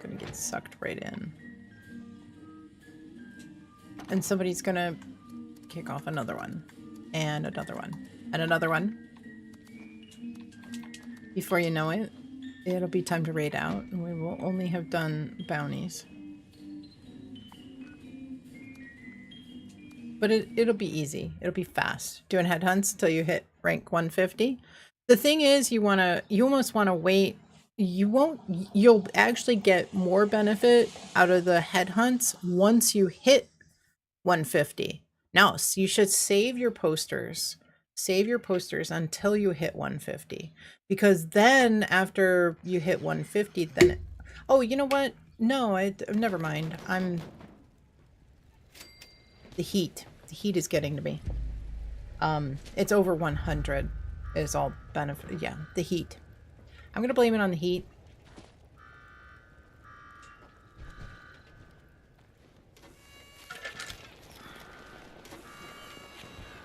Gonna get sucked right in. and somebody's gonna kick off another one. And another one. And another one. Before you know it, it'll be time to raid out, and we will only have done bounties. But it'll be easy. It'll be fast. Doing headhunts until you hit rank 150. The thing is, you almost want to wait. You'll actually get more benefit out of the headhunts once you hit 150. Now, so you should save your posters. Save your posters until you hit 150. Because then after you hit 150, then... Oh, you know what? No, never mind. The heat. The heat is getting to me. It's over 100 is all benefit. Yeah, the heat. I'm going to blame it on the heat.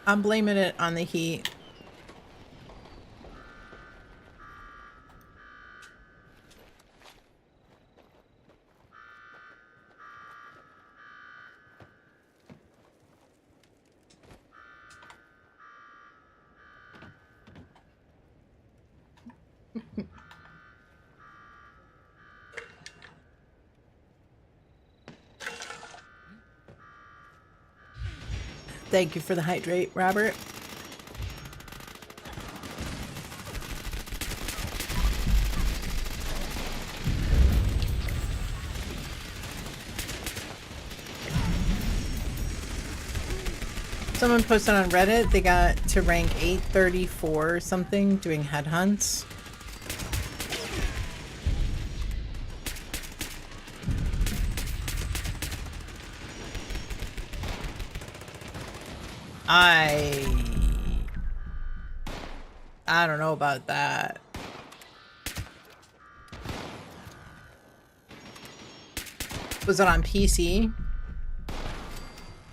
I'm blaming it on the heat. Thank you for the hydrate, Robert. Someone posted on Reddit they got to rank 834 or something doing headhunts. I don't know about that. Was it on PC?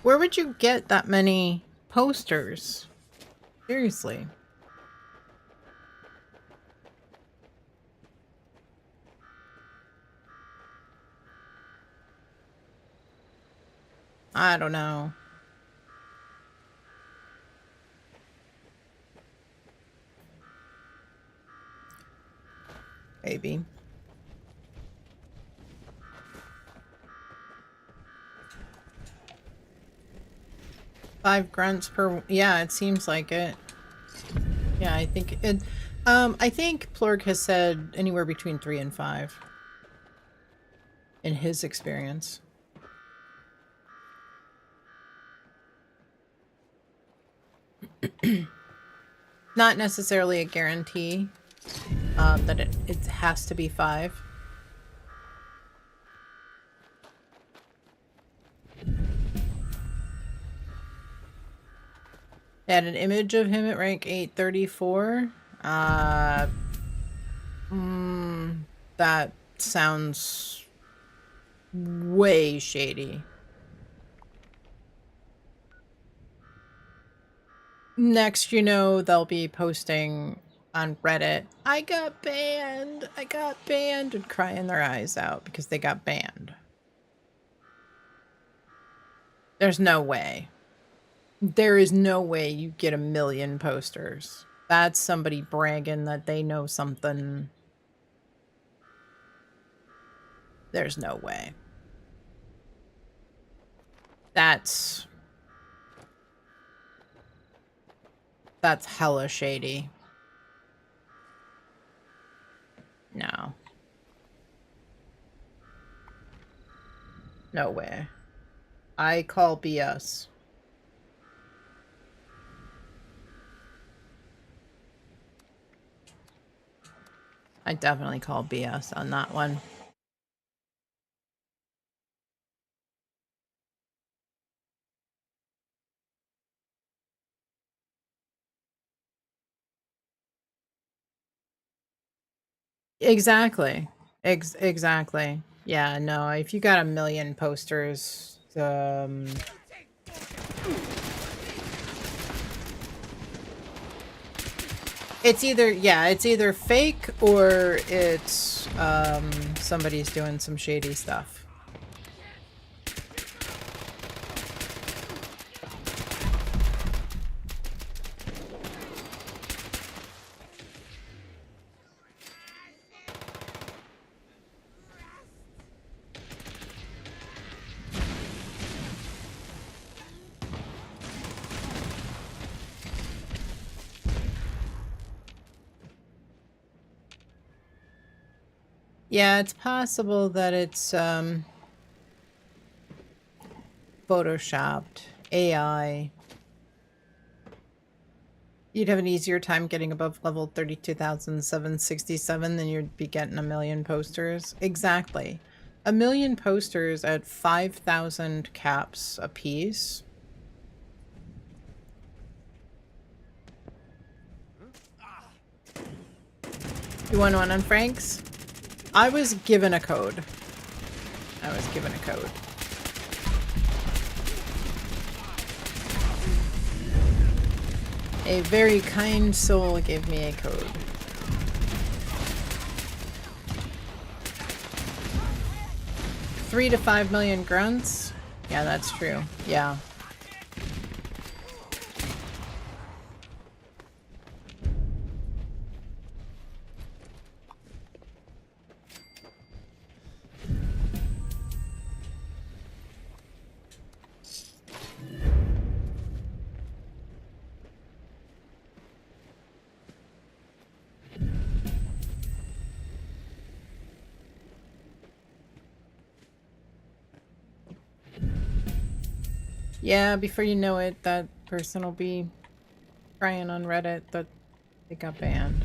Where would you get that many posters? Seriously. I don't know. Maybe. $5 grunts per... Yeah, it seems like it. Yeah, I think it... I think Plurg has said anywhere between 3 and 5. In his experience. Not necessarily a guarantee that it has to be 5. They had an image of him at rank 834. That sounds way shady. Next, you know, they'll be posting on Reddit, I got banned, and crying their eyes out because they got banned. There's no way. There is no way you get 1 million posters. That's somebody bragging that they know something. There's no way. That's hella shady. No. No way. I call BS. I definitely call BS on that one. Exactly. Exactly. Yeah, no, if you got 1 million posters, it's either fake or it's somebody's doing some shady stuff. Yeah, it's possible that it's photoshopped, AI. You'd have an easier time getting above level 32,767 than you'd be getting a million posters. Exactly. A million posters at 5,000 caps a piece. You want one on Frank's? I was given a code. I was given a code. A very kind soul gave me a code. $3 to 5 million grunts? Yeah, that's true. Yeah. Yeah, before you know it, that person will be crying on Reddit that they got banned.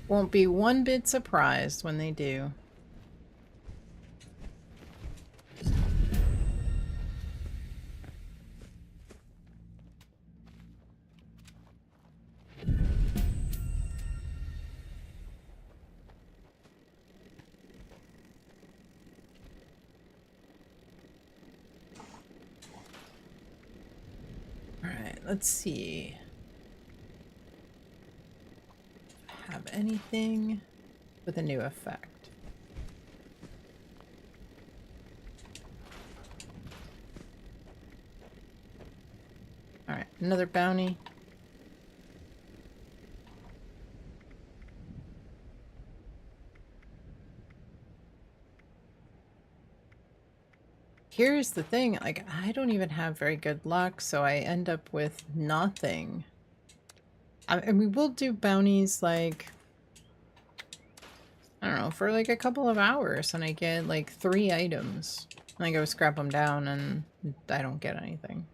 Won't be one bit surprised when they do. Alright, let's see. Have anything with a new effect. Alright, another bounty. Here's the thing, like, I don't even have very good luck, so I end up with nothing. And we will do bounties, like, I don't know, for like a couple of hours, and I get like 3 items. And I go scrap them down, and I don't get anything.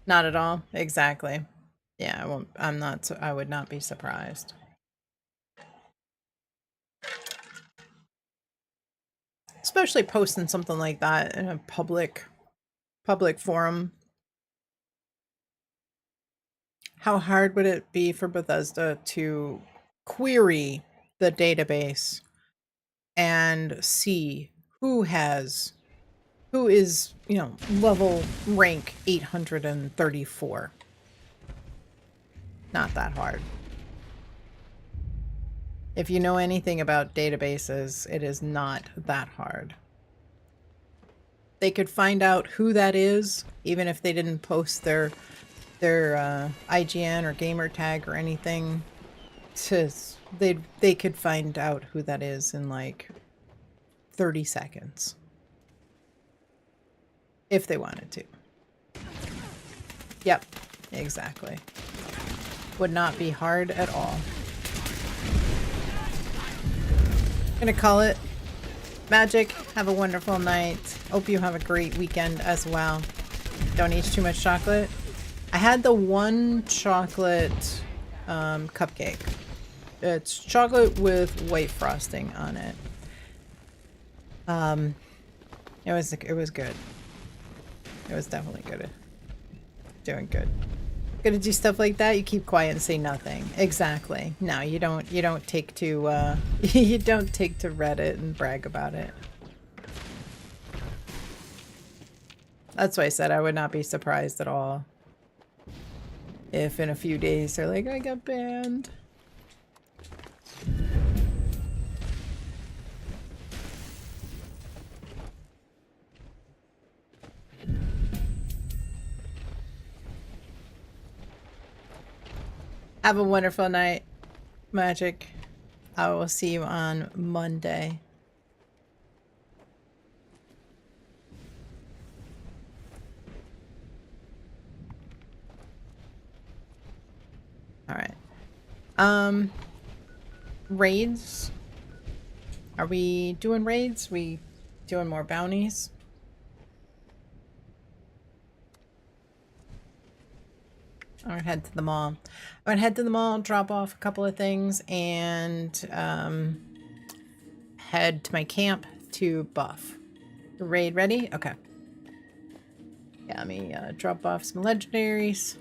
Not at all. Exactly. Yeah, I won't. I'm not. I would not be surprised. Especially posting something like that in a public forum. How hard would it be for Bethesda to query the database and see who is, you know, level rank 834? Not that hard. If you know anything about databases, it is not that hard. They could find out who that is, even if they didn't post their IGN or gamer tag or anything. They could find out who that is in like 30 seconds. If they wanted to. Yep, exactly. Would not be hard at all. Gonna call it. Magic, have a wonderful night. Hope you have a great weekend as well. Don't eat too much chocolate. I had the one chocolate cupcake. It's chocolate with white frosting on it. It was good. It was definitely good. Doing good. Gonna do stuff like that, you keep quiet and say nothing. Exactly. No, you don't take to you don't take to Reddit and brag about it. That's why I said I would not be surprised at all if in a few days they're like, I got banned. Have a wonderful night, Magic. I will see you on Monday. Alright. Raids. Are we doing raids? We doing more bounties? I'm gonna head to the mall. I'm gonna head to the mall, drop off a couple of things, and head to my camp to buff. Raid ready? Okay. Yeah, let me drop off some legendaries.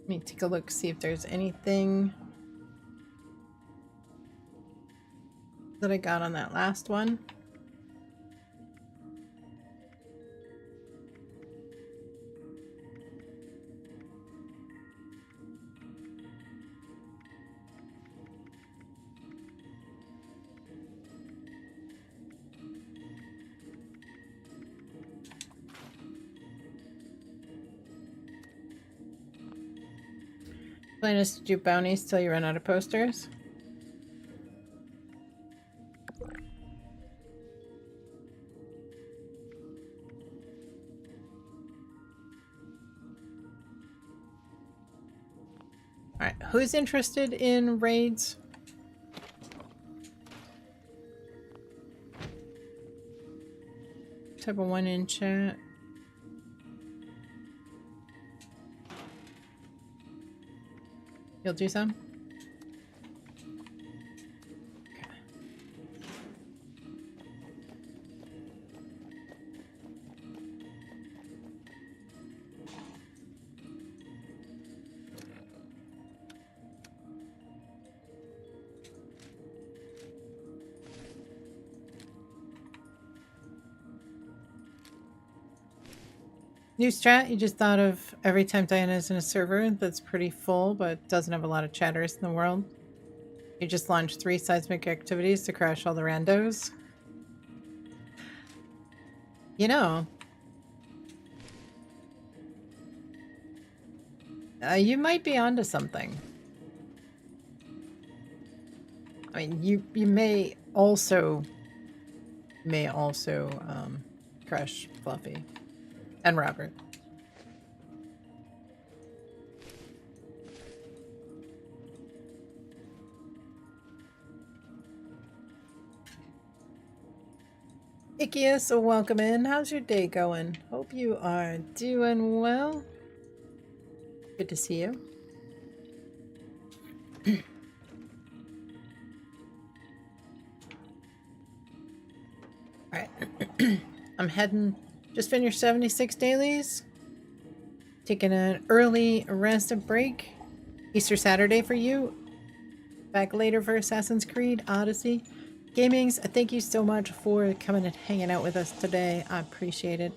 Let me take a look, see if there's anything that I got on that last one. Plan is to do bounties till you run out of posters. Alright, who's interested in raids? Type of one in chat. You'll do some? News chat, you just thought of every time Diana's in a server that's pretty full but doesn't have a lot of chatters in the world. You just launched 3 seismic activities to crash all the randos. You know, you might be onto something. I mean, you may also crush Fluffy and Robert. Ikius, welcome in. How's your day going? Hope you are doing well. Good to see you. Alright. I'm heading, just finished 76 dailies. Taking an early rest and break. Easter Saturday for you. Back later for Assassin's Creed Odyssey. Gamings, thank you so much for coming and hanging out with us today. I appreciate it.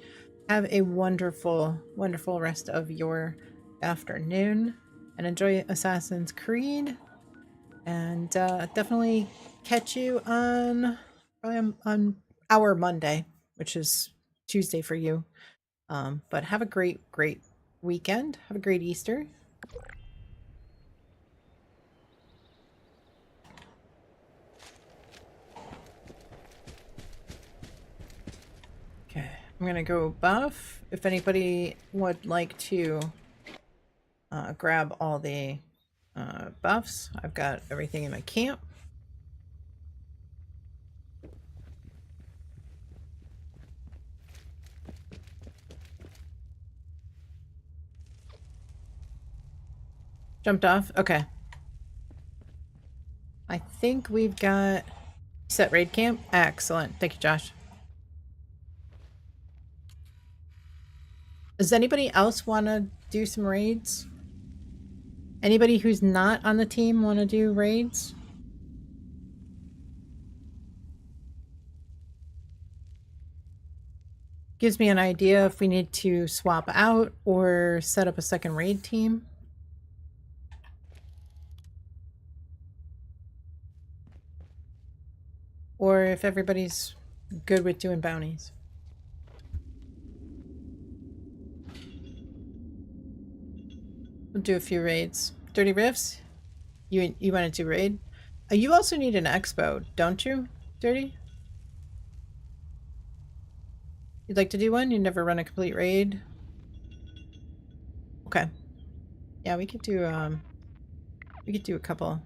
Have a wonderful, wonderful rest of your afternoon. And enjoy Assassin's Creed. And definitely catch you on, probably on our Monday, which is Tuesday for you. But have a great, great weekend. Have a great Easter. Okay, I'm gonna go buff. If anybody would like to grab all the buffs, I've got everything in my camp. Jumped off? Okay. I think we've got set raid camp. Excellent. Thank you, Josh. Does anybody else want to do some raids? Anybody who's not on the team want to do raids? Gives me an idea if we need to swap out or set up a second raid team. Or if everybody's Good with doing bounties. We'll do a few raids. Dirty Riffs? You want to do raid? You also need an expo, don't you, Dirty? You'd like to do one? You never run a complete raid? Okay. Yeah, we could do a couple.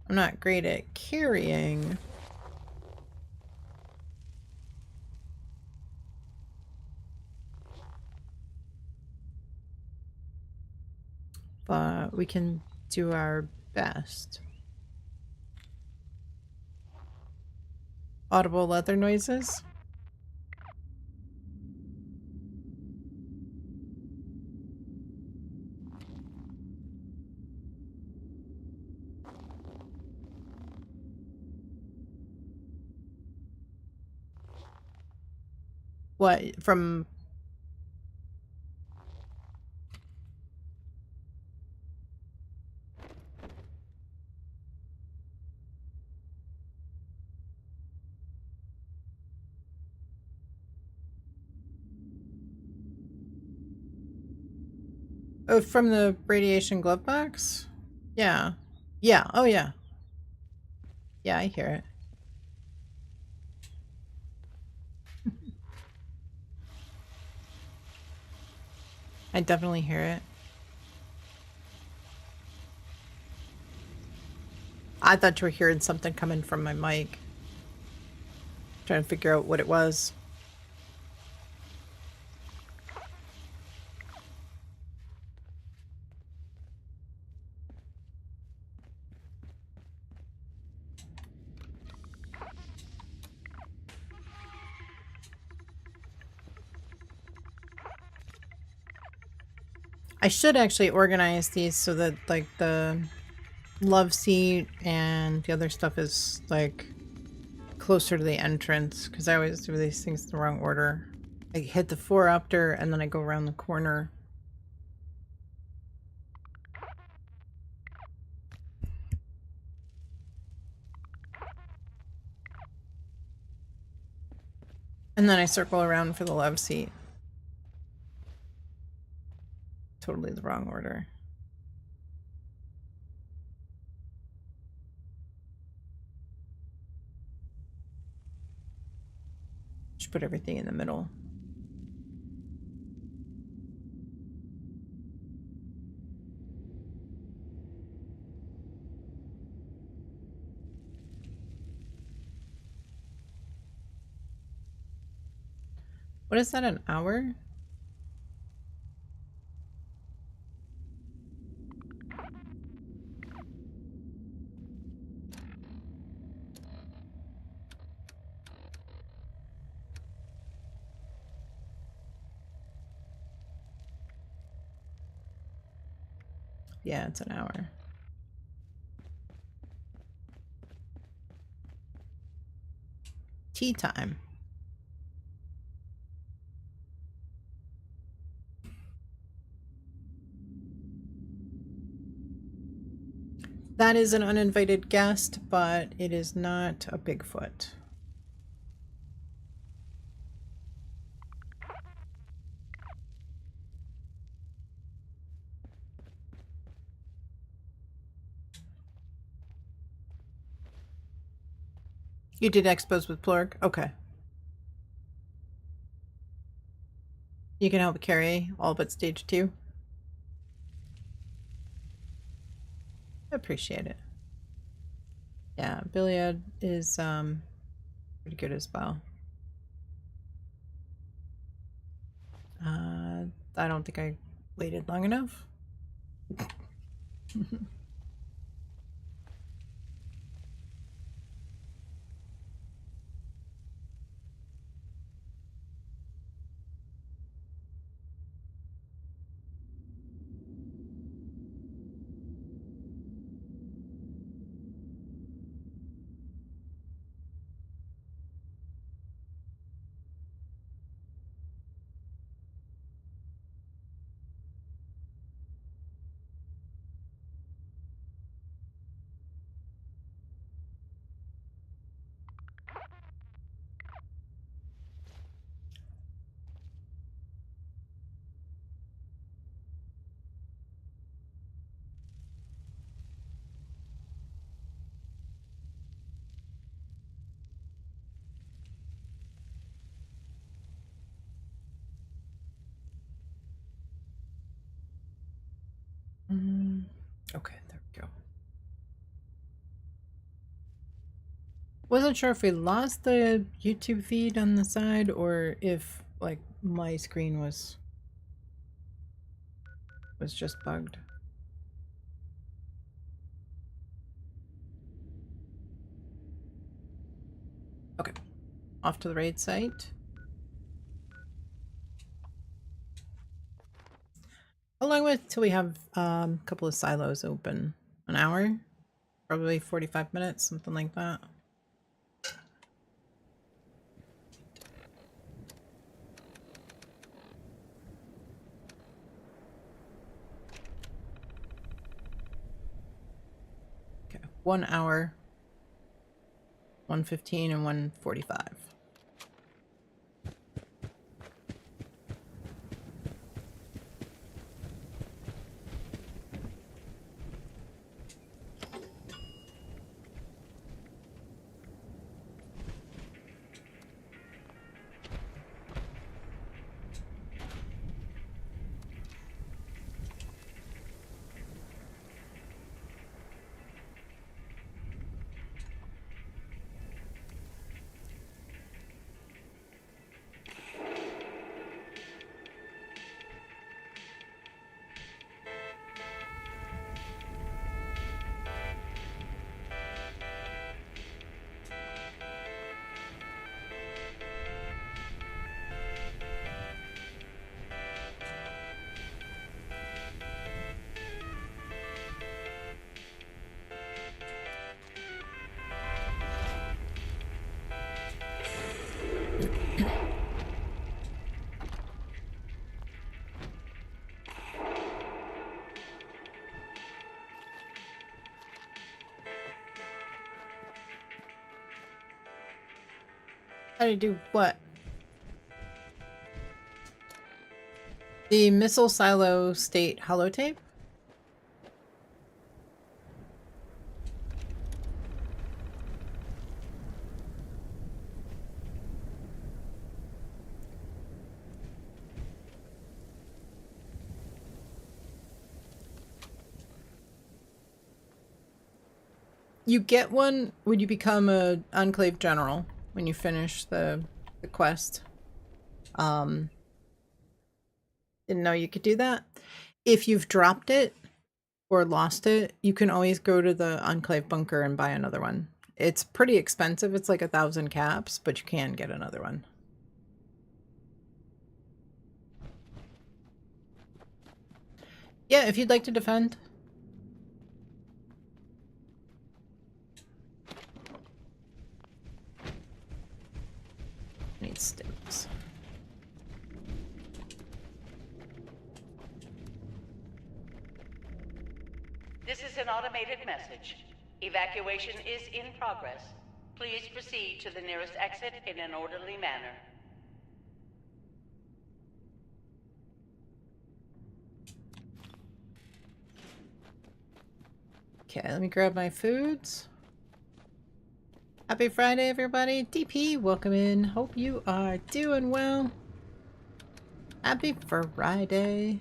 I'm not great at carrying. But we can do our best. Audible leather noises? What, from... Oh, from the radiation glove box? Yeah. Yeah, oh yeah. Yeah, I hear it. I definitely hear it. I thought you were hearing something coming from my mic. Trying to figure out what it was. I should actually organize these so that like the love seat and the other stuff is like closer to the entrance, because I always do these things in the wrong order. I hit the 4-opter and then I go around the corner. And then I circle around for the love seat. Totally the wrong order. Should put everything in the middle. What is that, an hour? Yeah, it's an hour. Tea time. That is an uninvited guest, but it is not a Bigfoot. You did expos with Plurk? Okay. You can help carry all but stage 2. Appreciate it. Yeah, Billiard is pretty good as well. I don't think I waited long enough. Okay, there we go. Wasn't sure if we lost the YouTube feed on the side or if like my screen was just bugged. Okay, off to the raid site. How long will it till we have a couple of silos open? An hour? Probably 45 minutes, something like that. Okay, 1 hour, 1:15 and 1:45. How do you do what? The missile silo state holotape? You get one when you become a Enclave General, when you finish the quest. Didn't know you could do that. If you've dropped it or lost it, you can always go to the Enclave bunker and buy another one. It's pretty expensive. It's like 1,000 caps, but you can get another one. Yeah, if you'd like to defend. Need stims. This is an automated message. Evacuation is in progress. Please proceed to the nearest exit in an orderly manner. Okay, let me grab my foods. Happy Friday, everybody. DP, welcome in. Hope you are doing well. Happy Friday.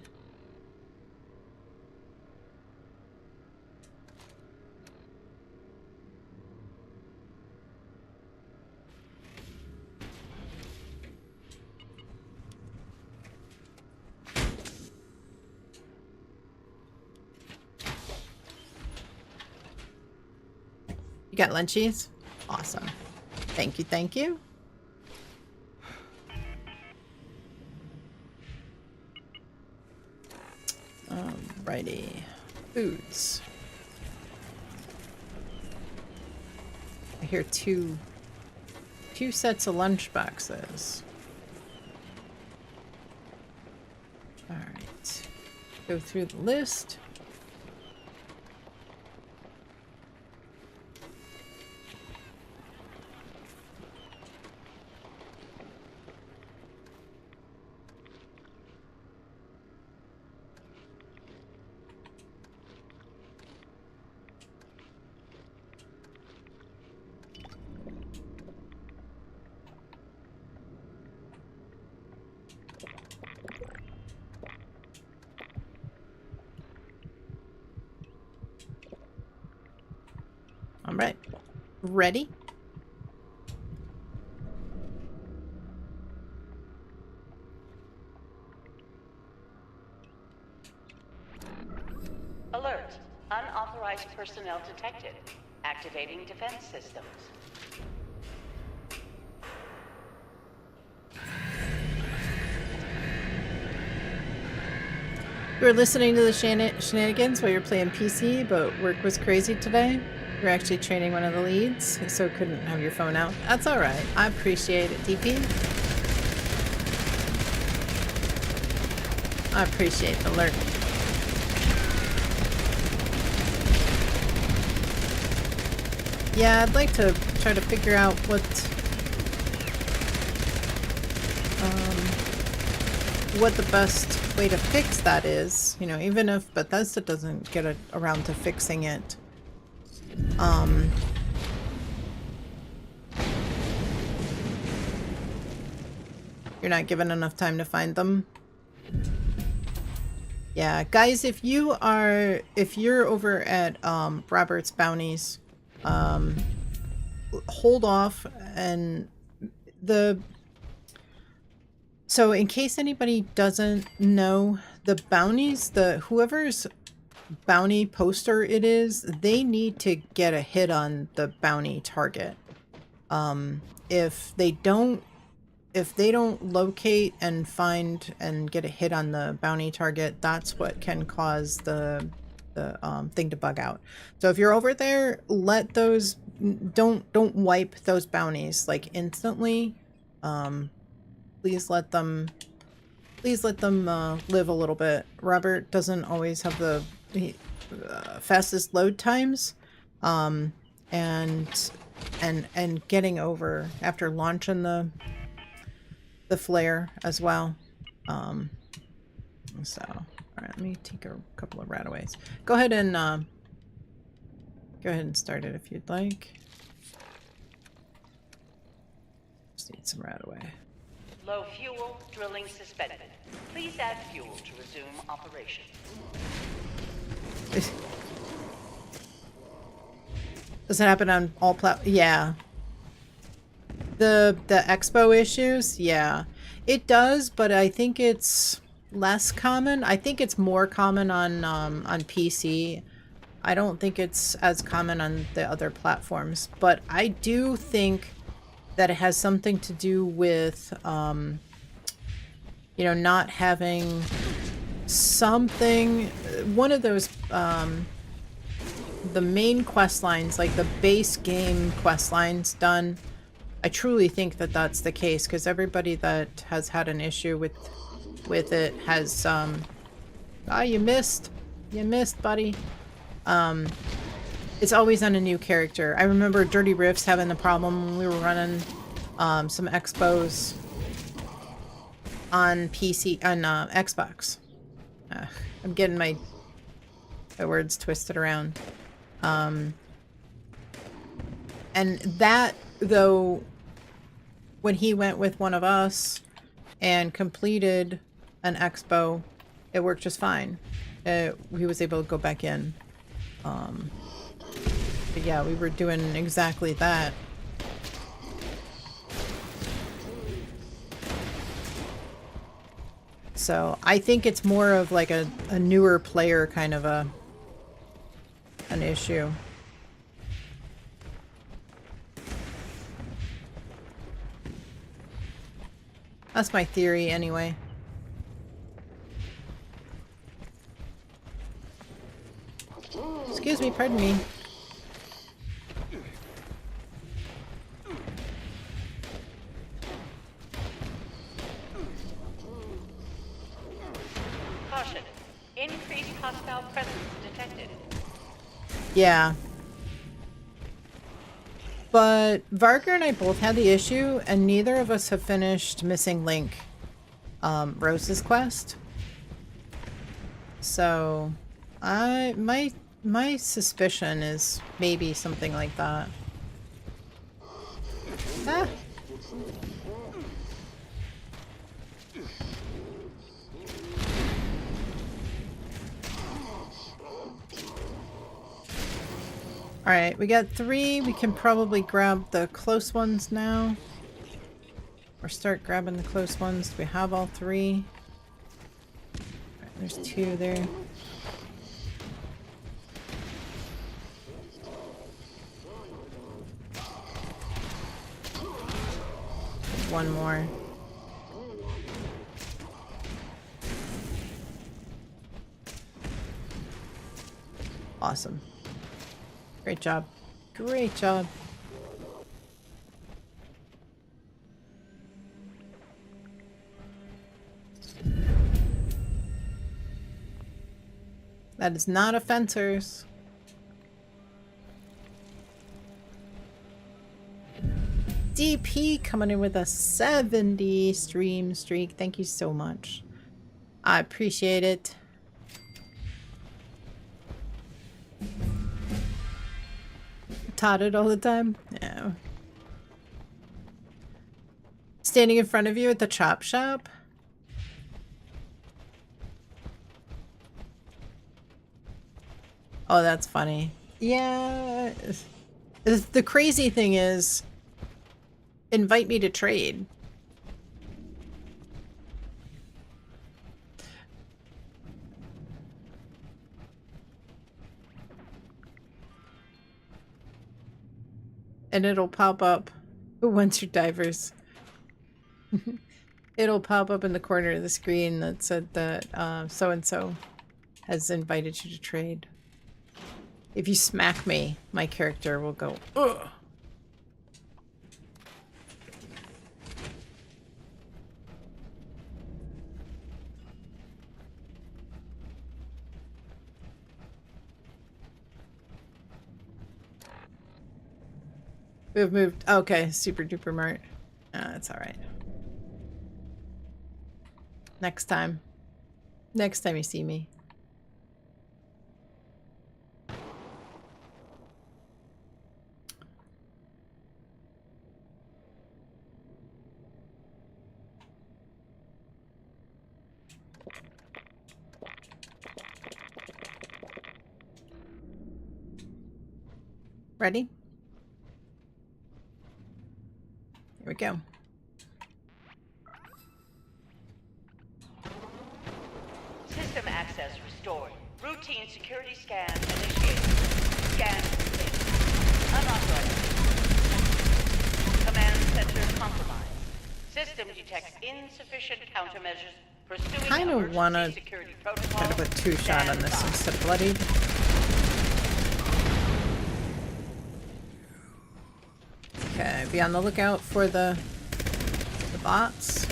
You got lunchies? Awesome. Thank you, thank you. Alrighty. Foods. I hear two sets of lunch boxes. Alright. Go through the list. All right. Ready? Alert. Unauthorized personnel detected. Activating defense systems. You were listening to the shenanigans while you're playing PC, but work was crazy today. You're actually training one of the leads, so couldn't have your phone out. That's alright. I appreciate it, DP. I appreciate the alert. Yeah, I'd like to try to figure out what the best way to fix that is. You know, even if Bethesda doesn't get around to fixing it. You're not given enough time to find them. Yeah, guys, if you're over at Robert's Bounties, hold off. And so in case anybody doesn't know, the bounties, whoever's bounty poster it is, they need to get a hit on the bounty target. If they don't locate and find and get a hit on the bounty target, that's what can cause the thing to bug out. So if you're over there, let those don't wipe those bounties like instantly. Please let them live a little bit. Robert doesn't always have the fastest load times, and getting over after launching the flare as well. So, all right, let me take a couple of rataways. Go ahead and start it if you'd like. Just need some rataway. Low fuel, drilling suspended. Please add fuel to resume operation. Does it happen on all Yeah. The Expo issues? Yeah. It does, but I think it's less common. I think it's more common on PC. I don't think it's as common on the other platforms, but I do think that it has something to do with, you know, not having something, one of those, the main quest lines, like the base game quest lines done. I truly think that that's the case, because everybody that has had an issue with it has, you missed, buddy. It's always on a new character. I remember Dirty Riffs having the problem when we were running some Expos on PC, on Xbox. I'm getting my words twisted around. And that, though, when he went with one of us and completed an Expo, it worked just fine. He was able to go back in. But yeah, we were doing exactly that. So I think it's more of like a newer player kind of an issue. That's my theory anyway. Excuse me, pardon me. Caution. Increased hostile presence detected. Yeah. But Varger and I both had the issue, and neither of us have finished Missing Link, Rose's quest. So, my suspicion is maybe something like that. Ah. Alright, we got 3. We can probably grab the close ones now. Or start grabbing the close ones. Do we have all 3? Right, there's 2 there. One more. Awesome. Great job. Great job. That is not a fencer's. DP coming in with a 70 stream streak. Thank you so much. I appreciate it. Taught it all the time? No. Standing in front of you at the chop shop? Oh, that's funny. Yeah. The crazy thing is, invite me to trade. And it'll pop up. Who wants your divers? It'll pop up in the corner of the screen that said that so-and-so has invited you to trade. If you smack me, my character will go, ugh. We've moved. Okay, super duper mart. That's alright. Next time. Next time you see me. Ready? Here we go. System access restored. Routine security scan initiated. Scan complete. Unauthorized. Command center compromised. System detects insufficient countermeasures pursuing Kind of emergency wanna security protocol. kind of a two-shot on this instead of bloodied. Okay, be on the lookout for the bots.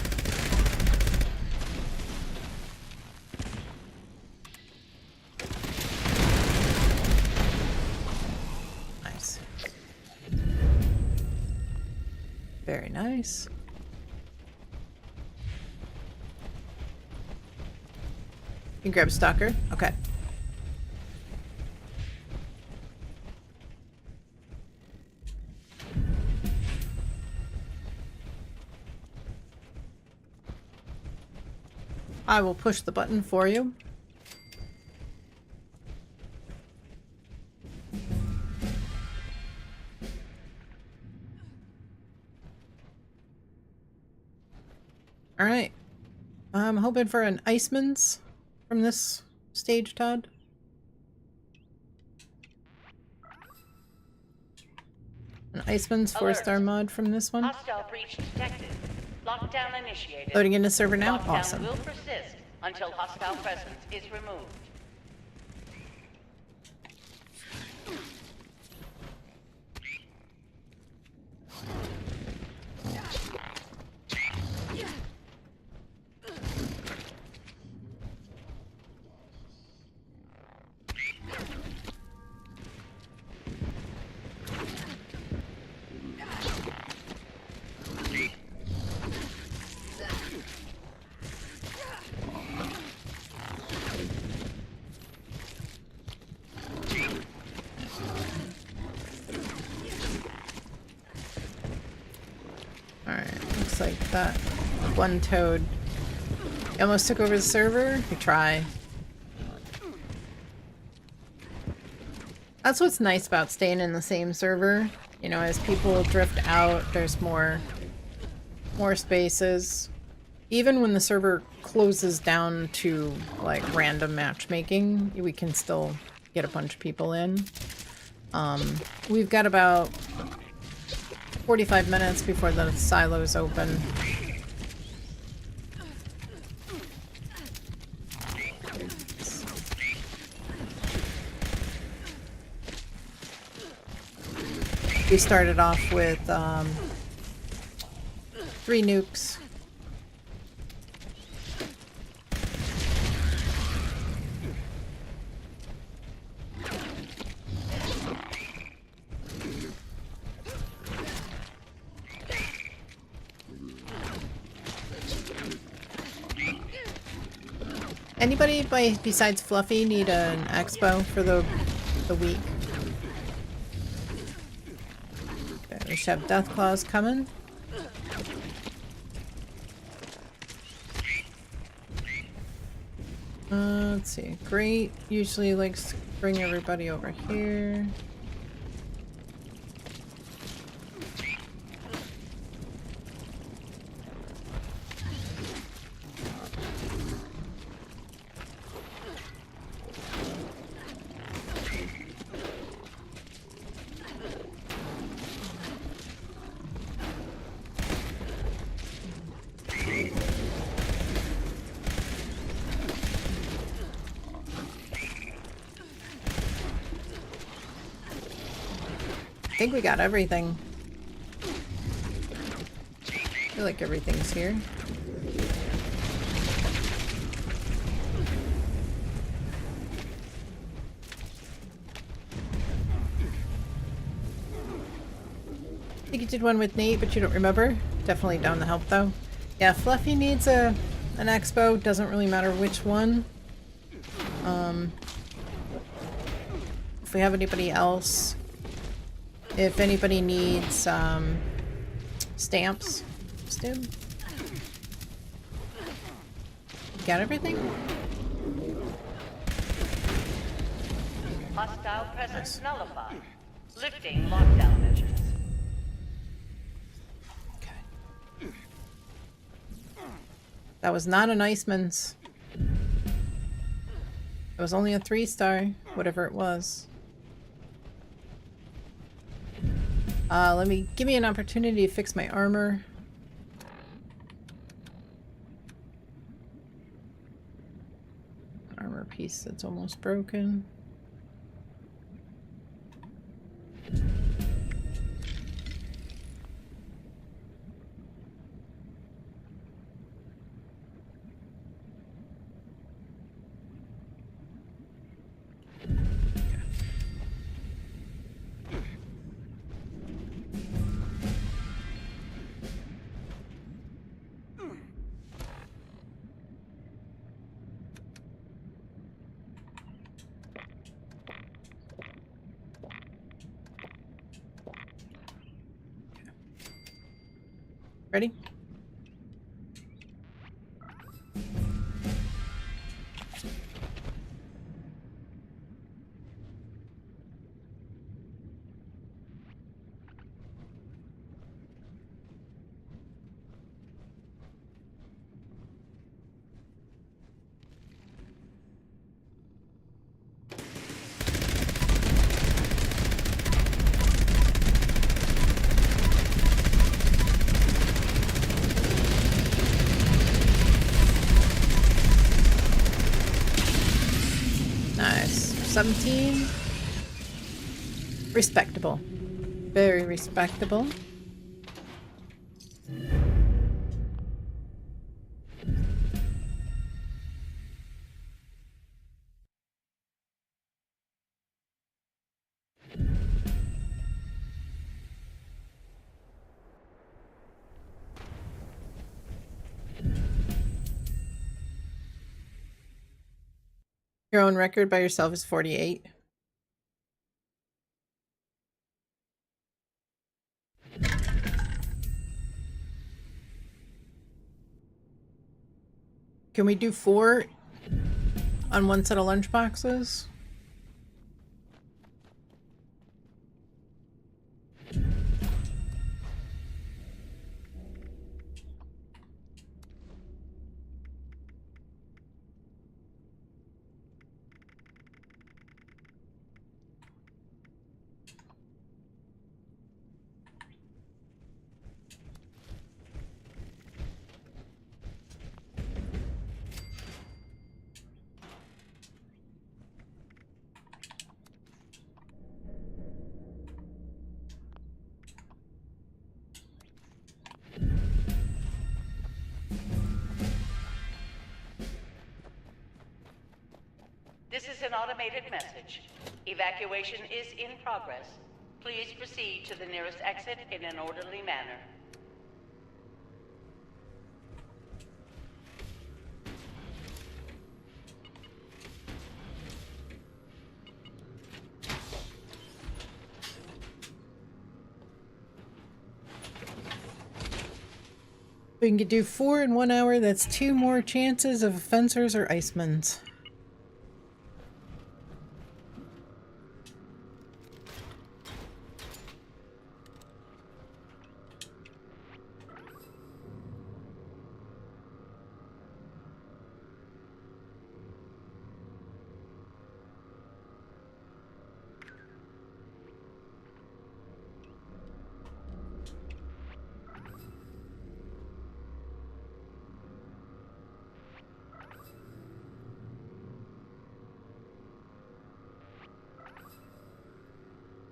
Nice. Very nice. You can grab Stalker. Okay. I will push the button for you. All right. I'm hoping for an Iceman's from this stage, Todd. An Iceman's 4-star mod from this one. Hostile breach detected. Lockdown initiated. Loading into server now. Lockdown Awesome. will persist until hostile presence is removed. Looks like that one toad almost took over the server. We try. That's what's nice about staying in the same server. You know, as people drift out, there's more spaces. Even when the server closes down to like random matchmaking, we can still get a bunch of people in. We've got about 45 minutes before the silos open. We started off with 3 nukes. Anybody besides Fluffy need an expo for the week? Okay, we should have Death Claws coming. Let's see. Great usually likes to bring everybody over here. I think we got everything. I feel like everything's here. I think you did one with Nate, but you don't remember. Definitely down to help though. Yeah, Fluffy needs an expo. Doesn't really matter which one. If we have anybody else. If anybody needs stamps, Stim. Got everything? Hostile presence nullified. Lifting lockdown measures. Okay. That was not an Iceman's. It was only a 3-star, whatever it was. Give me an opportunity to fix my armor. Armor piece that's almost broken. Ready? Nice. 17. Respectable. Very respectable. Your own record by yourself is 48. Can we do 4 on one set of lunch boxes? is an automated message. Evacuation is in progress. Please proceed to the nearest exit in an orderly manner. We can do 4 in 1 hour. That's 2 more chances of fencers or Icemans.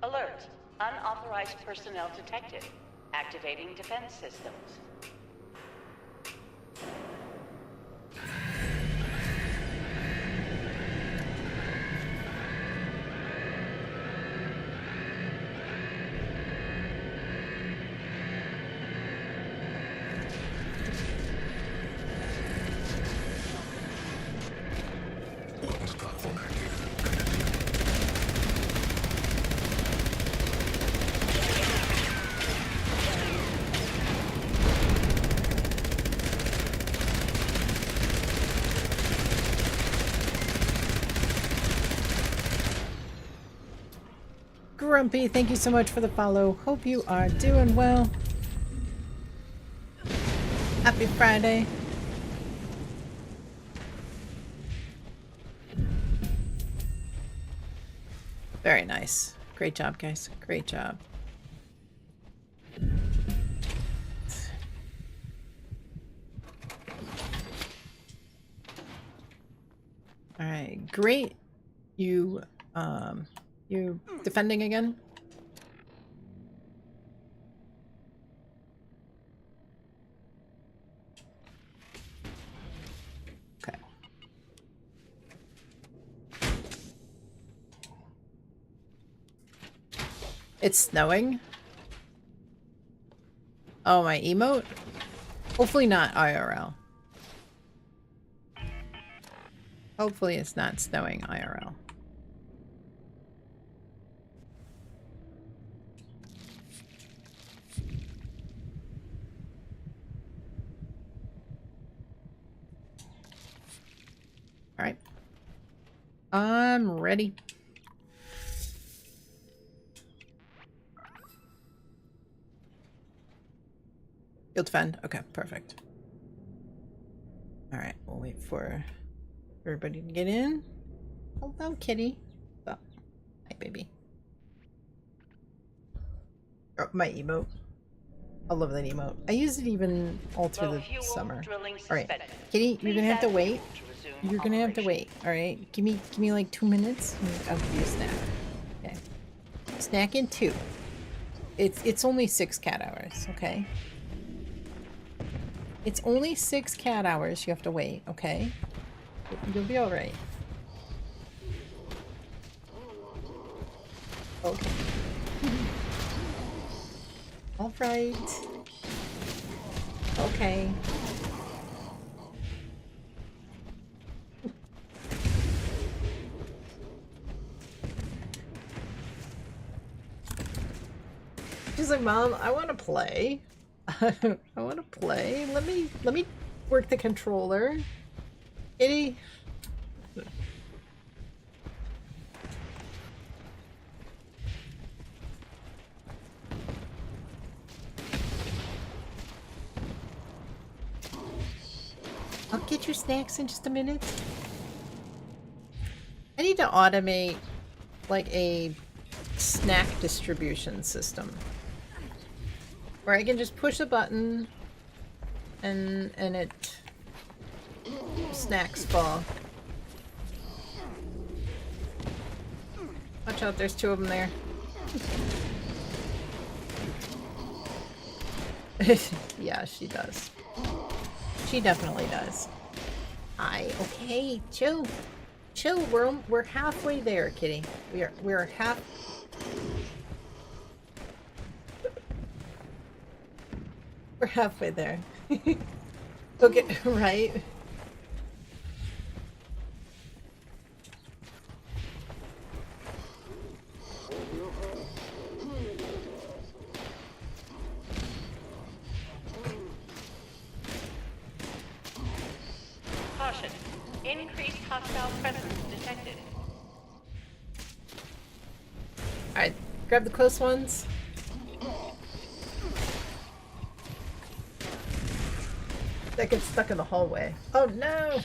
Alert. Unauthorized personnel detected. Activating defense systems. Grumpy, thank you so much for the follow. Hope you are doing well. Happy Friday. Very nice. Great job, guys. Great job. Alright, great. You defending again? Okay. It's snowing? Oh, my emote? Hopefully not IRL. Hopefully it's not snowing IRL. Alright. I'm ready. You'll defend? Okay, perfect. Alright, we'll wait for everybody to get in. Hello, kitty. Oh, hi, baby. Oh, my emote. I love that emote. I use it even all through the summer. Alright, kitty, you're gonna have to wait. You're gonna have to wait, alright? Give me like 2 minutes. I'll give you a snack. Okay. Snack in 2. It's only 6 cat hours, okay? It's only 6 cat hours you have to wait, okay? You'll be alright. Okay. Alright. Okay. She's like, Mom, I want to play. I want to play. Let me work the controller. Kitty. I'll get your snacks in just a minute. I need to automate like a snack distribution system where I can just push a button and it snacks fall. Watch out, there's 2 of them there. Yeah, she does. She definitely does. Hi, okay, chill. Chill, we're halfway there, kitty. We're half. We're halfway there. Okay, right. Caution. Increased hostile presence detected. Alright, grab the close ones. That gets stuck in the hallway. Oh no!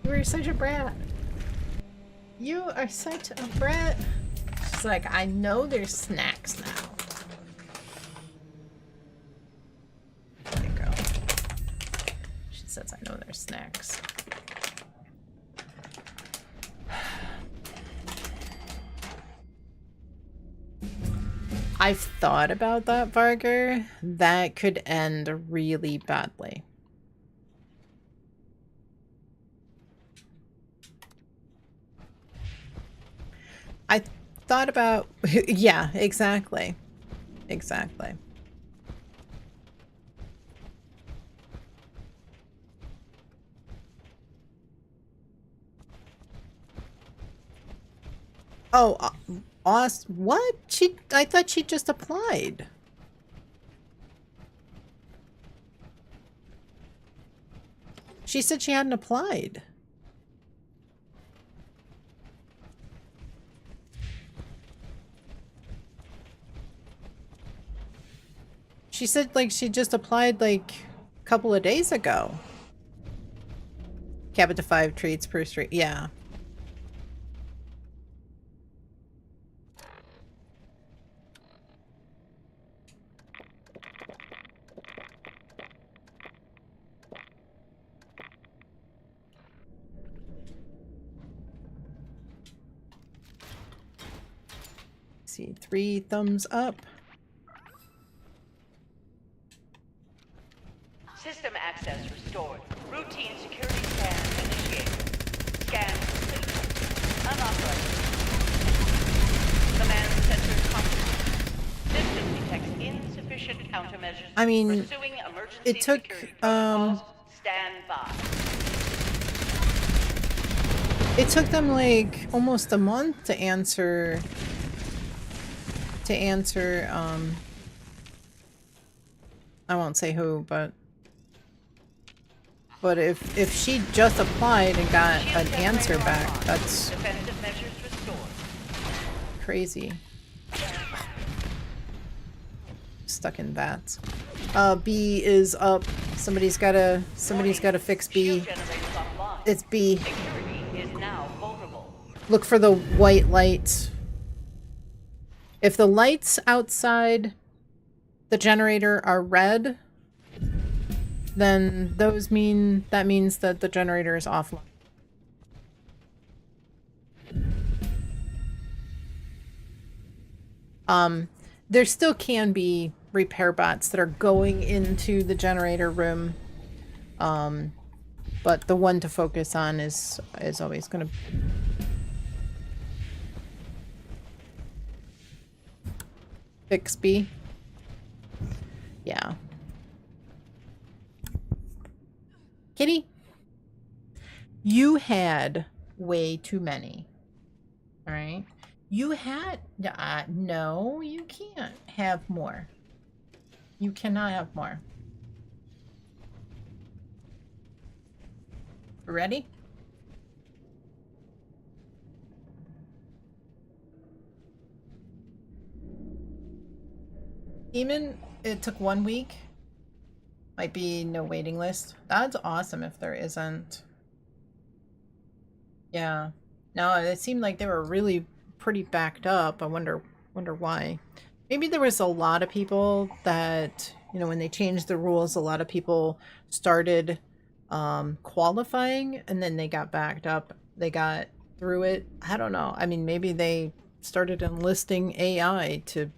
You were such a brat. You are such a brat. She's like, I know there's snacks now. There you go. She says, I know there's snacks. I've thought about that, Varger. That could end really badly. I thought about, yeah, exactly. Exactly. Oh, what? I thought she just applied. She said she hadn't applied. She said, like, she just applied, like, a couple of days ago. Cap it to 5 treats per street. Yeah. See, 3 thumbs up. System access restored. Routine security scan initiated. Scan complete. Unauthorized. Command center compromised. System detects insufficient countermeasures. I mean, Pursuing emergency it took, security protocols. Stand by. It took them, like, almost a month to answer, I won't say who, but if she just applied and got an answer back, that's crazy. Stuck in bats. B is up. Somebody's gotta fix B. It's B. Look for the white lights. If the lights outside the generator are red, then that means that the generator is offline. There still can be repair bots that are going into the generator room. But the one to focus on is always gonna fix B. Yeah. Kitty, you had way too many. All right. You had, no, you can't have more. You cannot have more. Ready? Even it took 1 week. Might be no waiting list. That's awesome if there isn't. Yeah. No, it seemed like they were really pretty backed up. I wonder why. Maybe there was a lot of people that, you know, when they changed the rules, a lot of people started qualifying and then they got backed up. They got through it. I don't know. I mean, maybe they started enlisting AI to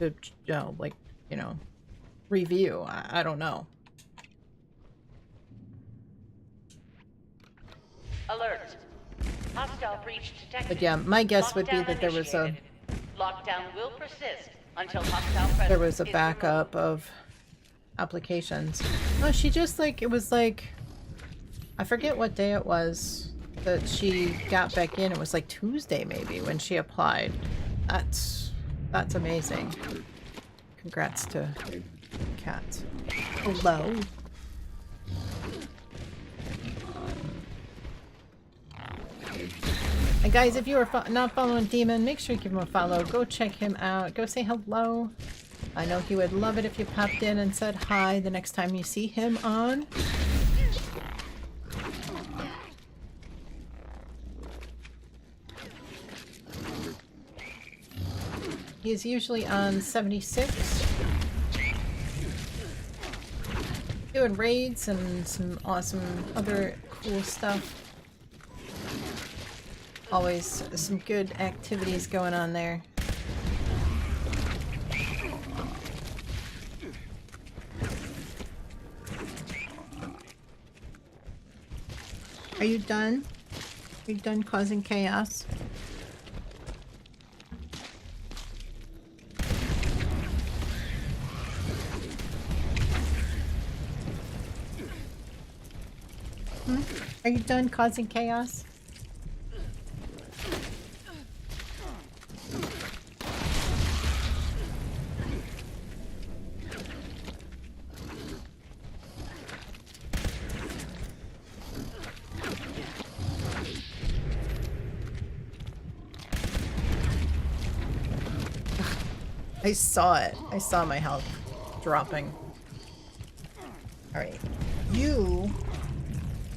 you know, like, you know, review. I don't know. Alert. Hostile breach detected. But yeah, my guess would be Lockdown that there was a initiated. Lockdown will persist until hostile presence is backup of applications. No, she just like, it was like, I forget what day it was that she got back in. It was like Tuesday maybe when she applied. That's amazing. Congrats to Kat. Hello. And guys, if you are not following Demon, make sure you give him a follow. Go check him out. Go say hello. I know he would love it if you popped in and said hi the next time you see him on. He's usually on 76. Doing raids and some awesome other cool stuff. Always some good activities going on there. Are you done? Are you done causing chaos? Are you done causing chaos? I saw it. I saw my health dropping. Alright. You,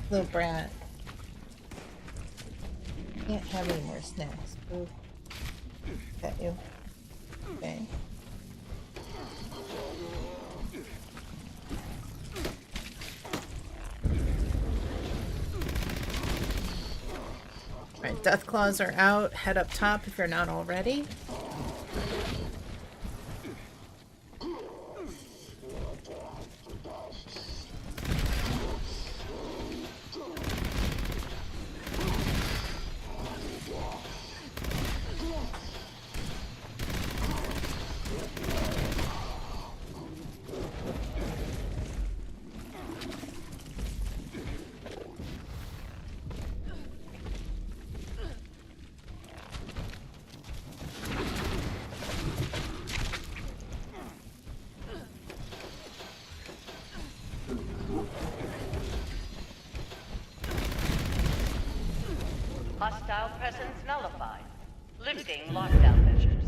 little brat, can't have any more snacks. Ooh. Got you. Okay. Alright, death claws are out. Head up top if you're not already. Hostile presence nullified. Lifting lockdown measures.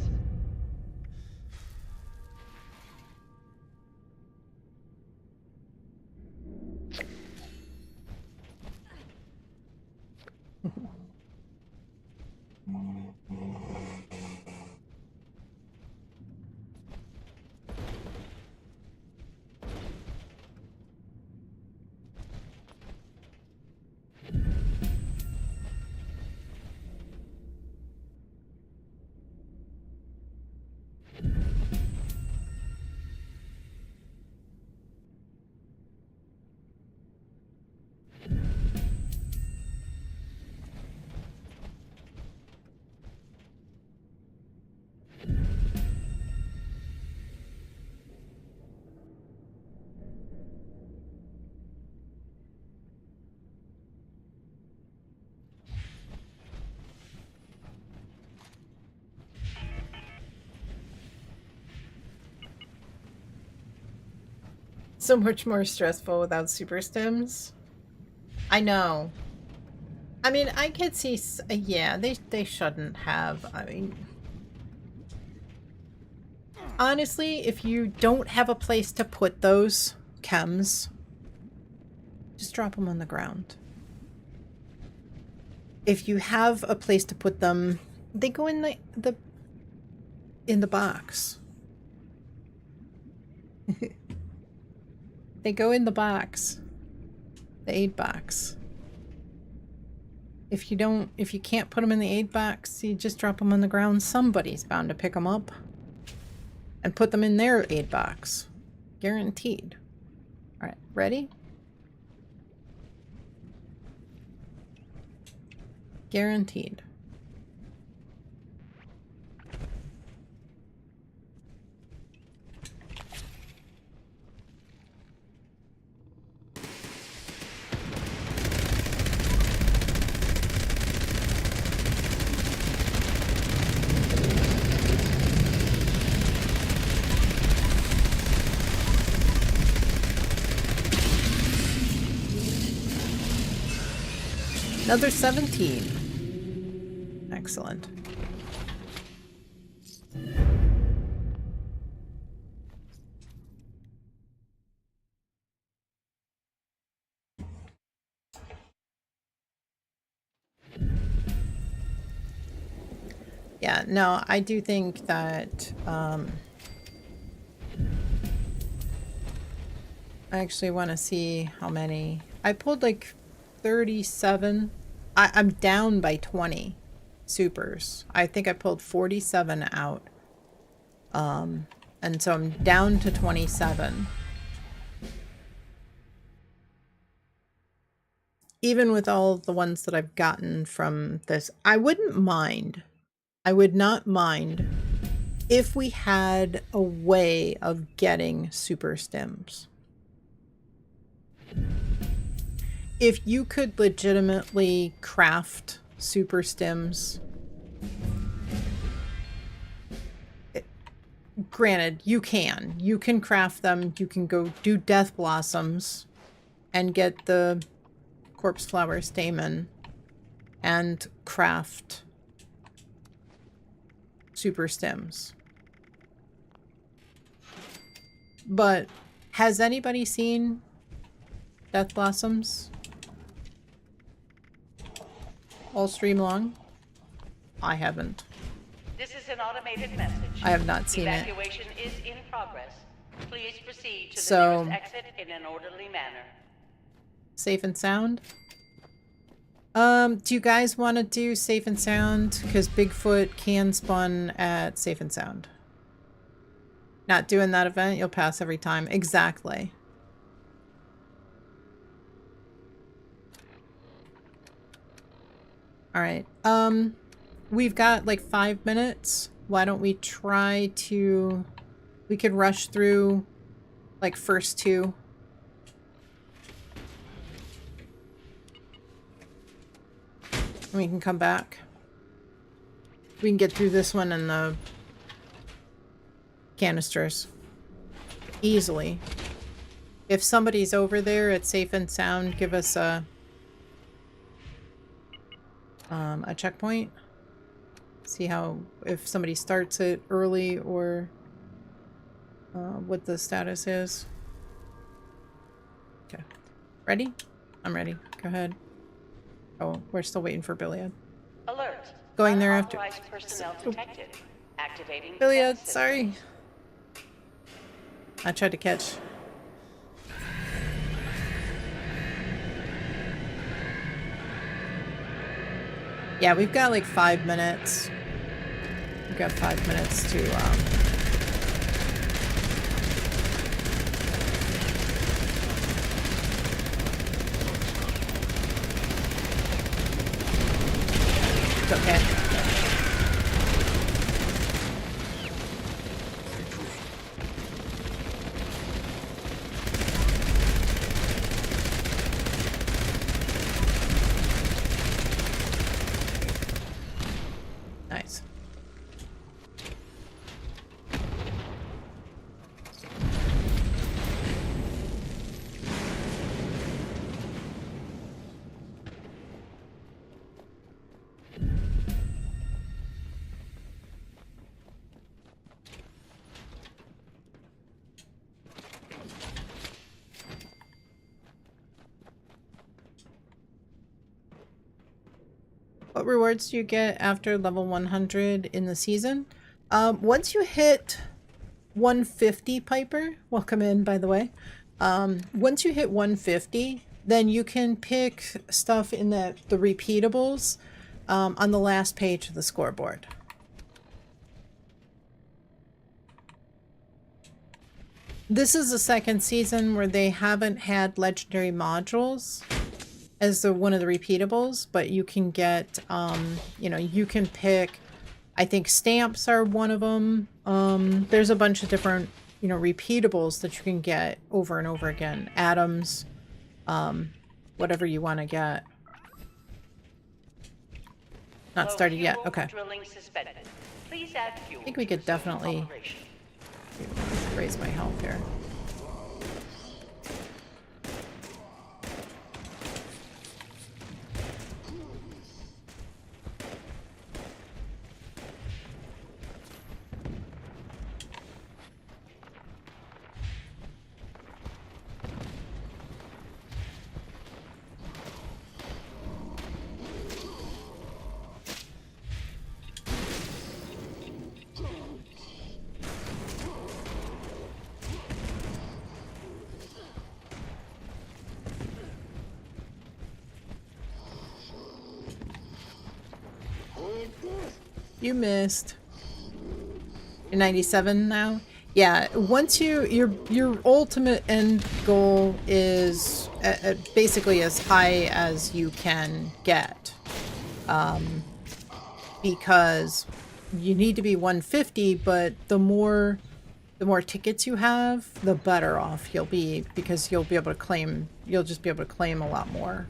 So much more stressful without super stims. I know. I mean, I could see, yeah, they shouldn't have. I mean, honestly, if you don't have a place to put those chems, just drop them on the ground. If you have a place to put them, they go in the box. They go in the box. The aid box. If you can't put them in the aid box, you just drop them on the ground. Somebody's bound to pick them up and put them in their aid box. Guaranteed. All right, ready? Guaranteed. Another 17. Excellent. Yeah, no, I do think that I actually want to see how many. I pulled like 37. I'm down by 20 supers. I think I pulled 47 out. And so I'm down to 27. Even with all the ones that I've gotten from this, I wouldn't mind. I would not mind if we had a way of getting super stims. If you could legitimately craft super stims, granted, you can craft them. You can go do death blossoms and get the corpse flower stamen and craft super stims. But has anybody seen death blossoms all stream long? I haven't. This is an automated message. I have not seen it. Evacuation is in progress. Please proceed to So, the nearest exit in an orderly manner. Safe and sound? Do you guys want to do safe and sound? Because Bigfoot can spawn at safe and sound. Not doing that event, you'll pass every time. Exactly. Alright, we've got like 5 minutes. Why don't we try to... We could rush through, like, first two. And we can come back. We can get through this one and the canisters. Easily. If somebody's over there at Safe and Sound, give us a checkpoint. See how, if somebody starts it early or what the status is. Okay. Ready? I'm ready. Go ahead. Oh, we're still waiting for Billiard. Alert. Going there after. Unauthorized personnel detected. Activating Billiard, defense sorry. I tried to catch. Yeah, we've got like 5 minutes. We've got 5 minutes to It's okay. Nice. What rewards do you get after level 100 in the season? Once you hit 150, Piper, welcome in, by the way. Once you hit 150, then you can pick stuff in the repeatables on the last page of the scoreboard. This is the second season where they haven't had legendary modules as one of the repeatables, but you can get, you know, you can pick, I think stamps are one of them. There's a bunch of different, you know, repeatables that you can get over and over again. Atoms, whatever you want to get. Not started yet. Okay. I think we could definitely raise my health here. You missed. You're 97 now? Yeah, once your ultimate end goal is basically as high as you can get. Because you need to be 150, but the more tickets you have, the better off you'll be, because you'll just be able to claim a lot more.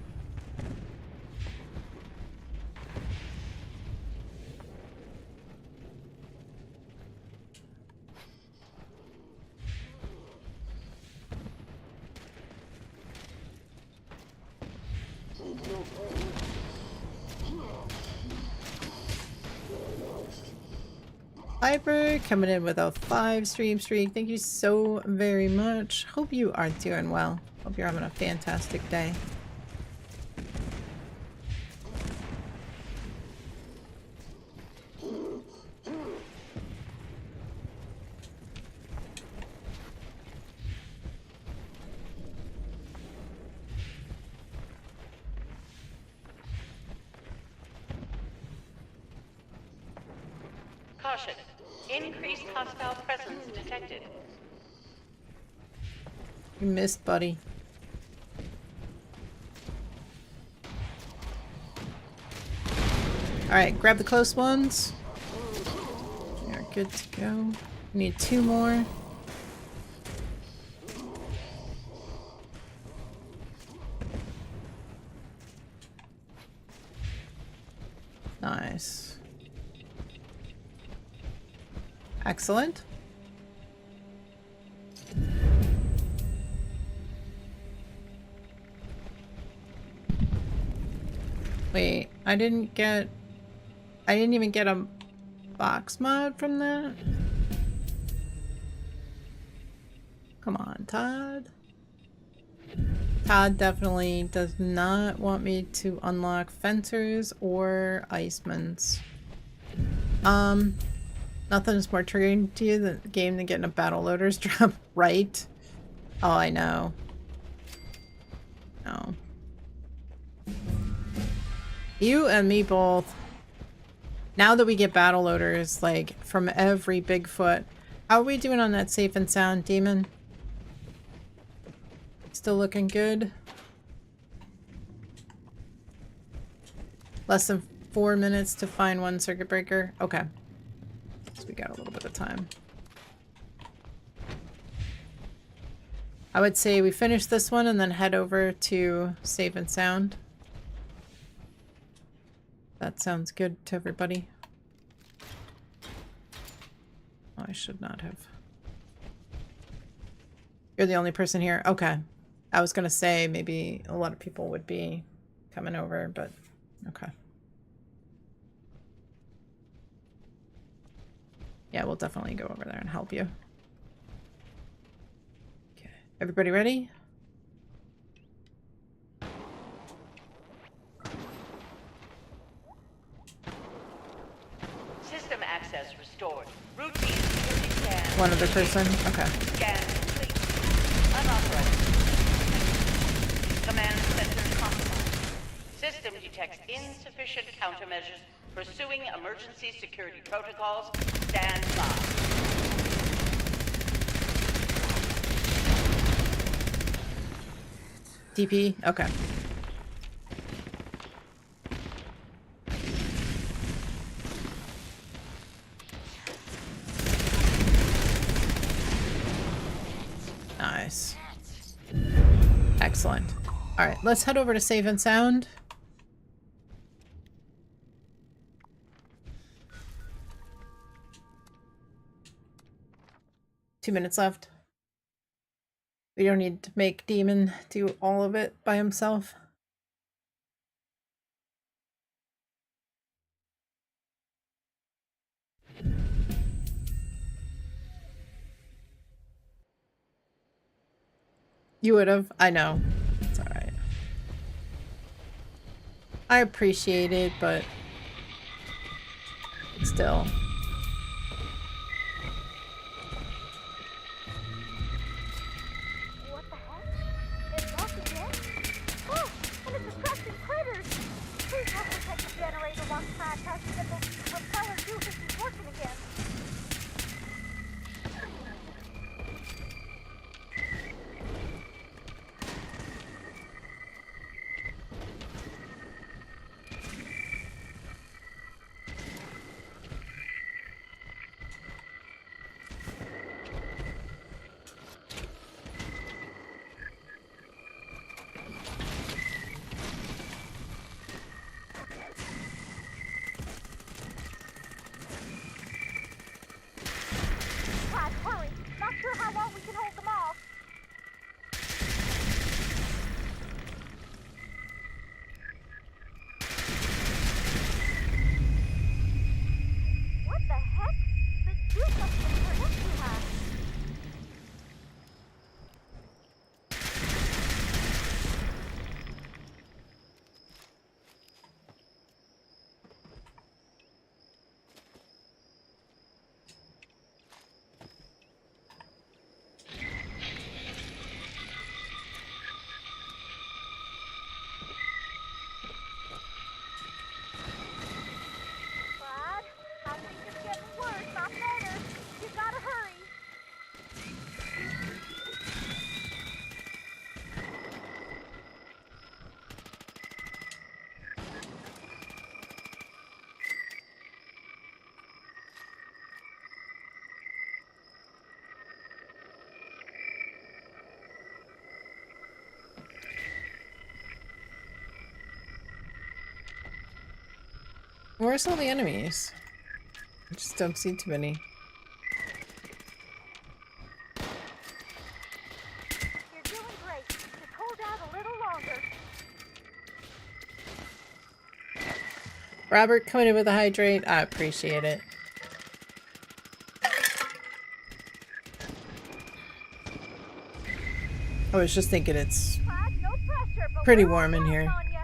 Hyper coming in with a 5 stream streak. Thank you so very much. Hope you are doing well. Hope you're having a fantastic day. Caution. Increased hostile presence detected. You missed, buddy. Alright, grab the close ones. You're good to go. We need 2 more. Nice. Excellent. Wait, I didn't even get a box mod from that? Come on, Todd. Todd definitely does not want me to unlock fencers or icemans. Nothing is more triggering to you than the game than getting a battle loaders drop, right? Oh, I know. No. You and me both. Now that we get battle loaders, like, from every Bigfoot. How are we doing on that safe and sound, Demon? Still looking good? Less than 4 minutes to find 1 circuit breaker? Okay. So we got a little bit of time. I would say we finish this one and then head over to Safe and Sound. That sounds good to everybody. Oh, I should not have. You're the only person here? Okay. I was gonna say maybe a lot of people would be coming over, but okay. Yeah, we'll definitely go over there and help you. Okay. Everybody ready? System access restored. Routine security scan. One other person? Okay. Scan complete. Unauthorized. Command system detects insufficient countermeasures. Pursuing emergency security protocols. Stand by. DP? Okay. Nice. Excellent. Alright, let's head over to Save and Sound. Two minutes left. We don't need to make Demon do all of it by himself. You would have. I know. It's alright. I appreciate it, but still. What the heck? It's dark again? Oh, and it's attracting critters! Please help protect the generator while Pratt has to get those repeller doofenses working again. Pratt, hurry! Not sure how long we can hold them off. What the heck? The juice must have turned up too high. Brad, I think it's getting worse, not better. You gotta hurry. Where's all the enemies? I just don't see too many. You're doing great. Just hold out a little longer. Robert coming in with a hydrate. I appreciate it. I was just thinking it's Brad, no pressure, but pretty we're warm in counting here. on ya.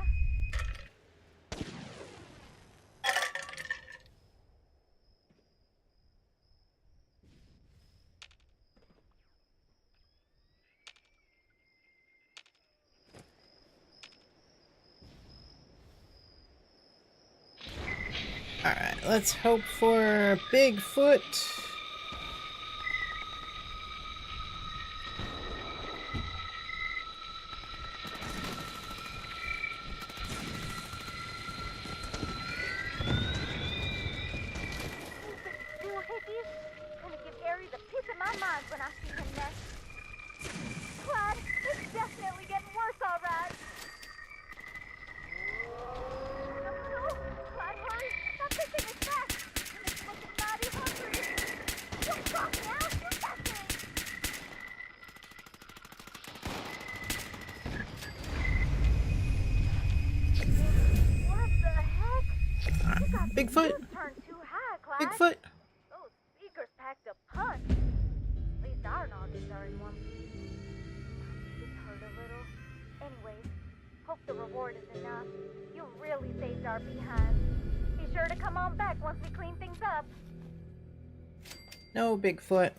Alright, let's hope for Bigfoot. Dual hickeys? Gonna give Aries a piece of my mind when I see him next. Clyde, it's definitely getting worse, alright. No, Clyde, hurry! That thing is back! It's looking mighty hungry. Don't stop now! Shoot that thing! What the heck? You got the Bigfoot. juice turned too high, Clyde. Bigfoot. Those speakers packed a punch. At least our noggins are in one piece. It's hurt a little. Anyways, hope the reward is enough. You really saved our behind. Be sure to come on back once we clean things up. No Bigfoot.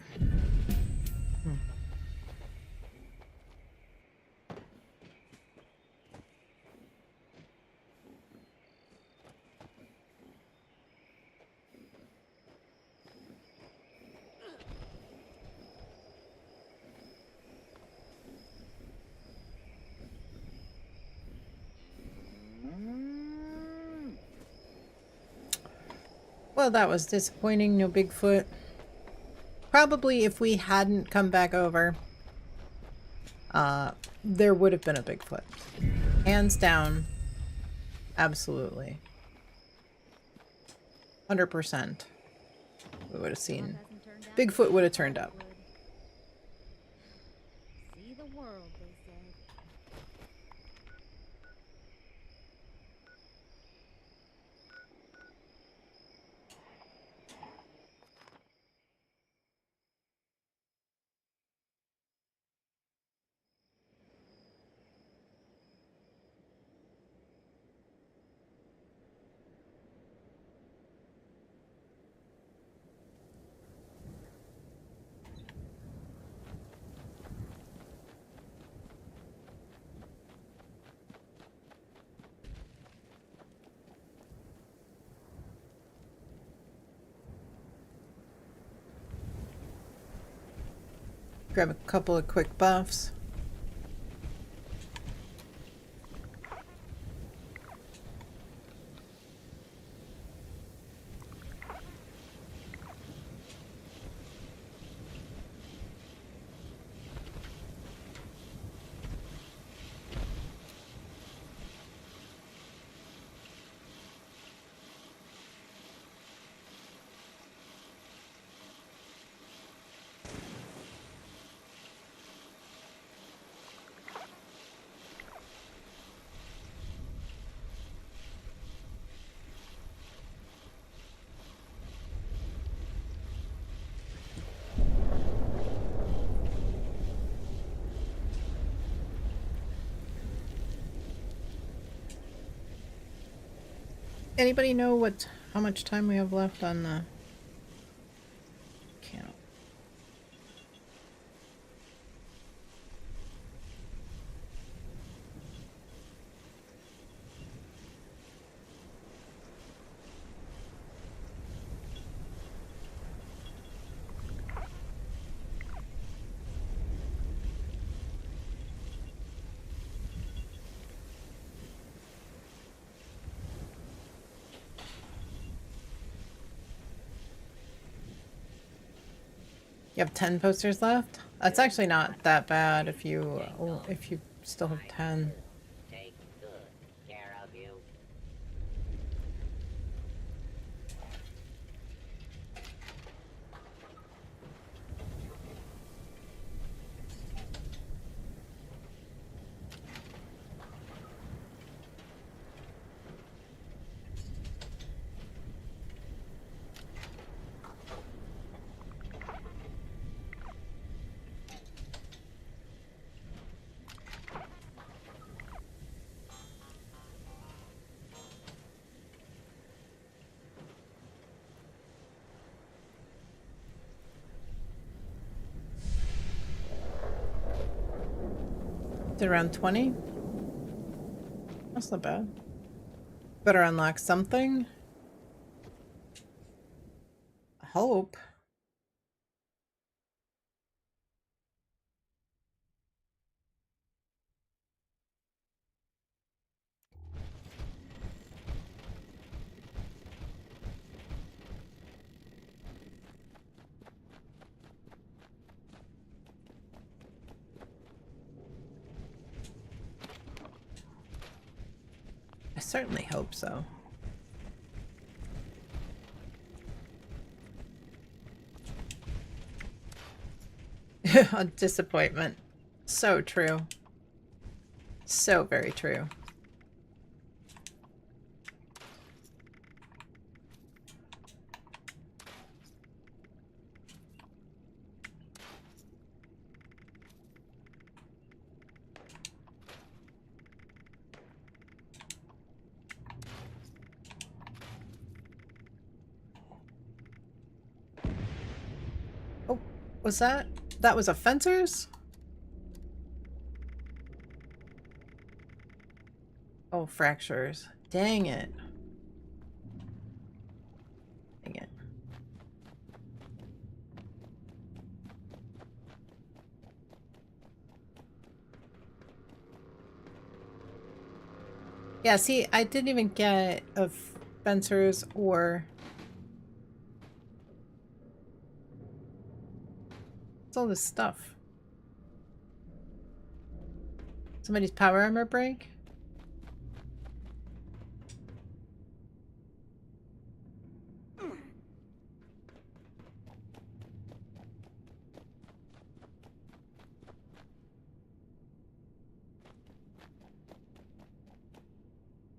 Well, that was disappointing. No Bigfoot. Probably if we hadn't come back over, there would have been a Bigfoot. Hands down. Absolutely. 100%. We would have seen. Bigfoot would have turned up. See the world, they said. Grab a couple of quick buffs. Anybody know how much time we have left on the count? You have 10 posters left? That's actually not that bad if you still have 10. Take good care of you. Did around 20? That's not bad. Better unlock something. I hope. I certainly hope so. A disappointment. So true. So very true. Oh, was that? That was a fencer's? Oh, fractures. Dang it. Dang it. Yeah, see, I didn't even get a Spencer's or What's all this stuff? Somebody's power armor break?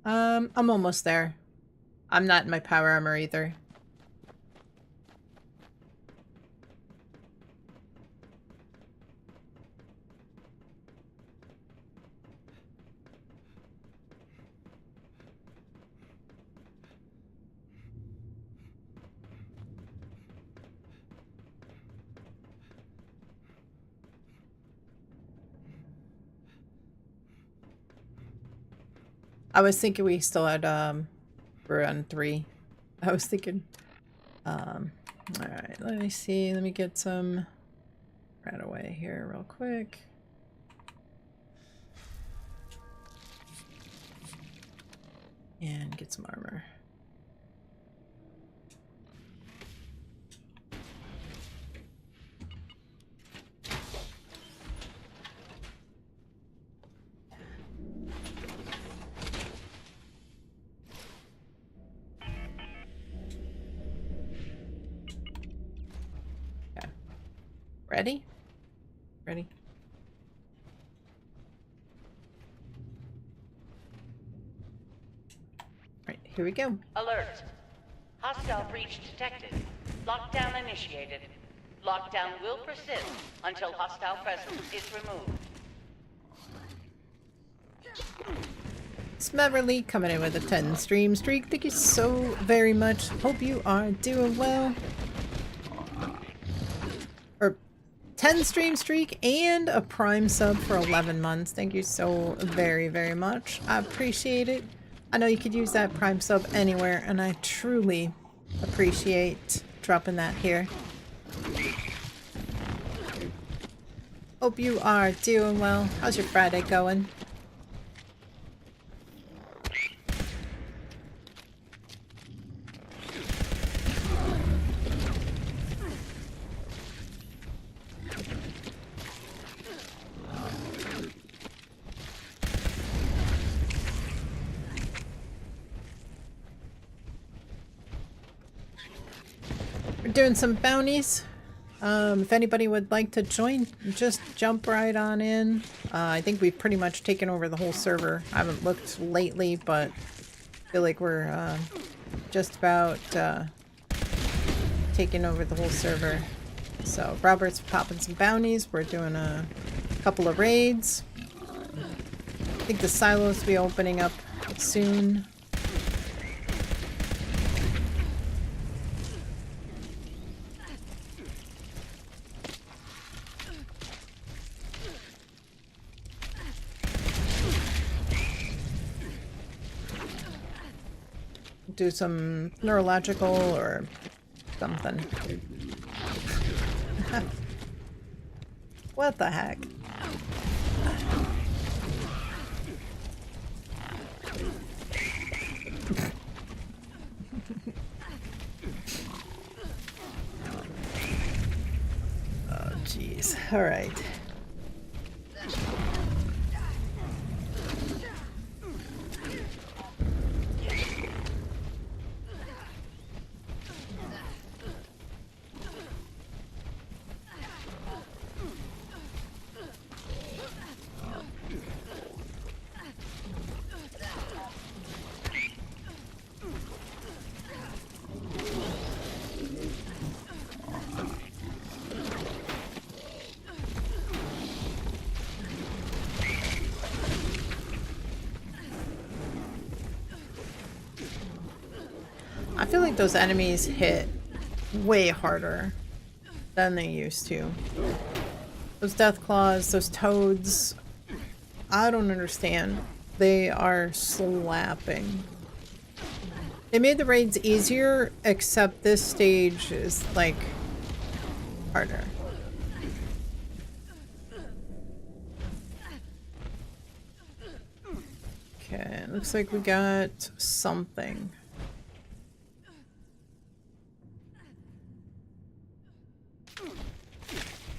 I'm almost there. I'm not in my power armor either. I was thinking we still had, we're on 3. I was thinking, alright, let me see, let me get some right away here real quick. And get some armor. Okay. Ready? Ready? Right, here we go. Alert. Hostile breach detected. Lockdown initiated. Lockdown will persist until hostile presence is removed. Smeverly coming in with a 10 stream streak. Thank you so very much. Hope you are doing well. Or 10 stream streak and a prime sub for 11 months. Thank you so very, very much. I appreciate it. I know you could use that prime sub anywhere, and I truly appreciate dropping that here. Hope you are doing well. How's your Friday going? We're doing some bounties. If anybody would like to join, just jump right on in. I think we've pretty much taken over the whole server. I haven't looked lately, but I feel like we're just about taking over the whole server. So Robert's popping some bounties. We're doing a couple of raids. I think the silos will be opening up soon. Do some neurological or something. What the heck? Oh jeez. All right. I feel like those enemies hit way harder than they used to. Those death claws, those toads, I don't understand. They are slapping. They made the raids easier, except this stage is like harder. Okay, looks like we got something.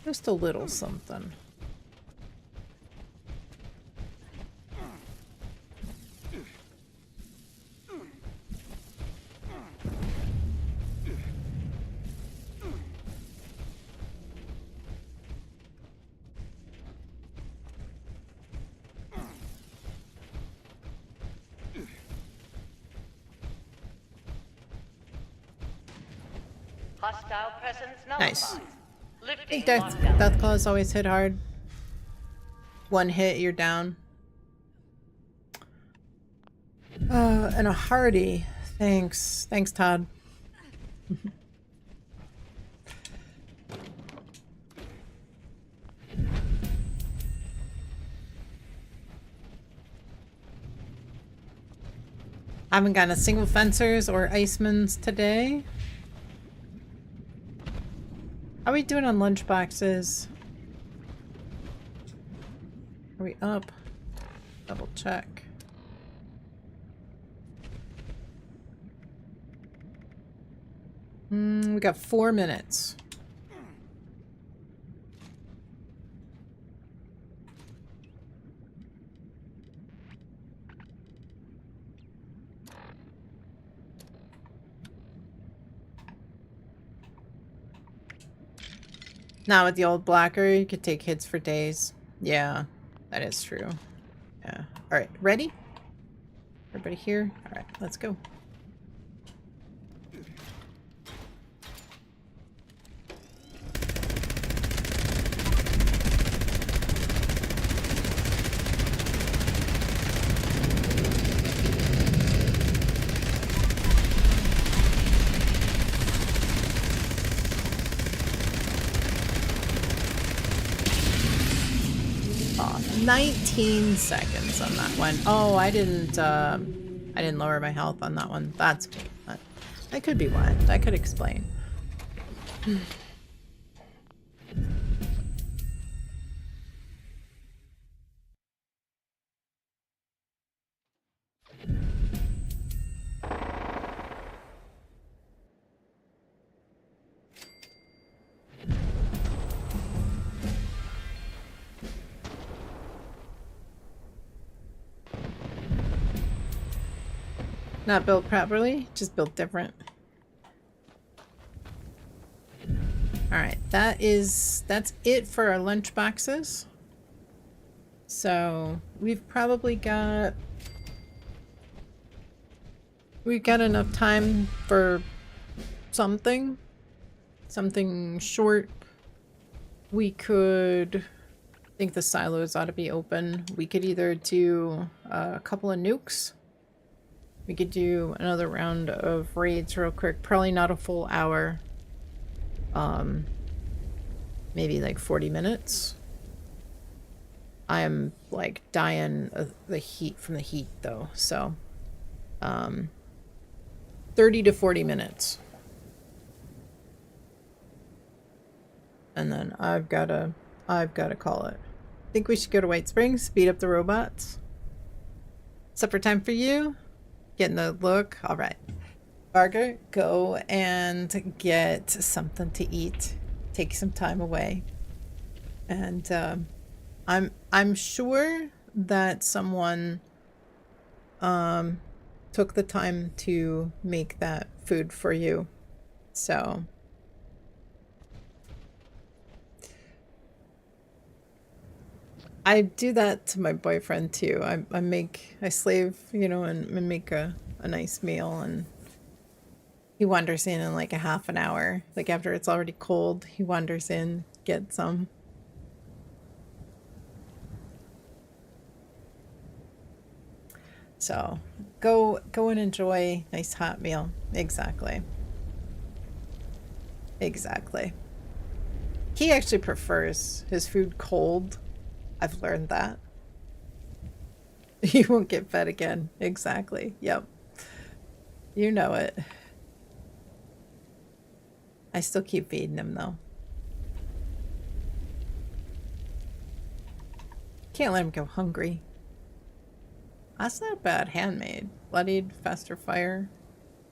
Just a little something. Hostile presence nullified. Nice. I Lifting think lockdown. death claws always hit hard. One hit, you're down. And a hearty. Thanks. Thanks, Todd. I haven't gotten a single fencers or Icemans today. How are we doing on lunch boxes? Are we up? Double check. We got 4 minutes. Now with the old blocker, you could take hits for days. Yeah, that is true. Yeah. Alright, ready? Everybody here? Alright, let's go. Oh, 19 seconds on that one. Oh, I didn't lower my health on that one. That's cool. That could be why. That could explain. Not built properly, just built different. Alright, that's it for our lunch boxes. So we've probably got enough time for something short. We could, I think the silos ought to be open. We could either do a couple of nukes. We could do another round of raids real quick. Probably not a full hour. Maybe like 40 minutes. I am like dying of the heat from the heat though. So 30 to 40 minutes. And then I've gotta call it. I think we should go to White Springs, speed up the robots. Supper time for you. Getting the look. All right. Barger, go and get something to eat. Take some time away. And I'm sure that someone took the time to make that food for you. So I do that to my boyfriend too. I slave, you know, and make a nice meal, and he wanders in like a half an hour. Like after it's already cold, he wanders in, gets some. So go and enjoy a nice hot meal. Exactly. Exactly. He actually prefers his food cold. I've learned that. You won't get fed again. Exactly. Yep. You know it. I still keep feeding him though. Can't let him go hungry. That's not bad. Handmade. Bloodied, faster fire,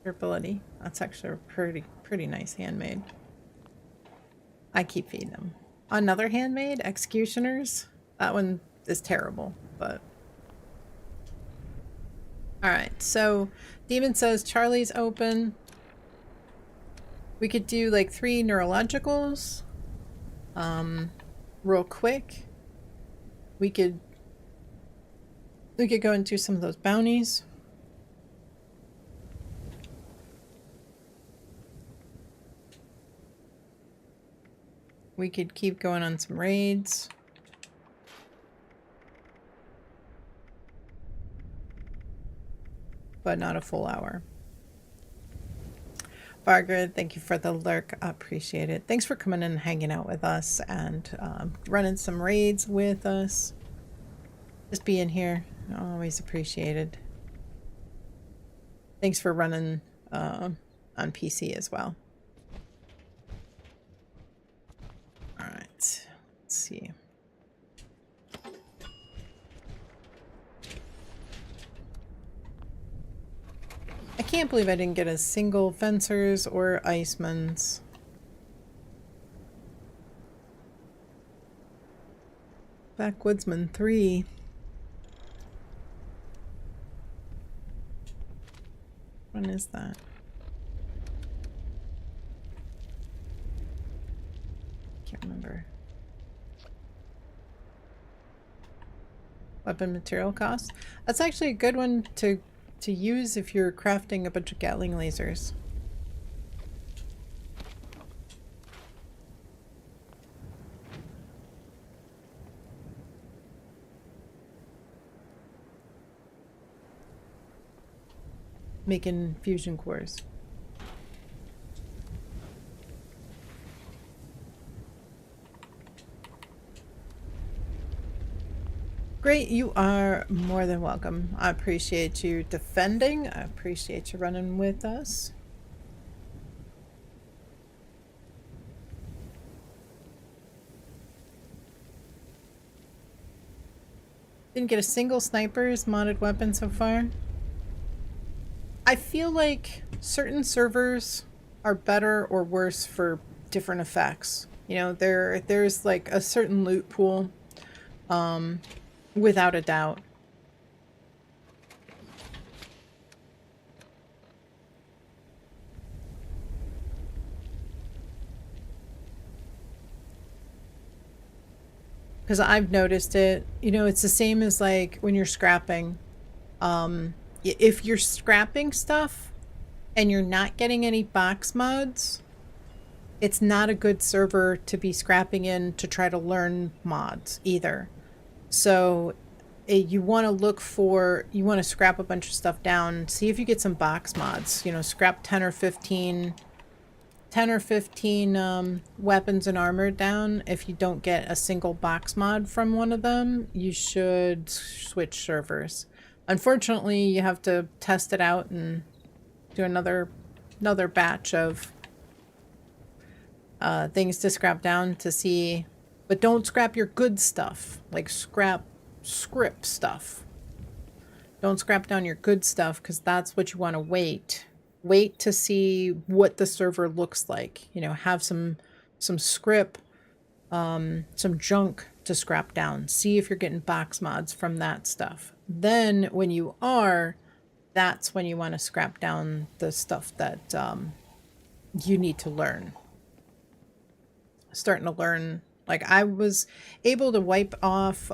durability. That's actually a pretty nice handmade. I keep feeding him. Another handmade, Executioners. That one is terrible, but... Alright, so Demon says Charlie's open. We could do like 3 neurologicals. Real quick. We could go and do some of those bounties. We could keep going on some raids. But not a full hour. Margaret, thank you for the lurk. I appreciate it. Thanks for coming and hanging out with us and running some raids with us. Just being here, always appreciated. Thanks for running on PC as well. Alright, let's see. I can't believe I didn't get a single Fencers or Iceman's. Backwoodsman 3. When is that? Can't remember. Weapon material cost. That's actually a good one to use if you're crafting a bunch of Gatling lasers. Making fusion cores. Great, you are more than welcome. I appreciate you defending. I appreciate you running with us. Didn't get a single sniper's modded weapon so far. I feel like certain servers are better or worse for different effects. You know, there's like a certain loot pool. Without a doubt. Because I've noticed it. You know, it's the same as like when you're scrapping. If you're scrapping stuff and you're not getting any box mods, it's not a good server to be scrapping in to try to learn mods either. So you want to look for, you want to scrap a bunch of stuff down, see if you get some box mods, you know, scrap 10 or 15 weapons and armor down. If you don't get a single box mod from one of them, you should switch servers. Unfortunately, you have to test it out and do another batch of things to scrap down to see. But don't scrap your good stuff, like scrap script stuff. Don't scrap down your good stuff, because that's what you want to wait. Wait to see what the server looks like. You know, have some script, some junk to scrap down. See if you're getting box mods from that stuff. Then when you are, that's when you want to scrap down the stuff that you need to learn. Starting to learn. Like, I was able to wipe off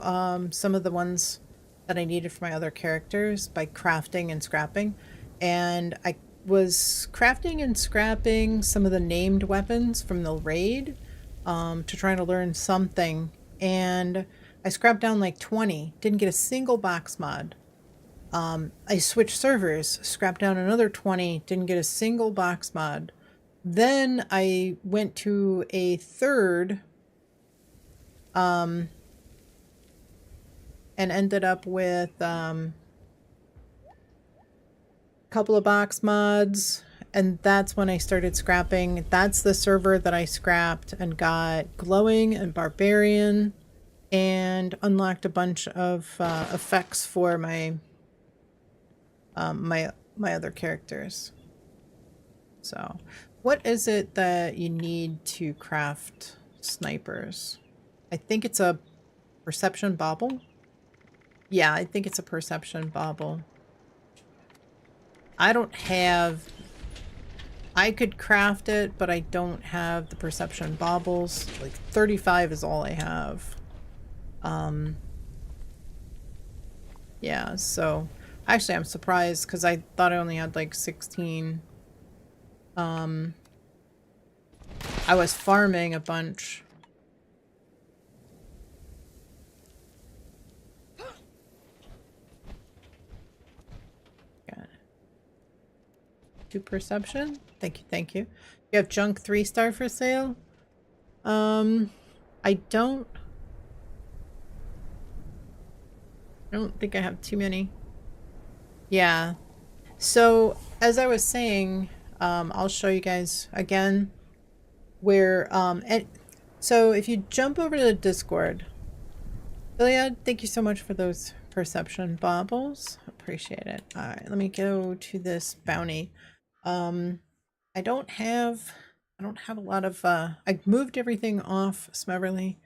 some of the ones that I needed for my other characters by crafting and scrapping. And I was crafting and scrapping some of the named weapons from the raid to try to learn something. And I scrapped down like 20. Didn't get a single box mod. I switched servers, scrapped down another 20. Didn't get a single box mod. Then I went to a third... and ended up with a couple of box mods, and that's when I started scrapping. That's the server that I scrapped and got glowing and barbarian and unlocked a bunch of effects for my my other characters. So what is it that you need to craft snipers. I think it's a perception bauble. Yeah, I think it's a perception bauble. I don't have... I could craft it, but I don't have the perception baubles. Like 35 is all I have. Yeah, so actually I'm surprised because I thought I only had like 16. I was farming a bunch. Got it. 2 perception? Thank you, thank you. You have junk 3-star for sale? I don't think I have too many. Yeah. So, as I was saying, I'll show you guys again where, so if you jump over to the Discord, Iliad, thank you so much for those perception baubles. Appreciate it. Alright, let me go to this bounty. I don't have a lot of, I moved everything off Smeverly.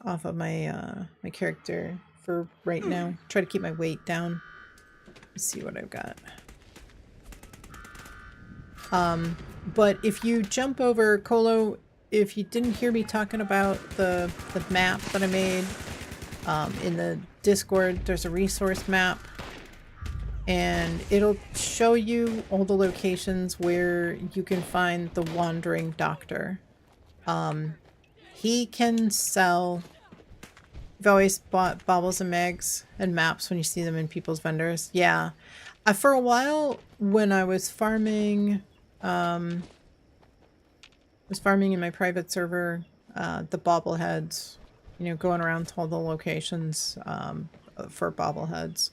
Off of my my character for right now. Try to keep my weight down. Let's see what I've got. But if you jump over Colo, if you didn't hear me talking about the map that I made in the Discord, there's a resource map and it'll show you all the locations where you can find the Wandering Doctor. He can sell... You've always bought baubles and mags and maps when you see them in people's vendors. Yeah. For a while, when I was farming... in my private server, the bobbleheads, you know, going around to all the locations for bobbleheads.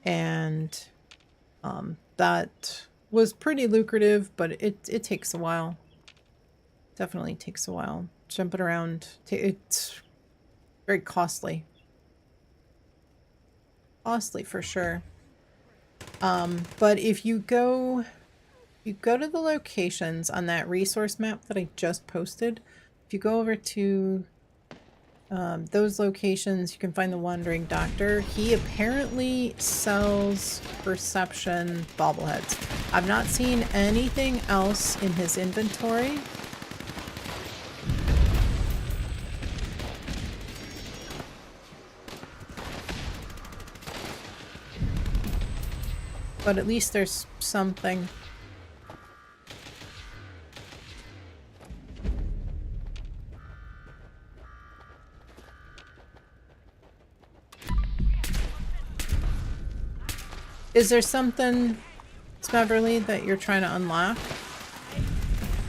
And that was pretty lucrative, but it takes a while. Definitely takes a while. Jumping around, it's very costly. Costly for sure. But if you go to the locations on that resource map that I just posted, if you go over to those locations, you can find the Wandering Doctor. He apparently sells perception bobbleheads. I've not seen anything else in his inventory. But at least there's something. Is there something, Smeverly, that you're trying to unlock?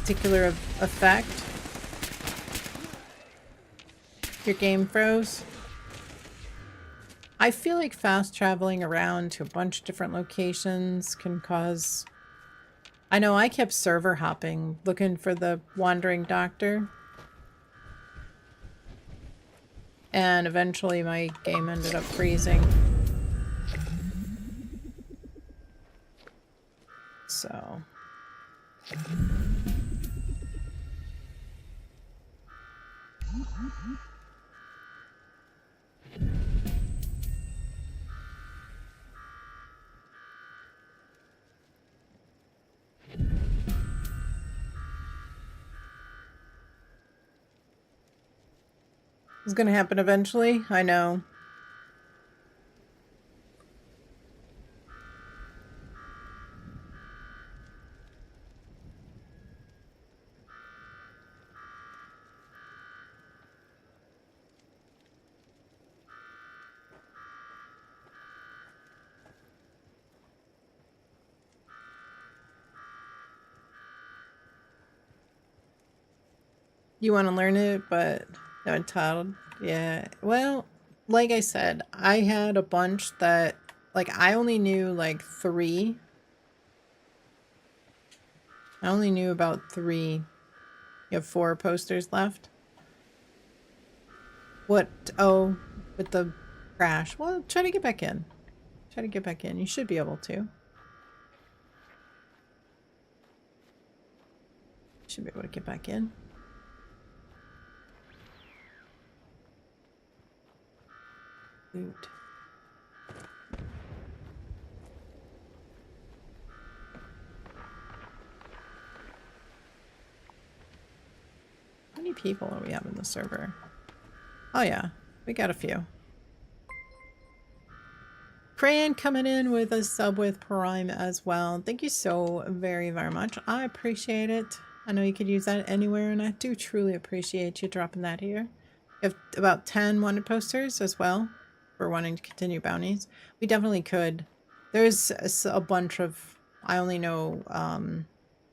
Particular effect? Your game froze? I feel like fast traveling around to a bunch of different locations can cause... I know I kept server hopping looking for the Wandering Doctor. And eventually my game ended up freezing. So... It's gonna happen eventually, I know. You want to learn it, but no entitled. Yeah, well, like I said, I had a bunch that, like, I only knew like 3. I only knew about 3. You have 4 posters left. What? Oh, with the crash. Well, try to get back in. Try to get back in. You should be able to. Should be able to get back in. Loot. How many people are we have in the server? Oh yeah, we got a few. Crayon coming in with a sub with Prime as well. Thank you so very, very much. I appreciate it. I know you could use that anywhere, and I do truly appreciate you dropping that here. You have about 10 wanted posters as well for wanting to continue bounties. We definitely could. There's a bunch of, I only know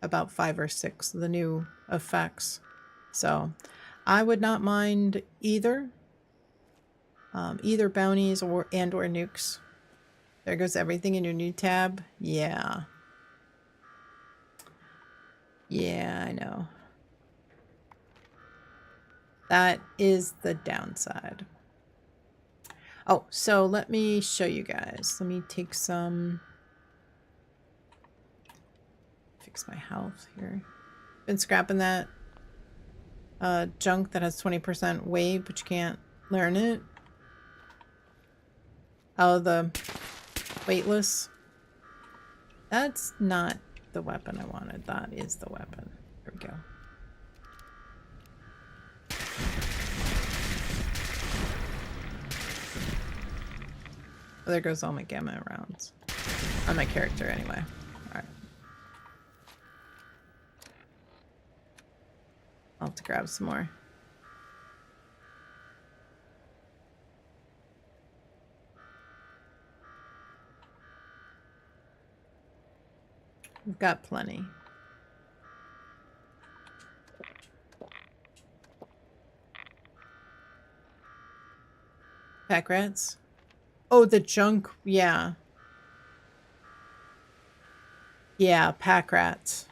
about 5 or 6 of the new effects. So I would not mind either. Either bounties or nukes. There goes everything in your new tab. Yeah. Yeah, I know. That is the downside. Oh, so let me show you guys. Let me take some... Fix my health here. Been scrapping that junk that has 20% weight, but you can't learn it. Oh, the weightless. That's not the weapon I wanted. That is the weapon. There we go. Oh, there goes all my gamma rounds. On my character anyway. Alright. I'll have to grab some more. We've got plenty. Pack rats? Oh, the junk. Yeah. Yeah, pack rats.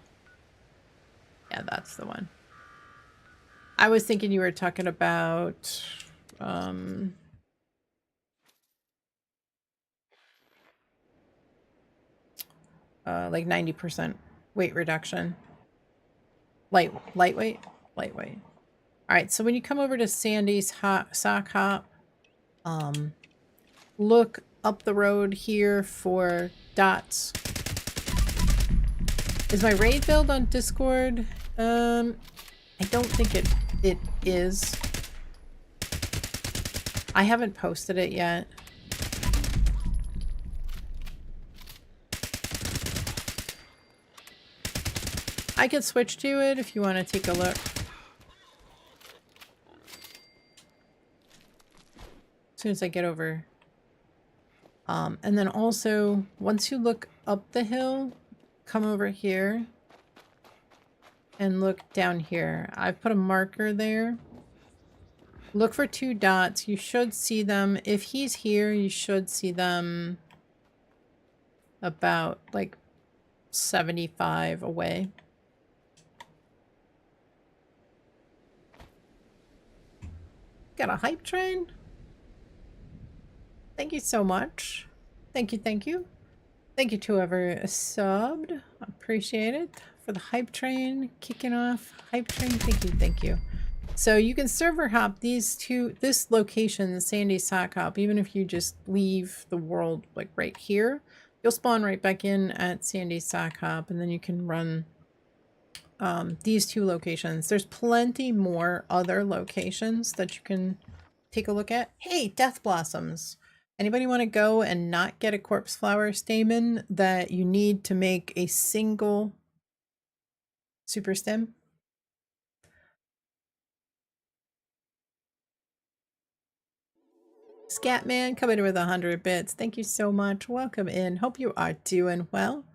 Yeah, that's the one. I was thinking you were talking about like 90% weight reduction. Lightweight? Lightweight. Alright, so when you come over to Sandy's sock hop, look up the road here for dots. Is my raid build on Discord? I don't think it is. I haven't posted it yet. I could switch to it if you want to take a look. As soon as I get over. And then also, once you look up the hill, come over here and look down here. I've put a marker there. Look for 2 dots. You should see them. If he's here, you should see them about like 75 away. Got a hype train? Thank you so much. Thank you, thank you. Thank you to whoever subbed. Appreciate it. For the hype train kicking off. Hype train, thank you, thank you. So you can server hop this location, the Sandy sock hop, even if you just leave the world like right here. You'll spawn right back in at Sandy sock hop, and then you can run these 2 locations. There's plenty more other locations that you can take a look at. Hey, Death Blossoms. Anybody want to go and not get a corpse flower stamen that you need to make a single super stem? Scatman coming in with 100 bits. Thank you so much. Welcome in. Hope you are doing well.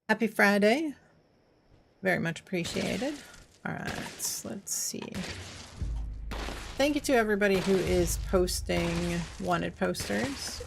Happy Friday. Very much appreciated. All right, let's see. Thank you to everybody who is posting wanted posters.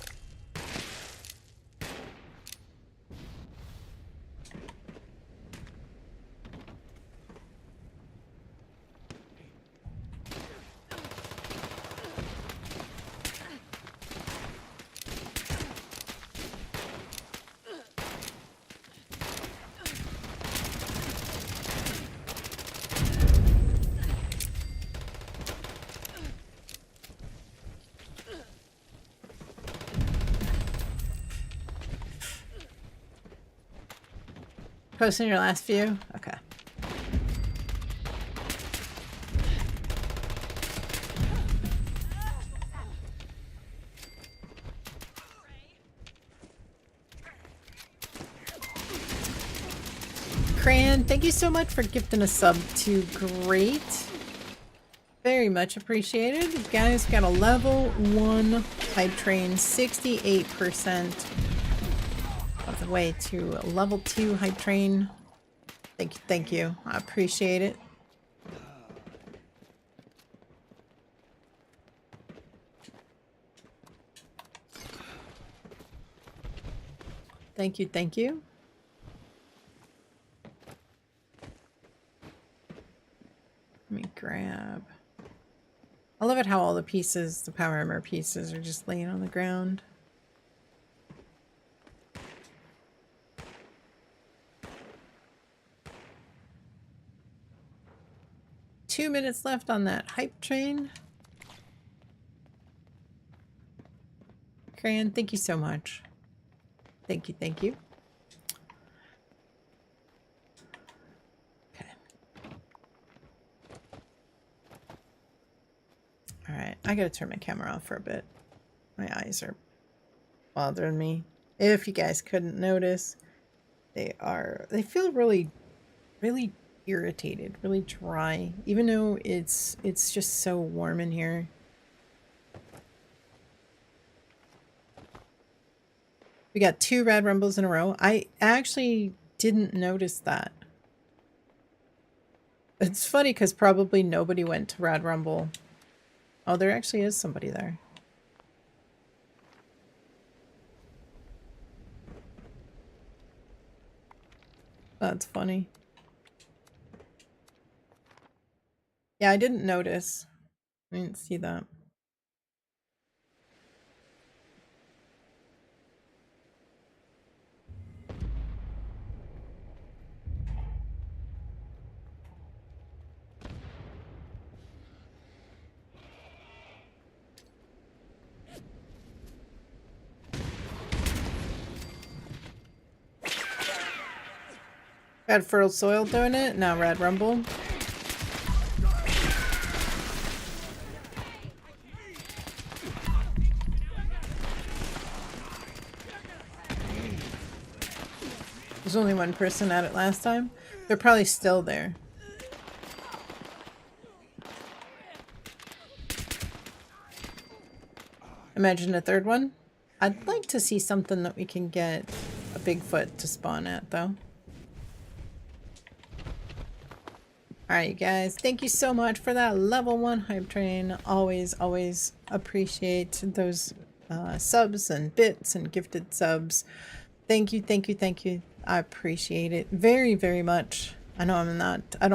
Posting your last view? Okay. Cran, thank you so much for gifting a sub to Great. Very much appreciated. You guys got a level 1 hype train, 68% of the way to a level 2 hype train. Thank you. I appreciate it. Thank you, thank you. Let me grab. I love it how all the pieces, the power armor pieces, are just laying on the ground. Two minutes left on that hype train. Cran, thank you so much. Thank you, thank you. Okay. Alright, I gotta turn my camera off for a bit. My eyes are bothering me. If you guys couldn't notice, they feel really irritated, really dry, even though it's just so warm in here. We got 2 Rad Rumbles in a row. I actually didn't notice that. It's funny because probably nobody went to Rad Rumble. Oh, there actually is somebody there. That's funny. Yeah, I didn't notice. I didn't see that. Got Fertile Soil doing it. Now Rad Rumble. There's only one person at it last time. They're probably still there. Imagine a third one. I'd like to see something that we can get a Bigfoot to spawn at, though. Alright, you guys. Thank you so much for that level 1 hype train. Always appreciate those subs and bits and gifted subs. Thank you. I appreciate it very much. I know I'm not, I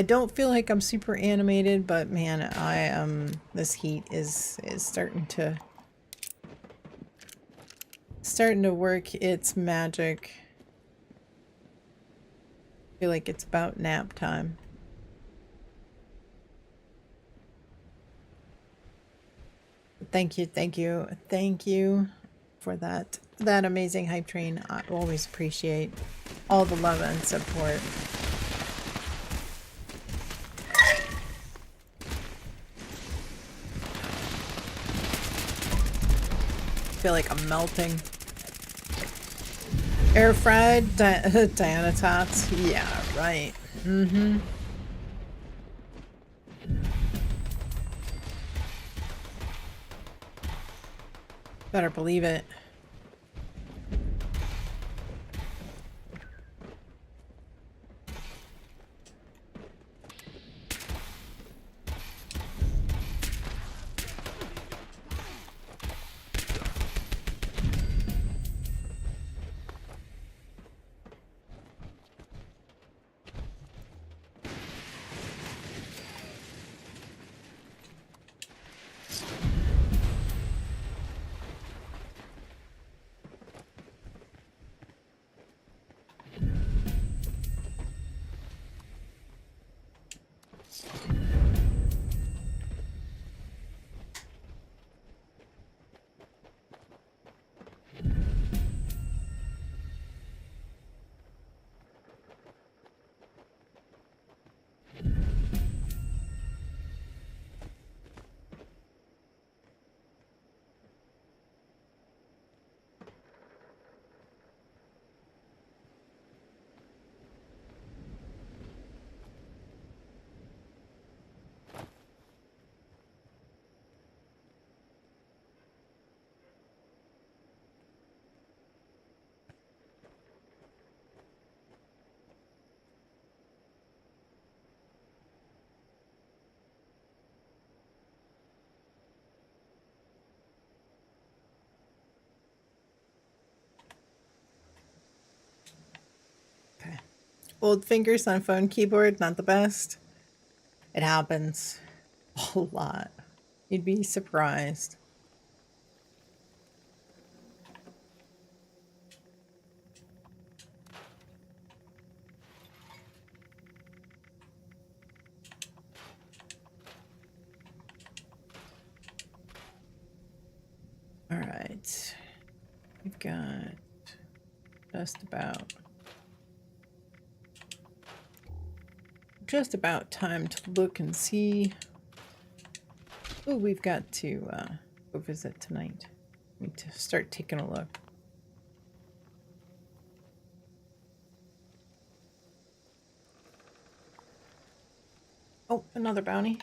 don't feel like I'm super animated, but man, I am, this heat is starting to work its magic. I feel like it's about nap time. Thank you for that amazing hype train. I always appreciate all the love and support. I feel like I'm melting. Air fried Diana Tots. Yeah, right. Mm-hmm. Better believe it. Old fingers on phone keyboard, not the best. It happens a lot. You'd be surprised. All right. We've got just about time to look and see. Oh, we've got to go visit tonight. Need to start taking a look. Oh, another bounty.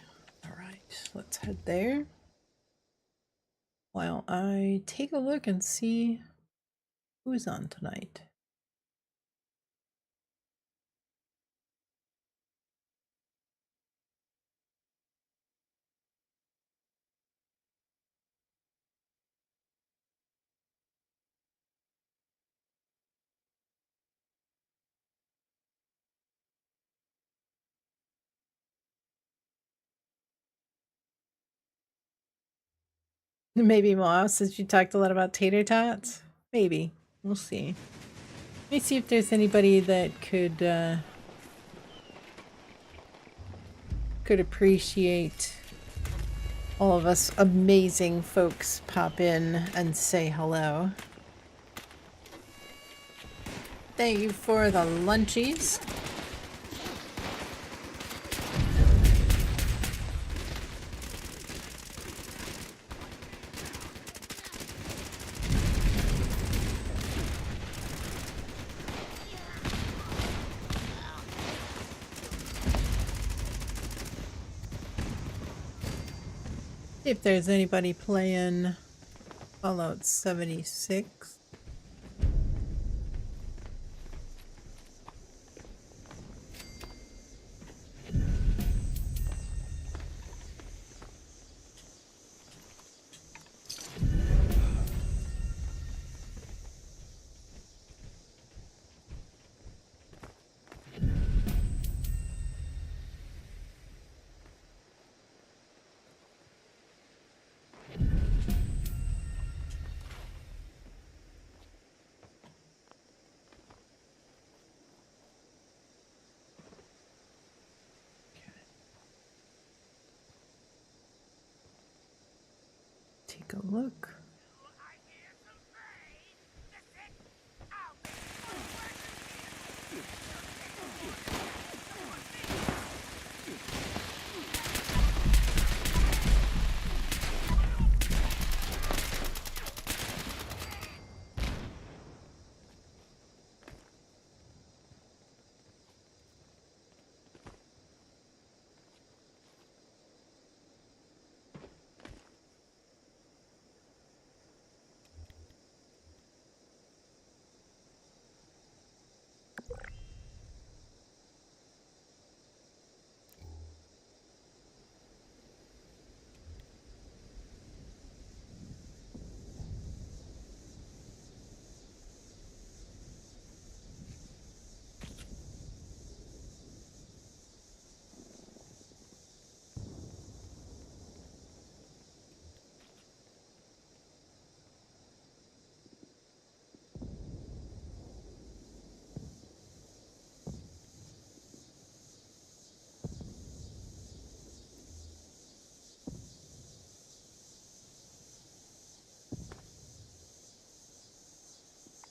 All right, let's head there. While I take a look and see who's on tonight. Maybe Moss, since you talked a lot about tater tots. Maybe. We'll see. Let me see if there's anybody that could appreciate all of us amazing folks pop in and say hello. Thank you for the lunchies. See if there's anybody playing Fallout 76. Take a look.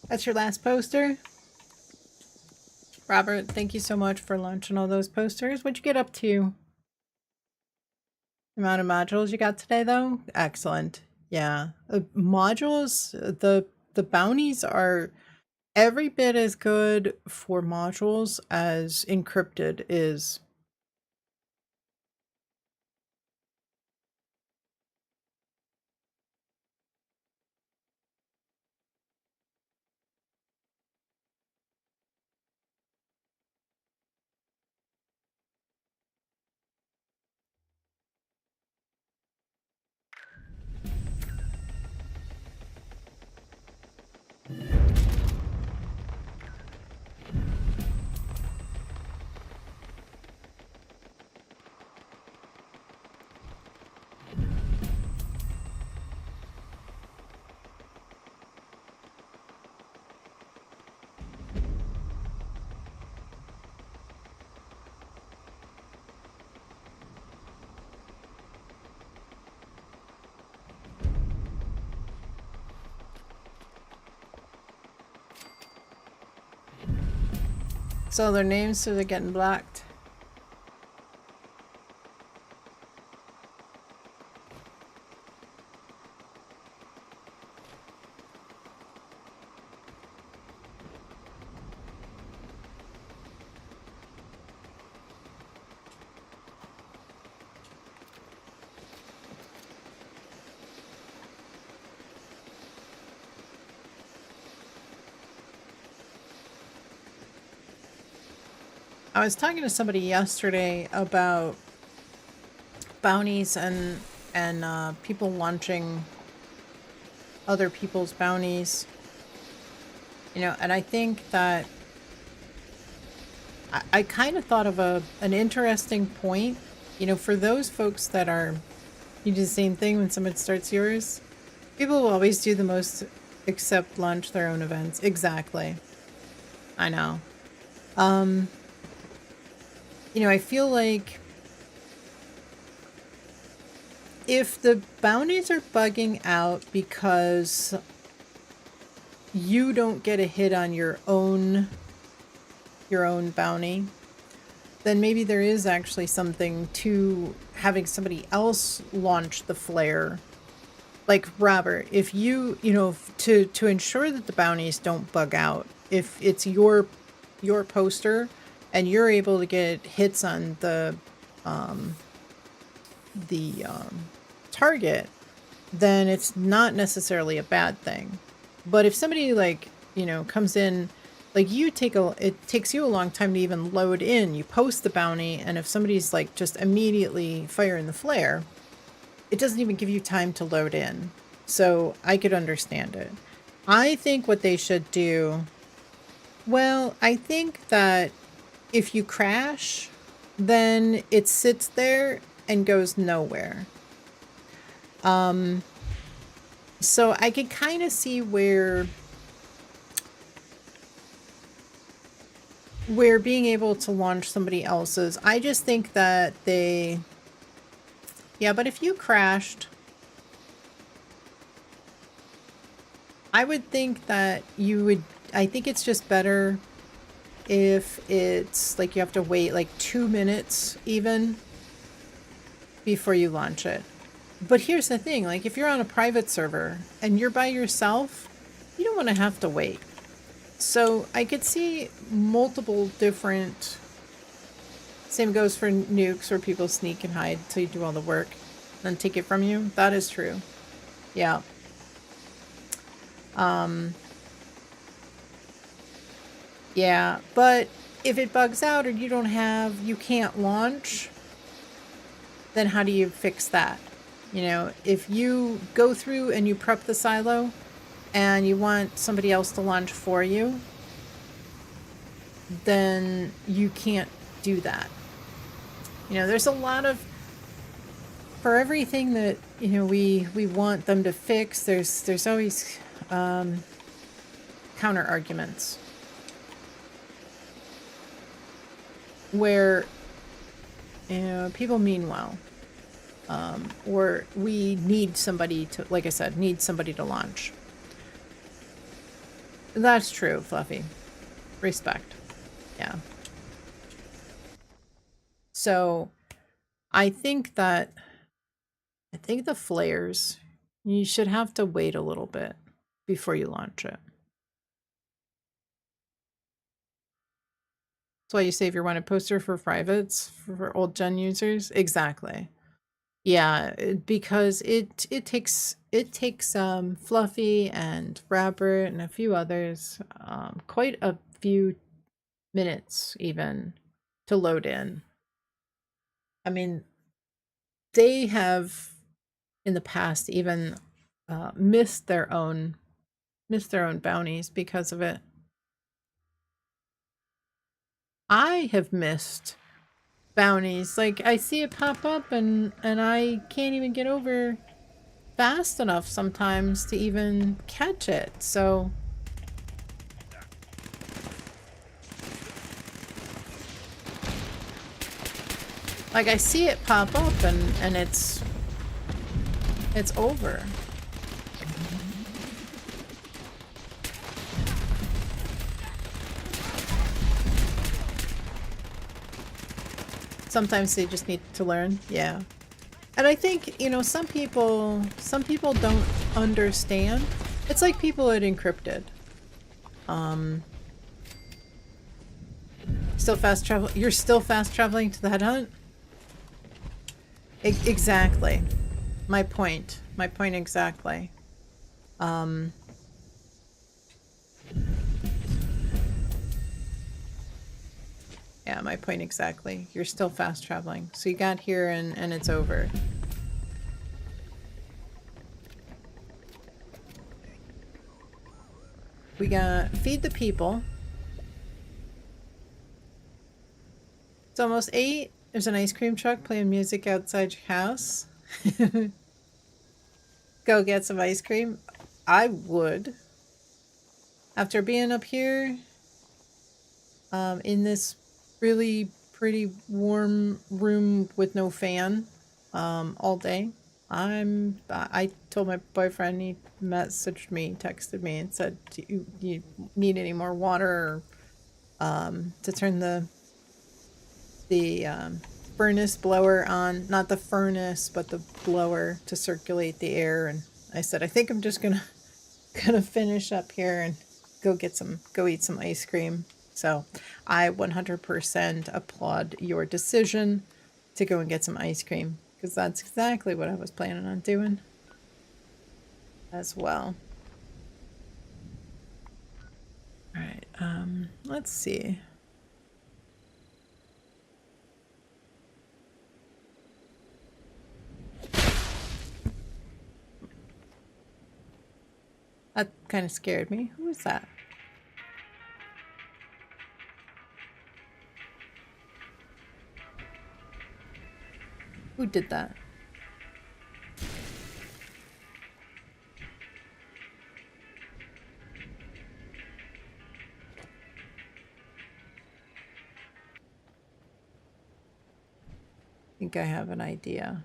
That's your last poster? Robert, thank you so much for launching all those posters. What'd you get up to? The amount of modules you got today, though? Excellent. Yeah. Modules, the bounties are every bit as good for modules as encrypted is. So their names, so they're getting blocked. I was talking to somebody yesterday about bounties and people launching other people's bounties. You know, and I think that I kind of thought of an interesting point. You know, for those folks that are, you do the same thing when someone starts yours. People will always do the most except launch their own events. Exactly. I know. You know, I feel like if the bounties are bugging out because you don't get a hit on your own bounty, then maybe there is actually something to having somebody else launch the flare. Like Robert, if you know, to ensure that the bounties don't bug out, if it's your poster and you're able to get hits on the target, then it's not necessarily a bad thing. But if somebody, like, you know, comes in, like, it takes you a long time to even load in. You post the bounty, and if somebody's like just immediately firing the flare, it doesn't even give you time to load in. So I could understand it. I think what they should do, well, I think that if you crash, then it sits there and goes nowhere. So I could kind of see where being able to launch somebody else's. I just think that yeah, but if you crashed, I would think that I think it's just better if it's like you have to wait like 2 minutes even before you launch it. But here's the thing, like if you're on a private server and you're by yourself, you don't want to have to wait. So I could see multiple different, same goes for nukes where people sneak and hide till you do all the work and then take it from you. That is true. Yeah. Yeah, but if it bugs out or you can't launch, then how do you fix that? You know, if you go through and you prep the silo and you want somebody else to launch for you, then you can't do that. You know, there's a lot of, for everything that, you know, we want them to fix, there's always counter arguments where, you know, people mean well. Or we need somebody to, like I said, need somebody to launch. That's true, Fluffy. Respect. Yeah. So I think the flares, you should have to wait a little bit before you launch it. That's why you save your wanted poster for privates, for old gen users. Exactly. Yeah, because it takes Fluffy and Robert and a few others quite a few minutes even to load in. I mean, they have in the past even missed their own bounties because of it. I have missed bounties. Like, I see it pop up and I can't even get over fast enough sometimes to even catch it. So like, I see it pop up and it's over. Sometimes they just need to learn. Yeah. And I think, you know, some people don't understand. It's like people at Encrypted. Still fast travel. You're still fast traveling to the headhunt? Exactly. My point. My point exactly. Yeah, my point exactly. You're still fast traveling. So you got here and it's over. We got feed the people. It's almost 8. There's an ice cream truck playing music outside your house. Go get some ice cream. I would. After being up here in this really pretty warm room with no fan all day, I told my boyfriend, he messaged me, texted me and said, do you need any more water to turn the furnace blower on, not the furnace but the blower to circulate the air. And I said, I think I'm just gonna finish up here and go eat some ice cream. So I 100% applaud your decision to go and get some ice cream, because that's exactly what I was planning on doing as well. All right, let's see. That kind of scared me. Who was that? Who did that? I think I have an idea.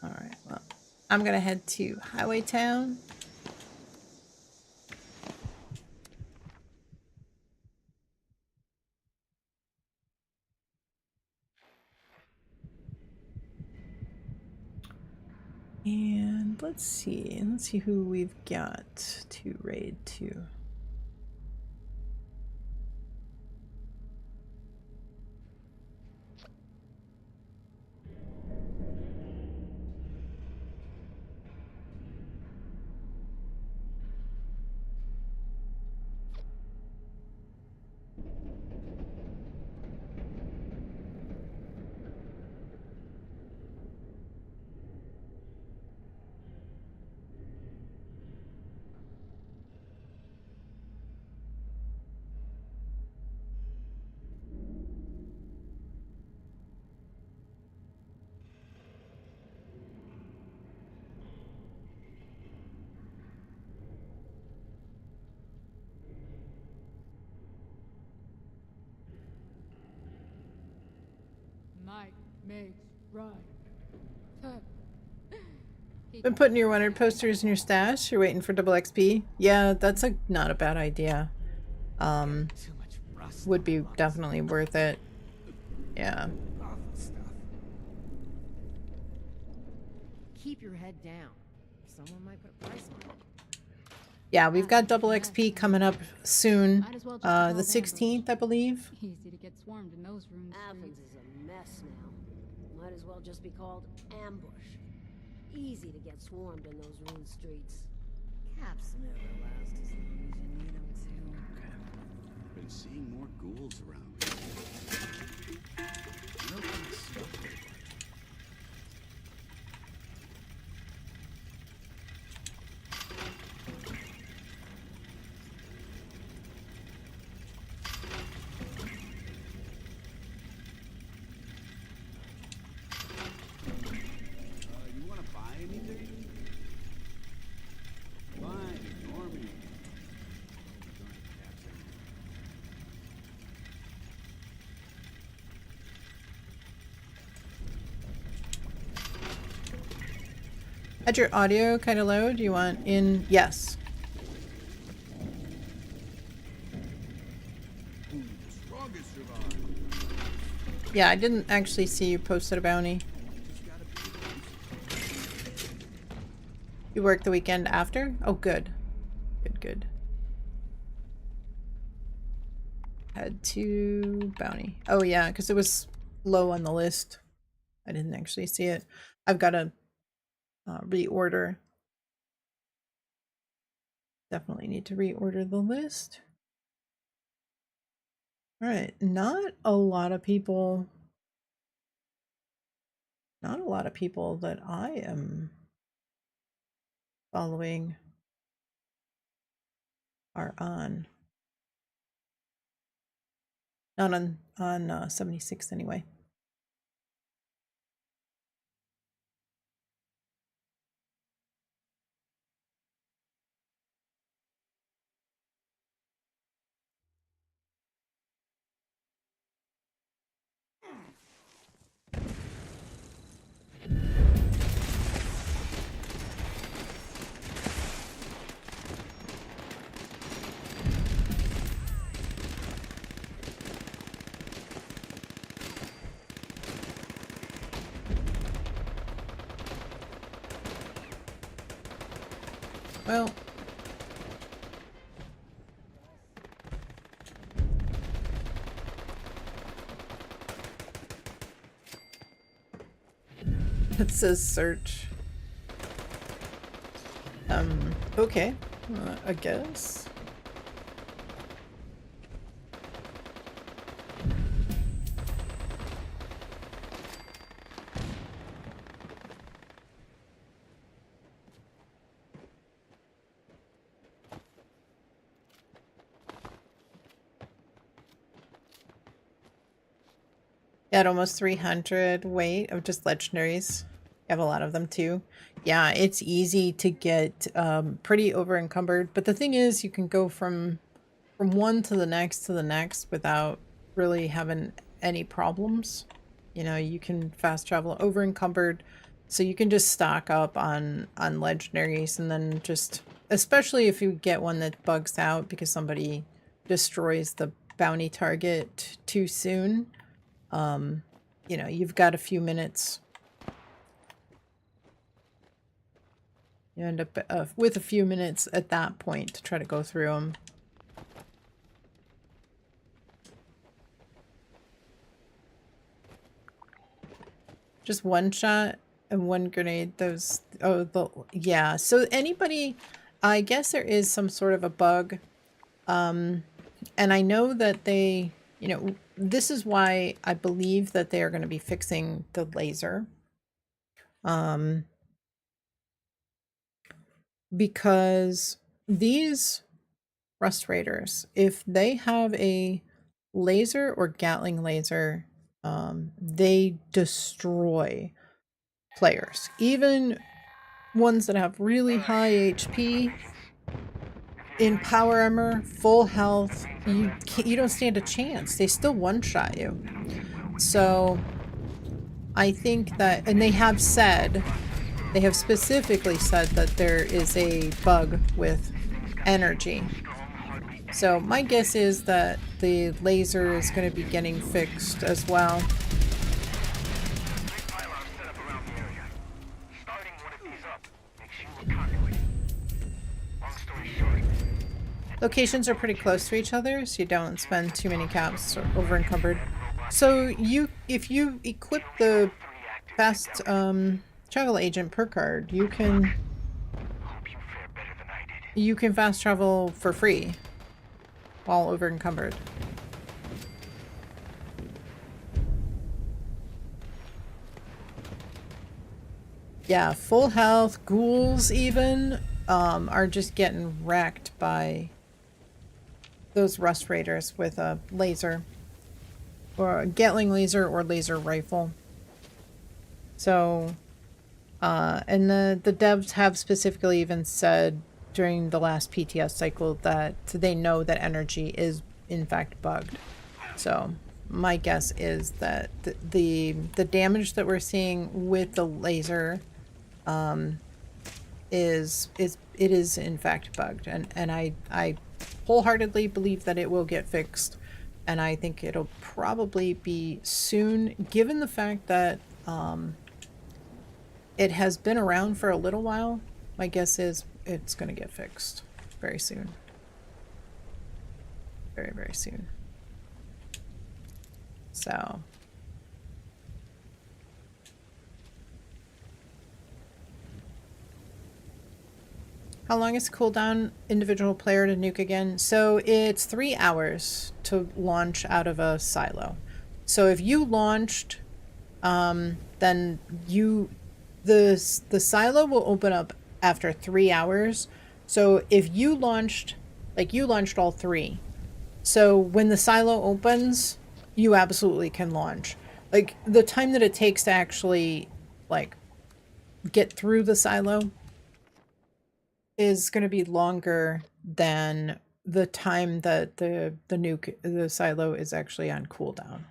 Alright, well, I'm gonna head to Highway Town. And let's see who we've got to raid to. Might makes right. Been putting your wanted posters in your stash. You're waiting for double XP. Yeah, that's not a bad idea. Would be definitely worth it. Yeah. Keep your head down. Someone might put a price on it. Yeah, we've got double XP coming up soon. Might as well just The call it 16th, I believe. Easy to get swarmed in those rooms. Athens is a mess now. Might as well just be called ambush. Easy to get swarmed in those ruined streets. Caps never last as long as you need them to. Been seeing more ghouls around. No kind of stuff they like. You want to buy anything? Fine, ignore me. Had your audio kind of low? Do you want in? Yes. Strongest survive. Yeah, I didn't actually see you posted a bounty. You work the weekend after? Oh, good. Good, good. Had 2 bounty. Oh, yeah, because it was low on the list. I didn't actually see it. I've got to reorder. Definitely need to reorder the list. All right, not a lot of people. Not a lot of people that I am following are on. Not on 76 anyway. Well, it says search. Okay, I guess. At almost 300 weight of just legendaries. You have a lot of them too. Yeah, it's easy to get pretty over encumbered, but the thing is you can go from one to the next without really having any problems. You know, you can fast travel over encumbered, so you can just stock up on legendaries, and then just, especially if you get one that bugs out because somebody destroys the bounty target too soon. You know, you've got a few minutes. You end up with a few minutes at that point to try to go through them. Just one shot and one grenade. Those, yeah. So anybody, I guess there is some sort of a bug. And I know that they, you know, this is why I believe that they are going to be fixing the laser. Because these Rust Raiders, if they have a laser or Gatling laser, they destroy players. Even ones that have really high HP, in power armor, full health, you don't stand a chance. They still one-shot you. So I think that, and they have specifically said that there is a bug with energy. So my guess is that the laser is going to be getting fixed as well. Locations are pretty close to each other, so you don't spend too many caps over encumbered. So if you equip the fast travel agent per card, you can fast travel for free while over encumbered. Yeah, full health ghouls even are just getting wrecked by those Rust Raiders with a laser, or a Gatling laser or laser rifle. So, and the devs have specifically even said during the last PTS cycle that they know that energy is in fact bugged. So my guess is that the damage that we're seeing with the laser it is in fact bugged, and I wholeheartedly believe that it will get fixed, and I think it'll probably be soon, given the fact that it has been around for a little while. My guess is it's going to get fixed very soon. Very, very soon. So how long is the cooldown individual player to nuke again? So it's 3 hours to launch out of a silo. So if you launched, then the silo will open up after 3 hours. So if you launched, like you launched all 3. So when the silo opens, you absolutely can launch. Like the time that it takes to actually like get through the silo is going to be longer than the time that the silo is actually on cooldown.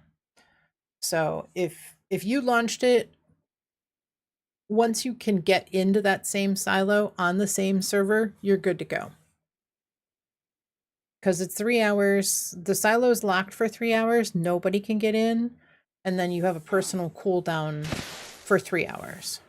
So if you launched it, once you can get into that same silo on the same server, you're good to go. Because it's 3 hours. The silo is locked for 3 hours. Nobody can get in. And then you have a personal cooldown for 3 hours.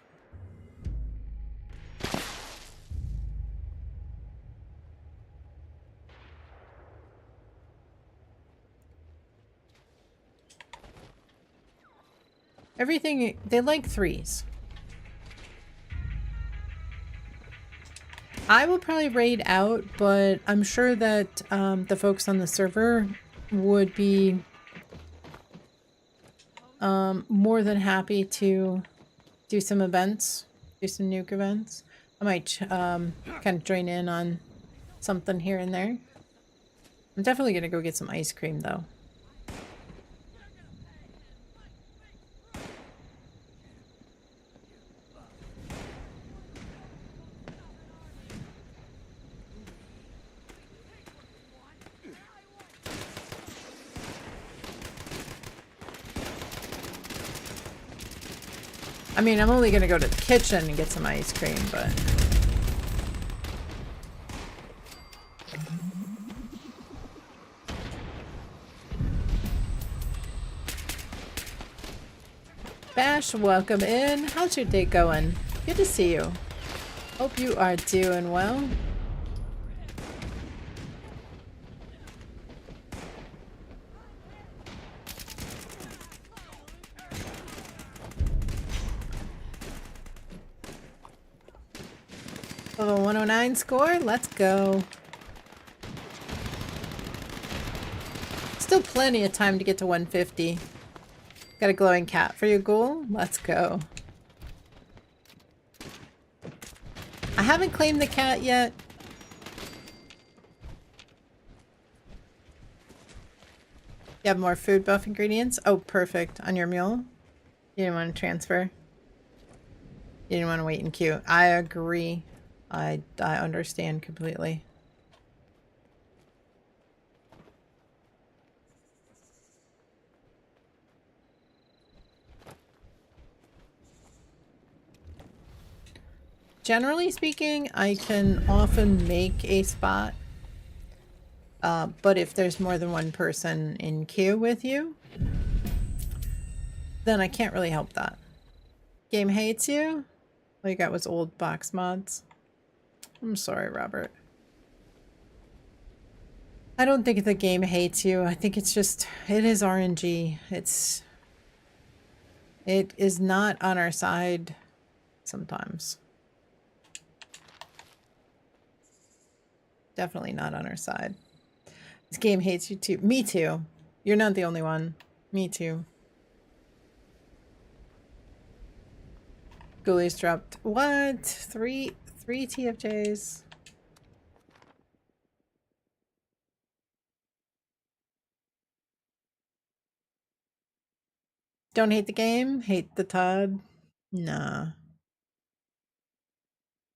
Everything, they like 3s. I will probably raid out, but I'm sure that the folks on the server would be more than happy to do some events, do some nuke events. I might kind of join in on something here and there. I'm definitely gonna go get some ice cream though. I mean, I'm only gonna go to the kitchen and get some ice cream, but... Bash, welcome in. How's your day going? Good to see you. Hope you are doing well. Level 109 score, let's go. Still plenty of time to get to 150. Got a glowing cat for your ghoul? Let's go. I haven't claimed the cat yet. You have more food buff ingredients? Oh, perfect. On your mule? You didn't want to transfer? You didn't want to wait in queue. I agree. I understand completely. Generally speaking, I can often make a spot, but if there's more than one person in queue with you, then I can't really help that. Game hates you? All you got was old box mods. I'm sorry, Robert. I don't think the game hates you. I think it's just, it is RNG. It is not on our side sometimes. Definitely not on our side. This game hates you too. Me too. You're not the only one. Me too. Ghoulies dropped what? Three TFJs. Don't hate the game? Hate the Todd? Nah.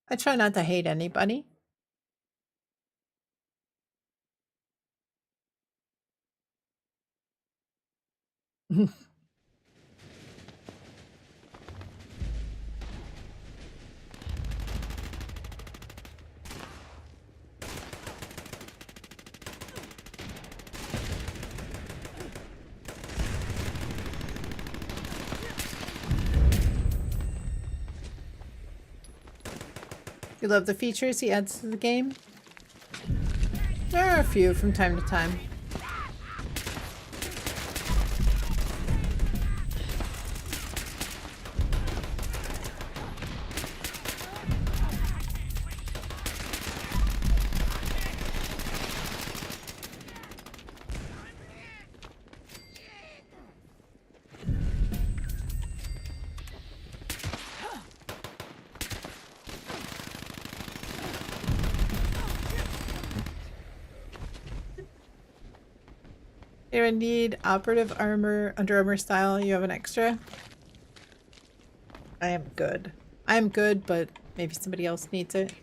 I try not to hate anybody. You love the features he adds to the game? There are a few from time to time. You need operative armor, Under Armour style. You have an extra? I am good. I am good, but maybe somebody else needs it.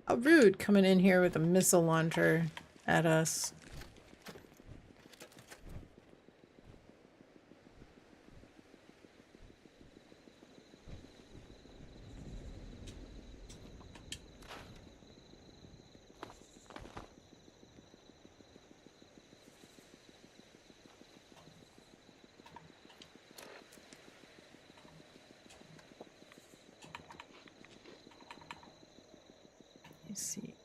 How rude coming in here with a missile launcher at us. Let's see.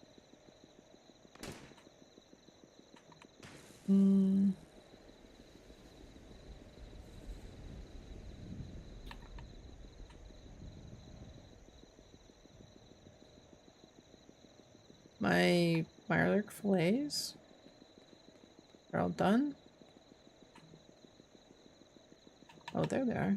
My Mirelurk fillets. They're all done. Oh, there they are.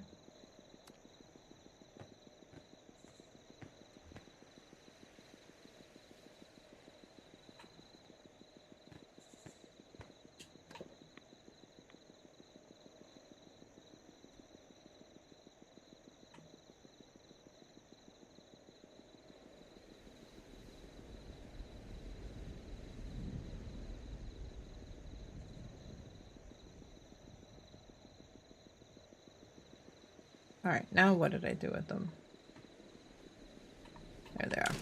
Alright, now what did I do with them? There they are.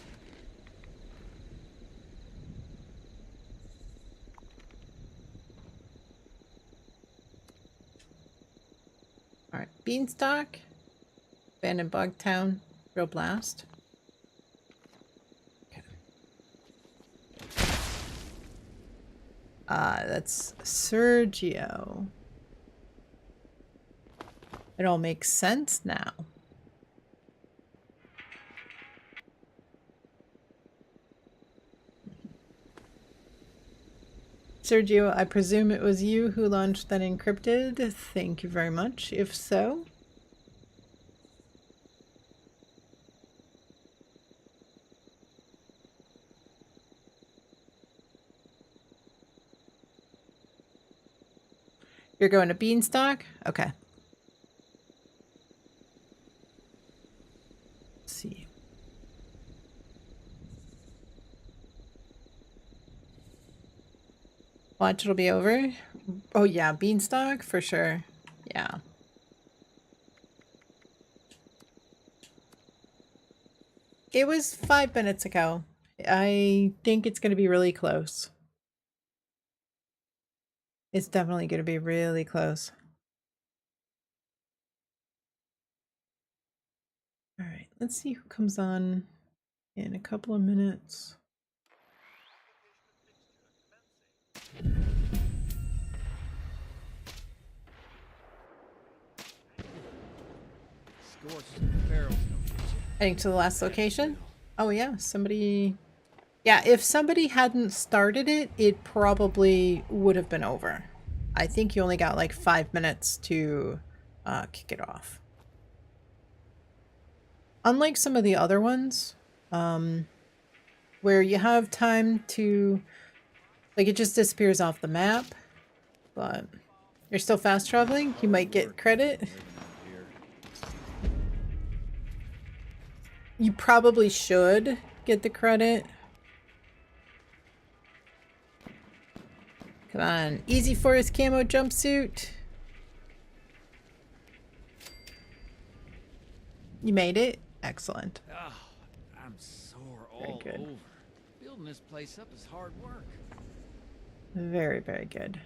Alright, Beanstalk, Abandoned Bog Town, Real Blast. Okay. That's Sergio. It all makes sense now. Sergio, I presume it was you who launched that encrypted. Thank you very much. If so, you're going to Beanstalk? Okay. Let's see. Watch, it'll be over. Oh yeah, Beanstalk for sure. Yeah. It was 5 minutes ago. I think it's going to be really close. It's definitely going to be really close. All right, let's see who comes on in a couple of minutes. Heading to the last location. Oh yeah, somebody... Yeah, if somebody hadn't started it, it probably would have been over. I think you only got like 5 minutes to kick it off. Unlike some of the other ones, where you have time to... Like, it just disappears off the map, but you're still fast traveling, you might get credit. You probably should get the credit. Come on, Easy Forest camo jumpsuit. You made it? Excellent. I'm sore Very all good. over. Building this place up is hard work. Very, very good.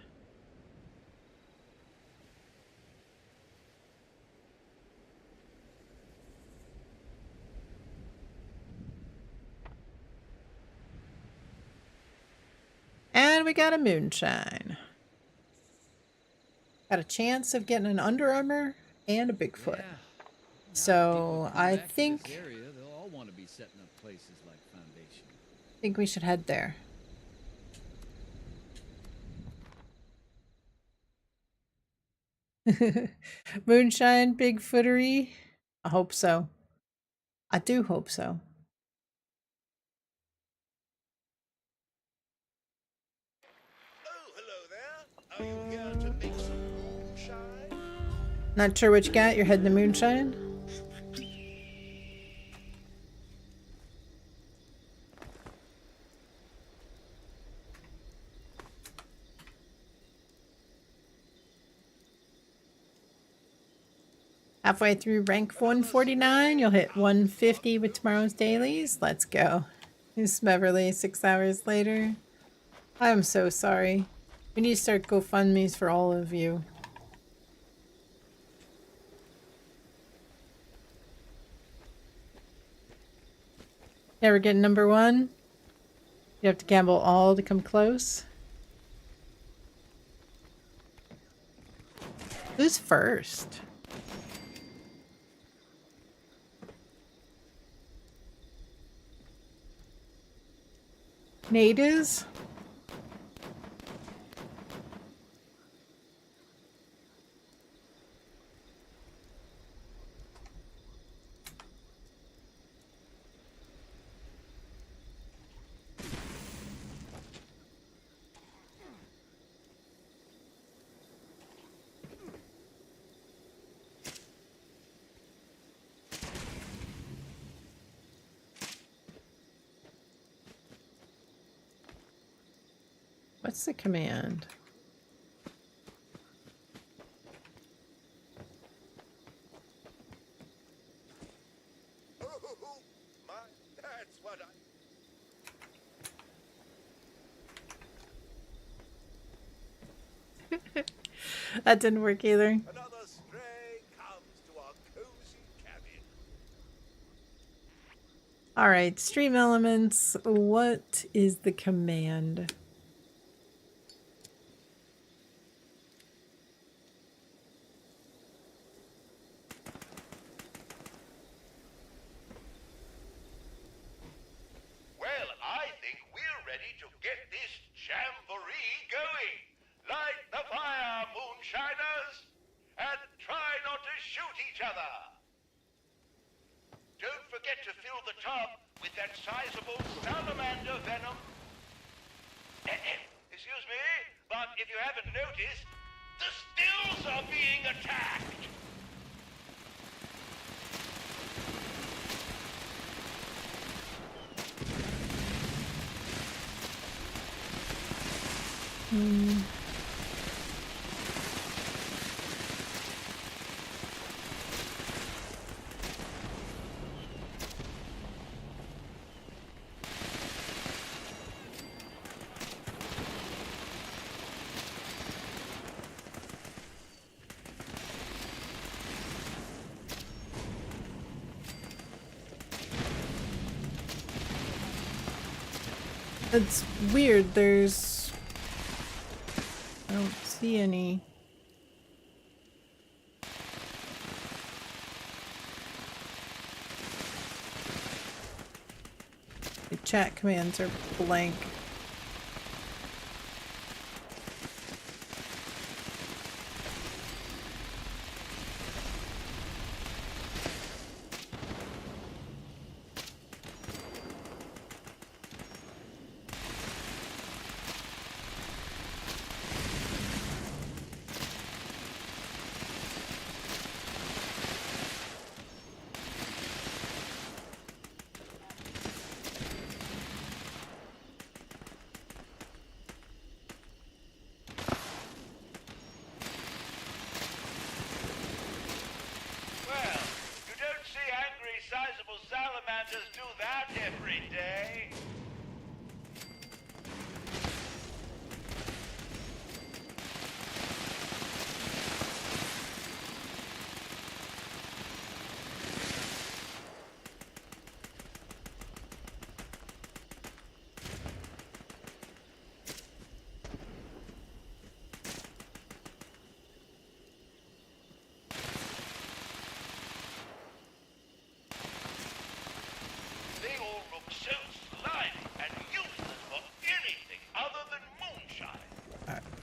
And we got a moonshine. Got a chance of getting an Under Armour and a Bigfoot. Yeah. So I Back to think this area, they'll all want to be setting up places like Foundation. we should head there. Moonshine Bigfootery? I hope so. I do hope so. Oh, hello there. Are you here to make some moonshine? Not sure what you got. You're heading to Moonshine? Halfway through rank 149, you'll hit 150 with tomorrow's dailies. Let's go. Here's Beverly 6 hours later. I'm so sorry. We need to start GoFundMe's for all of you. Never get number 1. You have to gamble all to come close. Who's first? Nate is? What's the command? Oh, my, that's what I... That didn't work either. Another stray comes to our cozy cabin. Alright, stream elements. What is the command? Well, I think we're ready to get this jamboree going. Light the fire, moonshiners, and try not to shoot each other. Don't forget to fill the tub with that sizable salamander venom. Excuse me, but if you haven't noticed, the stills are being attacked. It's weird, I don't see any. The chat commands are blank. Well, you don't see angry, sizable salamanders do that every day.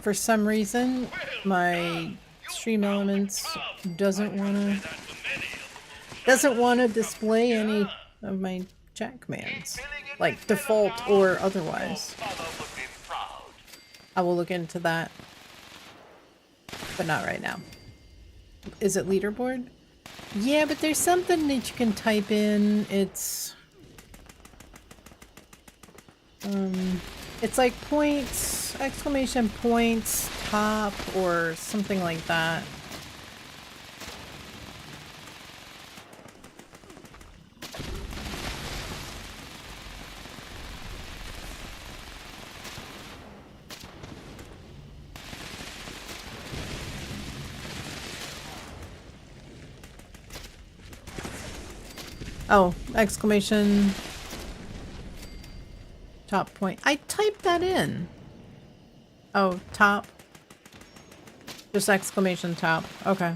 for some reason, my Stream Elements doesn't wanna display any of my chat commands, like default or otherwise. I will look into that, but not right now. Is it leaderboard? Yeah, but there's something that you can type in. It's like points, exclamation points, top, or something like that. Oh, exclamation top point. I typed that in. Oh, top. Just exclamation top. Okay.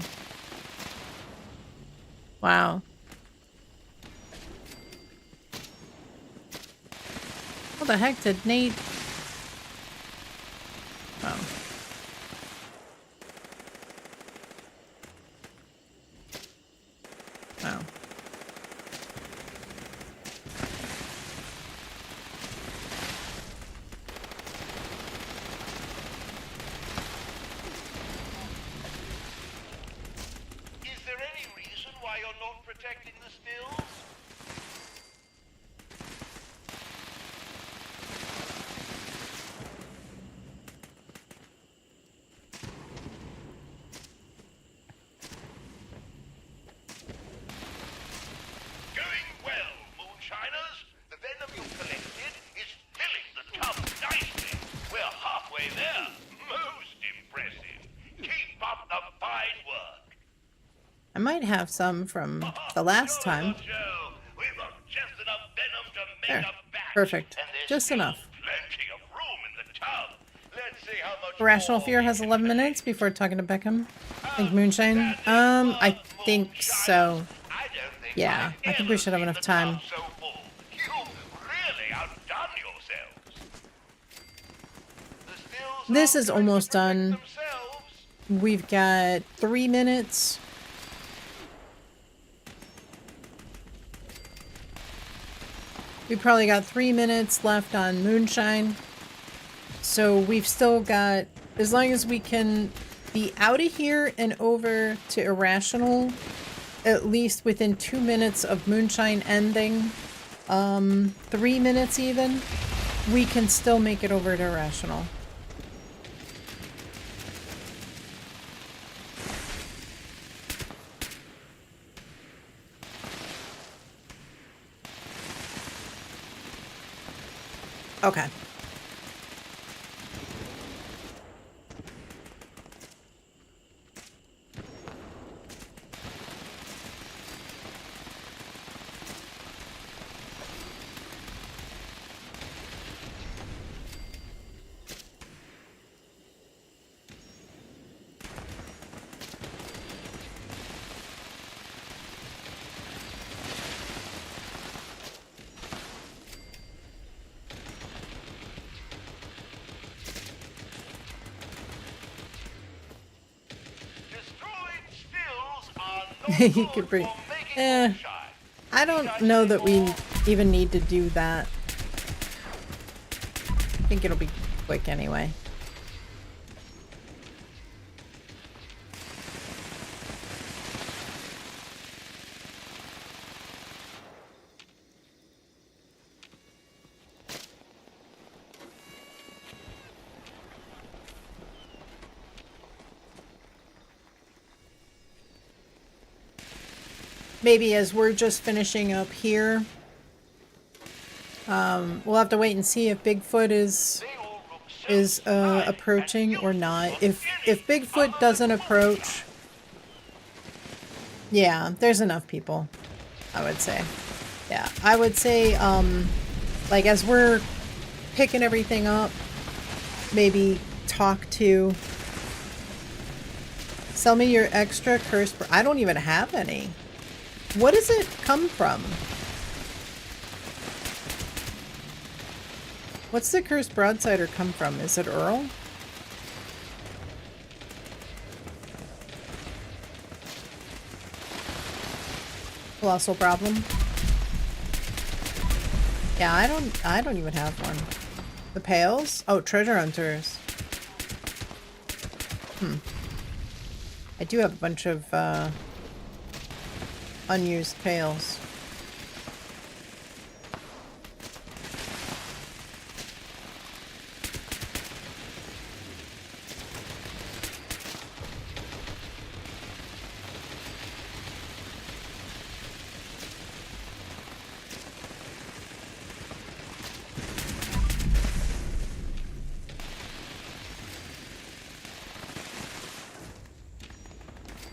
Wow. What the heck did Nate? Oh. Oh. Protecting the stills? Going well, moonshiners. The venom you collected is filling the tub nicely. We're halfway there. Most impressive. Keep up the fine work. I might have some from the last time. There. Perfect. Just enough. Irrational Fear has 11 minutes before talking to Beckham. Think Moonshine? I think so. Yeah, I think we should have enough time. This is almost done. We've got 3 minutes. We probably got 3 minutes left on Moonshine. So we've still got, as long as we can be out of here and over to Irrational, at least within 2 minutes of Moonshine ending, 3 minutes even, we can still make it over to Irrational. Okay. You could bring. I don't know that we even need to do that. I think it'll be quick anyway. Maybe as we're just finishing up here, we'll have to wait and see if Bigfoot is approaching or not. If Bigfoot doesn't approach, yeah, there's enough people, I would say. Yeah, I would say, like as we're picking everything up, maybe talk to. Sell me your extra curse. I don't even have any. What does it come from? What's the cursed broadsider come from? Is it Earl? Colossal problem. Yeah, I don't even have one. The pails? Oh, treasure hunters. I do have a bunch of unused pails.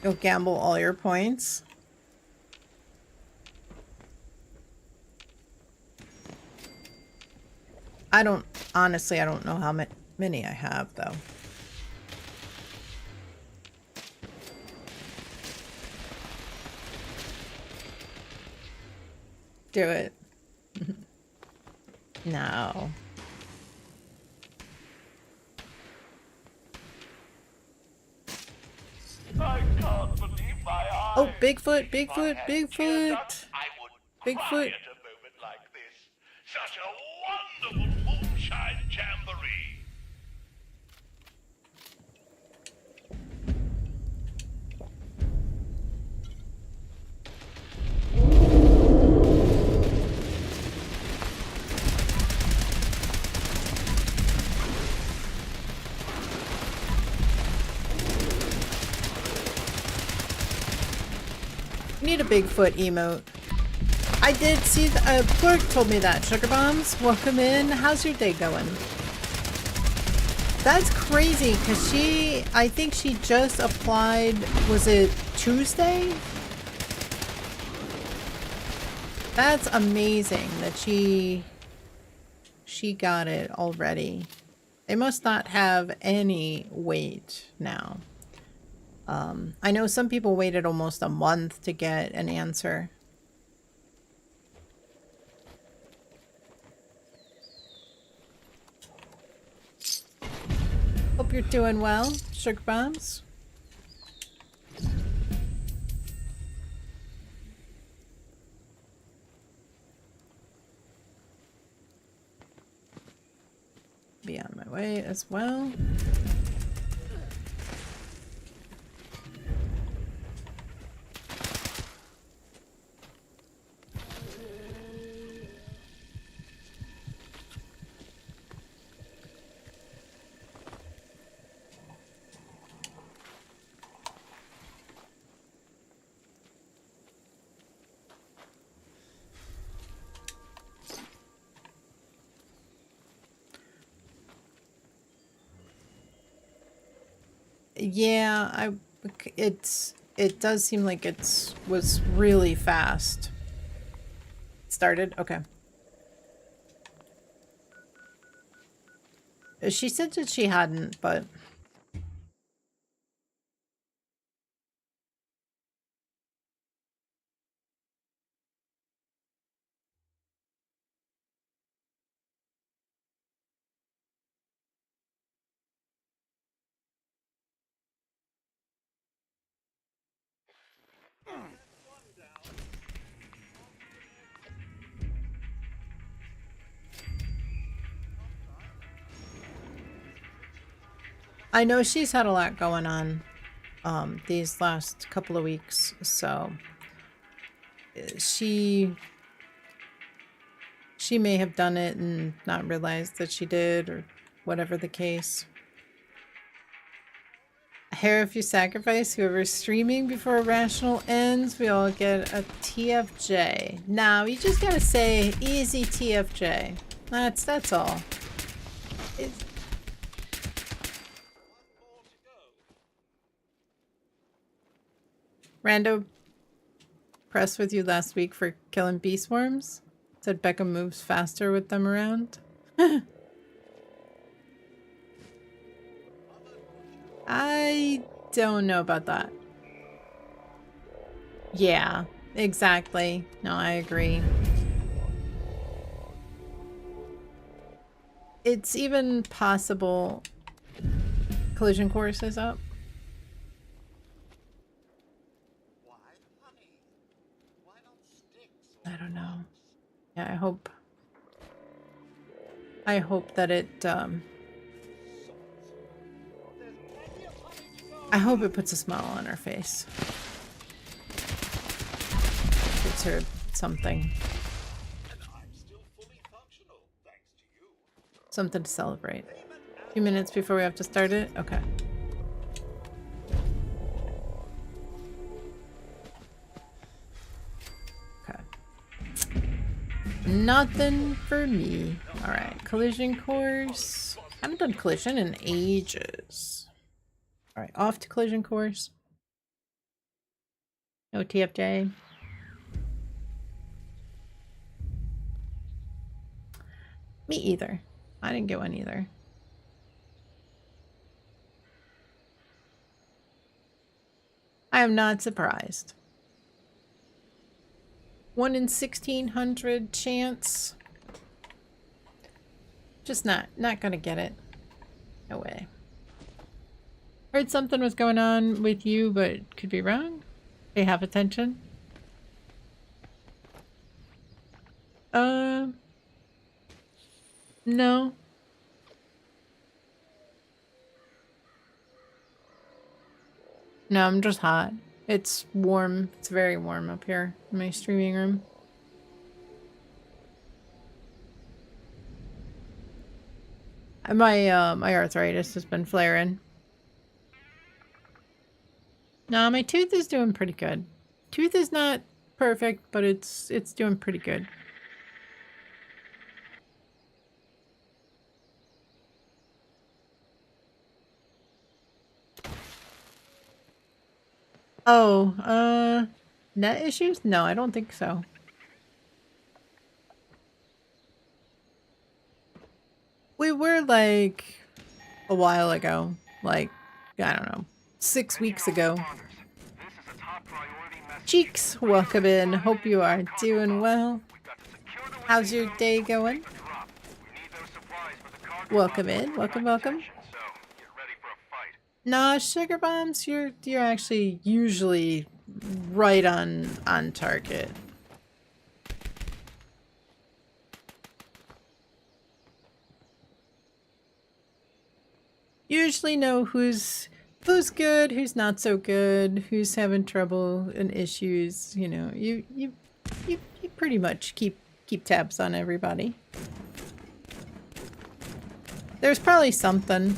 You'll gamble all your points. Honestly, I don't know how many I have, though. Do it. No. I can't believe my eyes. Oh, Bigfoot, Bigfoot, Bigfoot. Bigfoot. Quiet a moment like this. Such a wonderful moonshine jamboree. We need a Bigfoot emote. I did see, Plurk told me that. Sugar Bombs, welcome in. How's your day going? That's crazy, because I think she just applied, was it Tuesday? That's amazing that she got it already. They must not have any wait now. I know some people waited almost a month to get an answer. Hope you're doing well, Sugar Bombs. Be on my way as well. Yeah, it does seem like was really fast. Started? Okay. She said that she hadn't, but I know she's had a lot going on these last couple of weeks, so she may have done it and not realized that she did, or whatever the case. Hair, if you sacrifice whoever's streaming before Rational ends, we all get a TFJ. Now, you just gotta say easy TFJ. That's all. Rando pressed with you last week for killing bee swarms. Said Becca moves faster with them around. I don't know about that. Yeah, exactly. No, I agree. It's even possible collision course is up. Why, honey? Why not I don't know. Yeah, I hope that it, I hope it puts a smile on her face. Gives her something. Something to celebrate. A few minutes before we have to start it? Okay. Okay. Nothing for me. Alright, collision course. Haven't done collision in ages. Alright, off to collision course. No TFJ. Me either. I didn't get one either. I am not surprised. 1 in 1600 chance. Just not gonna get it. No way. Heard something was going on with you, but could be wrong. Pay half attention. No. No, I'm just hot. It's warm. It's very warm up here in my streaming room. My arthritis has been flaring. No, my tooth is doing pretty good. Tooth is not perfect, but it's doing pretty good. Oh, net issues? No, I don't think so. We were like a while ago, like, I don't know, 6 weeks ago. Cheeks, welcome in. Hope you are doing well. How's your day going? Welcome in. Welcome, welcome. Nah, sugar bombs, you're actually usually right on target. Usually know who's good, who's not so good, who's having trouble and issues. You know, you pretty much keep tabs on everybody. There's probably something.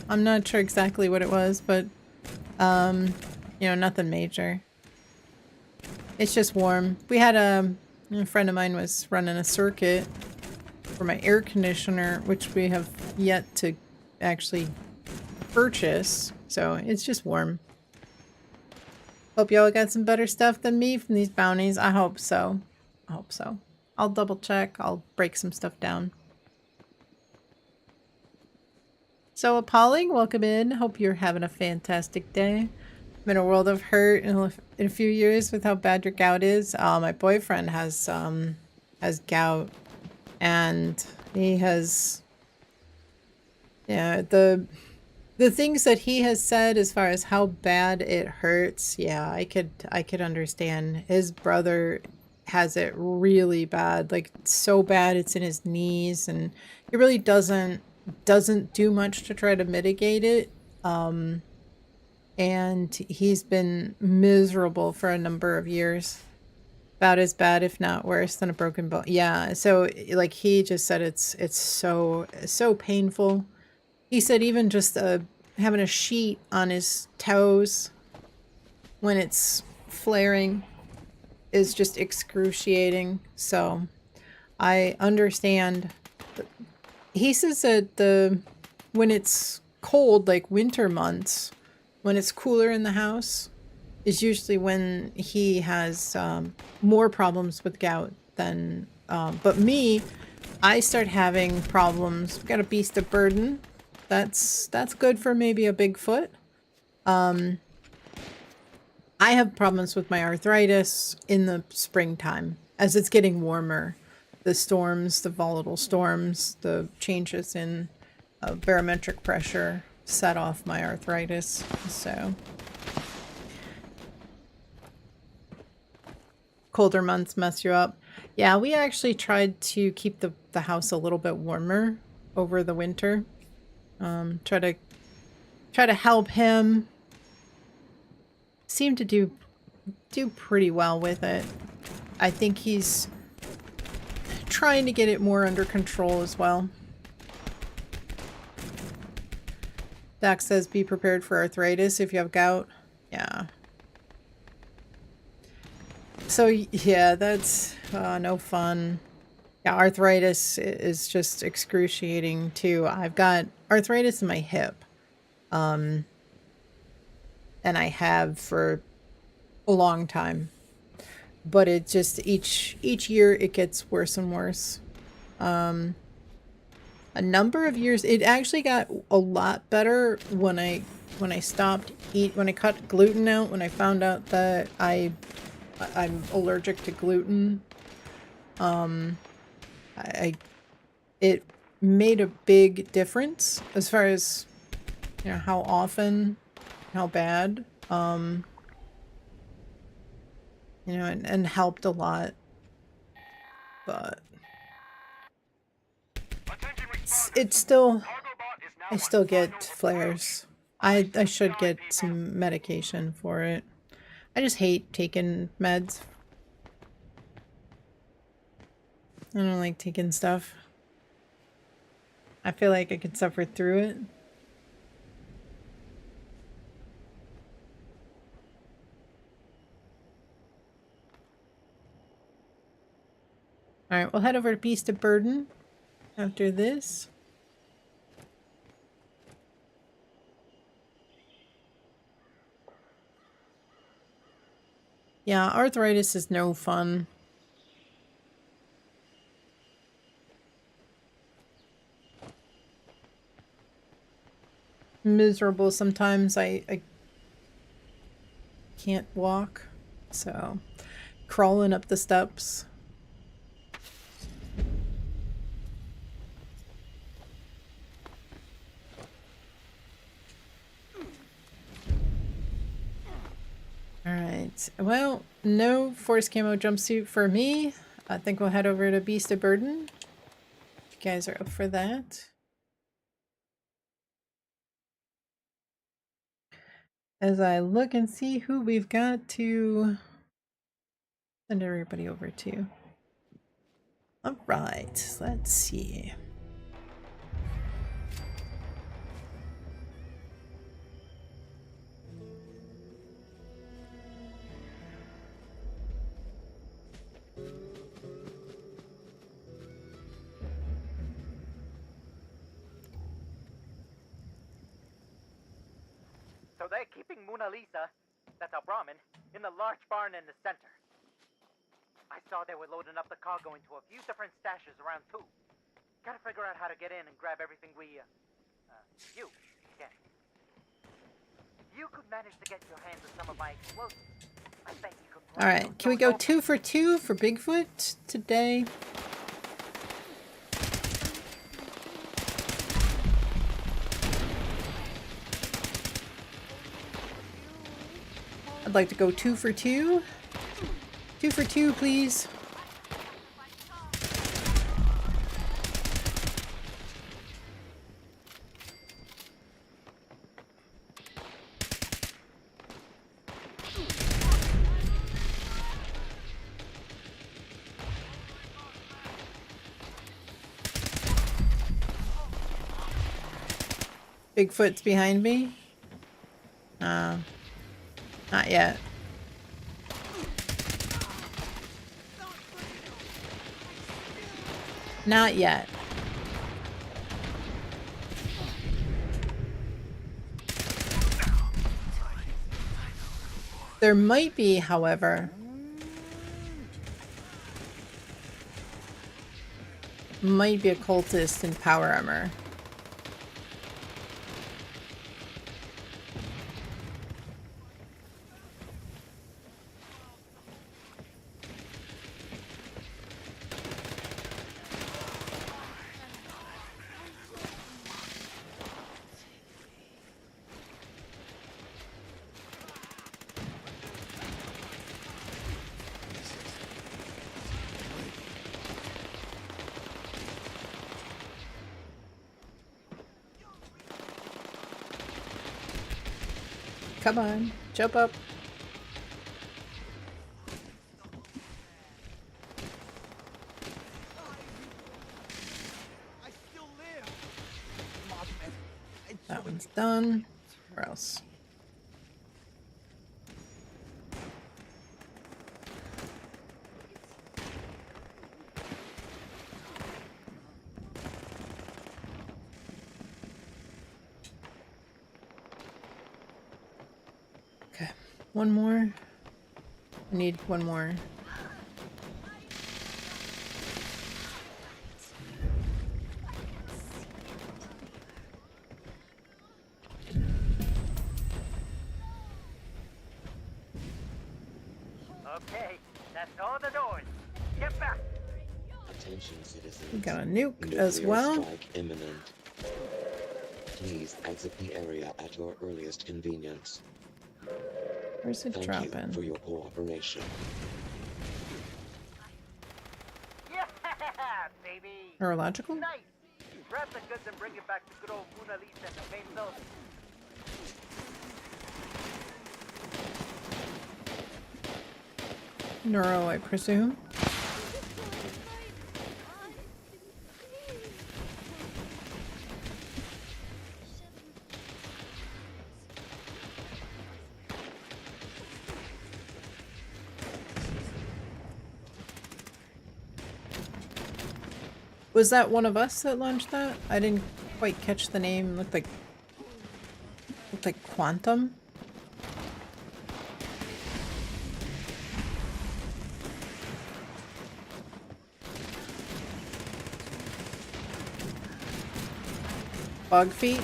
I'm not sure exactly what it was, but you know, nothing major. It's just warm. We had a friend of mine was running a circuit for my air conditioner, which we have yet to actually purchase, so it's just warm. Hope y'all got some better stuff than me from these bounties. I hope so. I hope so. I'll double check. I'll break some stuff down. So Appalling, welcome in. Hope you're having a fantastic day. I'm in a world of hurt in a few years with how bad your gout is. My boyfriend has gout, and he has, yeah, the things that he has said as far as how bad it hurts. Yeah, I could understand. His brother has it really bad, like so bad it's in his knees, and he really doesn't do much to try to mitigate it. And he's been miserable for a number of years. About as bad, if not worse, than a broken bone. Yeah, so like he just said it's so painful. He said even just having a sheet on his toes when it's flaring is just excruciating. So I understand. He says that when it's cold, like winter months, when it's cooler in the house, is usually when he has more problems with gout than. But me, I start having problems. We've got a beast of burden. That's good for maybe a Bigfoot. I have problems with my arthritis in the springtime as it's getting warmer. The storms, the volatile storms, the changes in barometric pressure set off my arthritis. So colder months mess you up. Yeah, we actually tried to keep the house a little bit warmer over the winter. Try to help him. Seem to do pretty well with it. I think he's trying to get it more under control as well. Doc says be prepared for arthritis if you have gout. Yeah. So yeah, that's no fun. Yeah, arthritis is just excruciating too. I've got arthritis in my hip. And I have for a long time. But it just each year it gets worse and worse. A number of years it actually got a lot better when I stopped when I cut gluten out, when I found out that I'm allergic to gluten. It made a big difference as far as, you know, how often, how bad, you know, and helped a lot. But it's still, I still get flares. I should get some medication for it. I just hate taking meds. I don't like taking stuff. I feel like I could suffer through it. Alright, we'll head over to Beast of Burden after this. Yeah, arthritis is no fun. Miserable sometimes. I can't walk, so crawling up the steps. Alright, well, no force camo jumpsuit for me. I think we'll head over to Beast of Burden. You guys are up for that. As I look and see who we've got to send everybody over to. Alright, let's see. So they're keeping Mona Lisa, that's our Brahmin, in the large barn in the center. I saw they were loading up the cargo into a few different stashes around too. Gotta figure out how to get in and grab everything we, you can. You could manage to get your hands on some of my explosives. I bet you could. Alright, can we go 2 for 2 for Bigfoot today? I'd like to go 2 for 2. 2 for 2, please. Bigfoot's behind me. Not yet. Not yet. There might be, however, might be a cultist in power armor. Come on, jump up. That one's done. Where else? Okay, one more. I need one more. Okay, that's all the doors. Get back. Attention, citizens. We got a nuke Nuclear as well. strike imminent. Please exit the area at your earliest convenience. Where's it Thank dropping? you for your cooperation. Yeah, baby. Neurological? Nice. Grab the goods and bring it back to good old Mona Lisa in the main building. Neuro, I presume. Was that one of us that launched that? I didn't quite catch the name. Looked like Quantum. Bug feet.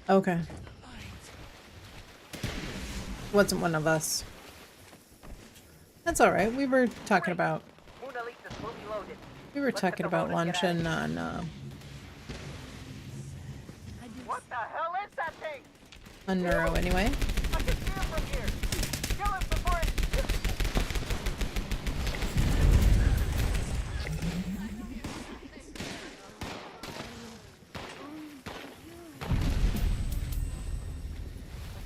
Okay. Wasn't one of us. That's alright. We were talking about Mona Lisa's fully loaded. talking about launching on What the hell is that thing? on Neuro anyway. I can see him from here. Kill him before it...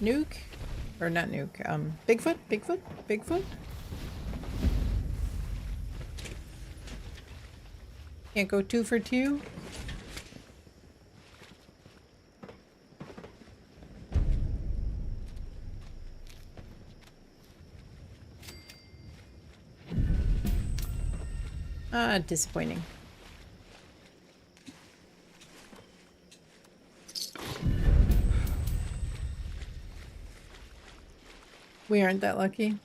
Nuke? Or not nuke, Bigfoot? Bigfoot? Can't go 2 for 2? Ah, disappointing. We aren't that lucky.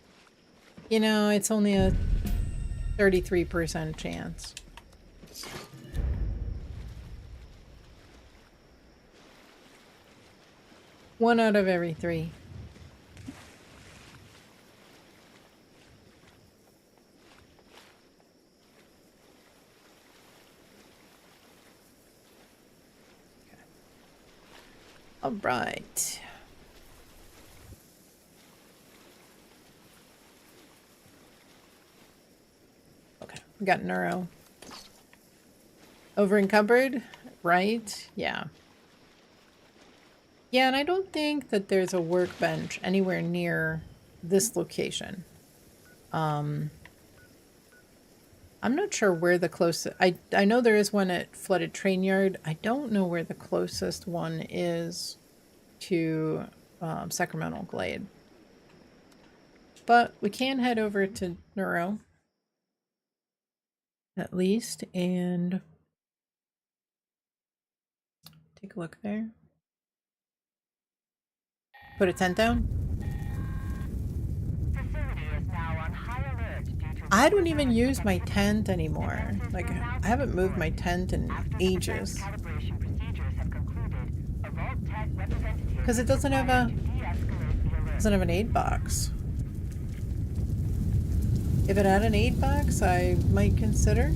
You know, it's only a 33% chance. One out of every 3. Okay. All right. Okay, we got Neuro. Over encumbered, right? Yeah. Yeah, and I don't think that there's a workbench anywhere near this location. I'm not sure where the closest... I know there is one at Flooded Train Yard. I don't know where the closest one is to Sacramento Glade. But we can head over to Neuro. At least, and take a look there. Put a tent down. I don't even use my tent anymore. Like, I haven't moved my tent in ages. Because it doesn't have an aid box. If it had an aid box, I might consider.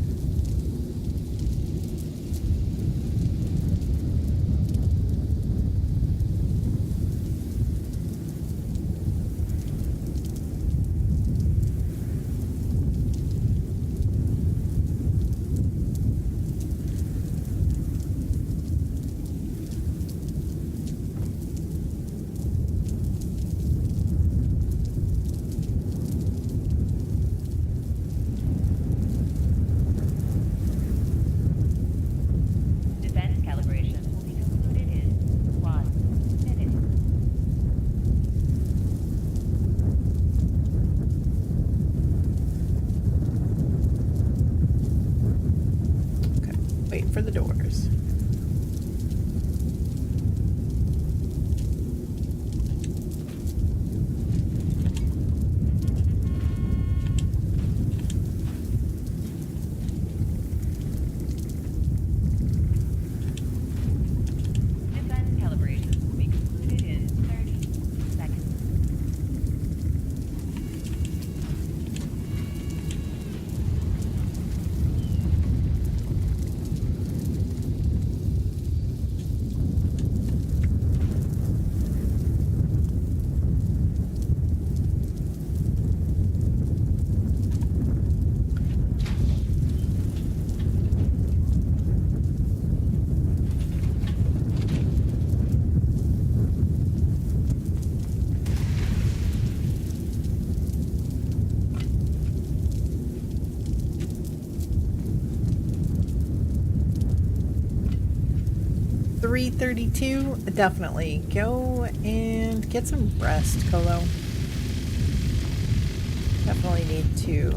for the doors. Defense calibration will be concluded in 30 seconds. .32, definitely go and get some rest, Colo. Definitely need to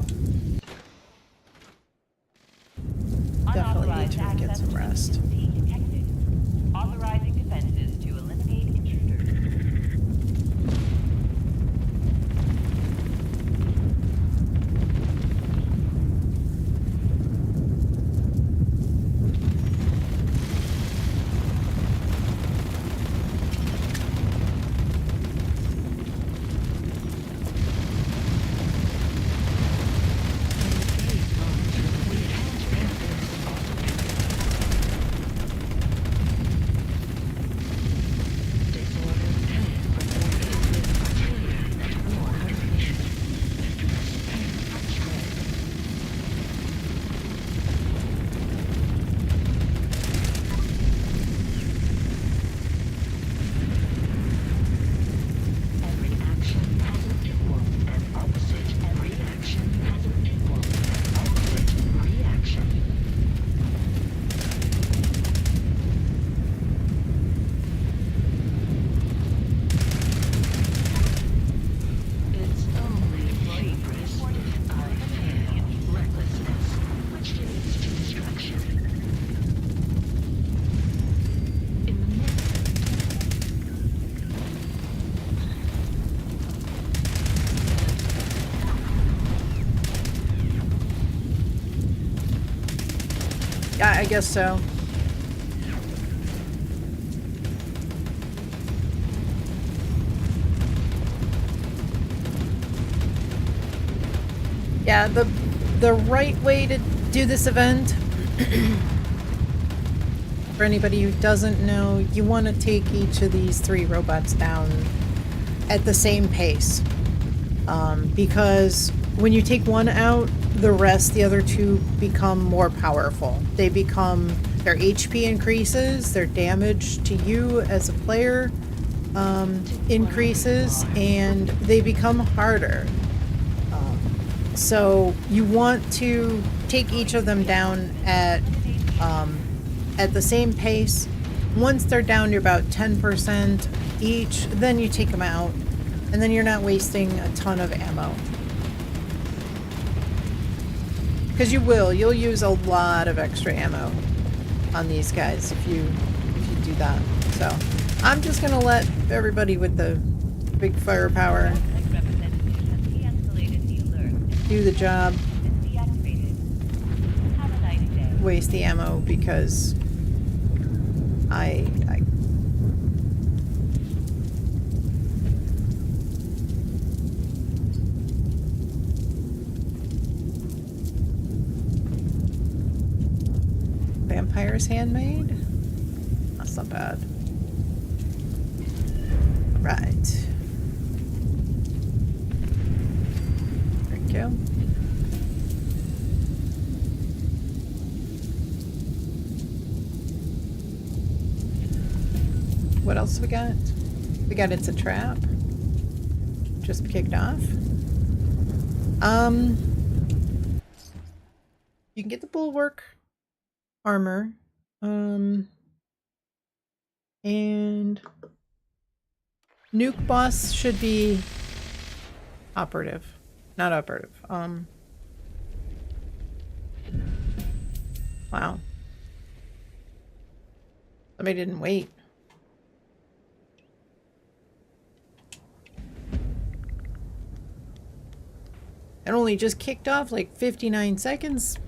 get some rest. Detected. Authorizing defenses to eliminate intruders. Yeah, I guess so. Yeah, the right way to do this event, for anybody who doesn't know, you want to take each of these 3 robots down at the same pace. Because when you take one out, the other 2 become more powerful. Their HP increases, their damage to you as a player increases, and they become harder. So you want to take each of them down at the same pace. Once they're down to about 10% each, then you take them out, and then you're not wasting a ton of ammo. Because you'll use a lot of extra ammo on these guys if you do that. So I'm just gonna let everybody with the big firepower do the job. Waste the ammo because I Vampire's Handmade? That's not bad. Right. There we go. What else we got? We got It's a Trap. Just kicked off. You can get the Bulwark armor. And Nuke boss should be operative. Not operative. Wow. Somebody didn't wait. It only just kicked off like 59 seconds.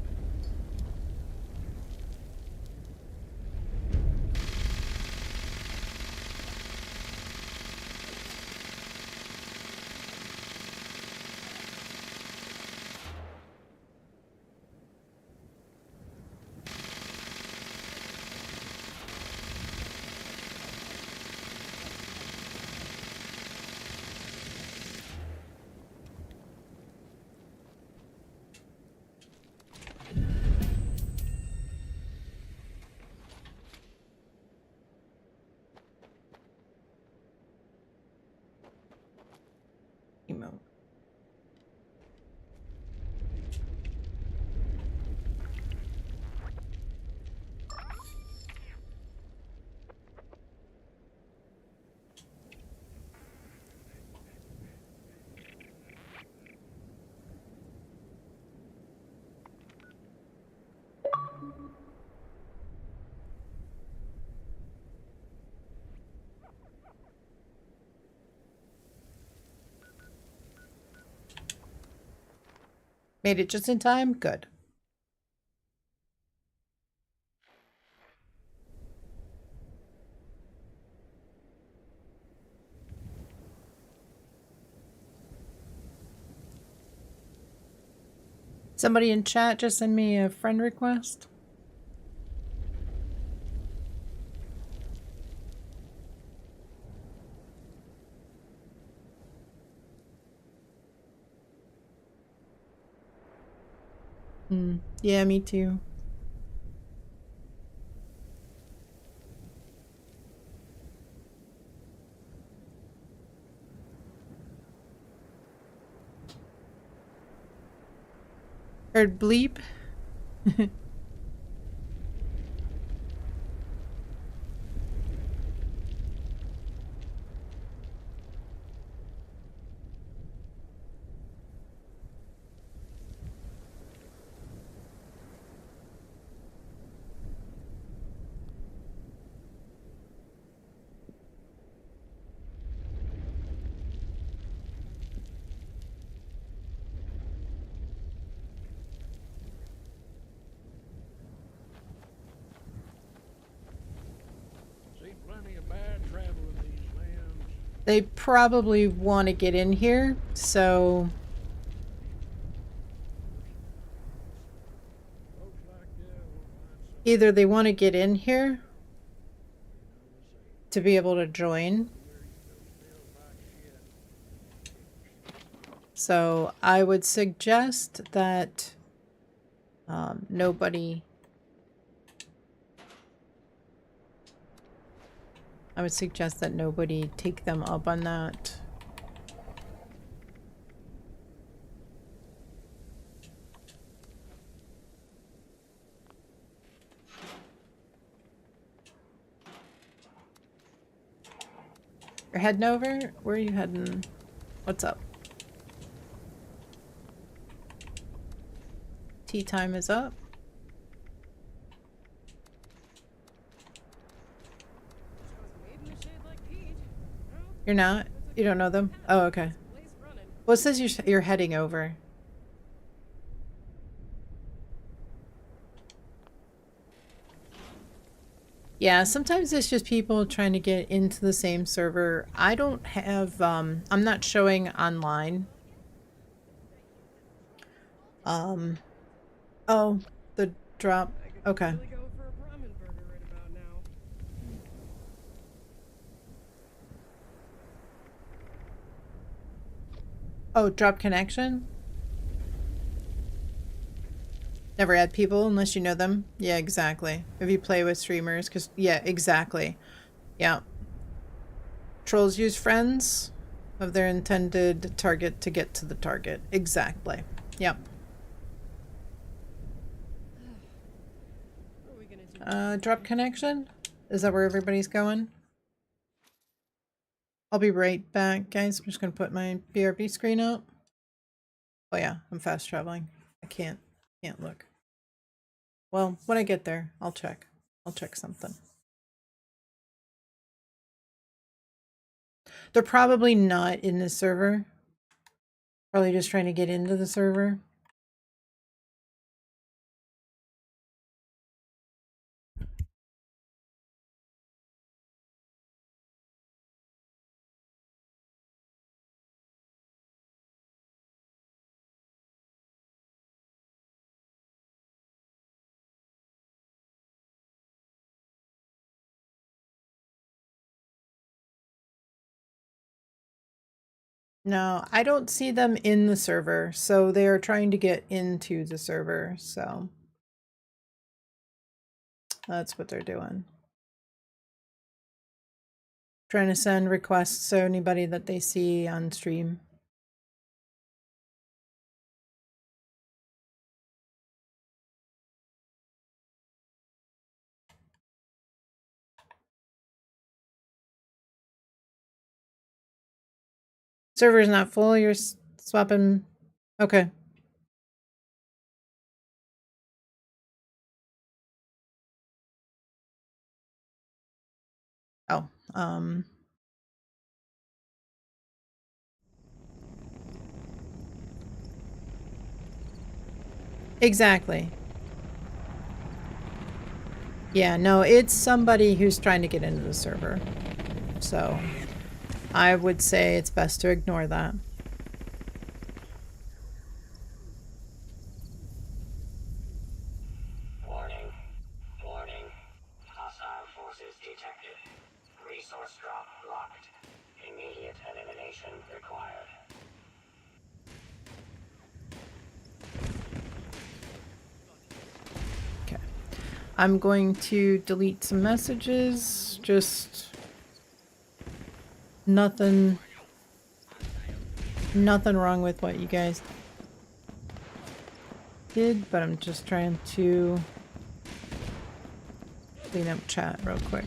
Emote. Made it just in time? Good. Somebody in chat just send me a friend request. Yeah, me too. Heard bleep. See plenty of bad travel in these lands. They probably want to get in here, so either they want to get in here to be able to join. So I would suggest that nobody... I would suggest that nobody take them up on that. You're heading over? Where are you heading? What's up? Tea time is up. You're not? You don't know them? Oh, okay. Well, it says you're heading over. Yeah, sometimes it's just people trying to get into the same server. I don't have, I'm not showing online. Oh, the drop. Okay. Oh, drop connection? Never add people unless you know them. Yeah, exactly. If you play with streamers, because, yeah, exactly. Yeah. Trolls use friends of their intended target to get to the target. Exactly. Yep. Drop connection? Is that where everybody's going? I'll be right back, guys. I'm just gonna put my BRB screen up. Oh yeah, I'm fast traveling. I can't look. Well, when I get there, I'll check. I'll check something. They're probably not in the server. Probably just trying to get into the server. No, I don't see them in the server, so they are trying to get into the server, so that's what they're doing. Trying to send requests to anybody that they see on stream. Server is not full, you're swapping. Okay. Oh, exactly. Yeah, no, it's somebody who's trying to get into the server. So I would say it's best to ignore that. Warning. Warning. Hostile forces detected. Resource drop blocked. Immediate elimination required. Okay. I'm going to delete some messages. Just nothing wrong with what you guys did, but I'm just trying to clean up chat real quick.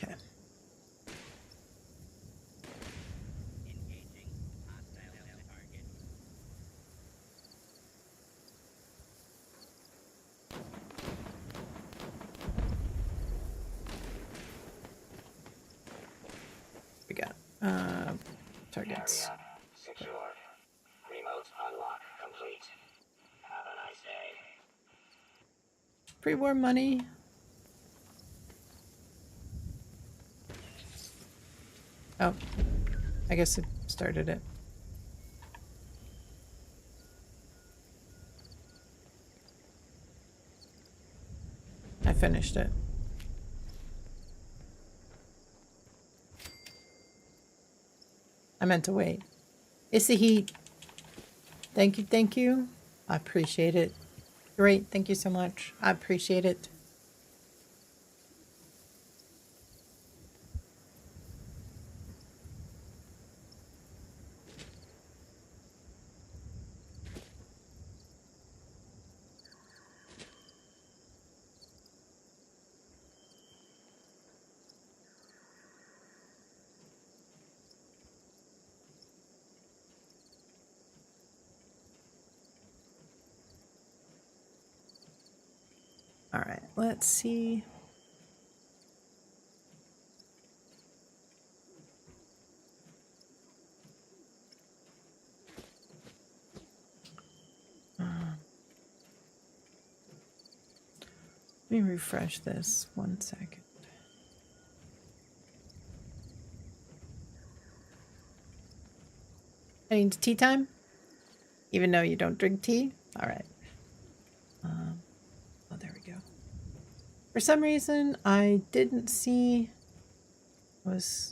Okay. We got targets. Area secured. Remote unlock complete. Have a nice day. Pre-war money. Oh, I guess it started it. I finished it. I meant to wait. It's the heat. Thank you, thank you. I appreciate it. Great, thank you so much. I appreciate it. All right, let's see. Let me refresh this 1 second. Heading to tea time? Even though you don't drink tea? All right. Oh, there we go. For some reason, I didn't see...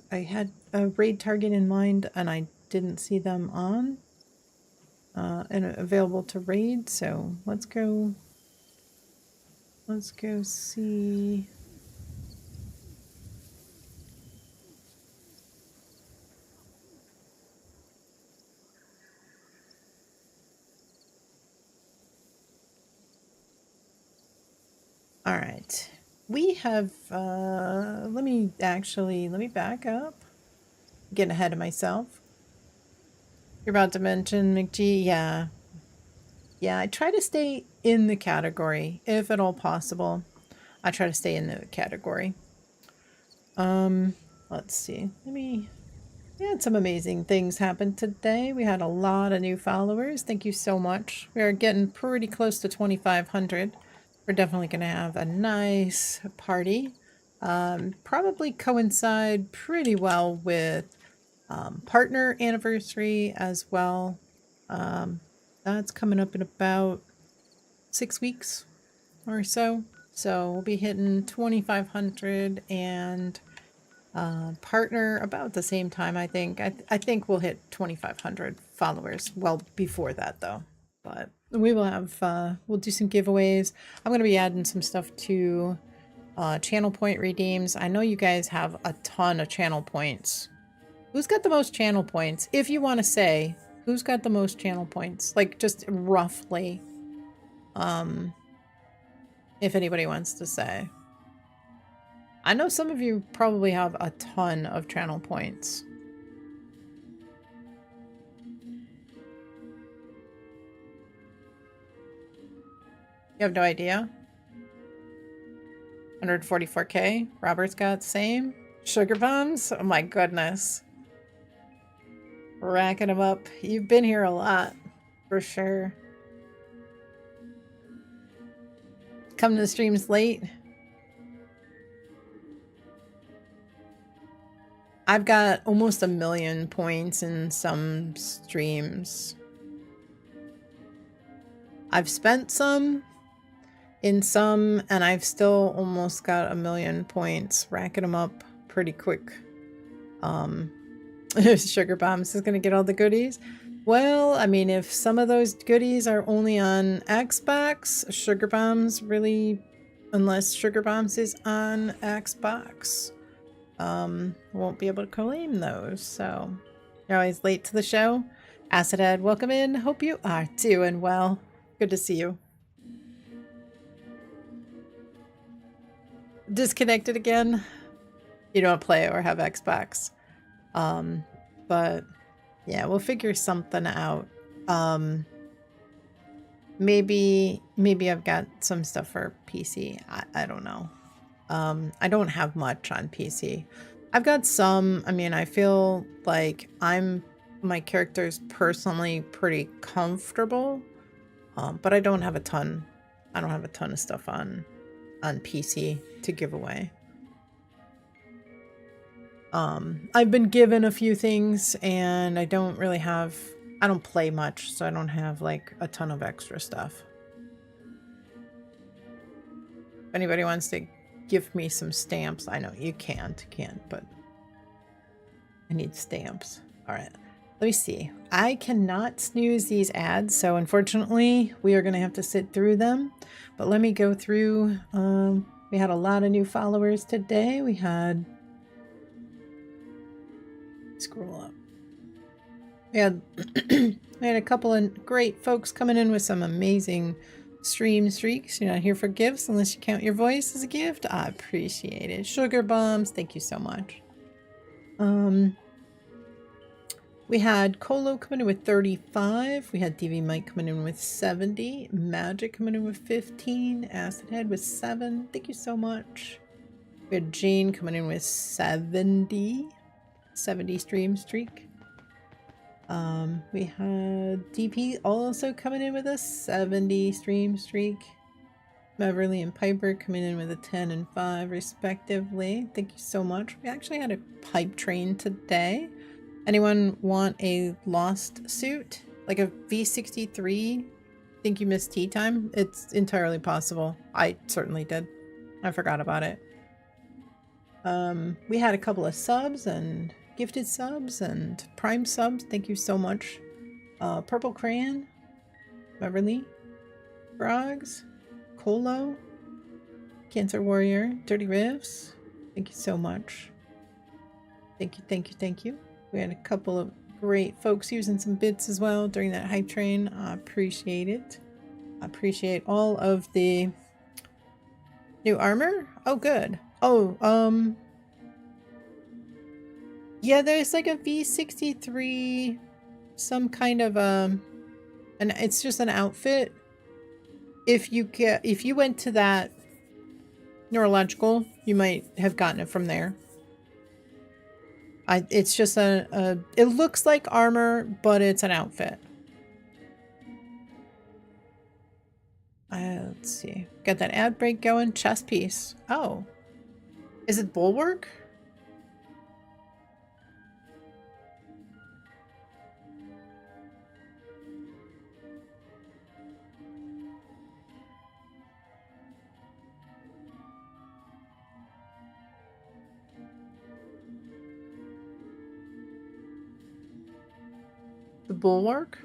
I had a raid target in mind, and I didn't see them on and available to raid, so let's go see. All right. We have, let me back up. Getting ahead of myself. You're about to mention McGee? Yeah. Yeah, I try to stay in the category, if at all possible. I try to stay in the category. Let's see. We had some amazing things happen today. We had a lot of new followers. Thank you so much. We are getting pretty close to 2,500. We're definitely going to have a nice party. Probably coincide pretty well with partner anniversary as well. That's coming up in about 6 weeks or so. So we'll be hitting 2,500 and partner about the same time, I think. I think we'll hit 2,500 followers well before that, though. But we will have, we'll do some giveaways. I'm going to be adding some stuff to channel point redeems. I know you guys have a ton of channel points. Who's got the most channel points? If you want to say, who's got the most channel points? Like, just roughly. If anybody wants to say. I know some of you probably have a ton of channel points. You have no idea? 144k. Robert's got same. Sugar bombs? Oh my goodness. Racking them up. You've been here a lot, for sure. Come to the streams late. I've got almost 1 million points in some streams. I've spent some in some, and I've still almost got 1 million points, racking them up pretty quick. Sugar Bombs is gonna get all the goodies. Well, I mean, if some of those goodies are only on Xbox, Sugar Bombs really, unless Sugar Bombs is on Xbox, won't be able to claim those. So you're always late to the show. Acid Head, welcome in. Hope you are doing well. Good to see you. Disconnected again. You don't play or have Xbox. But yeah, we'll figure something out. Maybe I've got some stuff for PC. I don't know. I don't have much on PC. I've got some. I mean, I feel like my character's personally pretty comfortable. But I don't have a ton. I don't have a ton of stuff on PC to give away. I've been given a few things and I don't play much, so I don't have like a ton of extra stuff. If anybody wants to give me some stamps, I know you can't, but I need stamps. All right, let me see. I cannot snooze these ads, so unfortunately we are going to have to sit through them. But let me go through. We had a lot of new followers today. We had... Scroll up. We had a couple of great folks coming in with some amazing stream streaks. You're not here for gifts unless you count your voice as a gift. I appreciate it. Sugar Bombs, thank you so much. We had Colo coming in with 35. We had DV Mike coming in with 70. Magic coming in with 15. Acid Head with 7. Thank you so much. We had Jane coming in with 70 stream streak. We had DP also coming in with a 70 stream streak. Beverly and Piper coming in with a 10 and 5 respectively. Thank you so much. We actually had a pipe train today. Anyone want a lost suit? Like a V63? Think you missed tea time? It's entirely possible. I certainly did. I forgot about it. We had a couple of subs and gifted subs and prime subs. Thank you so much. Purple Crayon, Beverly, Frogs, Colo, Cancer Warrior, Dirty Riffs. Thank you so much. Thank you, thank you, thank you. We had a couple of great folks using some bits as well during that hype train. I appreciate it. I appreciate all of the New armor? Oh, good. Oh, yeah, there's like a V63, some kind of, and it's just an outfit. If you went to that neurological, you might have gotten it from there. It's just it looks like armor, but it's an outfit. Let's see. Got that ad break going. Chest piece. Oh. Is it bulwark? The bulwark?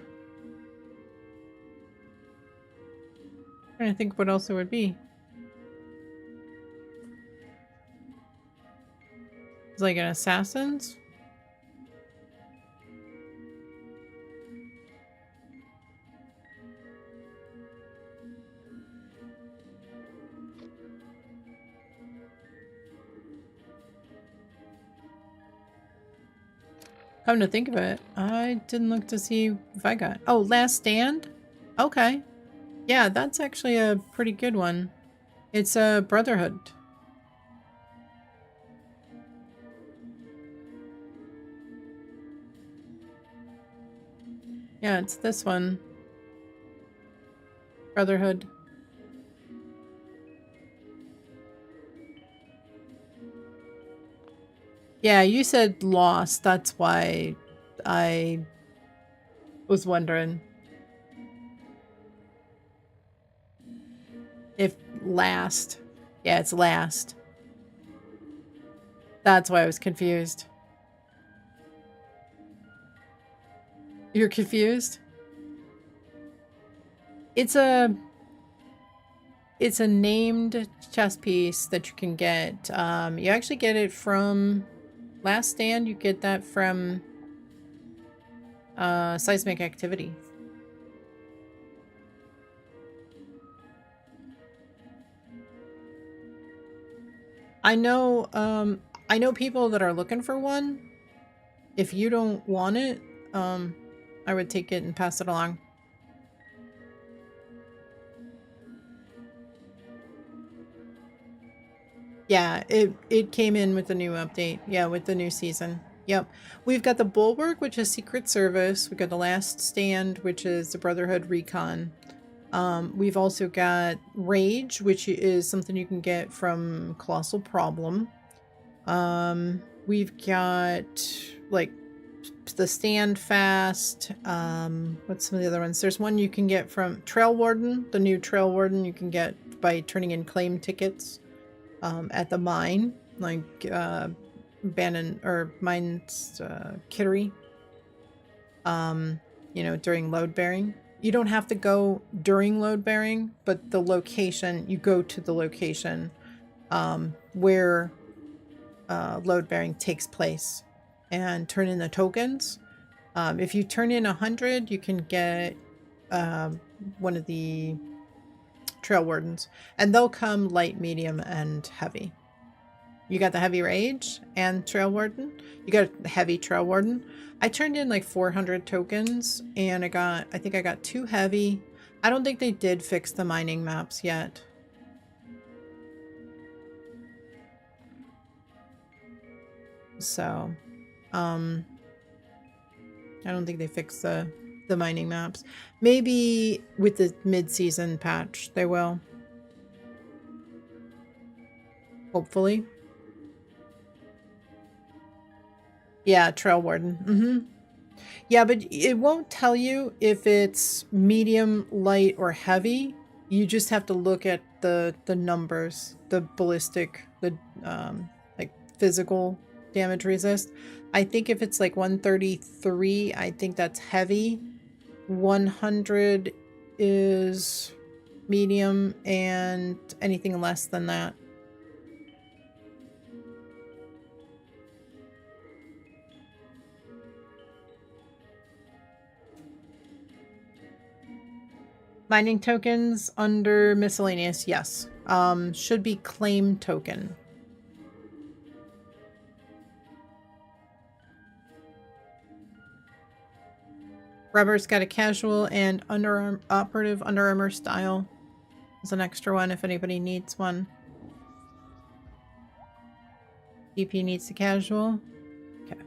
I'm trying to think what else it would be. It's like an assassin's? Come to think of it, I didn't look to see if I got... Oh, Last Stand? Okay. Yeah, that's actually a pretty good one. It's a Brotherhood. Yeah, it's this one. Brotherhood. Yeah, you said Lost. That's why I was wondering if Last. Yeah, it's Last. That's why I was confused. You're confused? It's a named chess piece that you can get. You actually get it from Last Stand. You get that from Seismic Activity. I know people that are looking for one. If you don't want it, I would take it and pass it along. Yeah, it came in with the new update. Yeah, with the new season. Yep. We've got the Bulwark, which is Secret Service. We've got the Last Stand, which is the Brotherhood Recon. We've also got Rage, which is something you can get from Colossal Problem. We've got like the Stand Fast. What's some of the other ones? There's one you can get from Trail Warden. The new Trail Warden you can get by turning in claim tickets at the mine, like Bannon or Mine's Kittery. You know, during load bearing. You don't have to go during load bearing, but the location, you go to the location where load bearing takes place and turn in the tokens. If you turn in 100, you can get one of the Trail Wardens, and they'll come light, medium, and heavy. You got the Heavy Rage and Trail Warden. You got a Heavy Trail Warden. I turned in like 400 tokens, and I think I got 2 heavy. I don't think they did fix the mining maps yet. So, I don't think they fixed the mining maps. Maybe with the mid-season patch, they will. Hopefully. Yeah, Trail Warden. Yeah, but it won't tell you if it's medium, light, or heavy. You just have to look at the numbers, the ballistic, the like physical damage resist. I think if it's like 133, I think that's heavy. 100 is medium, and anything less than that. Mining tokens under miscellaneous, yes. should be claim token. Rubber's got a casual and operative Under Armour style. There's an extra one if anybody needs one. DP needs the casual. Okay.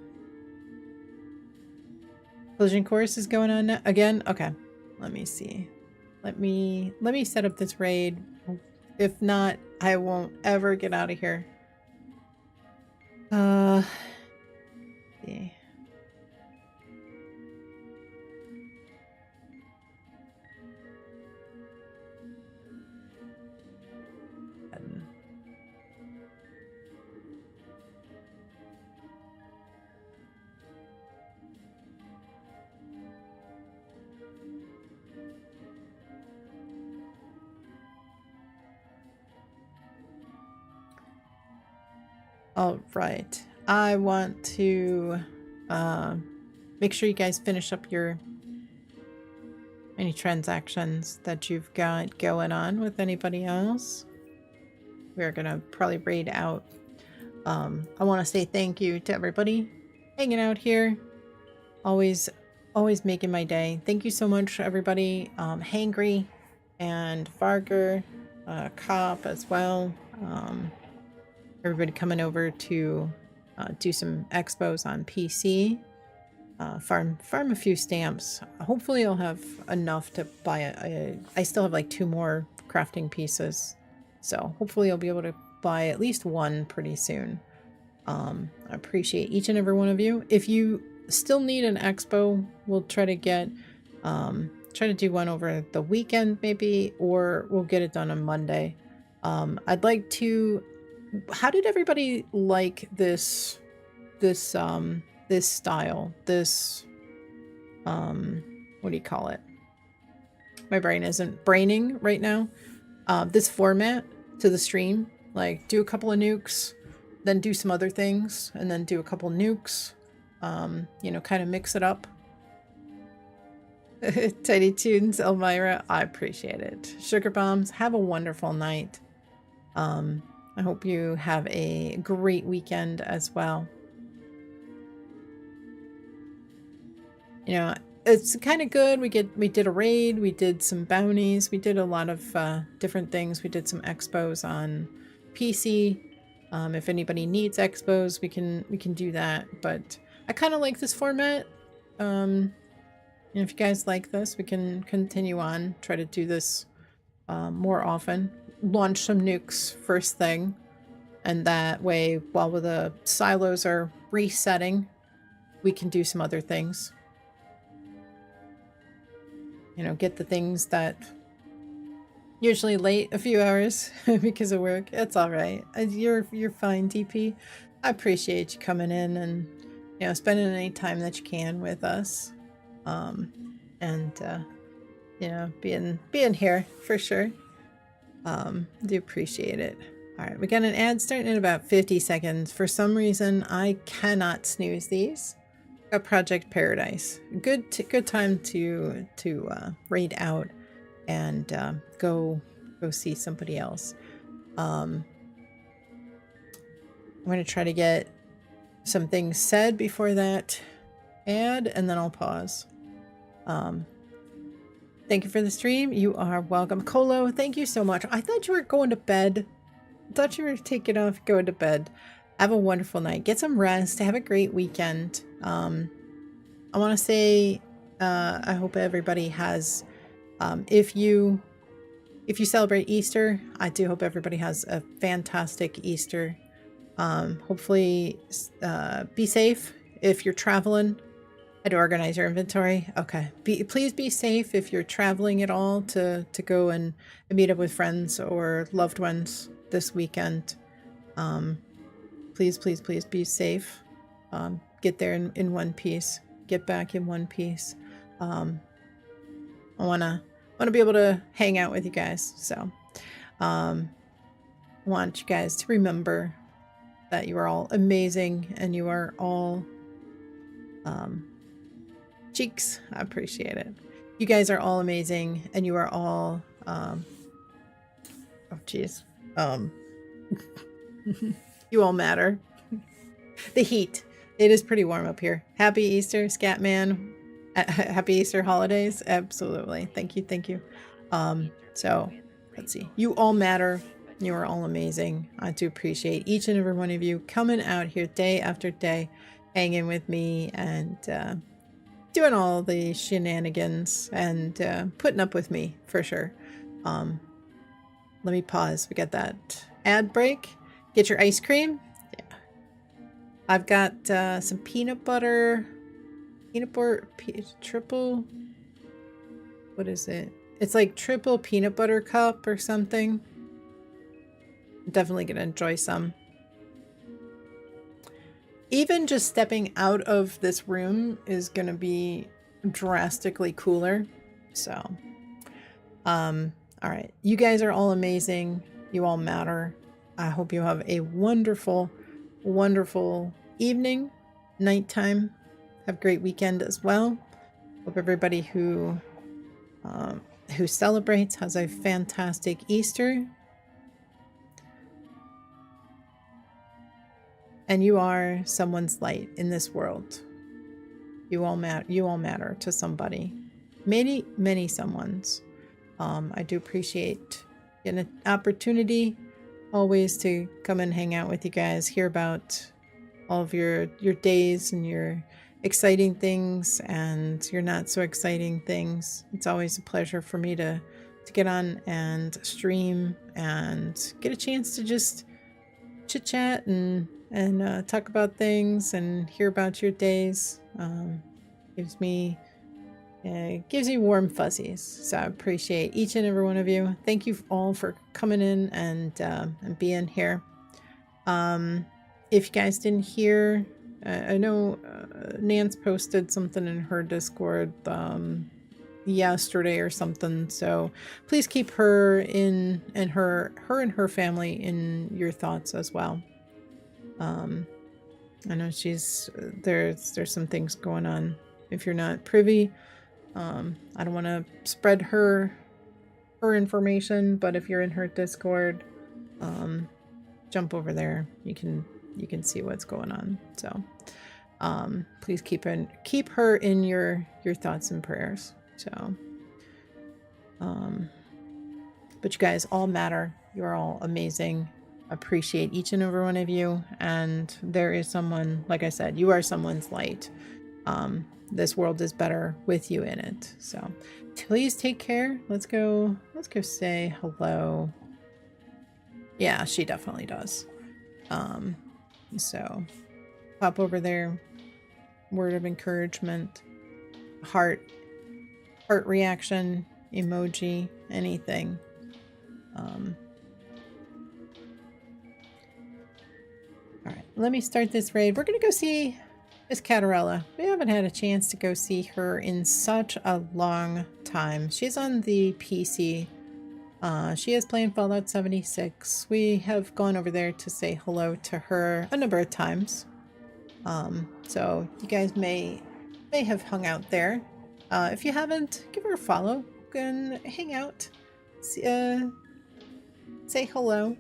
Collision course is going on now again. Okay. Let me see. Let me set up this raid. If not, I won't ever get out of here. See. All right. I want to make sure you guys finish up your any transactions that you've got going on with anybody else. We're gonna probably raid out. I want to say thank you to everybody hanging out here. Always making my day. Thank you so much, everybody. Hangry and Varger, Cop as well. Everybody coming over to do some expos on PC. Farm a few stamps. Hopefully I'll have enough to buy I still have like 2 more crafting pieces. So hopefully I'll be able to buy at least one pretty soon. I appreciate each and every one of you. If you still need an expo, we'll try to get try to do one over the weekend maybe, or we'll get it done on Monday. I'd like to. How did everybody like this style? This what do you call it? My brain isn't braining right now. This format to the stream, like do a couple of nukes, then do some other things, and then do a couple nukes. You know, kind of mix it up. Tiny Tunes, Elvira, I appreciate it. Sugar Bombs, have a wonderful night. I hope you have a great weekend as well. You know, it's kind of good. We did a raid, we did some bounties, we did a lot of different things. We did some expos on PC. If anybody needs expos, we can do that. But I kind of like this format. And if you guys like this, we can continue on. Try to do this more often. Launch some nukes first thing, and that way, while the silos are resetting, we can do some other things. You know, get the things that usually late a few hours because of work. It's all right. You're fine, DP. I appreciate you coming in and, you know, spending any time that you can with us, and you know, being here for sure. Do appreciate it. All right, we got an ad starting in about 50 seconds. For some reason, I cannot snooze these. Got Project Paradise. Good time to raid out and go see somebody else. I'm going to try to get some things said before that ad, and then I'll pause. Thank you for the stream. You are welcome. Colo, thank you so much. I thought you were going to bed. I thought you were taking off, going to bed. Have a wonderful night. Get some rest. Have a great weekend. I want to say, I hope everybody has, if you celebrate Easter, I do hope everybody has a fantastic Easter. Hopefully, be safe if you're traveling. I'd organize your inventory. Okay. Please be safe if you're traveling at all to go and meet up with friends or loved ones this weekend. Please be safe. Get there in one piece. Get back in one piece. I wanna be able to hang out with you guys. So, I want you guys to remember that you are all amazing and you are all, cheeks. I appreciate it. You guys are all amazing and you are all Oh, jeez. You all matter. The heat. It is pretty warm up here. Happy Easter, Scatman. Happy Easter holidays. Absolutely. Thank you. Thank you. So let's see. You all matter. You are all amazing. I do appreciate each and every one of you coming out here day after day, hanging with me and doing all the shenanigans and putting up with me for sure. Let me pause. We got that ad break. Get your ice cream. Yeah. I've got some peanut butter, triple. What is it? It's like triple peanut butter cup or something. I'm definitely gonna enjoy some. Even just stepping out of this room is gonna be drastically cooler. So, all right. You guys are all amazing. You all matter. I hope you have a wonderful, wonderful evening, nighttime. Have a great weekend as well. Hope everybody who celebrates has a fantastic Easter. And you are someone's light in this world. You all matter to somebody. Many, many someones. I do appreciate getting an opportunity always to come and hang out with you guys, hear about all of your days and your exciting things and your not so exciting things. It's always a pleasure for me to get on and stream and get a chance to just chit chat and talk about things and hear about your days. Gives me warm fuzzies. So I appreciate each and every one of you. Thank you all for coming in and being here. If you guys didn't hear, I know Nance posted something in her Discord yesterday or something. So please keep her and her family in your thoughts as well. I know there's some things going on. If you're not privy, I don't want to spread her information, but if you're in her Discord, jump over there. You can see what's going on. So, please keep her in your thoughts and prayers. So, but you guys all matter. You are all amazing. Appreciate each and every one of you. And there is someone, like I said, you are someone's light. This world is better with you in it. So please take care. Let's go say hello. Yeah, she definitely does. So pop over there. Word of encouragement. Heart reaction, emoji, anything. All right, let me start this raid. We're gonna go see Miss Catarella. We haven't had a chance to go see her in such a long time. She's on the PC. She is playing Fallout 76. We have gone over there to say hello to her a number of times. So you guys may have hung out there. If you haven't, give her a follow and hang out. Say hello.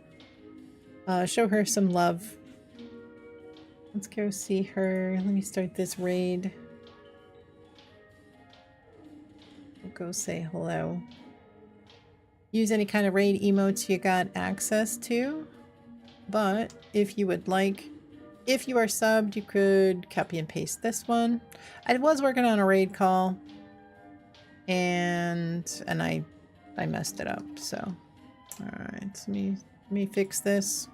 Show her some love. Let's go see her. Let me start this raid. We'll go say hello. Use any kind of raid emotes you got access to. But if you would like, if you are subbed, you could copy and paste this one. I was working on a raid call and I messed it up. So, all right, let me fix this.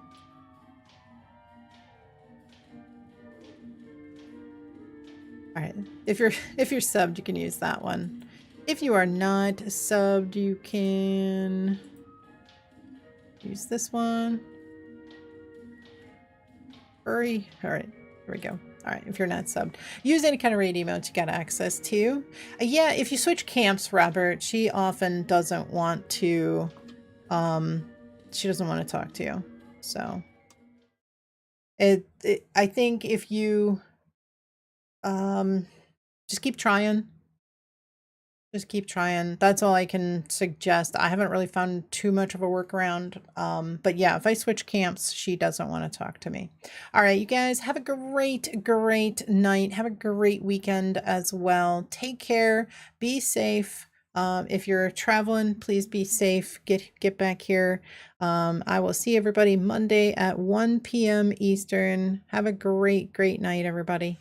All right, if you're subbed, you can use that one. If you are not subbed, you can use this one. Hurry. All right, here we go. All right, if you're not subbed, use any kind of raid emotes you got access to. Yeah, if you switch camps, Robert, she often doesn't want to, she doesn't want to talk to you. So, I think if you, just keep trying. Just keep trying. That's all I can suggest. I haven't really found too much of a workaround. But yeah, if I switch camps, she doesn't want to talk to me. All right, you guys have a great night. Have a great weekend as well. Take care. Be safe. If you're traveling, please be safe. Get back here. I will see everybody Monday at 1 p.m. Eastern. Have a great night, everybody.